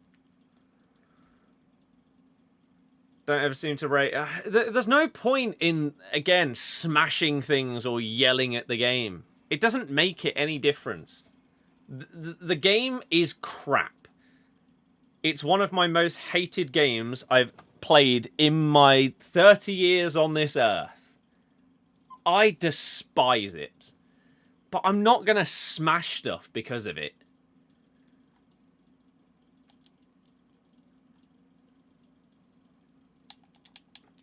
Don't ever seem to rate. There's no point in, again, smashing things or yelling at the game. It doesn't make it any difference. The game is crap. It's one of my most hated games I've played in my 30 years on this earth. I despise it. But I'm not going to smash stuff because of it.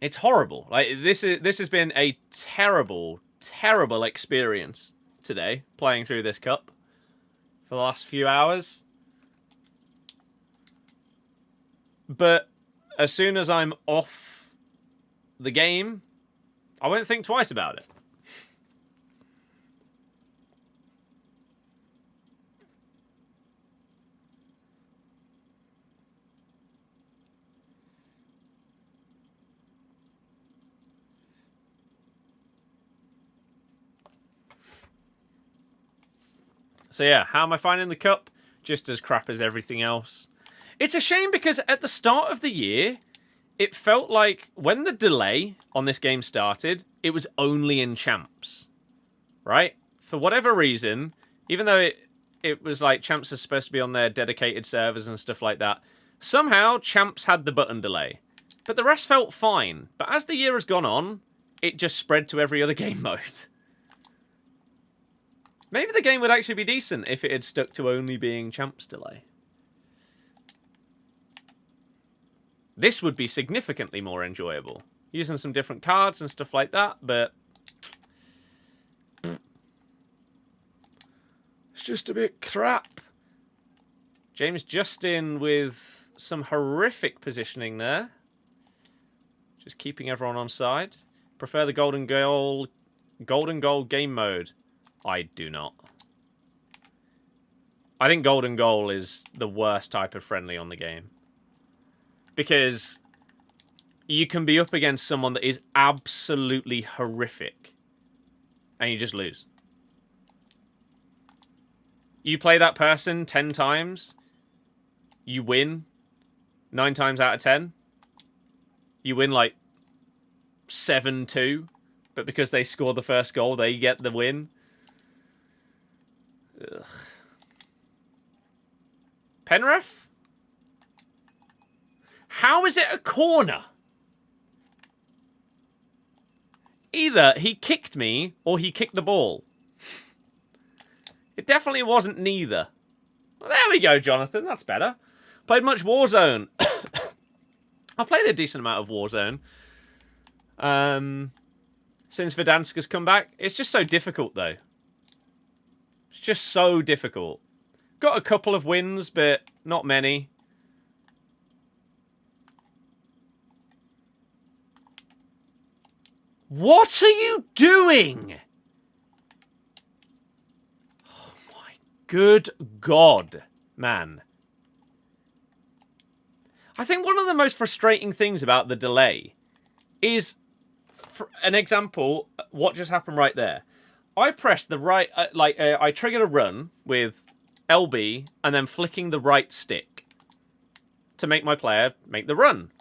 It's horrible. Like this has been a terrible, terrible experience today playing through this cup for the last few hours. But as soon as I'm off the game, I won't think twice about it. So yeah, how am I finding the cup? Just as crap as everything else. It's a shame because at the start of the year, it felt like when the delay on this game started, it was only in champs, right? For whatever reason, even though it was like champs are supposed to be on their dedicated servers and stuff like that, somehow champs had the button delay. But the rest felt fine. But as the year has gone on, it just spread to every other game mode. Maybe the game would actually be decent if it had stuck to only being champs delay. This would be significantly more enjoyable. Using some different cards and stuff like that, but it's just a bit crap. James Justin with some horrific positioning there. Just keeping everyone on side. Prefer the golden goal game mode. I do not. I think golden goal is the worst type of friendly on the game. Because you can be up against someone that is absolutely horrific. And you just lose. You play that person 10 times. You win 9 times out of 10. You win like 7-2. But because they score the first goal, they get the win. Ugh. Penrith? How is it a corner? Either he kicked me or he kicked the ball. It definitely wasn't neither. Well, there we go, Jonathan. That's better. Played much Warzone. I played a decent amount of Warzone. Since Verdanska's come back. It's just so difficult, though. It's just so difficult. Got a couple of wins, but not many. What are you doing? Oh my good God, man. I think one of the most frustrating things about the delay is, for an example, what just happened right there. I pressed the right, I triggered a run with LB and then flicking the right stick to make my player make the run.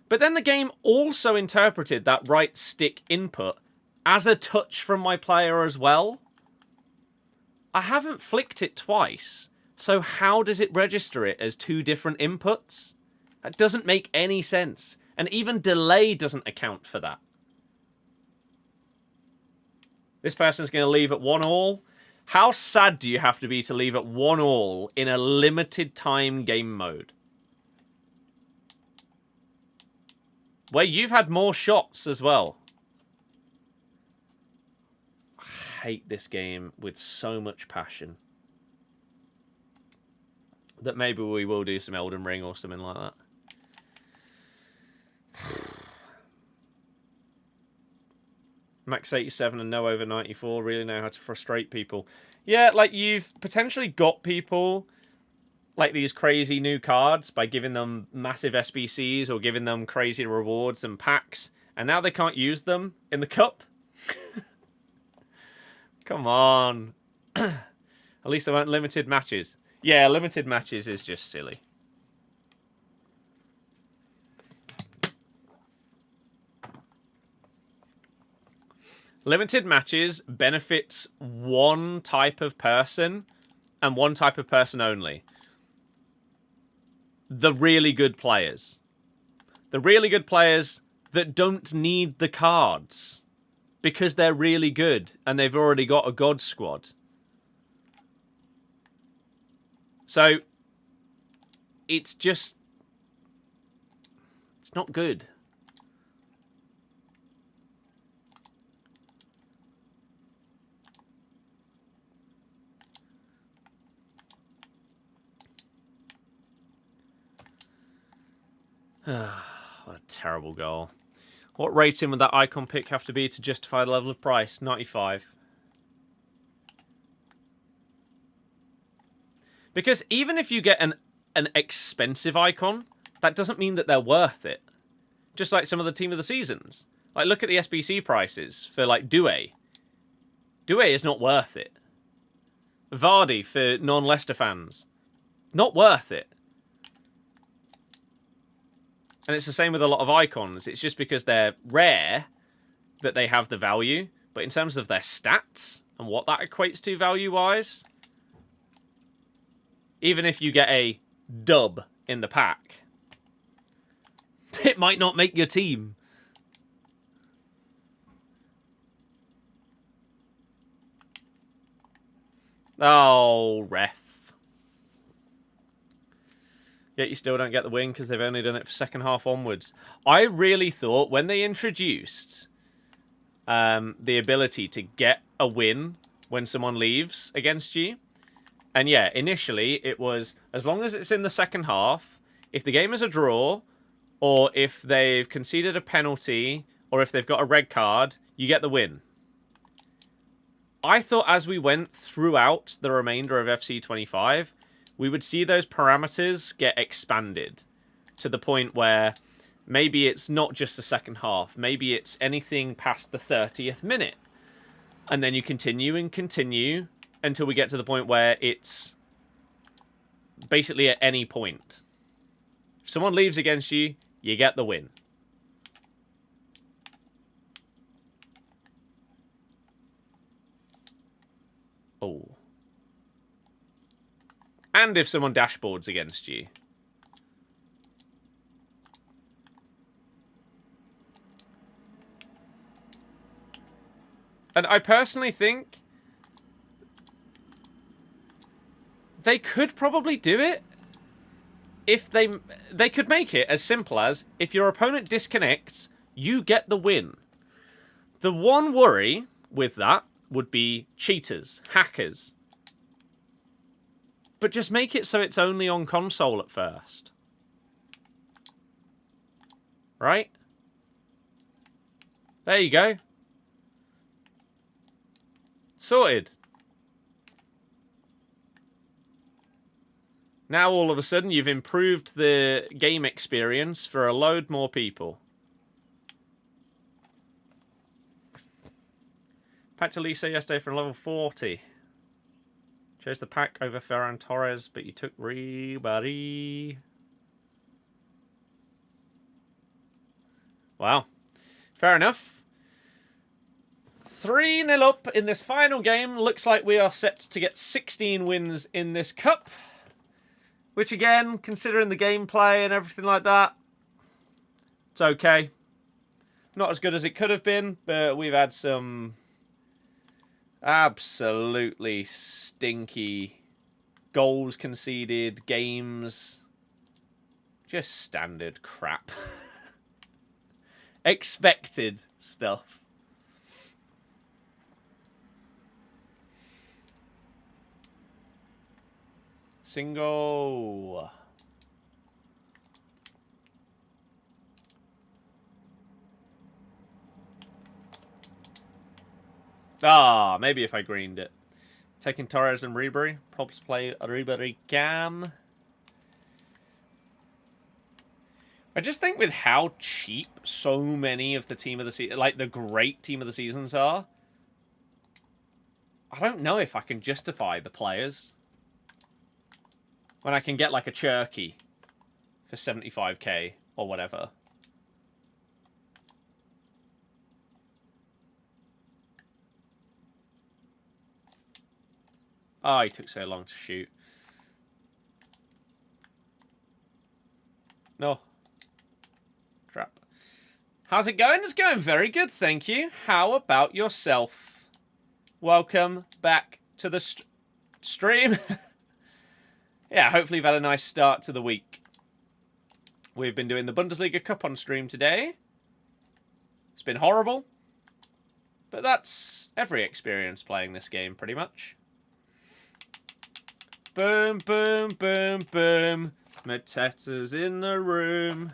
But then the game also interpreted that right stick input as a touch from my player as well. I haven't flicked it twice, so how does it register it as 2 different inputs? That doesn't make any sense. And even delay doesn't account for that. This person's going to leave at 1-1. How sad do you have to be to leave at 1-1 in a limited time game mode? Where you've had more shots as well. I hate this game with so much passion. That maybe we will do some Elden Ring or something like that. Max 87 and no over 94 really know how to frustrate people. Yeah, like you've potentially got people like these crazy new cards by giving them massive SBCs or giving them crazy rewards and packs, and now they can't use them in the cup. Come on. At least they weren't limited matches. Yeah, limited matches is just silly. Limited matches benefits one type of person and one type of person only. The really good players. The really good players that don't need the cards because they're really good and they've already got a God squad. So, it's just... it's not good. What a terrible goal. What rating would that icon pick have to be to justify the level of price? 95. Because even if you get an expensive icon, that doesn't mean that they're worth it. Just like some of the team of the seasons. Like, look at the SBC prices for, like, Doué. Doué is not worth it. Vardy for non-Leicester fans. Not worth it. And it's the same with a lot of icons. It's just because they're rare that they have the value. But in terms of their stats and what that equates to value-wise, even if you get a dub in the pack, it might not make your team. Oh, ref. Yet you still don't get the win because they've only done it for second half onwards. I really thought when they introduced the ability to get a win when someone leaves against you, and yeah, initially it was as long as it's in the second half, if the game is a draw, or if they've conceded a penalty, or if they've got a red card, you get the win. I thought as we went throughout the remainder of FC25, we would see those parameters get expanded to the point where maybe it's not just the second half. Maybe it's anything past the 30th minute. And then you continue and continue until we get to the point where it's basically at any point. If someone leaves against you, you get the win. Oh. And if someone dashboards against you. And I personally think they could probably do it if they could make it as simple as if your opponent disconnects, you get the win. The one worry with that would be cheaters, hackers. But just make it so it's only on console at first. Right? There you go. Sorted. Now all of a sudden you've improved the game experience for a load more people. Packed to Lisa yesterday from level 40. Chose the pack over Ferran Torres, but you took Ribery. Wow. Fair enough. 3-0 up in this final game. Looks like we are set to get 16 wins in this cup. Which again, considering the gameplay and everything like that, it's okay. Not as good as it could have been, but we've had some absolutely stinky goals conceded, games. Just standard crap. Expected stuff. Single. Ah, maybe if I greened it. Taking Torres and Ribery. Props play Ribery Cam. I just think with how cheap so many of the team of the season, like the great team of the seasons are, I don't know if I can justify the players. When I can get like a Cherky for 75k or whatever. Oh, he took so long to shoot. No. Crap. How's it going? It's going very good, thank you. How about yourself? Welcome back to the stream. Yeah, hopefully you've had a nice start to the week. We've been doing the Bundesliga Cup on stream today. It's been horrible. But that's every experience playing this game, pretty much. Boom, boom, boom, boom. Mateta's in the room.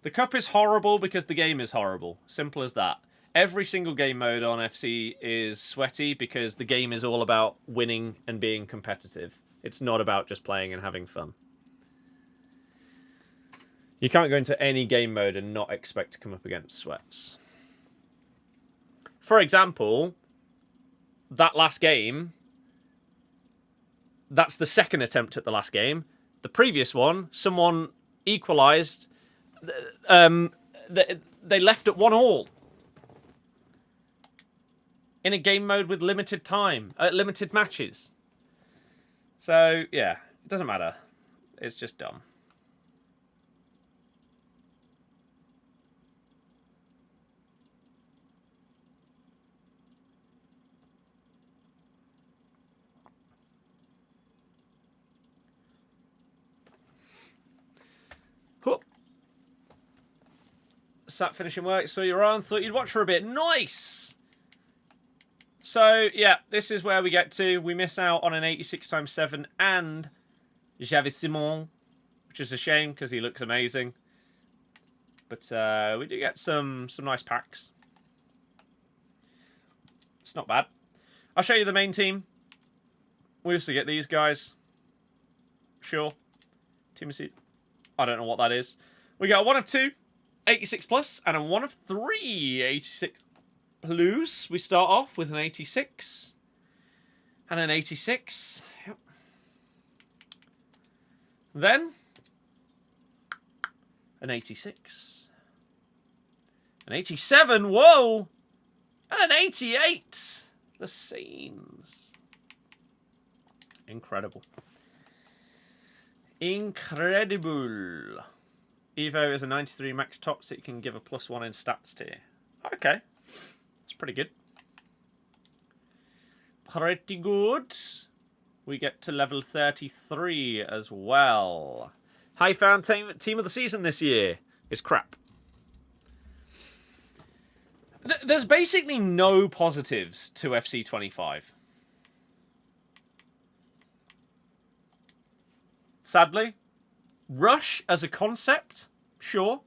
The cup is horrible because the game is horrible. Simple as that. Every single game mode on FC is sweaty because the game is all about winning and being competitive. It's not about just playing and having fun. You can't go into any game mode and not expect to come up against sweats. For example, that last game, that's the second attempt at the last game. The previous one, someone equalised. They left at 1-1 in a game mode with limited time, limited matches. So yeah, it doesn't matter. It's just dumb. Sat finishing work, so you're on. Thought you'd watch for a bit. Nice! So, yeah, this is where we get to. We miss out on an 86x7 and Xavi Simon, which is a shame because he looks amazing. But we do get some nice packs. It's not bad. I'll show you the main team. We also get these guys. Sure. Timothy. I don't know what that is. We got a 1 of 2. 86 plus and a 1 of 3 86 plus. We start off with an 86 and an 86. Yep. Then an 86, an 87. Whoa, and an 88. The scenes, incredible, incredible. Evo is a 93 max top, so you can give a +1 in stats tier. Okay. That's pretty good. Pretty good. We get to level 33 as well. High found team of the season this year is crap. There's basically no positives to FC25. Sadly. Rush as a concept, sure.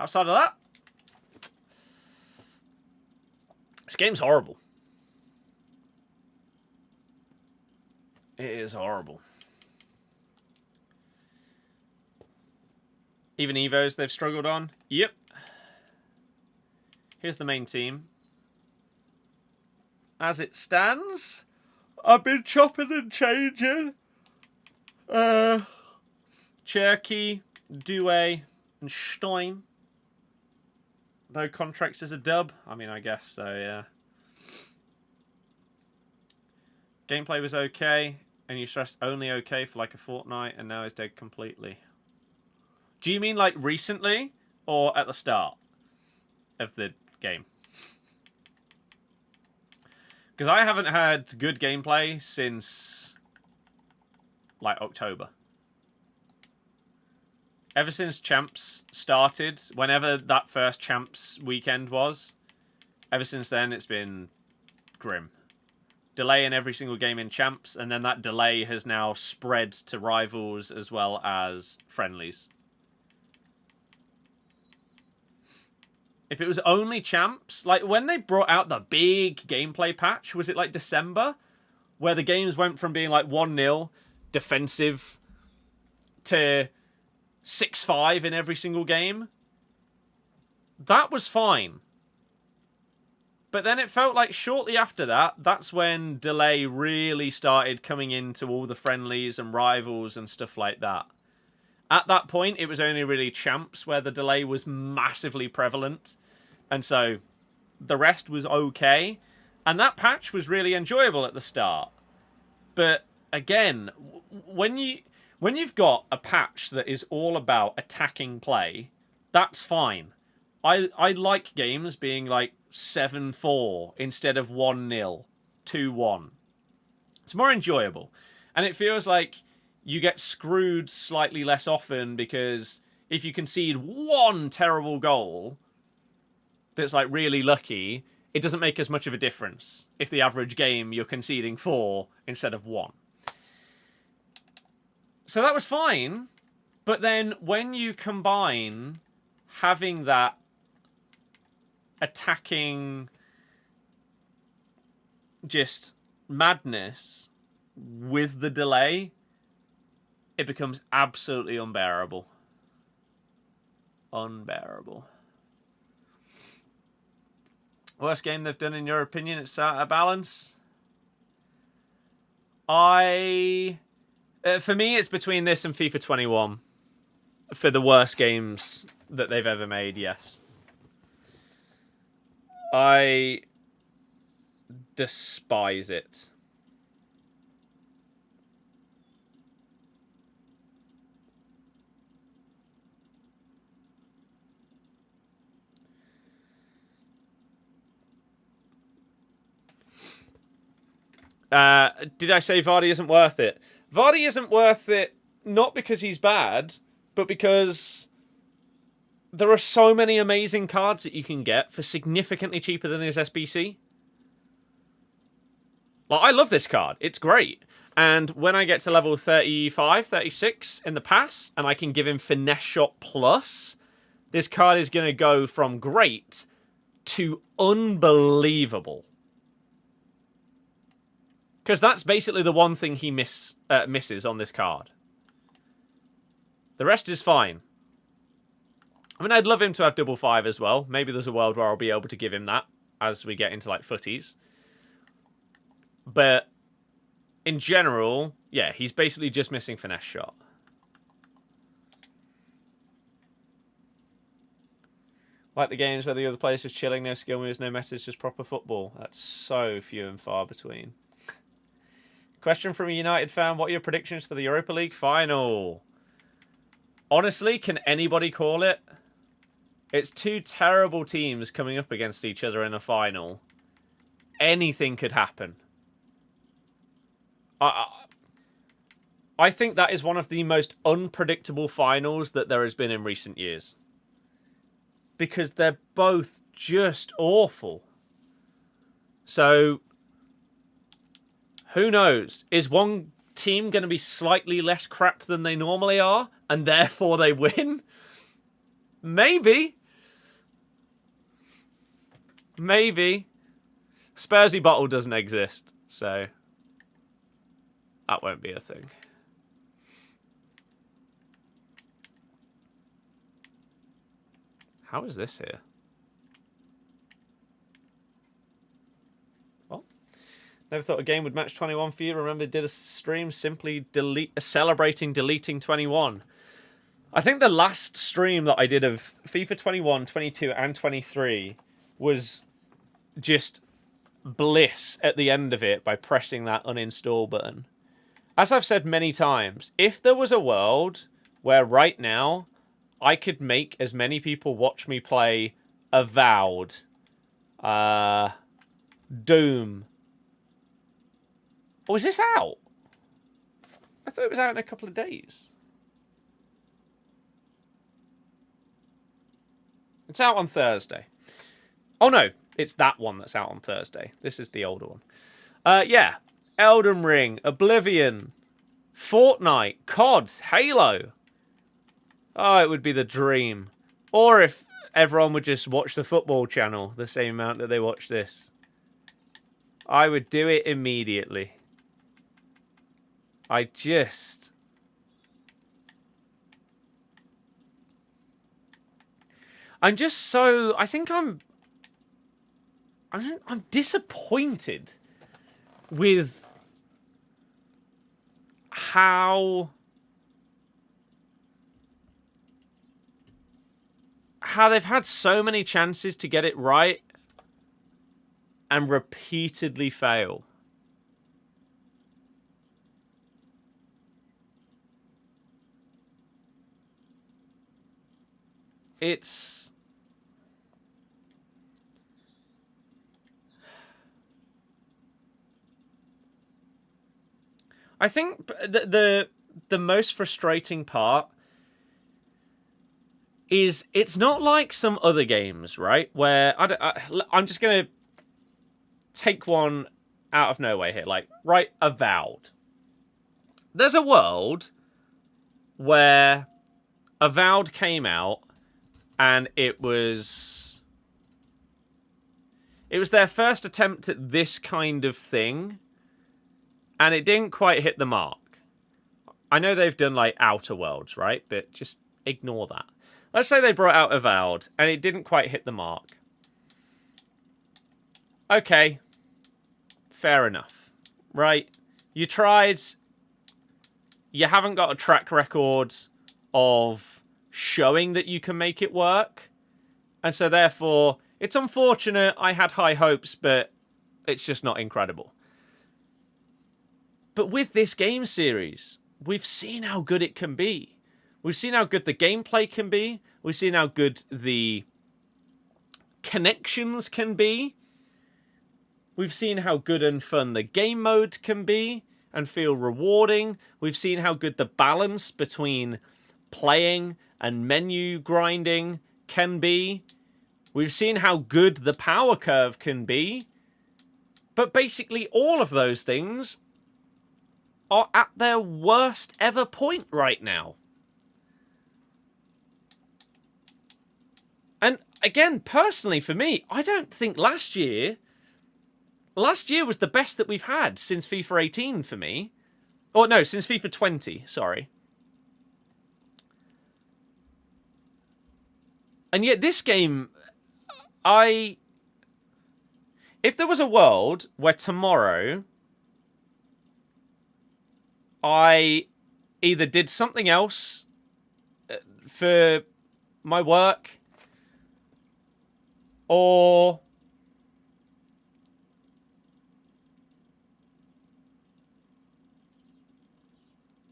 Outside of that, this game's horrible. It is horrible. Even Evos they've struggled on. Yep. Here's the main team. As it stands, I've been chopping and changing. Cherky, Due, and Stein. No contracts as a dub. I mean, I guess so, yeah. Gameplay was okay, and you stressed only okay for like a fortnight, and now it's dead completely. Do you mean like recently, or at the start of the game? Because I haven't had good gameplay since like October. Ever since Champs started, whenever that first Champs weekend was, ever since then it's been grim. Delay in every single game in Champs, and then that delay has now spread to rivals as well as friendlies. If it was only Champs, like when they brought out the big gameplay patch, was it like December? Where the games went from being like 1-0 defensive to 6-5 in every single game. That was fine. But then it felt like shortly after that, that's when delay really started coming into all the friendlies and rivals and stuff like that. At that point, it was only really Champs where the delay was massively prevalent. And so the rest was okay. And that patch was really enjoyable at the start. But again, when you've got a patch that is all about attacking play, that's fine. I like games being like 7-4 instead of 1-0, 2-1. It's more enjoyable. And it feels like you get screwed slightly less often because if you concede one terrible goal that's like really lucky, it doesn't make as much of a difference if the average game you're conceding 4 instead of 1. So that was fine. But then when you combine having that attacking just madness with the delay, it becomes absolutely unbearable. Unbearable. Worst game they've done in your opinion? It's out of balance. For me, it's between this and FIFA 21 for the worst games that they've ever made. Yes, I despise it. Did I say Vardy isn't worth it? Vardy isn't worth it not because he's bad, but because there are so many amazing cards that you can get for significantly cheaper than his SBC. Like, I love this card. It's great. And when I get to level 35, 36 in the pass, and I can give him Finesse Shot Plus, this card is going to go from great to unbelievable. Because that's basically the one thing he misses on this card. The rest is fine. I mean, I'd love him to have double 5 as well. Maybe there's a world where I'll be able to give him that as we get into, like, footies. But in general, yeah, he's basically just missing Finesse Shot. Like the games where the other players just chilling, no skill moves, no methods, just proper football. That's so few and far between. Question from a United fan. What are your predictions for the Europa League final? Honestly, can anybody call it? It's two terrible teams coming up against each other in a final. Anything could happen. I think that is one of the most unpredictable finals that there has been in recent years. Because they're both just awful. So, who knows? Is one team going to be slightly less crap than they normally are, and therefore they win? Maybe. Maybe. Spursy Bottle doesn't exist, so that won't be a thing. How is this here? Well, never thought a game would match 21 for you. Remember, did a stream simply celebrating deleting 21. I think the last stream that I did of FIFA 21, 22, and 23 was just bliss at the end of it by pressing that uninstall button. As I've said many times, if there was a world where right now I could make as many people watch me play Avowed, Doom. Oh, is this out? I thought it was out in a couple of days. It's out on Thursday. Oh no, it's that one that's out on Thursday. This is the older one. Yeah. Elden Ring, Oblivion, Fortnite, COD, Halo. Oh, it would be the dream. Or if everyone would just watch the football channel the same amount that they watch this. I would do it immediately. I'm just so... I think I'm disappointed with how they've had so many chances to get it right and repeatedly fail. It's... I think the most frustrating part is it's not like some other games, right? Where I'm just going to take one out of nowhere here. Like, right, Avowed. There's a world where Avowed came out And it was their first attempt at this kind of thing, and it didn't quite hit the mark. I know they've done, like, Outer Worlds, right? But just ignore that. Let's say they brought out Avowed, and it didn't quite hit the mark. Okay. Fair enough. Right? You tried. You haven't got a track record of showing that you can make it work. And so, therefore, it's unfortunate. I had high hopes, but it's just not incredible. But with this game series, we've seen how good it can be. We've seen how good the gameplay can be. We've seen how good the connections can be. We've seen how good and fun the game mode can be and feel rewarding. We've seen how good the balance between playing and menu grinding can be. We've seen how good the power curve can be. But basically all of those things are at their worst ever point right now. And again, personally for me, I don't think last year was the best that we've had since FIFA 18 for me. Or no, since FIFA 20, sorry. And yet this game, if there was a world where tomorrow I either did something else for my work, or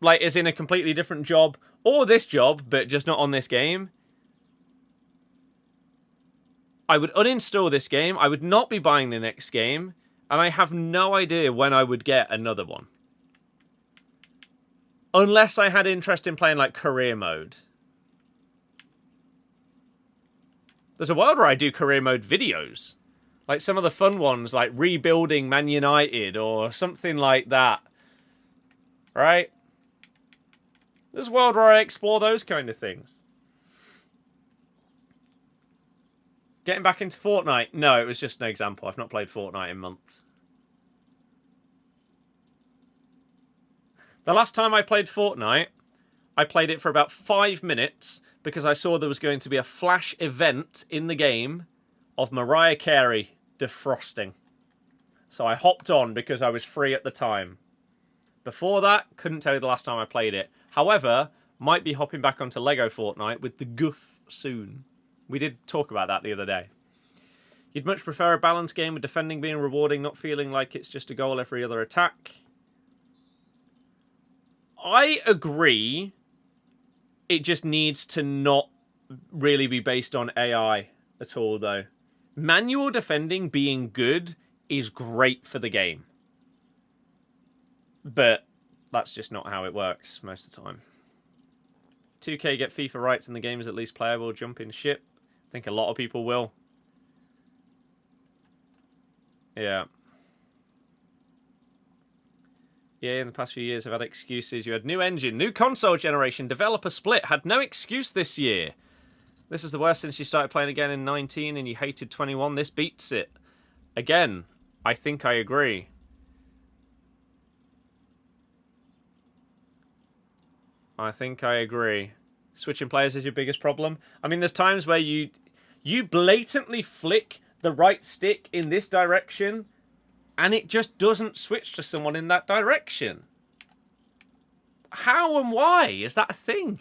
like is in a completely different job, or this job, but just not on this game, I would uninstall this game, I would not be buying the next game, and I have no idea when I would get another one. Unless I had interest in playing, like, career mode. There's a world where I do career mode videos. Like, some of the fun ones, like rebuilding Man United or something like that. Right? There's a world where I explore those kind of things. Getting back into Fortnite? No, it was just an example. I've not played Fortnite in months. The last time I played Fortnite, I played it for about 5 minutes because I saw there was going to be a flash event in the game of Mariah Carey defrosting. So I hopped on because I was free at the time. Before that, couldn't tell you the last time I played it. However, might be hopping back onto Lego Fortnite with the Goof soon. We did talk about that the other day. You'd much prefer a balanced game with defending being rewarding, not feeling like it's just a goal every other attack. I agree. It just needs to not really be based on AI at all, though. Manual defending being good is great for the game. But that's just not how it works most of the time. 2K get FIFA rights and the game is at least playable. Jump in ship. I think a lot of people will. Yeah. Yeah, in the past few years, I've had excuses. You had new engine, new console generation, developer split. Had no excuse this year. This is the worst since you started playing again in 19 and you hated 21. This beats it. Again, I think I agree. I think I agree. Switching players is your biggest problem. I mean, there's times where you blatantly flick the right stick in this direction and it just doesn't switch to someone in that direction. How and why? Is that a thing?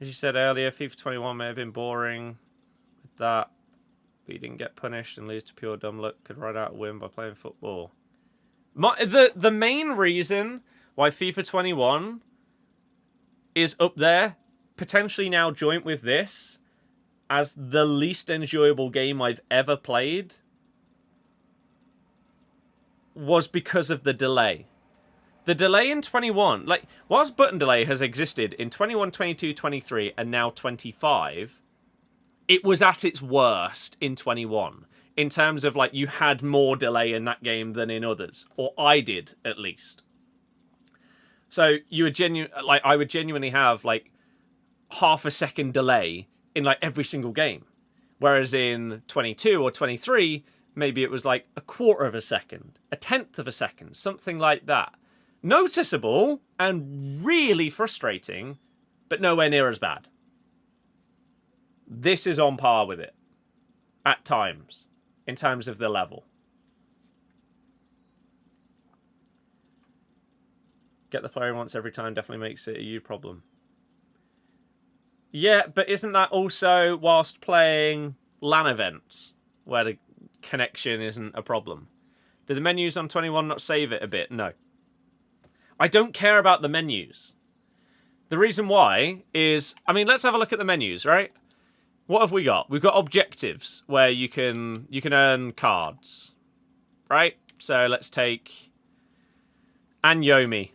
As you said earlier, FIFA 21 may have been boring with that, but you didn't get punished and lose to pure dumb luck. Could ride out a win by playing football. The main reason why FIFA 21 is up there, potentially now joint with this, as the least enjoyable game I've ever played, was because of the delay. The delay in 21, like, whilst button delay has existed in 21, 22, 23, and now 25, it was at its worst in 21. In terms of, like, you had more delay in that game than in others. Or I did, at least. So you would I would genuinely have like half a second delay in like every single game. Whereas in 22 or 23, maybe it was like a quarter of a second, a tenth of a second, something like that. Noticeable and really frustrating, but nowhere near as bad. This is on par with it at times in terms of the level. Get the player once every time definitely makes it a you problem. Yeah, but isn't that also whilst playing LAN events where the connection isn't a problem? Did the menus on 21 not save it a bit? No. I don't care about the menus. The reason why is, I mean, let's have a look at the menus, right? What have we got? We've got objectives where you can earn cards, right? So let's take Anyomi,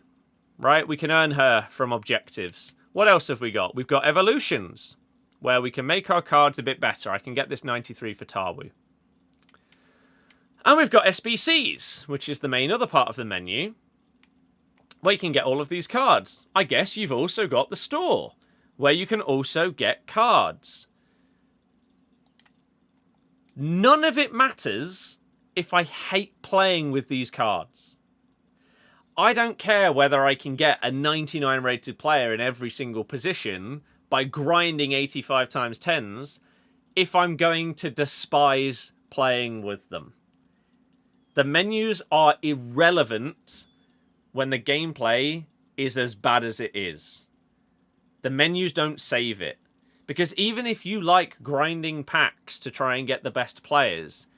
right? We can earn her from objectives. What else have we got? We've got evolutions, where we can make our cards a bit better. I can get this 93 for Tawu. And we've got SBCs, which is the main other part of the menu, where you can get all of these cards. I guess you've also got the store, where you can also get cards. None of it matters if I hate playing with these cards. I don't care whether I can get a 99 rated player in every single position by grinding 85 times 10s if I'm going to despise playing with them. The menus are irrelevant when the gameplay is as bad as it is. The menus don't save it. Because even if you like grinding packs to try and get the best players,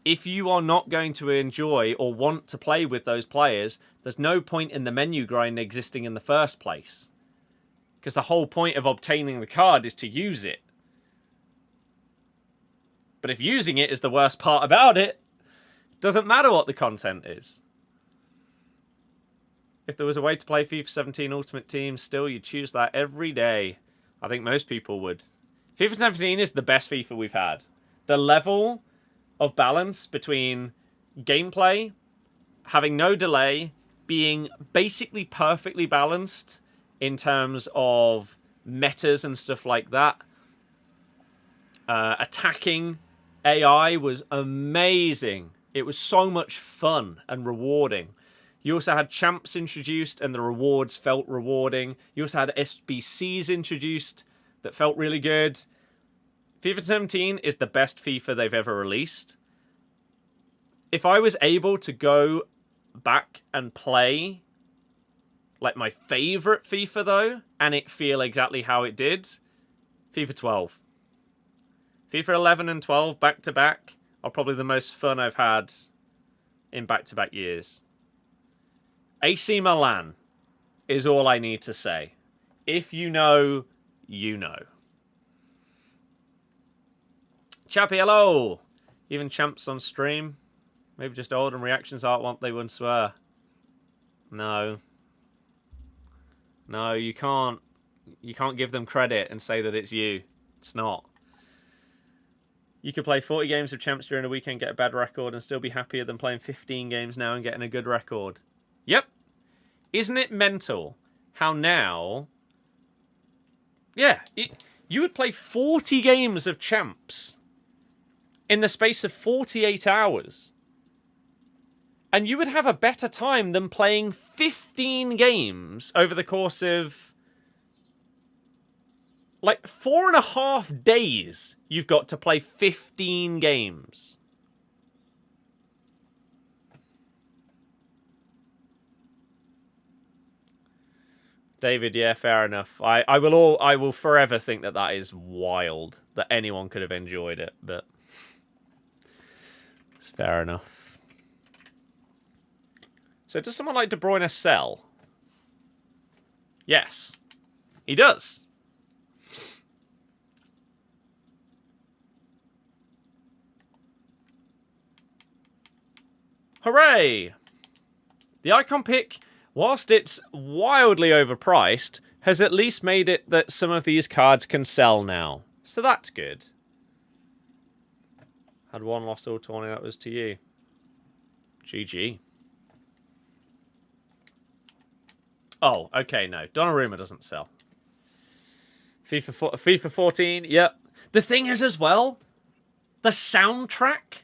if you are not going to enjoy or want to play with those players, there's no point in the menu grind existing in the first place. Because the whole point of obtaining the card is to use it. But if using it is the worst part about it, it doesn't matter what the content is. If there was a way to play FIFA 17 Ultimate Team, still you'd choose that every day. I think most people would. FIFA 17 is the best FIFA we've had. The level of balance between gameplay, having no delay, being basically perfectly balanced in terms of metas and stuff like that. Attacking AI was amazing. It was so much fun and rewarding. You also had champs introduced and the rewards felt rewarding. You also had SBCs introduced that felt really good. FIFA 17 is the best FIFA they've ever released. If I was able to go back and play like my favorite FIFA though, and it feel exactly how it did, FIFA 12. FIFA 11 and 12 back to back are probably the most fun I've had in back to back years. AC Milan is all I need to say. If you know, you know. Chappy, hello! Even champs on stream. Maybe just old and reactions aren't what they once were. No. No, you can't. You can't give them credit and say that it's you. It's not. You could play 40 games of champs during a weekend, get a bad record, and still be happier than playing 15 games now and getting a good record. Yep. Isn't it mental how now... Yeah, you would play 40 games of champs in the space of 48 hours. And you would have a better time than playing 15 games over the course of... like 4.5 days, you've got to play 15 games. David, yeah, fair enough. I will forever think that that is wild that anyone could have enjoyed it, but it's fair enough. So does someone like De Bruyne sell? Yes, he does. Hooray! The icon pick, whilst it's wildly overpriced, has at least made it that some of these cards can sell now. So that's good. Had one, lost all 20, that was to you. GG. Oh, okay, no. Donnarumma doesn't sell. FIFA 14, yep. The thing is as well, the soundtracks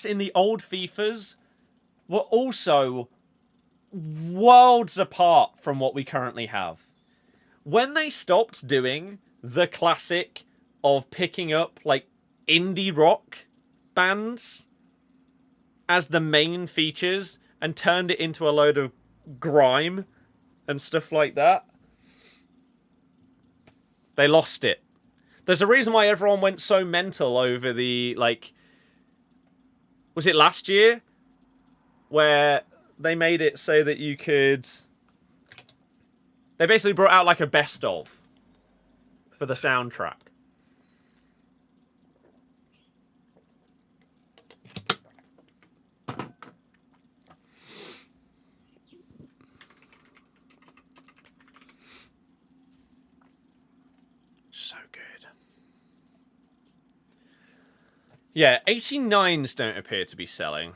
in the old FIFAs were also worlds apart from what we currently have. When they stopped doing the classic of picking up, like, indie rock bands as the main features and turned it into a load of grime and stuff like that, they lost it. There's a reason why everyone went so mental over the, like... Was it last year? Where they made it so that you could... They basically brought out, like, a best-of for the soundtrack. So good. Yeah, 89s don't appear to be selling.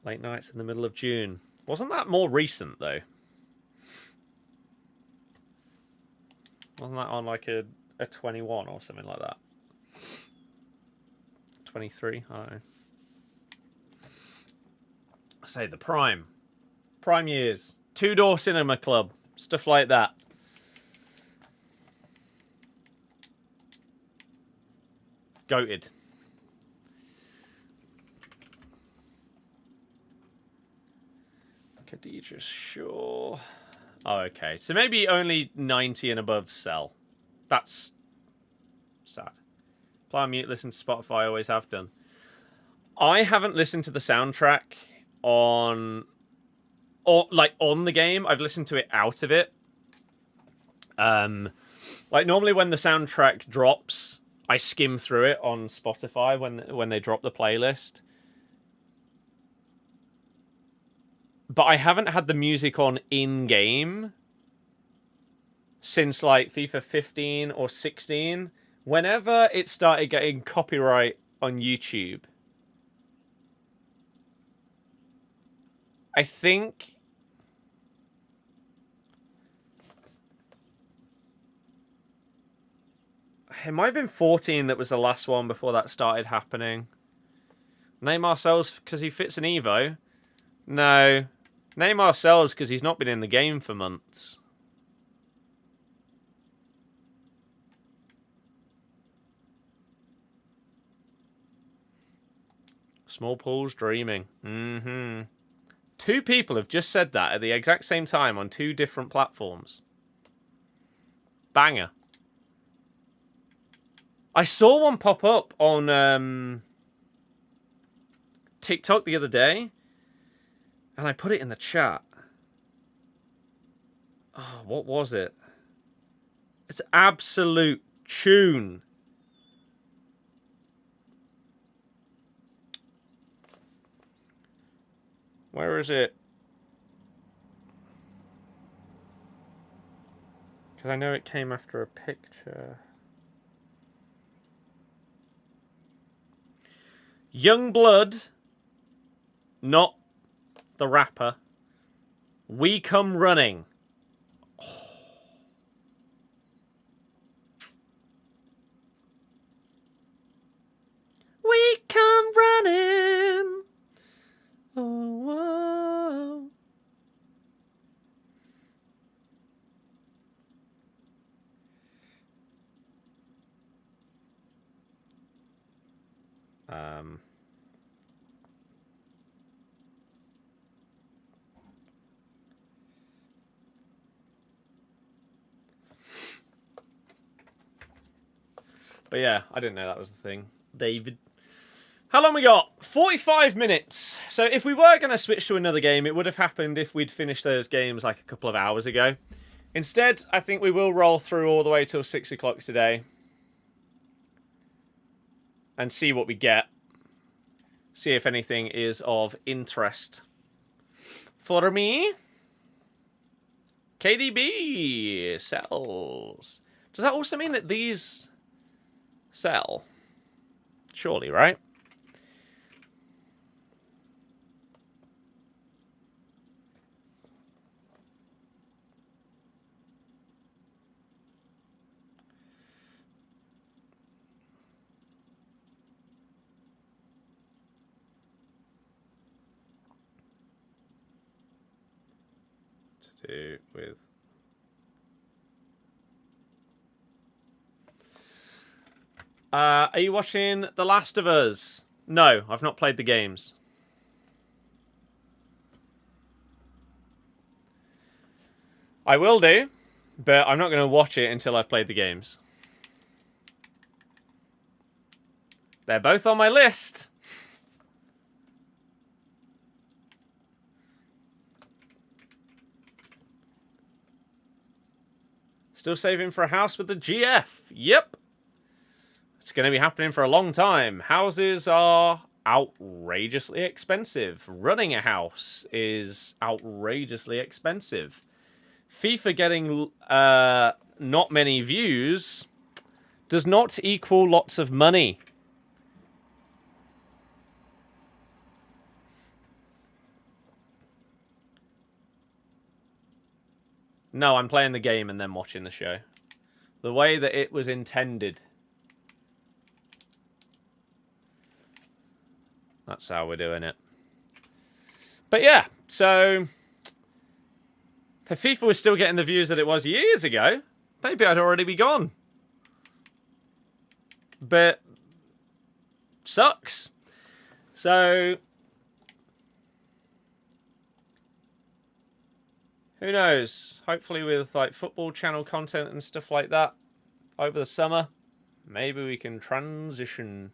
Late nights in the middle of June. Wasn't that more recent, though? Wasn't that on, like, a 21 or something like that? 23? I don't know. I say the prime years, two-door cinema club, stuff like that. Goated. Khadija Shaw. Oh, okay. So maybe only 90 and above sell. That's sad. Play on mute, listen to Spotify, I always have done. I haven't listened to the soundtrack on the game. I've listened to it out of it. Like normally when the soundtrack drops, I skim through it on Spotify when they drop the playlist. But I haven't had the music on in-game since like FIFA 15 or 16. Whenever it started getting copyright on YouTube, I think it might have been 14 that was the last one before that started happening. Neymar sells because he fits an Evo. No. Neymar sells because he's not been in the game for months. Small pools dreaming. Mm-hmm. 2 people have just said that at the exact same time on 2 different platforms. Banger. I saw one pop up on TikTok the other day, and I put it in the chat. Oh, what was it? It's absolute tune. Where is it? Because I know it came after a picture. Young Blood, not the rapper. We Come Running. Oh. We come running. Oh, whoa. But yeah, I didn't know that was the thing. David. How long we got? 45 minutes. So if we were going to switch to another game, it would have happened if we'd finished those games like a couple of hours ago. Instead, I think we will roll through all the way till 6 o'clock today. And see what we get. See if anything is of interest. For me, KDB sells. Does that also mean that these sell? Surely, right? To do with... are you watching The Last of Us? No, I've not played the games. I will do, but I'm not going to watch it until I've played the games. They're both on my list. Still saving for a house with the GF. Yep. It's going to be happening for a long time. Houses are outrageously expensive. Running a house is outrageously expensive. FIFA getting not many views does not equal lots of money. No, I'm playing the game and then watching the show. The way that it was intended. That's how we're doing it. But yeah, so... if FIFA was still getting the views that it was years ago, maybe I'd already be gone. But... sucks. So... who knows? Hopefully with like football channel content and stuff like that over the summer, maybe we can transition.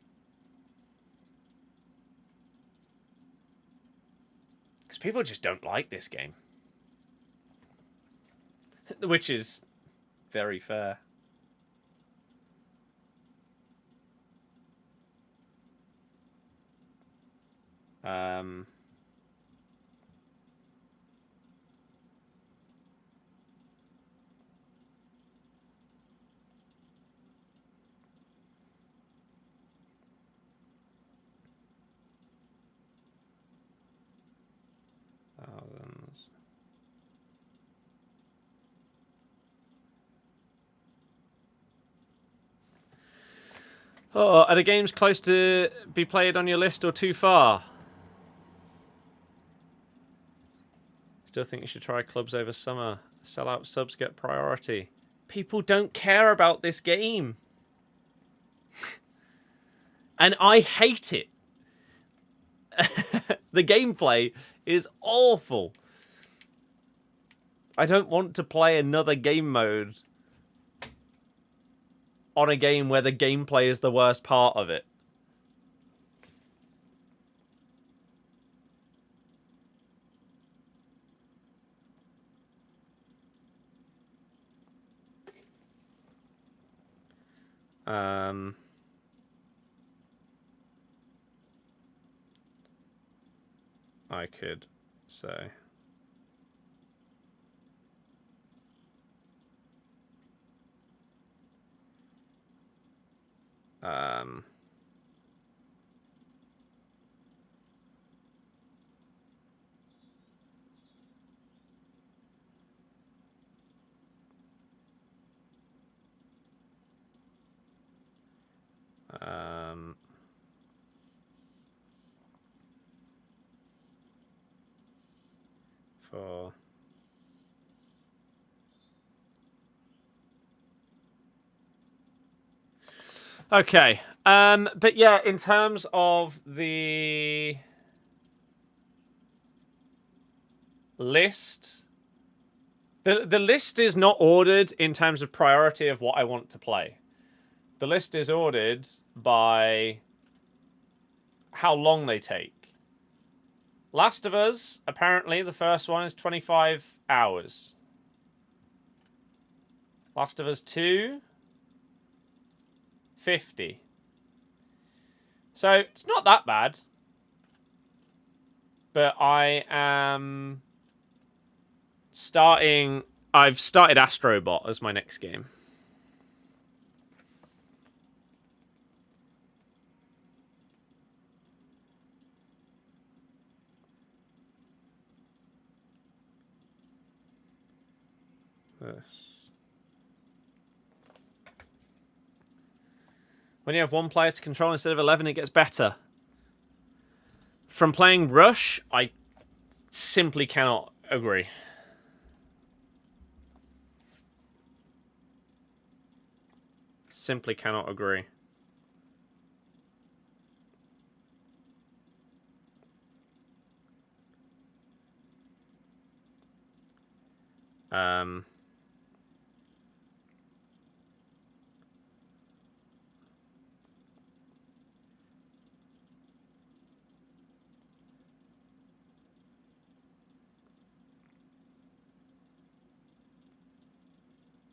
Because people just don't like this game. Which is very fair. Thousands. Oh, are the games close to be played on your list or too far? Still think you should try clubs over summer. Sellout subs get priority. People don't care about this game. And I hate it. The gameplay is awful. I don't want to play another game mode on a game where the gameplay is the worst part of it. I could say. For okay, but yeah, in terms of the list, the list is not ordered in terms of priority of what I want to play. The list is ordered by how long they take. Last of Us, apparently the first one is 25 hours. Last of Us 2, 50. So it's not that bad. But I am starting... I've started Astrobot as my next game. When you have one player to control instead of 11, it gets better. From playing Rush, I simply cannot agree. Simply cannot agree.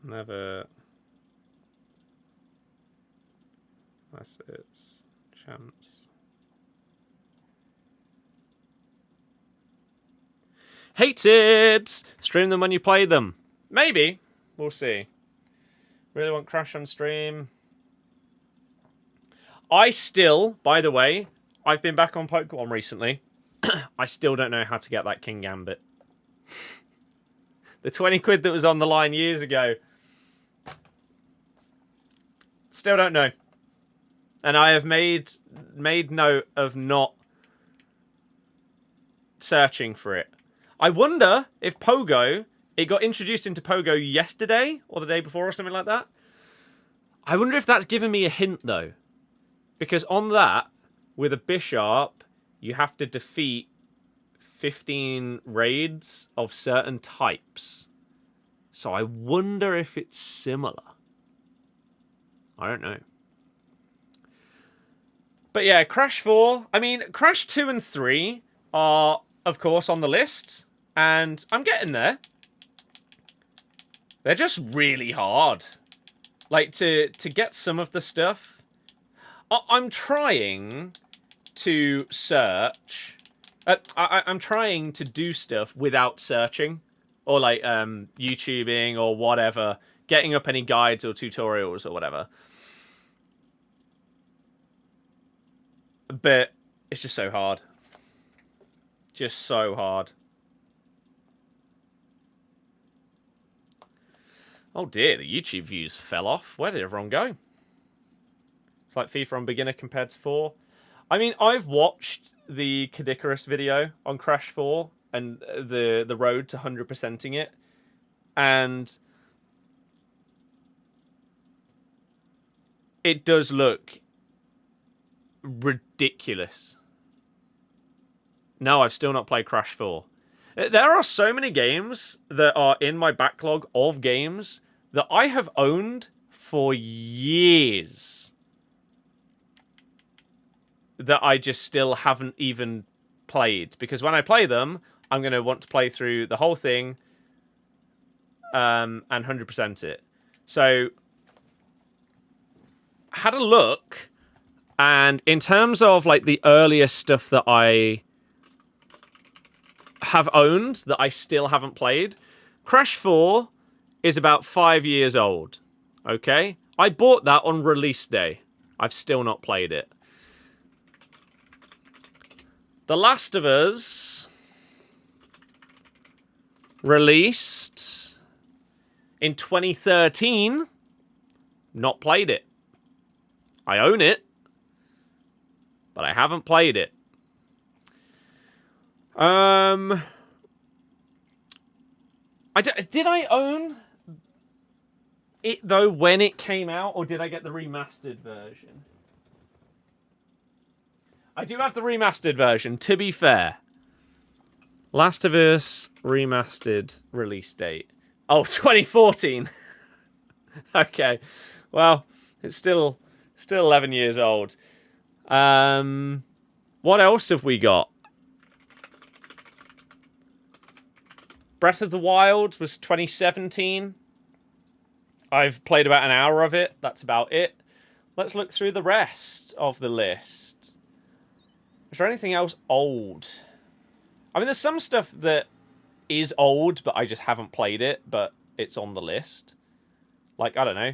Never. That's it. Champs. Hated! Stream them when you play them. Maybe. We'll see. Really want Crash on stream. I still, by the way, I've been back on Pokemon recently. I still don't know how to get that King Gambit. The 20 quid that was on the line years ago. Still don't know. And I have made note of not searching for it. I wonder if Pogo, it got introduced into Pogo yesterday or the day before or something like that. I wonder if that's given me a hint though. Because on that, with a Bishop, you have to defeat 15 raids of certain types. So I wonder if it's similar. I don't know. But yeah, Crash 4. I mean, Crash 2 and 3 are, of course, on the list. And I'm getting there. They're just really hard. Like, to get some of the stuff. I'm trying to search. I'm trying to do stuff without searching. Or, like, YouTubing or whatever. Getting up any guides or tutorials or whatever. But it's just so hard. Just so hard. Oh dear, the YouTube views fell off. Where did everyone go? It's like FIFA on beginner compared to 4. I mean, I've watched the Kadikarus video on Crash 4 and the road to 100%ing it. And it does look ridiculous. No, I've still not played Crash 4. There are so many games that are in my backlog of games that I have owned for years that I just still haven't even played. Because when I play them, I'm going to want to play through the whole thing and 100% it. So, I had a look, and in terms of like the earliest stuff that I have owned that I still haven't played, Crash 4 is about 5 years old. Okay? I bought that on release day. I've still not played it. The Last of Us released in 2013. Not played it. I own it, but I haven't played it. Did I own it though when it came out, or did I get the remastered version? I do have the remastered version, to be fair. Last of Us remastered release date. Oh, 2014. Okay. Well, it's still 11 years old. What else have we got? Breath of the Wild was 2017. I've played about an hour of it. That's about it. Let's look through the rest of the list. Is there anything else old? I mean, there's some stuff that is old, but I just haven't played it, but it's on the list. Like, I don't know.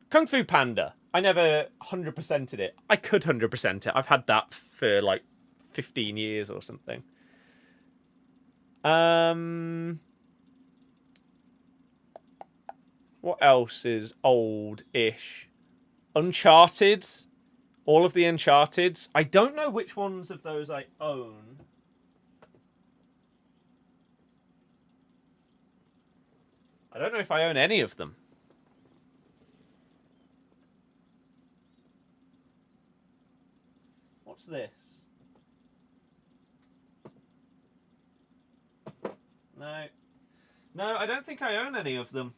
Kung Fu Panda. I never 100%ed it. I could 100% it. I've had that for like 15 years or something. What else is old-ish? Uncharted. All of the Uncharteds. I don't know which ones of those I own. I don't know if I own any of them. What's this? No. No, I don't think I own any of them.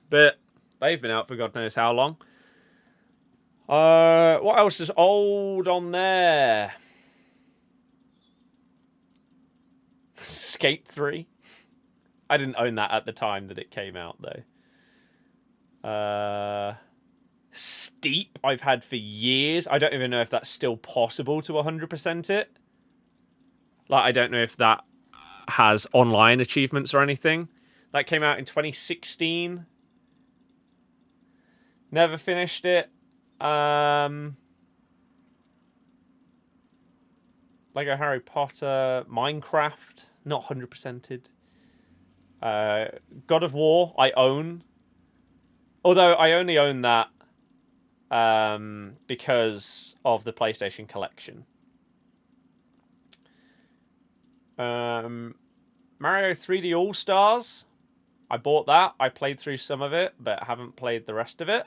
But they've been out for God knows how long. What else is old on there? Skate 3. I didn't own that at the time that it came out, though. Steep, I've had for years. I don't even know if that's still possible to 100% it. Like, I don't know if that has online achievements or anything. That came out in 2016. Never finished it. Lego Harry Potter, Minecraft, not 100%ed. God of War, I own. Although I only own that because of the PlayStation Collection. Mario 3D All-Stars, I bought that. I played through some of it, but haven't played the rest of it.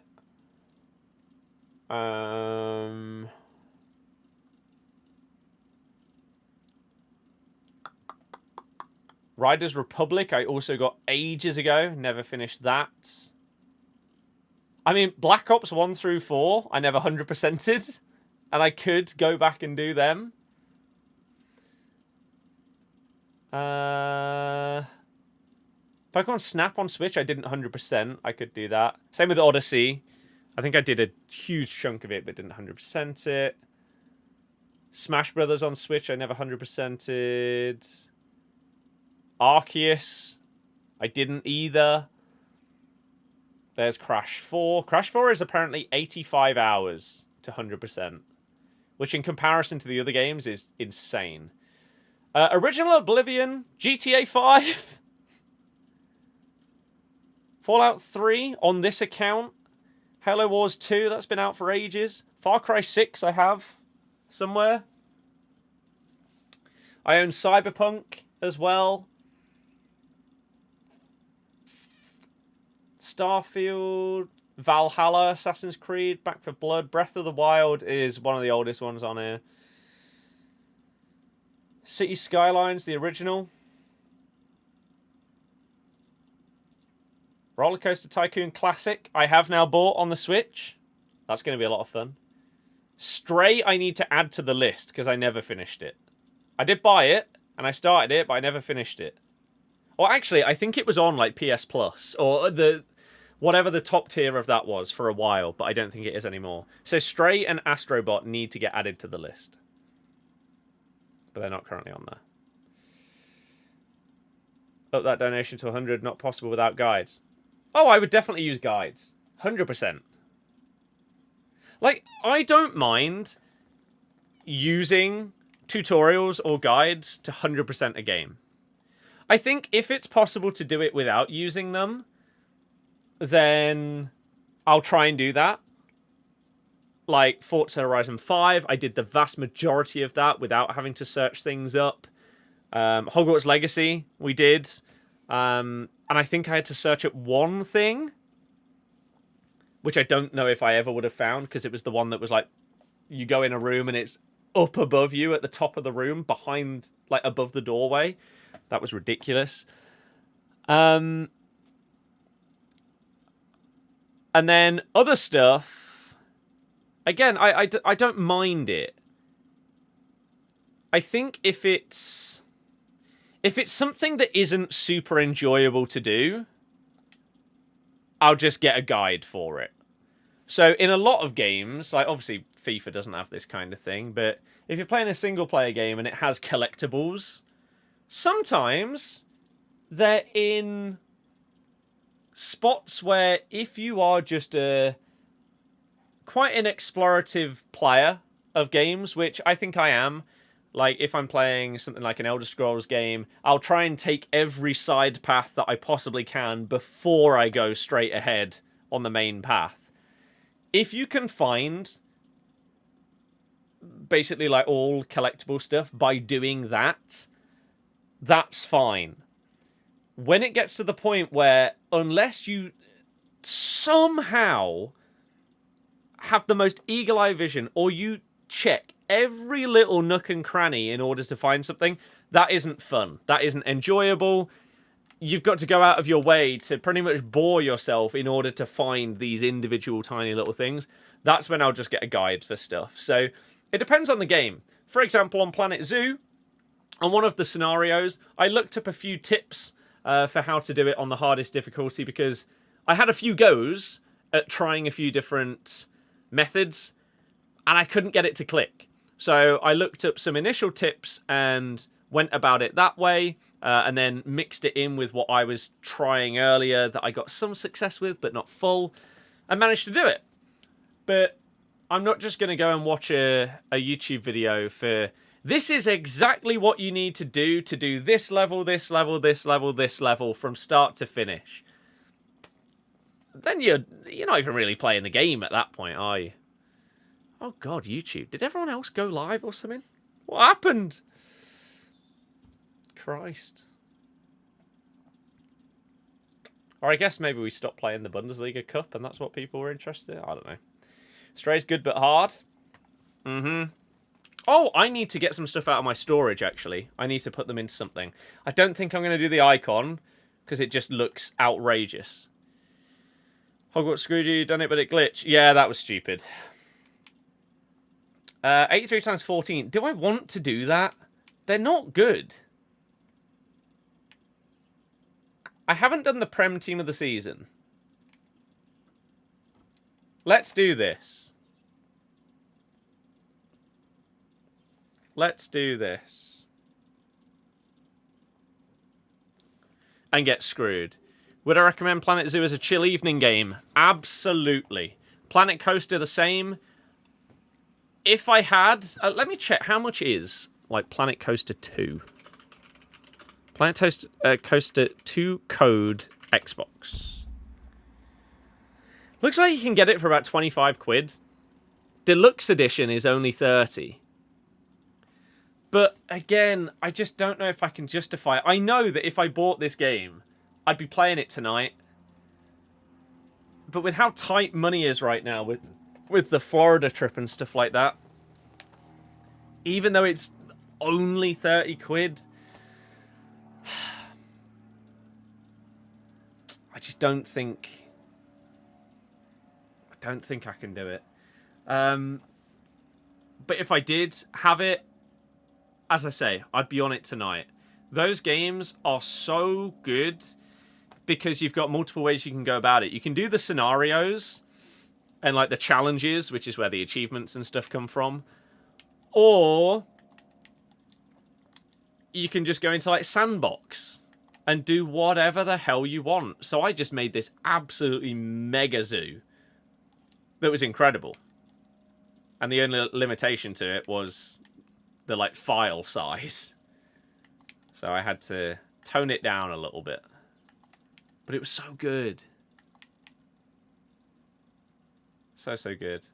Riders Republic, I also got ages ago. Never finished that. I mean, Black Ops 1 through 4, I never 100%ed. And I could go back and do them. Pokemon Snap on Switch, I didn't 100%. I could do that. Same with Odyssey. I think I did a huge chunk of it, but didn't 100% it. Smash Brothers on Switch, I never 100%ed. Arceus, I didn't either. There's Crash 4. Crash 4 is apparently 85 hours to 100%, which in comparison to the other games is insane. Original Oblivion, GTA 5, Fallout 3 on this account, Halo Wars 2, that's been out for ages. Far Cry 6 I have somewhere. I own Cyberpunk as well. Starfield, Valhalla, Assassin's Creed, Back 4 Blood. Breath of the Wild is one of the oldest ones on here. City Skylines, the original. Roller Coaster Tycoon Classic, I have now bought on the Switch. That's going to be a lot of fun. Stray, I need to add to the list because I never finished it. I did buy it, and I started it, but I never finished it. Or actually, I think it was on like PS Plus, or the whatever the top tier of that was for a while, but I don't think it is anymore. So Stray and Astrobot need to get added to the list. But they're not currently on there. Up that donation to 100, not possible without guides. Oh, I would definitely use guides. 100%. Like, I don't mind using tutorials or guides to 100% a game. I think if it's possible to do it without using them, then I'll try and do that. Like Forza Horizon 5, I did the vast majority of that without having to search things up. Hogwarts Legacy, we did. And I think I had to search up one thing, which I don't know if I ever would have found, because it was the one that was like, you go in a room and it's up above you at the top of the room, behind, like above the doorway. That was ridiculous. And then other stuff, again, I don't mind it. I think if it's something that isn't super enjoyable to do, I'll just get a guide for it. So in a lot of games, like obviously FIFA doesn't have this kind of thing, but if you're playing a single player game and it has collectibles, sometimes they're in spots where if you are just quite an explorative player of games, which I think I am, Like, if I'm playing something like an Elder Scrolls game, I'll try and take every side path that I possibly can before I go straight ahead on the main path. If you can find basically like all collectible stuff by doing that, that's fine. When it gets to the point where, unless you somehow have the most eagle-eye vision, or you check every little nook and cranny in order to find something, that isn't fun. That isn't enjoyable. You've got to go out of your way to pretty much bore yourself in order to find these individual tiny little things. That's when I'll just get a guide for stuff. So it depends on the game. For example, on Planet Zoo, on one of the scenarios, I looked up a few tips for how to do it on the hardest difficulty, because I had a few goes at trying a few different methods, and I couldn't get it to click. So I looked up some initial tips and went about it that way, and then mixed it in with what I was trying earlier that I got some success with, but not full, and managed to do it. But I'm not just going to go and watch a YouTube video for, this is exactly what you need to do this level, this level, this level, this level, from start to finish. Then you're not even really playing the game at that point, are you? Oh God, YouTube. Did everyone else go live or something? What happened? Christ. Or I guess maybe we stopped playing the Bundesliga Cup and that's what people were interested in. I don't know. Stray's good but hard. Oh, I need to get some stuff out of my storage, actually. I need to put them into something. I don't think I'm going to do the icon, because it just looks outrageous. Hogwarts screwed you, done it, but it glitched. Yeah, that was stupid. 83 times 14. Do I want to do that? They're not good. I haven't done the Prem team of the season. Let's do this. Let's do this. And get screwed. Would I recommend Planet Zoo as a chill evening game? Absolutely. Planet Coaster the same. If I had... let me check. How much is, like, Planet Coaster 2? Planet Coaster 2 code Xbox. Looks like you can get it for about 25 quid. Deluxe edition is only 30. But, again, I just don't know if I can justify it. I know that if I bought this game, I'd be playing it tonight. But with how tight money is right now, with the Florida trip and stuff like that, even though it's only 30 quid, I just don't think... I can do it. But if I did have it, as I say, I'd be on it tonight. Those games are so good because you've got multiple ways you can go about it. You can do the scenarios and like the challenges, which is where the achievements and stuff come from. Or you can just go into like Sandbox and do whatever the hell you want. So I just made this absolutely mega zoo that was incredible. And the only limitation to it was the like file size. So I had to tone it down a little bit. But it was so good. So good.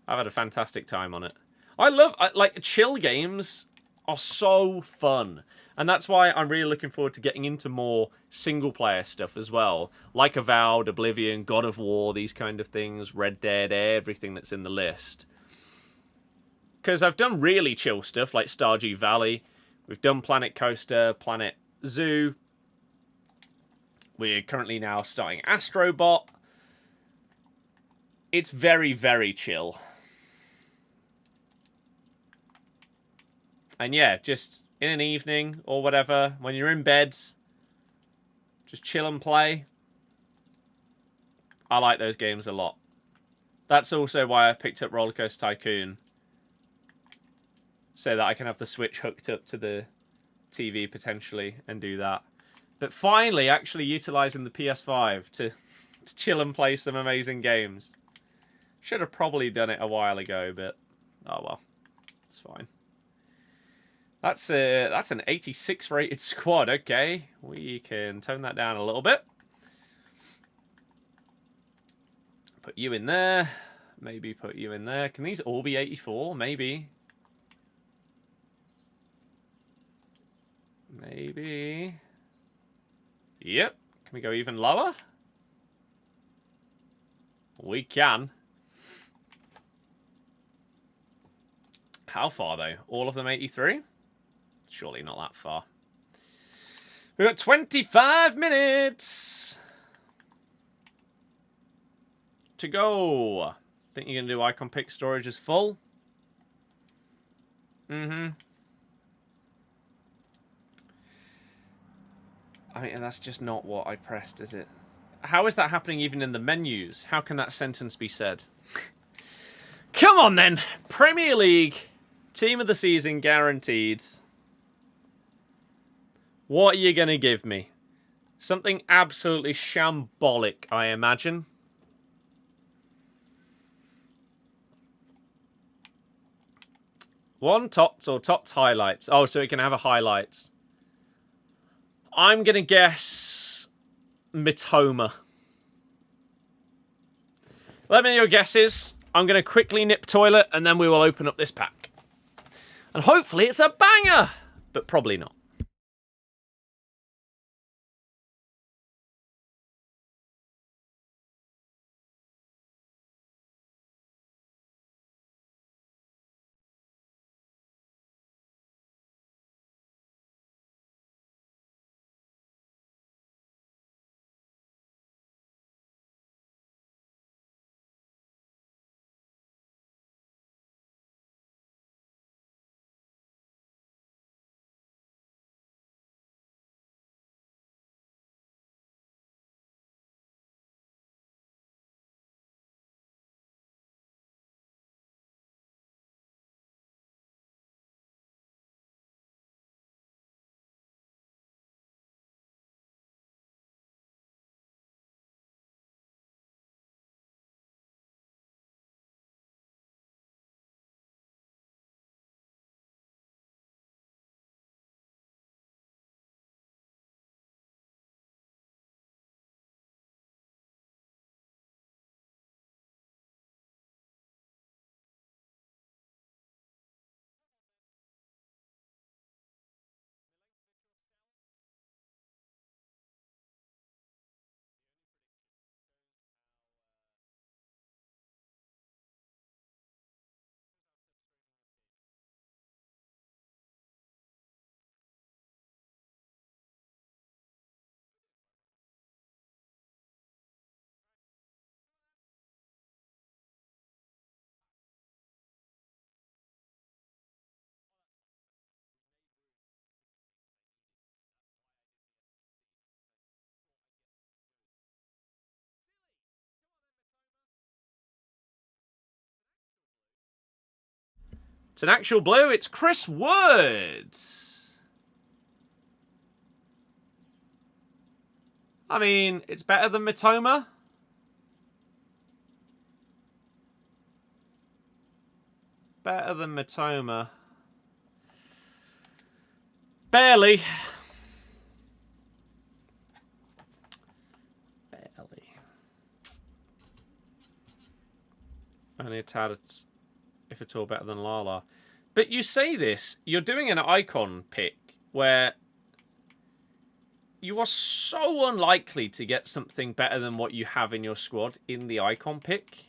I've had a fantastic time on it. I love, like, chill games are so fun. And that's why I'm really looking forward to getting into more single-player stuff as well. Like Avowed, Oblivion, God of War, these kind of things, Red Dead, everything that's in the list. Because I've done really chill stuff like Stardew Valley. We've done Planet Coaster, Planet Zoo. We're currently now starting Astrobot. It's very, very chill. And yeah, just in an evening or whatever, when you're in bed, just chill and play. I like those games a lot. That's also why I've picked up Roller Coaster Tycoon. So that I can have the Switch hooked up to the TV potentially and do that. But finally actually utilising the PS5 to chill and play some amazing games. Should have probably done it a while ago, but oh well. It's fine. That's an 86 rated squad. Okay, we can tone that down a little bit. Put you in there. Maybe put you in there. Can these all be 84? Maybe. Maybe. Yep. Can we go even lower? We can. How far, though? All of them 83? Surely not that far. We've got 25 minutes to go. Think you're going to do icon pick storage as full? Mm-hmm. I mean, that's just not what I pressed, is it? How is that happening even in the menus? How can that sentence be said? Come on, then. Premier League. Team of the season guaranteed. What are you going to give me? Something absolutely shambolic, I imagine. One tots or tots highlights. Oh, so it can have a highlights. I'm going to guess Mitoma. Let me know your guesses. I'm going to quickly nip toilet and then we will open up this pack. And hopefully it's a banger, but probably not. It's an actual blue. It's Chris Wood. I mean, it's better than Mitoma. Better than Mitoma. Barely. Barely. Only a tad, if at all, better than Lala. But you say this, you're doing an icon pick where you are so unlikely to get something better than what you have in your squad in the icon pick.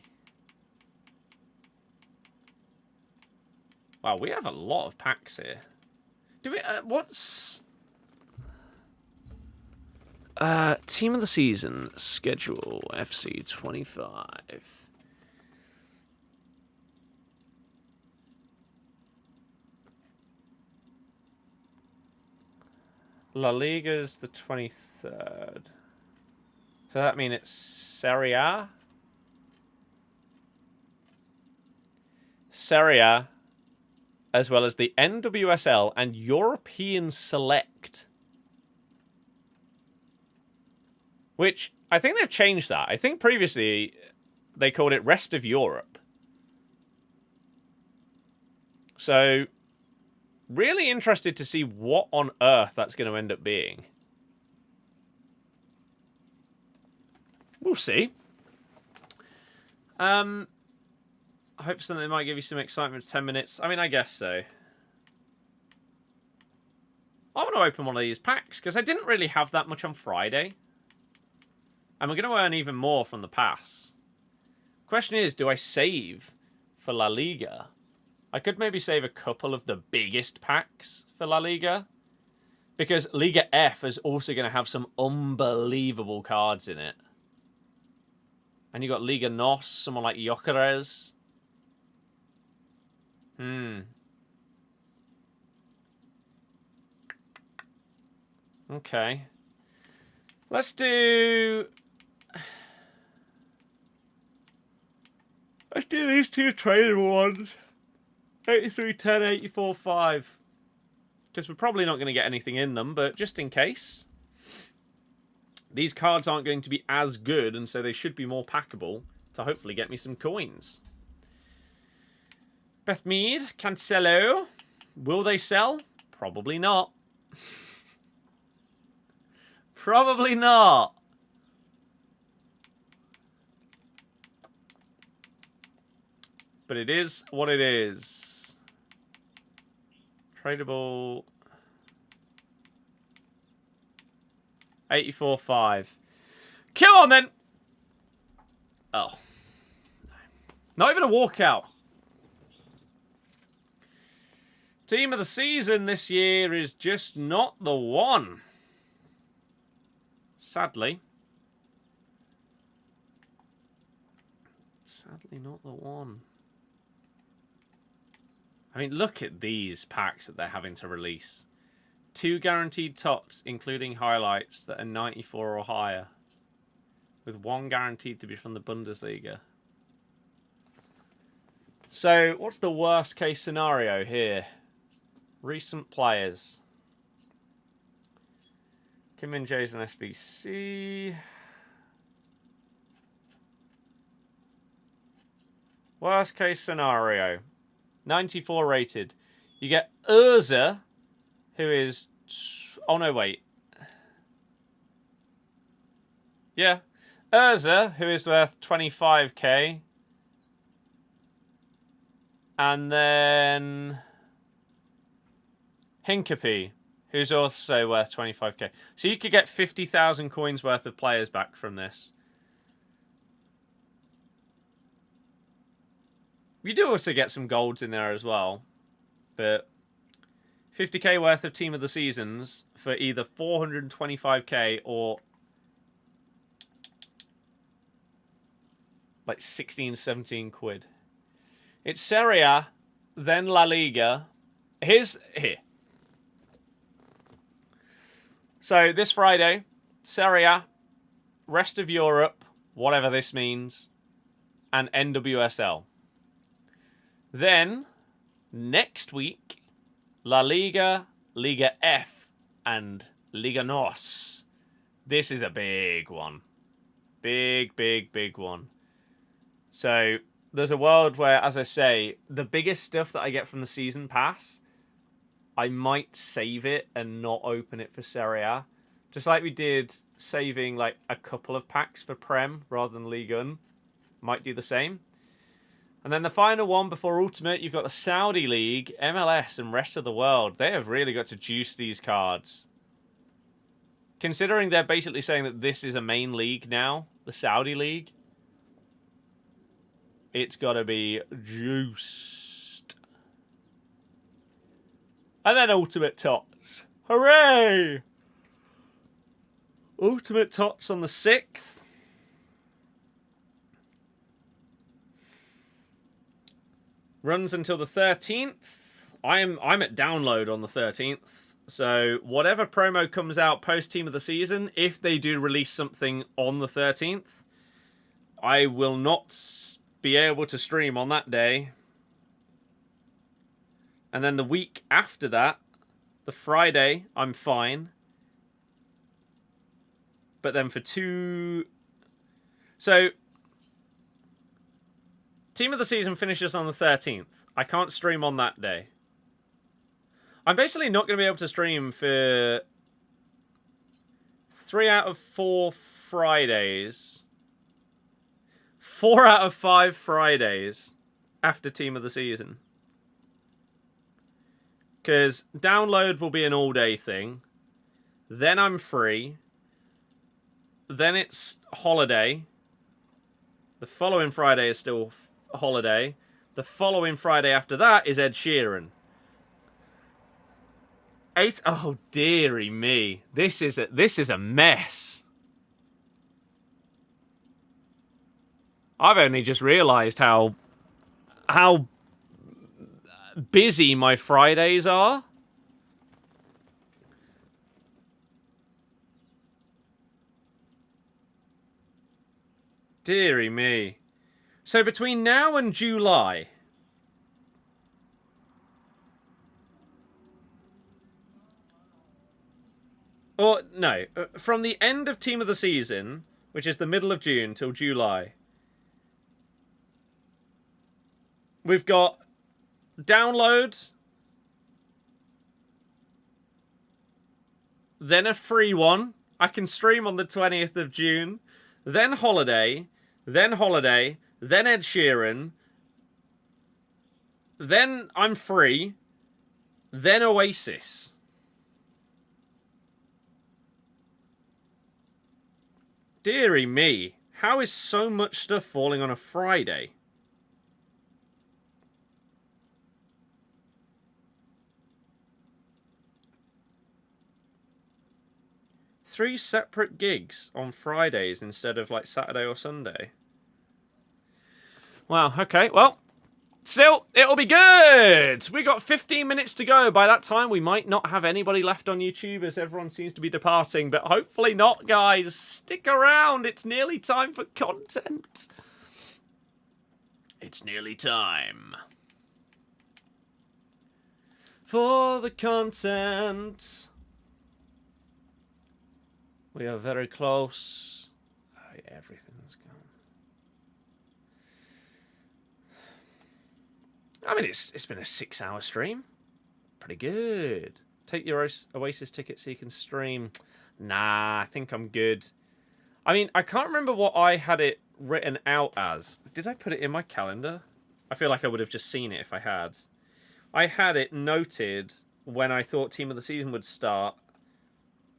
Wow, we have a lot of packs here. Do we? What's team of the season schedule? FC25. La Liga's the 23rd. So that means it's Serie A? Serie A, as well as the NWSL and European Select. Which, I think they've changed that. I think previously they called it Rest of Europe. So Really interested to see what on earth that's going to end up being. We'll see. I hope something might give you some excitement for 10 minutes. I mean, I guess so. I want to open one of these packs, because I didn't really have that much on Friday. And we're going to earn even more from the pass. Question is, do I save for La Liga? I could maybe save a couple of the biggest packs for La Liga. Because Liga F is also going to have some unbelievable cards in it. And you got Liga NOS, someone like Gyökeres. Okay. Let's do these two traded ones. 83-10, 84-5. Because we're probably not going to get anything in them, but just in case. These cards aren't going to be as good, and so they should be more packable to hopefully get me some coins. Beth Mead, Cancelo. Will they sell? Probably not. Probably not. But it is what it is. Tradable. 84-5. Come on, then. Oh. Not even a walkout. Team of the season this year is just not the one. Sadly. Sadly not the one. I mean, look at these packs that they're having to release. 2 guaranteed tots, including highlights, that are 94 or higher. With 1 guaranteed to be from the Bundesliga. So, what's the worst case scenario here? Recent players. Kim Min-jae's an SBC. Worst case scenario. 94 rated. You get Urza, who is... Oh, no, wait. Yeah. Urza, who is worth 25k. And then... Hincapie, who's also worth 25k. So you could get 50,000 coins worth of players back from this. You do also get some golds in there as well. But 50k worth of Team of the Seasons for either 425k or like 16, 17 quid. It's Serie A, then La Liga. Here. So this Friday, Serie A, rest of Europe, whatever this means, and NWSL. Then, next week, La Liga, Liga F, and Liga NOS. This is a big one. Big, big, big one. So, there's a world where, as I say, the biggest stuff that I get from the season pass, I might save it and not open it for Serie A. Just like we did saving like a couple of packs for Prem rather than Ligue 1. Might do the same. And then the final one before Ultimate, you've got the Saudi League, MLS, and rest of the world. They have really got to juice these cards. Considering they're basically saying that this is a main league now, the Saudi League, it's got to be juiced. And then Ultimate Tots. Hooray! Ultimate Tots on the 6th. Runs until the 13th. I'm at download on the 13th. So whatever promo comes out post Team of the Season, if they do release something on the 13th, I will not be able to stream on that day. And then the week after that, the Friday, I'm fine. But then for 2... So, Team of the Season finishes on the 13th. I can't stream on that day. I'm basically not going to be able to stream for 3 out of 4 Fridays. 4 out of 5 Fridays after Team of the Season. Because download will be an all-day thing. Then I'm free. Then it's holiday. The following Friday is still holiday. The following Friday after that is Ed Sheeran. Oh, dearie me. This is a mess. I've only just realised how busy my Fridays are. Dearie me. So between now and July, or no, from the end of Team of the Season, which is the middle of June, till July, we've got download, then a free one. I can stream on the 20th of June, then holiday, then Ed Sheeran, then I'm free, then Oasis. Dearie me, how is so much stuff falling on a Friday? Three separate gigs on Fridays instead of like Saturday or Sunday. Wow, okay, well, still, it'll be good. We got 15 minutes to go. By that time, we might not have anybody left on YouTube as everyone seems to be departing, but hopefully not, guys. Stick around. It's nearly time for content. It's nearly time for the content. We are very close. Oh, yeah, everything's gone. I mean, it's been a 6-hour stream. Pretty good. Take your Oasis ticket so you can stream. Nah, I think I'm good. I mean, I can't remember what I had it written out as. Did I put it in my calendar? I feel like I would have just seen it if I had. I had it noted when I thought Team of the Season would start.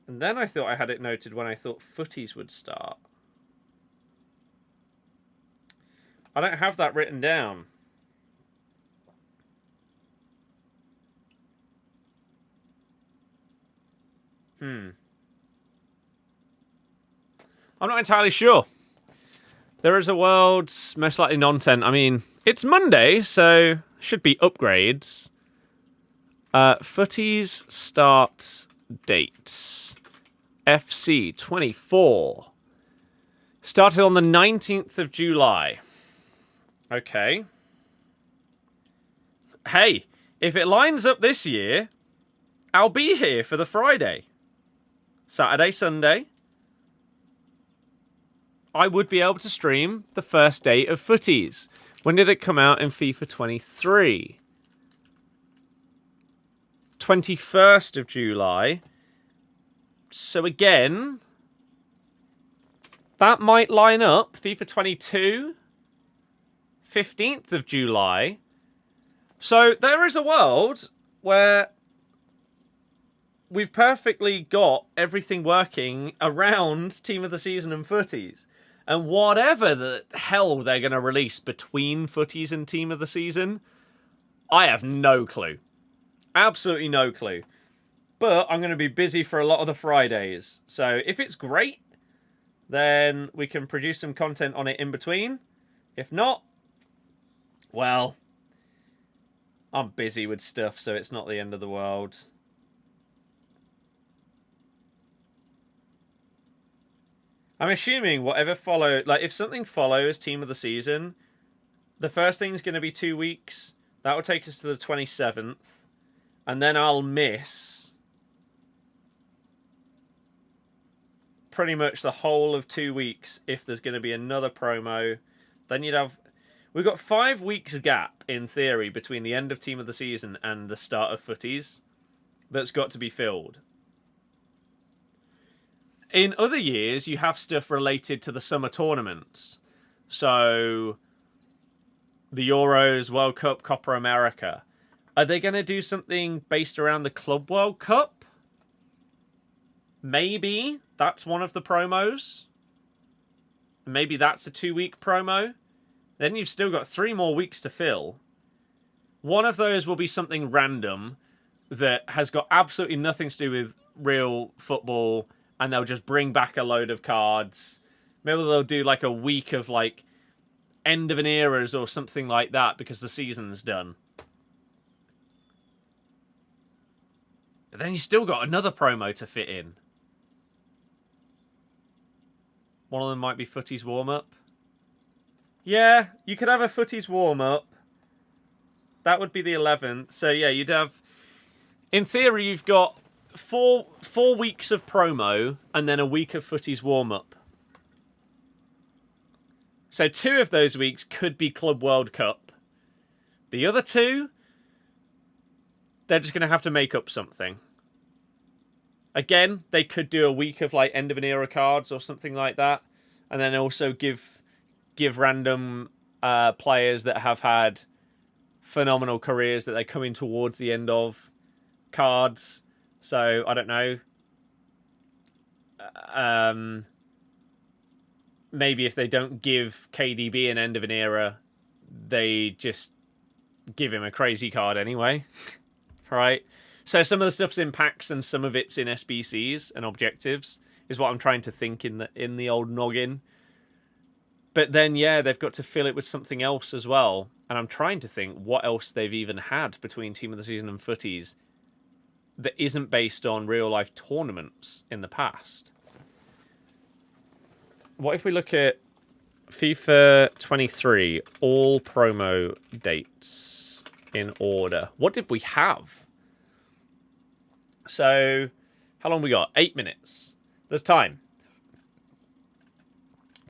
And then I thought I had it noted when I thought footies would start. I don't have that written down. I'm not entirely sure. There is a world, most likely non-10. I mean, it's Monday, so should be upgrades. Footies start dates. FC25. Started on the 19th of July. Okay. Hey, if it lines up this year, I'll be here for the Friday. Saturday, Sunday. I would be able to stream the first day of Footies. When did it come out in FIFA 23? 21st of July. So again, that might line up. FIFA 22, 15th of July. So there is a world where we've perfectly got everything working around Team of the Season and Footies. And whatever the hell they're going to release between Footies and Team of the Season, I have no clue. Absolutely no clue. But I'm going to be busy for a lot of the Fridays. So if it's great, then we can produce some content on it in between. If not, well, I'm busy with stuff, so it's not the end of the world. I'm assuming whatever follows, like if something follows Team of the Season, the first thing's going to be 2 weeks. That will take us to the 27th. And then I'll miss pretty much the whole of 2 weeks if there's going to be another promo. Then you'd have... We've got 5 weeks gap, in theory, between the end of Team of the Season and the start of Footies. that's got to be filled. In other years, you have stuff related to the summer tournaments. So, the Euros, World Cup, Copa America. Are they going to do something based around the Club World Cup? Maybe that's one of the promos. Maybe that's a 2-week promo. Then you've still got 3 more weeks to fill. One of those will be something random that has got absolutely nothing to do with real football, and they'll just bring back a load of cards. Maybe they'll do like a week of like end of an eras or something like that because the season's done. But then you still got another promo to fit in. One of them might be Footies warm-up. Yeah, you could have a Footies warm-up. That would be the 11th. So yeah, you'd have... In theory, you've got four weeks of promo and then a week of Footies warm-up. So 2 of those weeks could be Club World Cup. The other 2, they're just going to have to make up something. Again, they could do a week of like end of an era cards or something like that, and then also give random players that have had phenomenal careers that they're coming towards the end of cards. So I don't know. Maybe if they don't give KDB an end of an era, they just give him a crazy card anyway, right? So some of the stuff's in packs and some of it's in SBCs and objectives, is what I'm trying to think in the old noggin. But then, yeah, they've got to fill it with something else as well. And I'm trying to think what else they've even had between Team of the Season and Footies that isn't based on real-life tournaments in the past. What if we look at FIFA 23, all promo dates in order? What did we have? So, how long we got? 8 minutes. There's time.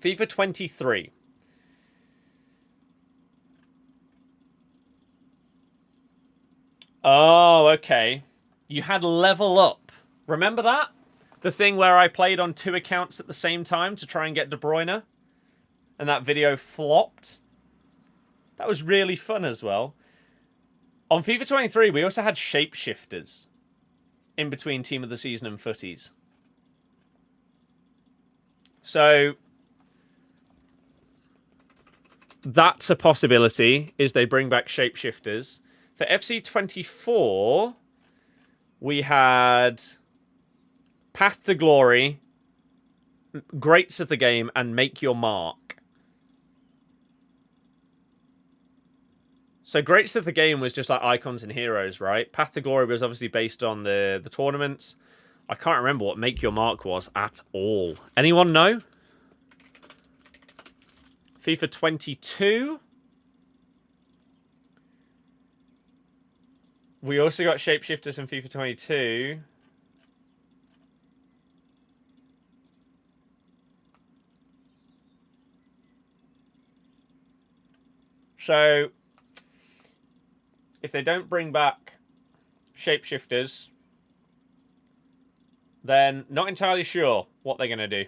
FIFA 23. Oh, okay. You had Level Up. Remember that? The thing where I played on 2 accounts at the same time to try and get De Bruyne? And that video flopped? That was really fun as well. On FIFA 23, we also had Shapeshifters in between Team of the Season and Footies. So that's a possibility, is they bring back Shapeshifters. For FC24, we had Path to Glory, Greats of the Game, and Make Your Mark. So Greats of the Game was just like Icons and Heroes, right? Path to Glory was obviously based on the tournaments. I can't remember what Make Your Mark was at all. Anyone know? FIFA 22. We also got Shapeshifters in FIFA 22. So if they don't bring back Shapeshifters, then not entirely sure what they're going to do.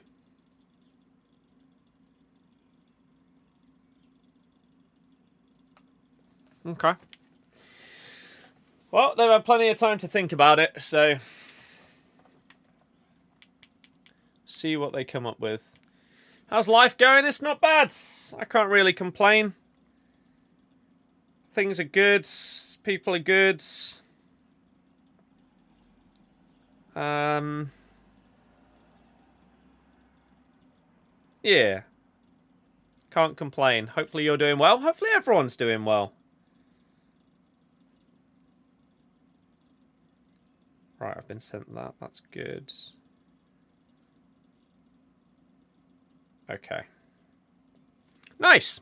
Okay. Well, they've had plenty of time to think about it, so see what they come up with. How's life going? It's not bad. I can't really complain. Things are good. People are good. Yeah. Can't complain. Hopefully you're doing well. Hopefully everyone's doing well. Right, I've been sent that. That's good. Okay. Nice.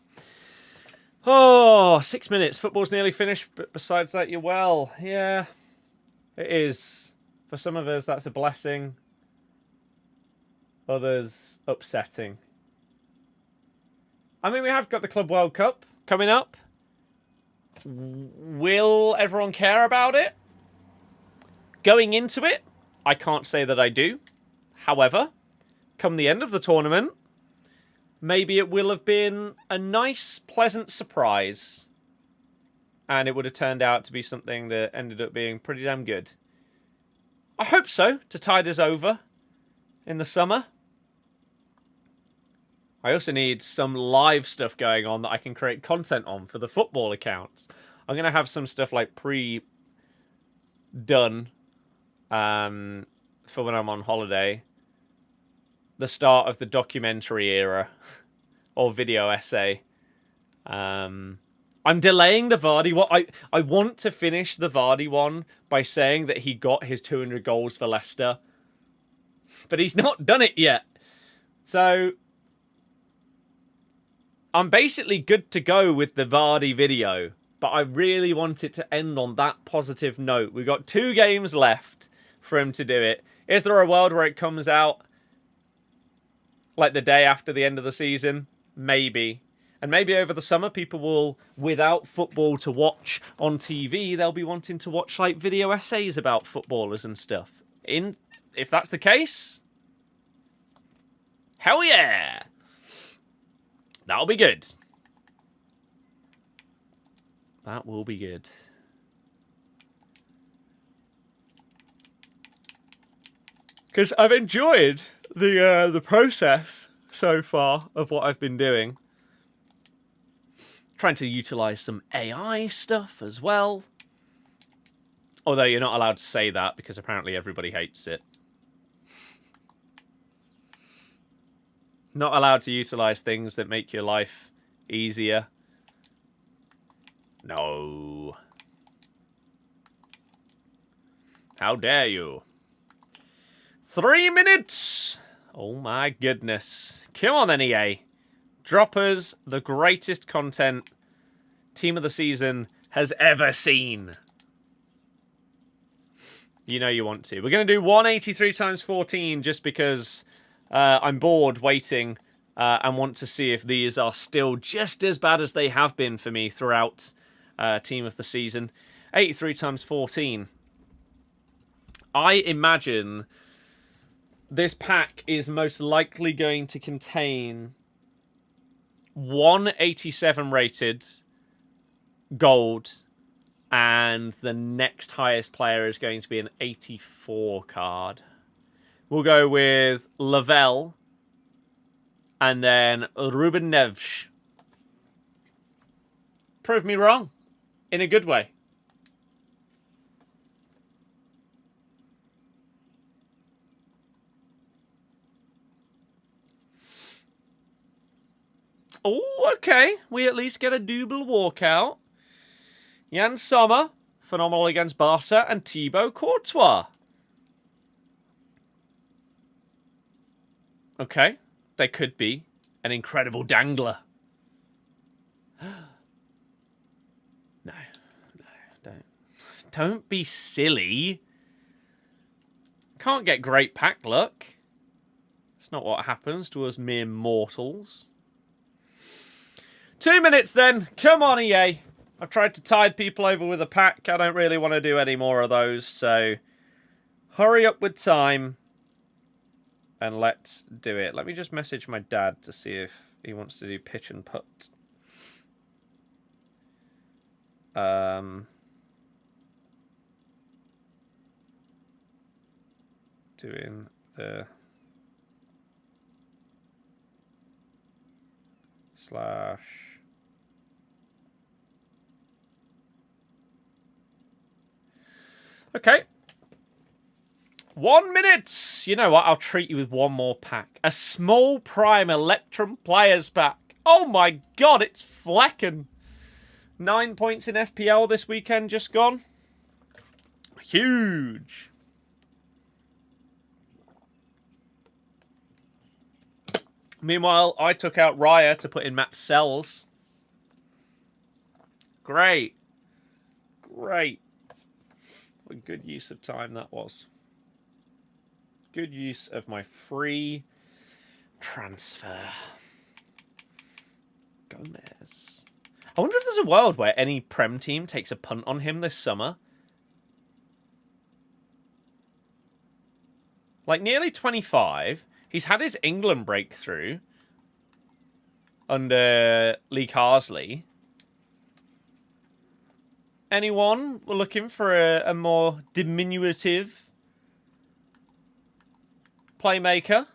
Oh, 6 minutes. Football's nearly finished, but besides that, you're well. Yeah, it is. For some of us, that's a blessing. Others, upsetting. I mean, we have got the Club World Cup coming up. Will everyone care about it? Going into it, I can't say that I do. However, come the end of the tournament, maybe it will have been a nice, pleasant surprise. And it would have turned out to be something that ended up being pretty damn good. I hope so, to tide us over in the summer. I also need some live stuff going on that I can create content on for the football accounts. I'm going to have some stuff like pre-done for when I'm on holiday. The start of the documentary era or video essay. I'm delaying the Vardy one. I want to finish the Vardy one by saying that he got his 200 goals for Leicester. But he's not done it yet. So I'm basically good to go with the Vardy video. But I really want it to end on that positive note. We've got 2 games left for him to do it. Is there a world where it comes out like the day after the end of the season? Maybe. And maybe over the summer, people will, without football to watch on TV, they'll be wanting to watch like video essays about footballers and stuff. If that's the case, hell yeah! That'll be good. That will be good. Because I've enjoyed the process so far of what I've been doing. Trying to utilize some AI stuff as well. Although you're not allowed to say that because apparently everybody hates it. Not allowed to utilize things that make your life easier. No. How dare you? 3 minutes! Oh my goodness. Come on then, EA. Drop us the greatest content Team of the Season has ever seen. You know you want to. We're going to do 183 times 14 just because I'm bored waiting and want to see if these are still just as bad as they have been for me throughout Team of the Season. 83 times 14. I imagine this pack is most likely going to contain 187 rated gold, and the next highest player is going to be an 84 card. We'll go with Lavelle and then Ruben Neves. Prove me wrong in a good way. Oh, okay. We at least get a double walkout. Jan Sommer, phenomenal against Barca, and Thibaut Courtois. Okay. They could be an incredible dangler. No, don't. Don't be silly. Can't get great pack luck. It's not what happens to us mere mortals. 2 minutes then. Come on, EA. I've tried to tide people over with a pack. I don't really want to do any more of those, so hurry up with time and let's do it. Let me just message my dad to see if he wants to do pitch and putt. Doing the / Okay. 1 minute. You know what? I'll treat you with one more pack. A small prime Electrum Players pack. Oh my god, it's Flecken. 9 points in FPL this weekend just gone. Huge. Meanwhile, I took out Raya to put in Matt Sells. Great. Great. What a good use of time that was. Good use of my free transfer. Gomez. I wonder if there's a world where any Prem team takes a punt on him this summer. Like, nearly 25. He's had his England breakthrough under Lee Carsley. Anyone we're looking for a more diminutive playmaker?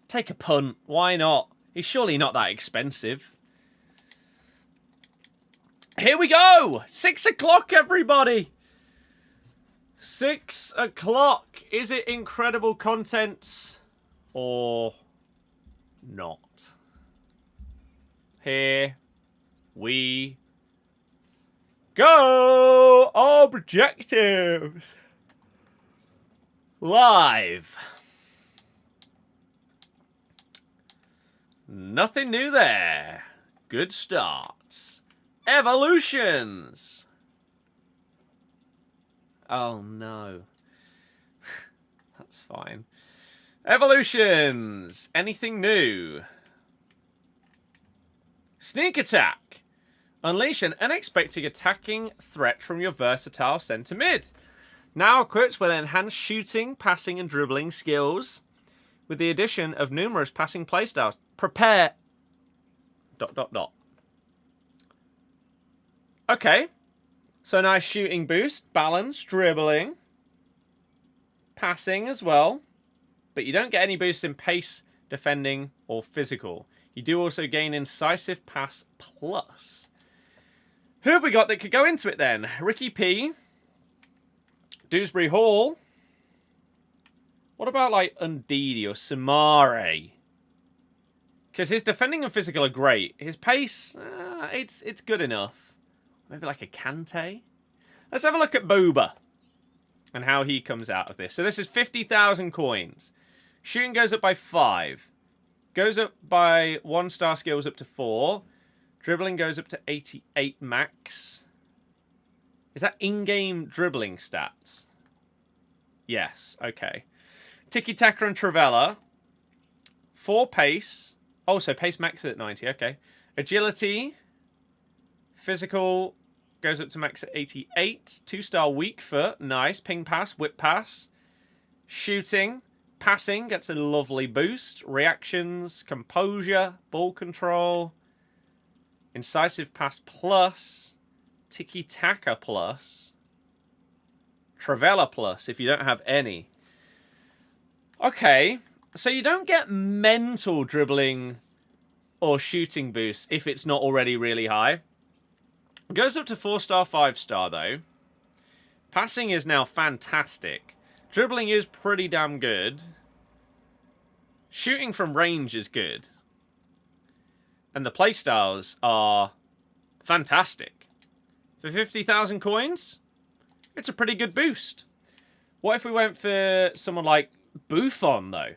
Take a punt. Why not? He's surely not that expensive. Here we go! 6 o'clock, everybody! 6 o'clock. Is it incredible content or not? Here we go! Objectives! Live. Nothing new there. Good starts. Evolutions. Oh no. That's fine. Evolutions. Anything new? Sneak attack. Unleash an unexpected attacking threat from your versatile centre mid. Now equipped with enhanced shooting, passing and dribbling skills. With the addition of numerous passing playstyles. Prepare... ... Okay. So nice shooting boost, balance, dribbling. Passing as well. But you don't get any boost in pace, defending, or physical. You do also gain incisive pass plus. Who have we got that could go into it then? Ricky P. Dewsbury Hall. What about like Undidi or Samare? Because his defending and physical are great. His pace, it's good enough. Maybe like a Kante. Let's have a look at Booba and how he comes out of this. So this is 50,000 coins. Shooting goes up by 5. Goes up by 1-star skills up to 4. Dribbling goes up to 88 max. Is that in-game dribbling stats? Yes, okay. Tiki-Taka and Travella. 4 pace. Oh, so pace max at 90, okay. Agility. Physical goes up to max at 88. 2-star weak foot. Nice. Ping pass, whip pass. Shooting. Passing gets a lovely boost. Reactions, composure, ball control. Incisive pass plus. Tiki-Taka plus. Travella plus if you don't have any. Okay. So you don't get mental dribbling or shooting boost if it's not already really high. It goes up to 4-star, 5-star though. Passing is now fantastic. Dribbling is pretty damn good. Shooting from range is good. And the playstyles are fantastic. For 50,000 coins, it's a pretty good boost. What if we went for someone like Buffon though?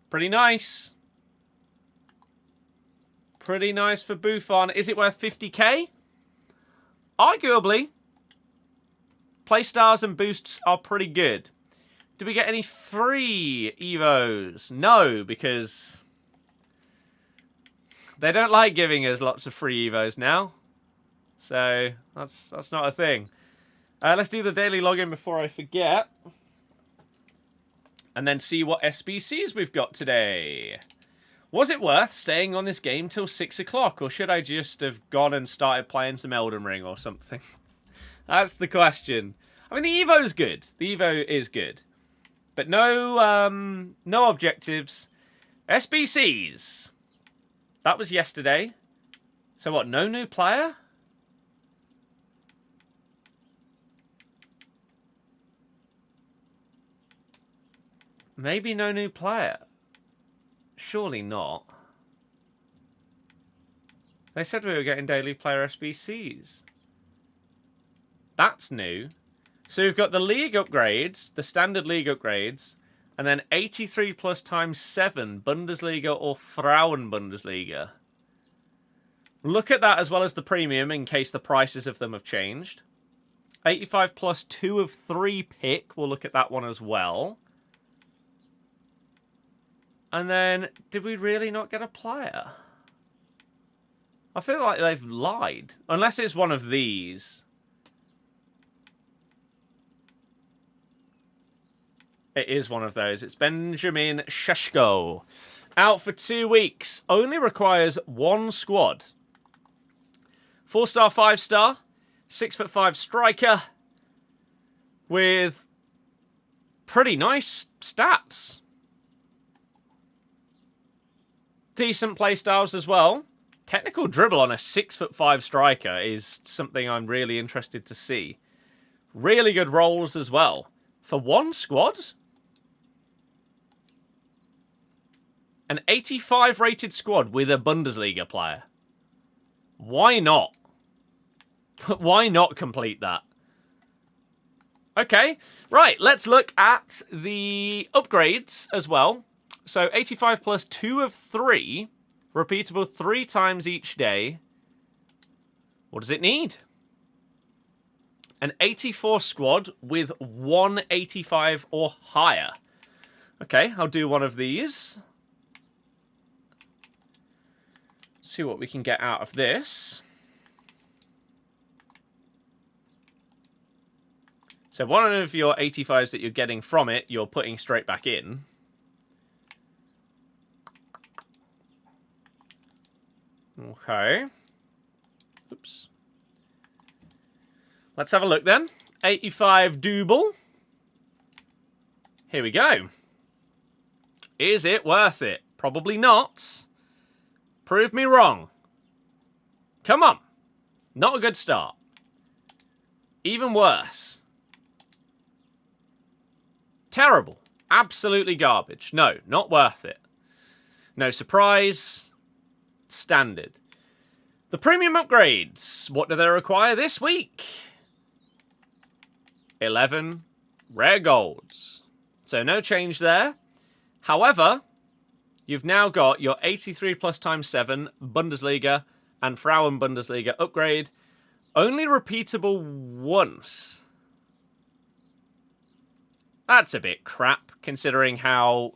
Pretty nice. Pretty nice for Buffon. Is it worth 50k? Arguably. Playstars and boosts are pretty good. Do we get any free Evos? No, because they don't like giving us lots of free Evos now. So that's not a thing. Let's do the daily login before I forget. And then see what SBCs we've got today. Was it worth staying on this game till 6 o'clock? Or should I just have gone and started playing some Elden Ring or something? That's the question. I mean, the Evo's good. The Evo is good. But no objectives. SBCs. That was yesterday. So what, no new player? Maybe no new player. Surely not. They said we were getting daily player SBCs. That's new. So we've got the league upgrades, the standard league upgrades, and then 83 plus times 7 Bundesliga or Frauen Bundesliga. Look at that as well as the premium in case the prices of them have changed. 85 plus 2 of 3 pick. We'll look at that one as well. And then, did we really not get a player? I feel like they've lied. Unless it's one of these. It is one of those. It's Benjamin Šeško. Out for 2 weeks. Only requires 1 squad. 4-star, 5-star. 6'5" striker. With pretty nice stats. Decent playstyles as well. Technical dribble on a 6'5" striker is something I'm really interested to see. Really good rolls as well. For 1 squad? An 85 rated squad with a Bundesliga player. Why not? Why not complete that? Okay, right, let's look at the upgrades as well. So 85 plus 2 of 3, repeatable 3 times each day. What does it need? An 84 squad with 185 or higher. Okay, I'll do one of these. See what we can get out of this. So one of your 85s that you're getting from it, you're putting straight back in. Okay. Oops. Let's have a look then. 85 double. Here we go. Is it worth it? Probably not. Prove me wrong. Come on. Not a good start. Even worse. Terrible. Absolutely garbage. No, not worth it. No surprise. Standard. The premium upgrades. What do they require this week? 11 rare golds. So no change there. However, you've now got your 83 plus times 7 Bundesliga and Frauen Bundesliga upgrade. Only repeatable once. That's a bit crap, considering how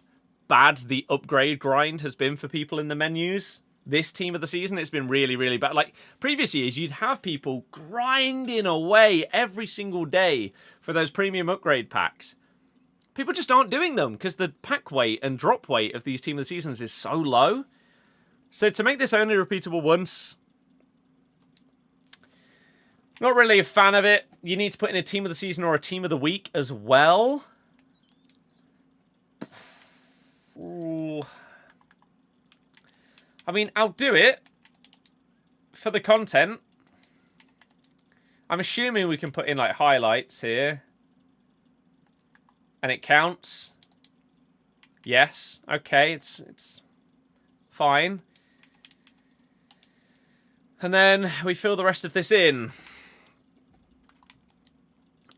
bad the upgrade grind has been for people in the menus. This team of the season, it's been really, really bad. Like, previous years, you'd have people grinding away every single day for those premium upgrade packs. People just aren't doing them because the pack weight and drop weight of these team of the seasons is so low. So to make this only repeatable once, not really a fan of it. You need to put in a team of the season or a team of the week as well. Ooh. I mean, I'll do it for the content. I'm assuming we can put in like highlights here. And it counts. Yes. Okay, it's fine. And then we fill the rest of this in.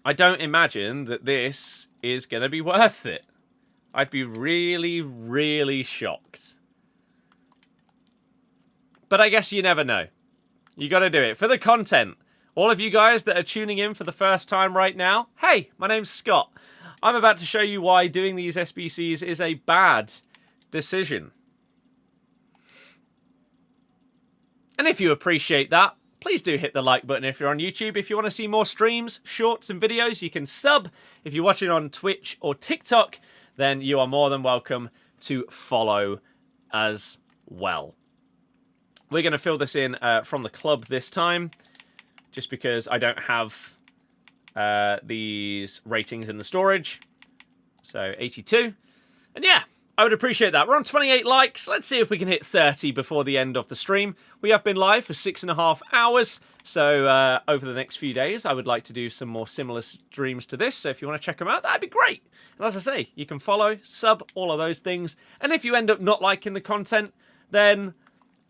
I don't imagine that this is going to be worth it. I'd be really, really shocked. But I guess you never know. You got to do it for the content. All of you guys that are tuning in for the first time right now, hey, my name's Scott. I'm about to show you why doing these SBCs is a bad decision. And if you appreciate that, please do hit the like button if you're on YouTube. If you want to see more streams, shorts and videos, you can sub. If you're watching on Twitch or TikTok, then you are more than welcome to follow as well. We're going to fill this in from the club this time, just because I don't have these ratings in the storage. So 82. And yeah, I would appreciate that. We're on 28 likes. Let's see if we can hit 30 before the end of the stream. We have been live for 6.5 hours. So over the next few days, I would like to do some more similar streams to this. So if you want to check them out, that'd be great. And as I say, you can follow, sub, all of those things. And if you end up not liking the content, then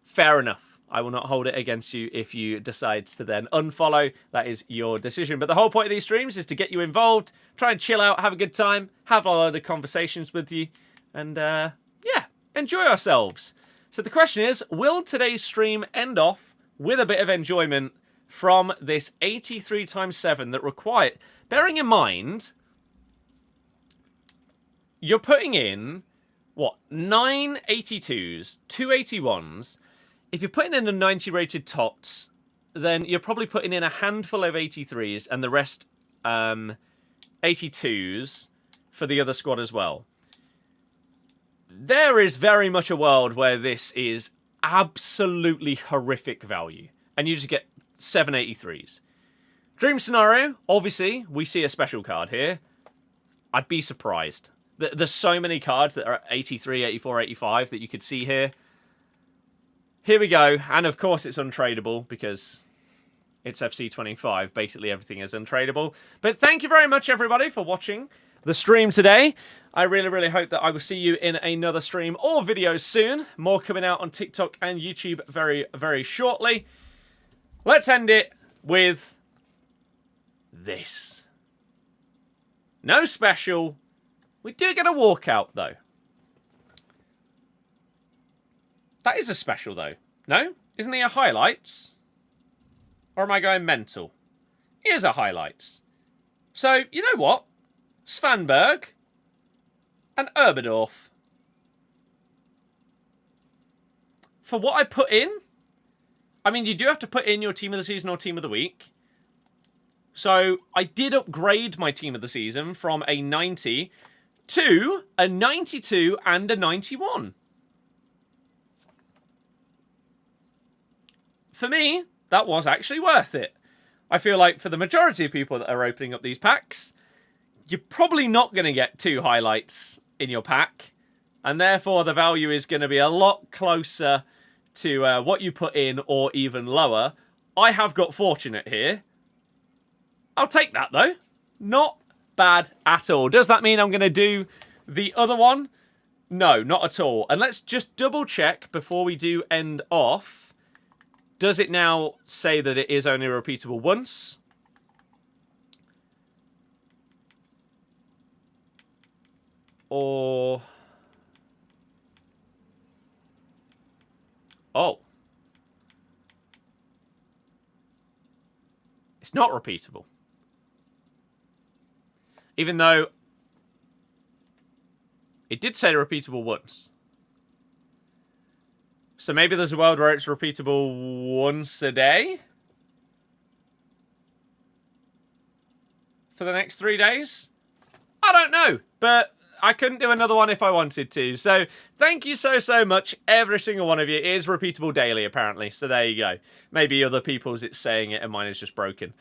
fair enough. I will not hold it against you if you decide to then unfollow. That is your decision. But the whole point of these streams is to get you involved, try and chill out, have a good time, have a lot of conversations with you, and yeah, enjoy ourselves. So the question is, will today's stream end off with a bit of enjoyment from this 83 times 7 that required, bearing in mind, you're putting in, what, 9 82s, 2 81s. If you're putting in a 90 rated tots, then you're probably putting in a handful of 83s and the rest 82s for the other squad as well. There is very much a world where this is absolutely horrific value, and you just get 783s. Dream scenario, obviously, we see a special card here. I'd be surprised. There's so many cards that are 83, 84, 85 that you could see here. Here we go, and of course it's untradeable because it's FC25. Basically everything is untradeable. But thank you very much, everybody, for watching the stream today. I really, really hope that I will see you in another stream or video soon. More coming out on TikTok and YouTube very, very shortly. Let's end it with this. No special. We do get a walkout, though. That is a special, though. No? Isn't he a highlights? Or am I going mental? He is a highlights. So, you know what? Svanberg and Urbadorf. For what I put in, I mean, you do have to put in your team of the season or team of the week. So I did upgrade my team of the season from a 90 to a 92 and a 91. For me, that was actually worth it. I feel like for the majority of people that are opening up these packs, you're probably not going to get 2 highlights in your pack, and therefore the value is going to be a lot closer to what you put in or even lower. I have got fortunate here. I'll take that, though. Not bad at all. Does that mean I'm going to do the other one? No, not at all. And let's just double check before we do end off. Does it now say that it is only repeatable once? Or... oh. It's not repeatable. Even though it did say repeatable once. So maybe there's a world where it's repeatable once a day? For the next 3 days? I don't know, but I couldn't do another one if I wanted to. So thank you so much, every single one of you. It is repeatable daily, apparently. So there you go. Maybe other people's it's saying it and mine is just broken.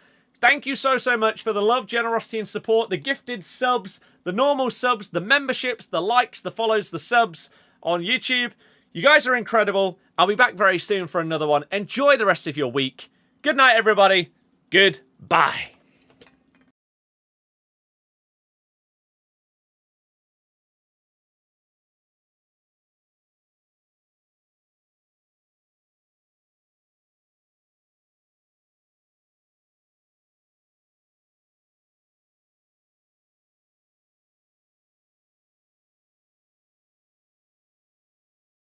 Thank you so much for the love, generosity, and support. The gifted subs, the normal subs, the memberships, the likes, the follows, the subs on YouTube. You guys are incredible. I'll be back very soon for another one. Enjoy the rest of your week. Good night, everybody. Goodbye.